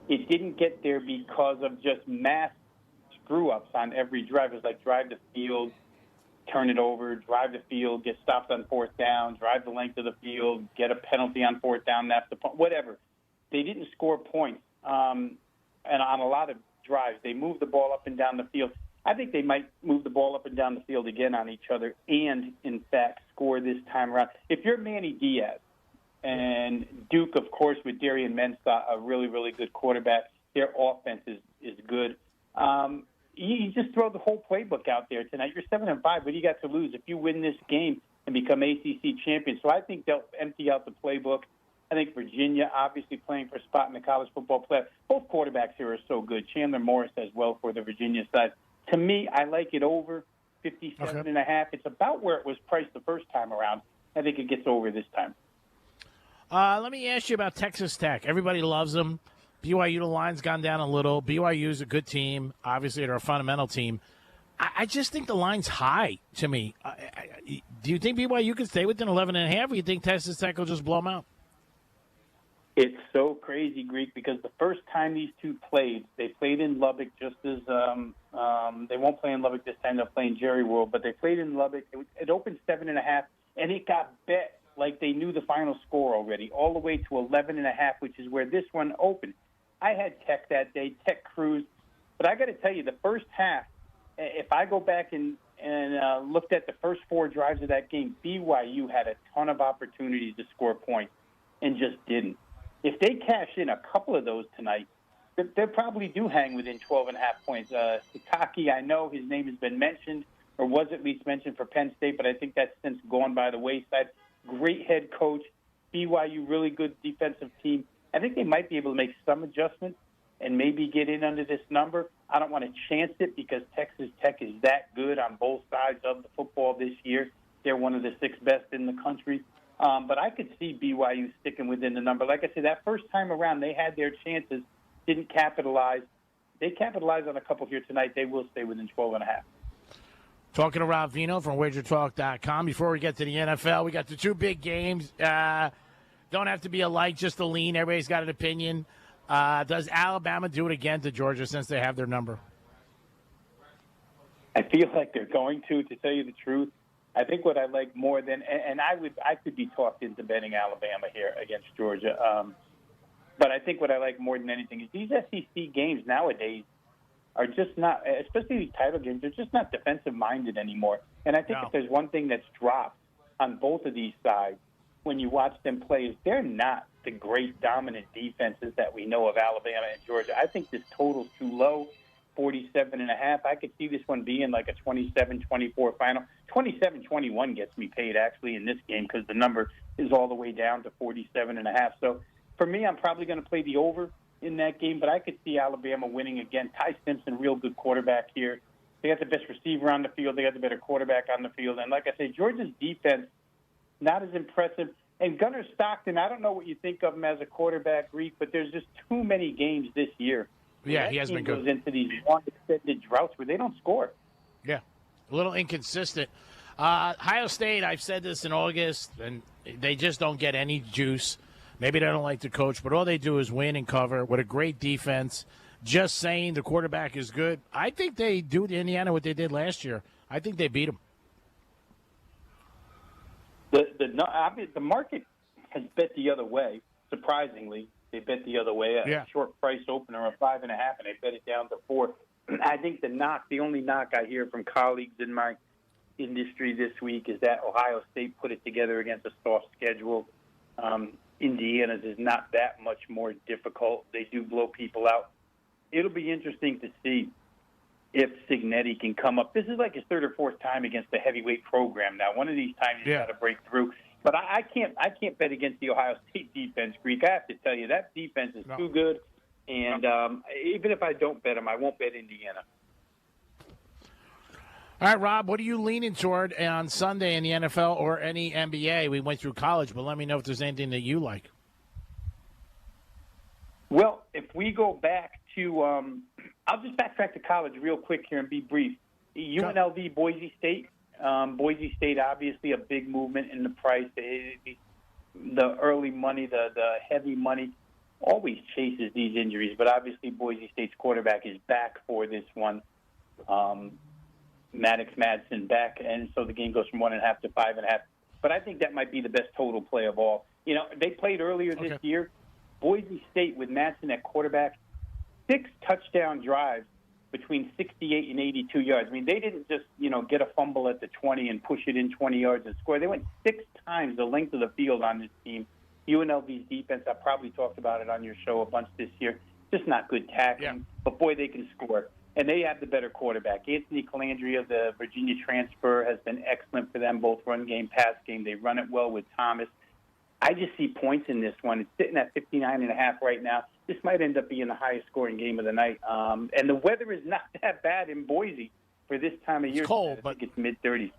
Speaker 12: It didn't get there because of just mass screw-ups on every drive. It was like drive the field, turn it over, drive the field, get stopped on 4th down, drive the length of the field, get a penalty on 4th down, that's the point, whatever. They didn't score points. And on a lot of drives, they moved the ball up and down the field. I think they might move the ball up and down the field again on each other and, in fact, score this time around. If you're Manny Diaz and Duke, of course, with Darian Mensah, a really, really good quarterback, their offense is good. You just throw the whole playbook out there tonight. You're 7-5. What do you got to lose if you win this game and become ACC champions? So I think they'll empty out the playbook. I think Virginia, obviously playing for a spot in the college football playoff. Both quarterbacks here are so good. Chandler Morris as well for the Virginia side. To me, I like it over 57.5. It's about where it was priced the first time around. I think it gets over this time.
Speaker 1: Let me ask you about Texas Tech. Everybody loves them. BYU, the line's gone down a little. BYU is a good team. Obviously, they're a fundamental team. I just think the line's high to me. Do you think BYU can stay within 11.5, or you think Texas Tech will just blow them out?
Speaker 12: It's so crazy, Greek, because the first time these two played, they played in Lubbock just as they won't play in Lubbock this time. They'll play in Jerry World, but they played in Lubbock. It opened 7.5, and it got bet like they knew the final score already, all the way to 11.5, which is where this one opened. I had Tech that day, Tech cruised, but I got to tell you, the first half, if I go back and looked at the first 4 drives of that game, BYU had a ton of opportunities to score points and just didn't. If they cash in a couple of those tonight, they probably do hang within 12.5 points. Sataki, I know his name has been mentioned, or was at least mentioned for Penn State, but I think that's since gone by the wayside. Great head coach, BYU, really good defensive team. I think they might be able to make some adjustments and maybe get in under this number. I don't want to chance it because Texas Tech is that good on both sides of the football this year. They're one of the 6 best in the country. But I could see BYU sticking within the number. Like I said, that first time around, they had their chances, didn't capitalize. They capitalized on a couple here tonight. They will stay within 12.5.
Speaker 1: Talking to Rob Vino from WagerTalk.com. Before we get to the NFL, we got the 2 big games. Don't have to be alike, just a lean. Everybody's got an opinion. Does Alabama do it again to Georgia since they have their number?
Speaker 12: I feel like they're going to tell you the truth. I think what I like more than, and I could be talked into betting Alabama here against Georgia. But I think what I like more than anything is these SEC games nowadays are just not, especially these title games, they're just not defensive-minded anymore. And I think if there's one thing that's dropped on both of these sides when you watch them play is they're not the great dominant defenses that we know of Alabama and Georgia. I think this total's too low. 47.5. I could see this one being like a 27-24 final. 27-21 gets me paid, actually, in this game because the number is all the way down to 47.5. So for me, I'm probably going to play the over in that game, but I could see Alabama winning again. Ty Simpson, real good quarterback here. They got the best receiver on the field. They got the better quarterback on the field. And like I say, Georgia's defense, not as impressive. And Gunnar Stockton, I don't know what you think of him as a quarterback, Greek, but there's just too many games this year.
Speaker 1: Yeah, he has been good.
Speaker 12: Goes into these long extended droughts where they don't score.
Speaker 1: Yeah, a little inconsistent. Ohio State, I've said this in August, and they just don't get any juice. Maybe they don't like the coach, but all they do is win and cover with a great defense. Just saying the quarterback is good. I think they do to Indiana what they did last year. I think they beat them.
Speaker 12: The market has bet the other way, surprisingly. They bet the other way. A short price opener of 5.5, and they bet it down to 4. I think the only knock I hear from colleagues in my industry this week is that Ohio State put it together against a soft schedule. Indiana's is not that much more difficult. They do blow people out. It'll be interesting to see if Signetti can come up. This is like his third or fourth time against the heavyweight program now. One of these times he's got to break through. But I can't bet against the Ohio State defense, Greek. I have to tell you, that defense is too good. And even if I don't bet them, I won't bet Indiana.
Speaker 1: All right, Rob, what are you leaning toward on Sunday in the NFL or any NBA? We went through college, but let me know if there's anything that you like.
Speaker 12: Well, if we go back to I'll just backtrack to college real quick here and be brief. UNLV, Boise State. Boise State, obviously a big movement in the price. The early money, the heavy money, always chases these injuries. But obviously Boise State's quarterback is back for this one. Maddox Madsen back, and so the game goes from 1.5 to 5.5. But I think that might be the best total play of all. You know, they played earlier this year. Boise State with Madsen at quarterback, 6 touchdown drives between 68 and 82 yards. I mean, they didn't just, get a fumble at the 20 and push it in 20 yards and score. They went 6 times the length of the field on this team. UNLV's defense, I probably talked about it on your show a bunch this year, just not good tackling. But, boy, they can score. And they have the better quarterback. Anthony Calandria, the Virginia transfer, has been excellent for them, both run game, pass game. They run it well with Thomas. I just see points in this one. It's sitting at 59.5 right now. This might end up being the highest scoring game of the night. And the weather is not that bad in Boise for this time of year.
Speaker 1: It's cold, but
Speaker 12: it's mid-30s.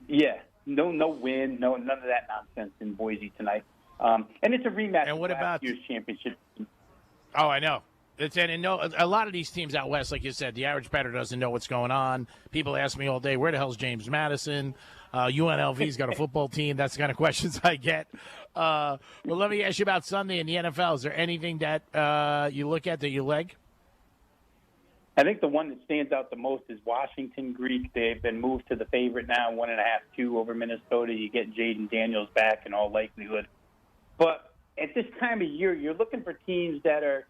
Speaker 12: Yeah, no wind, none of that nonsense in Boise tonight. And it's a rematch of last year's championship.
Speaker 1: Oh, I know. A lot of these teams out west, like you said, the average bettor doesn't know what's going on. People ask me all day, where the hell's James Madison? UNLV's got a football team. That's the kind of questions I get. Well, let me ask you about Sunday in the NFL. Is there anything that you look at that you like?
Speaker 12: I think the one that stands out the most is Washington, Greek. They've been moved to the favorite now, 1.5, 2 over Minnesota. You get Jaden Daniels back in all likelihood. But at this time of year, you're looking for teams that are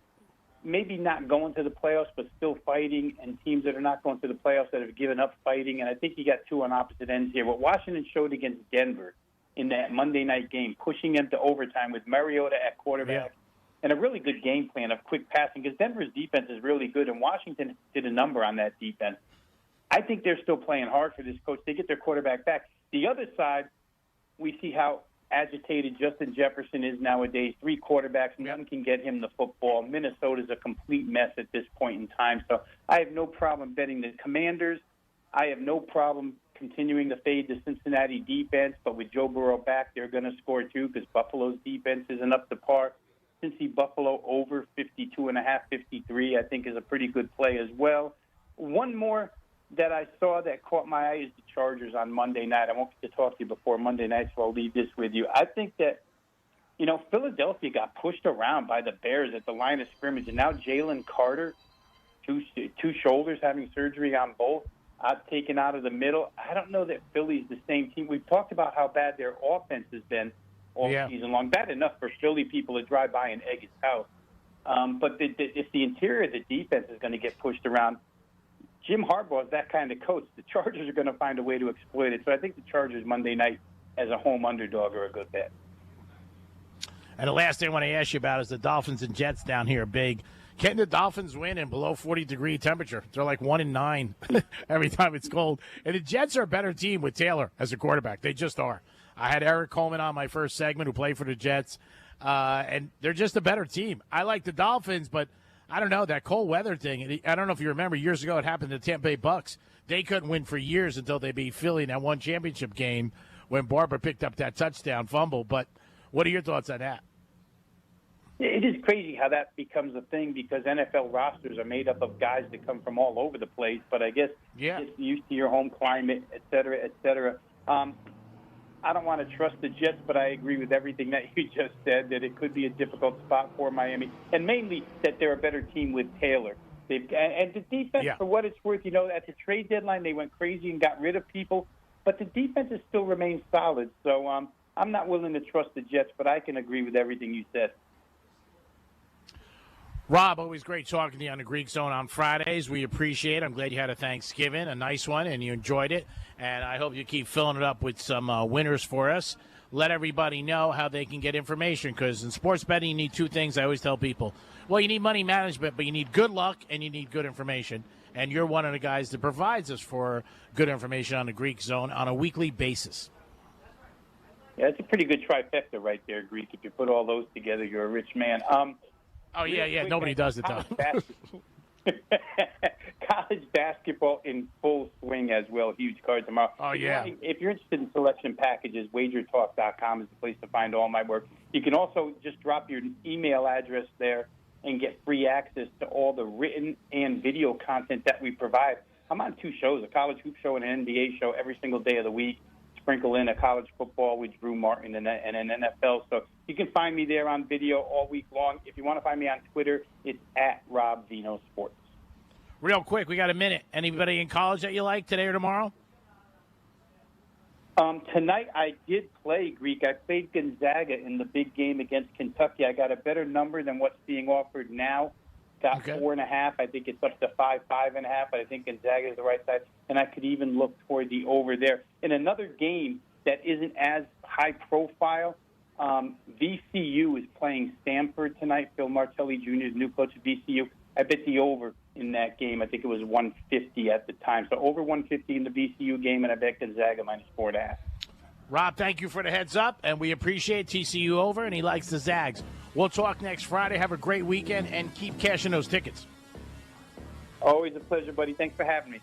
Speaker 12: maybe not going to the playoffs but still fighting, and teams that are not going to the playoffs that have given up fighting. And I think you got 2 on opposite ends here. What Washington showed against Denver in that Monday night game, pushing them to overtime with Mariota at quarterback, and a really good game plan of quick passing, because Denver's defense is really good, and Washington did a number on that defense. I think they're still playing hard for this coach. They get their quarterback back. The other side, we see how agitated Justin Jefferson is nowadays. 3 quarterbacks, none can get him the football. Minnesota's a complete mess at this point in time. So I have no problem betting the Commanders. I have no problem continuing to fade the Cincinnati defense, but with Joe Burrow back, they're going to score too, because Buffalo's defense isn't up to par. Cincy Buffalo over 52.5, 53, I think is a pretty good play as well. One more that I saw that caught my eye is the Chargers on Monday night. I won't get to talk to you before Monday night, so I'll leave this with you. I think that, Philadelphia got pushed around by the Bears at the line of scrimmage, and now Jalen Carter, two shoulders, having surgery on both, taken out of the middle. I don't know that Philly's the same team. We've talked about how bad their offense has been all season long. Bad enough for Philly people to drive by and egg his house. But if the interior of the defense is going to get pushed around, Jim Harbaugh is that kind of coach. The Chargers are going to find a way to exploit it. So I think the Chargers Monday night as a home underdog are a good bet.
Speaker 1: And the last thing I want to ask you about is the Dolphins and Jets down here big. Can the Dolphins win in below 40-degree temperature? They're like 1-9 every time it's cold. And the Jets are a better team with Taylor as a quarterback. They just are. I had Eric Coleman on my first segment who played for the Jets, and they're just a better team. I like the Dolphins, but I don't know, that cold weather thing. I don't know if you remember, years ago it happened to the Tampa Bay Bucks. They couldn't win for years until they beat Philly in that one championship game when Barber picked up that touchdown fumble. But what are your thoughts on that?
Speaker 12: It is crazy how that becomes a thing because NFL rosters are made up of guys that come from all over the place. But I guess it's used to your home climate, et cetera, et cetera. I don't want to trust the Jets, but I agree with everything that you just said, that it could be a difficult spot for Miami, and mainly that they're a better team with Taylor. And the defense, for what it's worth, at the trade deadline, they went crazy and got rid of people, but the defense has still remained solid. So I'm not willing to trust the Jets, but I can agree with everything you said.
Speaker 1: Rob, always great talking to you on the Greek Zone on Fridays. We appreciate it. I'm glad you had a Thanksgiving, a nice one, and you enjoyed it. And I hope you keep filling it up with some winners for us. Let everybody know how they can get information, because in sports betting, you need two things I always tell people. Well, you need money management, but you need good luck and you need good information. And you're one of the guys that provides us for good information on the Greek Zone on a weekly basis.
Speaker 12: Yeah, it's a pretty good trifecta right there, Greek. If you put all those together, you're a rich man.
Speaker 1: Nobody does it, though.
Speaker 12: College basketball in full swing as well. Huge card tomorrow.
Speaker 1: Oh, yeah.
Speaker 12: If you're interested in selection packages, wagertalk.com is the place to find all my work. You can also just drop your email address there and get free access to all the written and video content that we provide. I'm on two shows, a college hoop show and an NBA show every single day of the week. Sprinkle in a college football with Drew Martin and an NFL. So you can find me there on video all week long. If you want to find me on Twitter, it's at Rob Vino Sports.
Speaker 1: Real quick, we got a minute. Anybody in college that you like today or tomorrow?
Speaker 12: Tonight I did play, Greek. I played Gonzaga in the big game against Kentucky. I got a better number than what's being offered now. Got 4.5. I think it's up to 5.5. But I think Gonzaga is the right side, and I could even look toward the over there. In another game that isn't as high profile, VCU is playing Stanford tonight. Phil Martelli Jr. is the new coach of VCU. I bet the over in that game. I think it was 150 at the time. So over 150 in the VCU game, and I bet Gonzaga minus 4.5.
Speaker 1: Rob, thank you for the heads up, and we appreciate TCU over, and he likes the Zags. We'll talk next Friday. Have a great weekend, and keep cashing those tickets.
Speaker 12: Always a pleasure, buddy. Thanks for having me.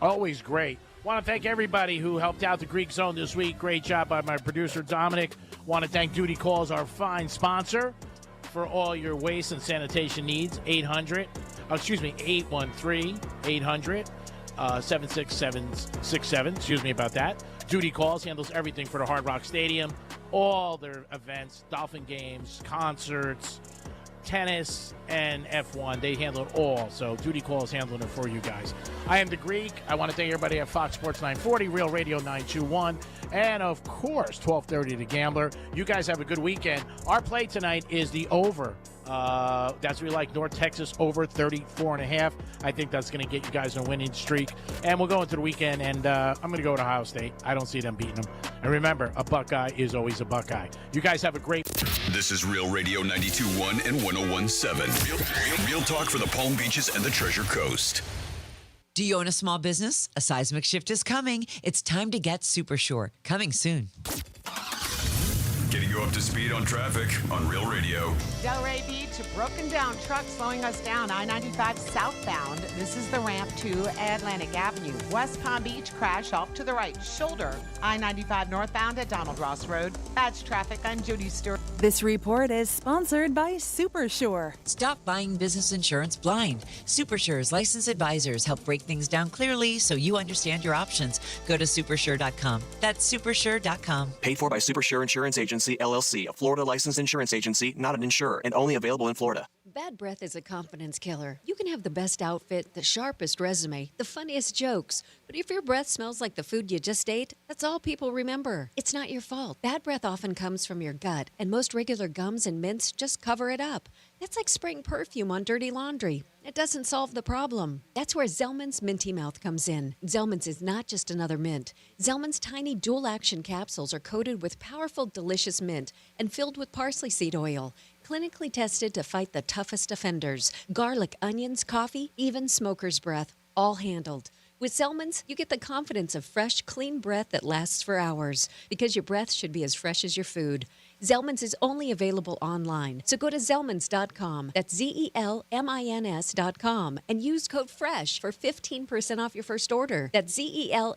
Speaker 1: Always great. Want to thank everybody who helped out the Greek Zone this week. Great job by my producer, Dominic. Want to thank Duty Calls, our fine sponsor, for all your waste and sanitation needs. 800-767-7667. Excuse me about that. Duty Calls handles everything for the Hard Rock Stadium, all their events, Dolphin games, concerts, tennis, and F1. They handle it all, so Duty Calls handling it for you guys. I am the Greek. I want to thank everybody at Fox Sports 940, Real Radio 921, and, of course, 1230 The Gambler. You guys have a good weekend. Our play tonight is the over. That's what we like, North Texas over 34.5. I think that's going to get you guys on a winning streak. And we'll go into the weekend, and I'm going to go with Ohio State. I don't see them beating them. And remember, a Buckeye is always a Buckeye. You guys have a great...
Speaker 8: This is Real Radio 92.1 and 101.7. Real talk for the Palm Beaches and the Treasure Coast.
Speaker 13: Do you own a small business? A seismic shift is coming. It's time to get Super Sure. Coming soon.
Speaker 8: Getting you up to speed on traffic on Real Radio.
Speaker 20: Delray Beach, broken down truck slowing us down I-95 southbound. This is the ramp to Atlantic Avenue. West Palm Beach crash off to the right shoulder. I-95 northbound at Donald Ross Road. Patch traffic on Judy Stewart.
Speaker 14: This report is sponsored by SuperSure.
Speaker 13: Stop buying business insurance blind. SuperSure's licensed advisors help break things down clearly so you understand your options. Go to supersure.com. That's supersure.com.
Speaker 15: Paid for by SuperSure Insurance Agency, LLC, a Florida licensed insurance agency, not an insurer, and only available in Florida.
Speaker 16: Bad breath is a confidence killer. You can have the best outfit, the sharpest resume, the funniest jokes, but if your breath smells like the food you just ate, that's all people remember. It's not your fault. Bad breath often comes from your gut, and most regular gums and mints just cover it up. That's like spraying perfume on dirty laundry. It doesn't solve the problem. That's where Zellman's Minty Mouth comes in. Zellman's is not just another mint. Zellman's tiny dual-action capsules are coated with powerful, delicious mint and filled with parsley seed oil. Clinically tested to fight the toughest offenders. Garlic, onions, coffee, even smoker's breath, all handled. With Zellman's, you get the confidence of fresh, clean breath that lasts for hours, because your breath should be as fresh as your food. Zellman's is only available online, so go to Zellmans.com, that's ZELMINS.com, and use code FRESH for 15% off your first order. That's ZELMINS.com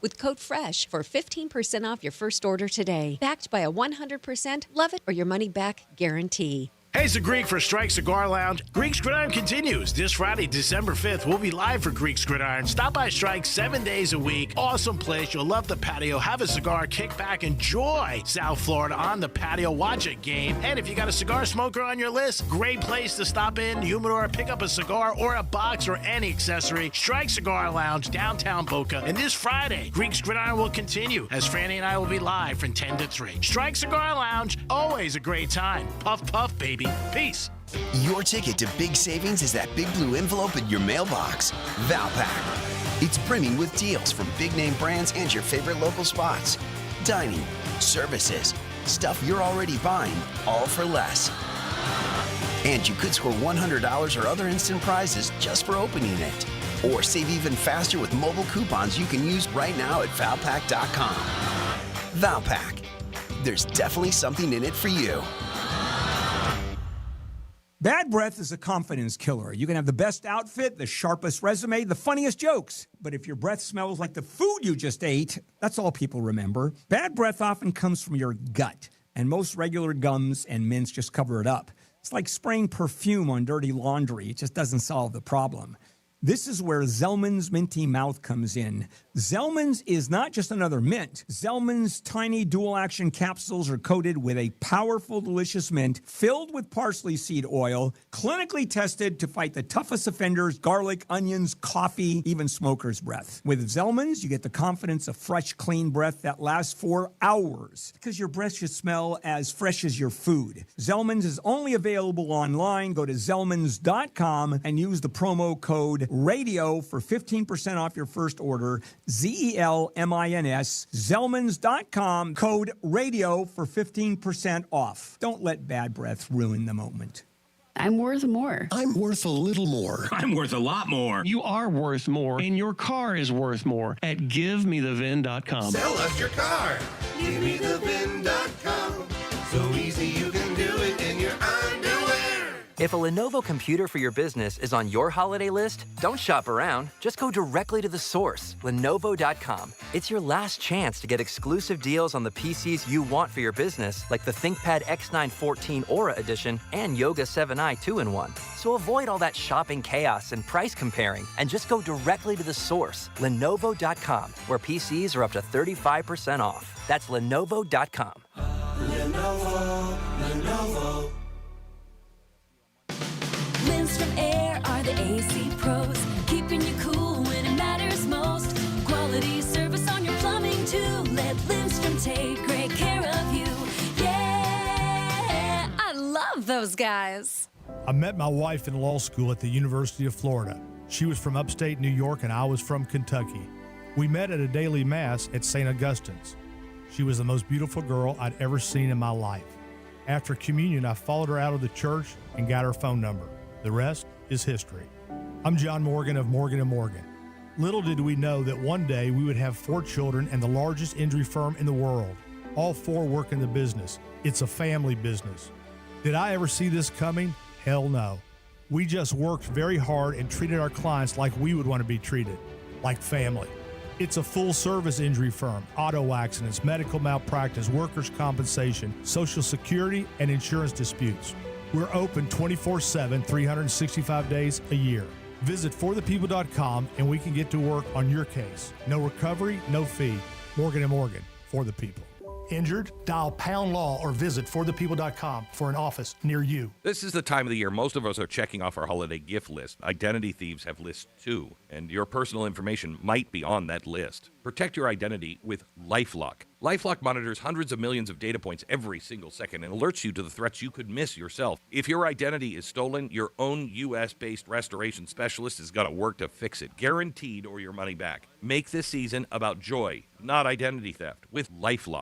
Speaker 16: with code FRESH for 15% off your first order today. Backed by a 100% love it or your money back guarantee.
Speaker 21: Hey, it's the Greek for Strike Cigar Lounge. Greek's Gridiron continues. This Friday, December 5th, we'll be live for Greek's Gridiron. Stop by Strike 7 days a week. Awesome place. You'll love the patio. Have a cigar, kick back, enjoy South Florida on the patio. Watch a game. And if you got a cigar smoker on your list, great place to stop in, humidor, pick up a cigar or a box or any accessory. Strike Cigar Lounge, downtown Boca. And this Friday, Greek's Gridiron will continue as Franny and I will be live from 10 to 3. Strike Cigar Lounge, always a great time. Puff, puff, baby. Peace.
Speaker 2: Your ticket to big savings is that big blue envelope in your mailbox. Valpak. It's brimming with deals from big name brands and your favorite local spots. Dining, services, stuff you're already buying, all for less. And you could score $100 or other instant prizes just for opening it. Or save even faster with mobile coupons you can use right now at Valpak.com. Valpak. There's definitely something in it for you.
Speaker 4: Bad breath is a confidence killer. You can have the best outfit, the sharpest resume, the funniest jokes. But if your breath smells like the food you just ate, that's all people remember. Bad breath often comes from your gut, and most regular gums and mints just cover it up. It's like spraying perfume on dirty laundry. It just doesn't solve the problem. This is where Zellman's Minty Mouth comes in. Zellman's is not just another mint. Zellman's tiny dual-action capsules are coated with a powerful, delicious mint filled with parsley seed oil, clinically tested to fight the toughest offenders, garlic, onions, coffee, even smoker's breath. With Zellman's, you get the confidence of fresh, clean breath that lasts for hours, because your breath should smell as fresh as your food. Zellman's is only available online. Go to Zellmans.com and use the promo code RADIO for 15% off your first order. ZELMINS, Zellmans.com, code RADIO for 15% off. Don't let bad breath ruin the moment.
Speaker 17: I'm worth more.
Speaker 25: I'm worth a little more.
Speaker 18: I'm worth a lot more. You are worth more, and your car is worth more at GiveMeTheVin.com.
Speaker 19: Sell us your car. GiveMeTheVin.com. So easy you can do it in your underwear.
Speaker 23: If a Lenovo computer for your business is on your holiday list, don't shop around. Just go directly to the source, Lenovo.com. It's your last chance to get exclusive deals on the PCs you want for your business, like the ThinkPad X9 14 Aura Edition and Yoga 7i 2-in-1. So avoid all that shopping chaos and price comparing, and just go directly to the source, Lenovo.com, where PCs are up to 35% off. That's Lenovo.com.
Speaker 5: Lenovo. Lindstrom Air are the AC pros, keeping you cool when it matters most. Quality service on your plumbing too. Let Lindstrom take great care of you. Yeah,
Speaker 3: I love those guys.
Speaker 26: I met my wife in law school at the University of Florida. She was from upstate New York and I was from Kentucky. We met at a daily mass at St. Augustine's. She was the most beautiful girl I'd ever seen in my life. After communion, I followed her out of the church and got her phone number. The rest is history. I'm John Morgan of Morgan & Morgan. Little did we know that one day we would have 4 children and the largest injury firm in the world. All 4 work in the business. It's a family business. Did I ever see this coming? Hell no. We just worked very hard and treated our clients like we would want to be treated, like family. It's a full-service injury firm, auto accidents, medical malpractice, workers' compensation, Social Security, and insurance disputes. We're open 24/7, 365 days a year. Visit forthepeople.com and we can get to work on your case. No recovery, no fee. Morgan & Morgan, for the people. Injured? Dial pound law or visit forthepeople.com for an office near you.
Speaker 6: This is the time of the year most of us are checking off our holiday gift list. Identity thieves have lists too, and your personal information might be on that list. Protect your identity with LifeLock. LifeLock monitors hundreds of millions of data points every single second and alerts you to the threats you could miss yourself. If your identity is stolen, your own U.S.-based restoration specialist is going to work to fix it, guaranteed, or your money back. Make this season about joy, not identity theft, with LifeLock.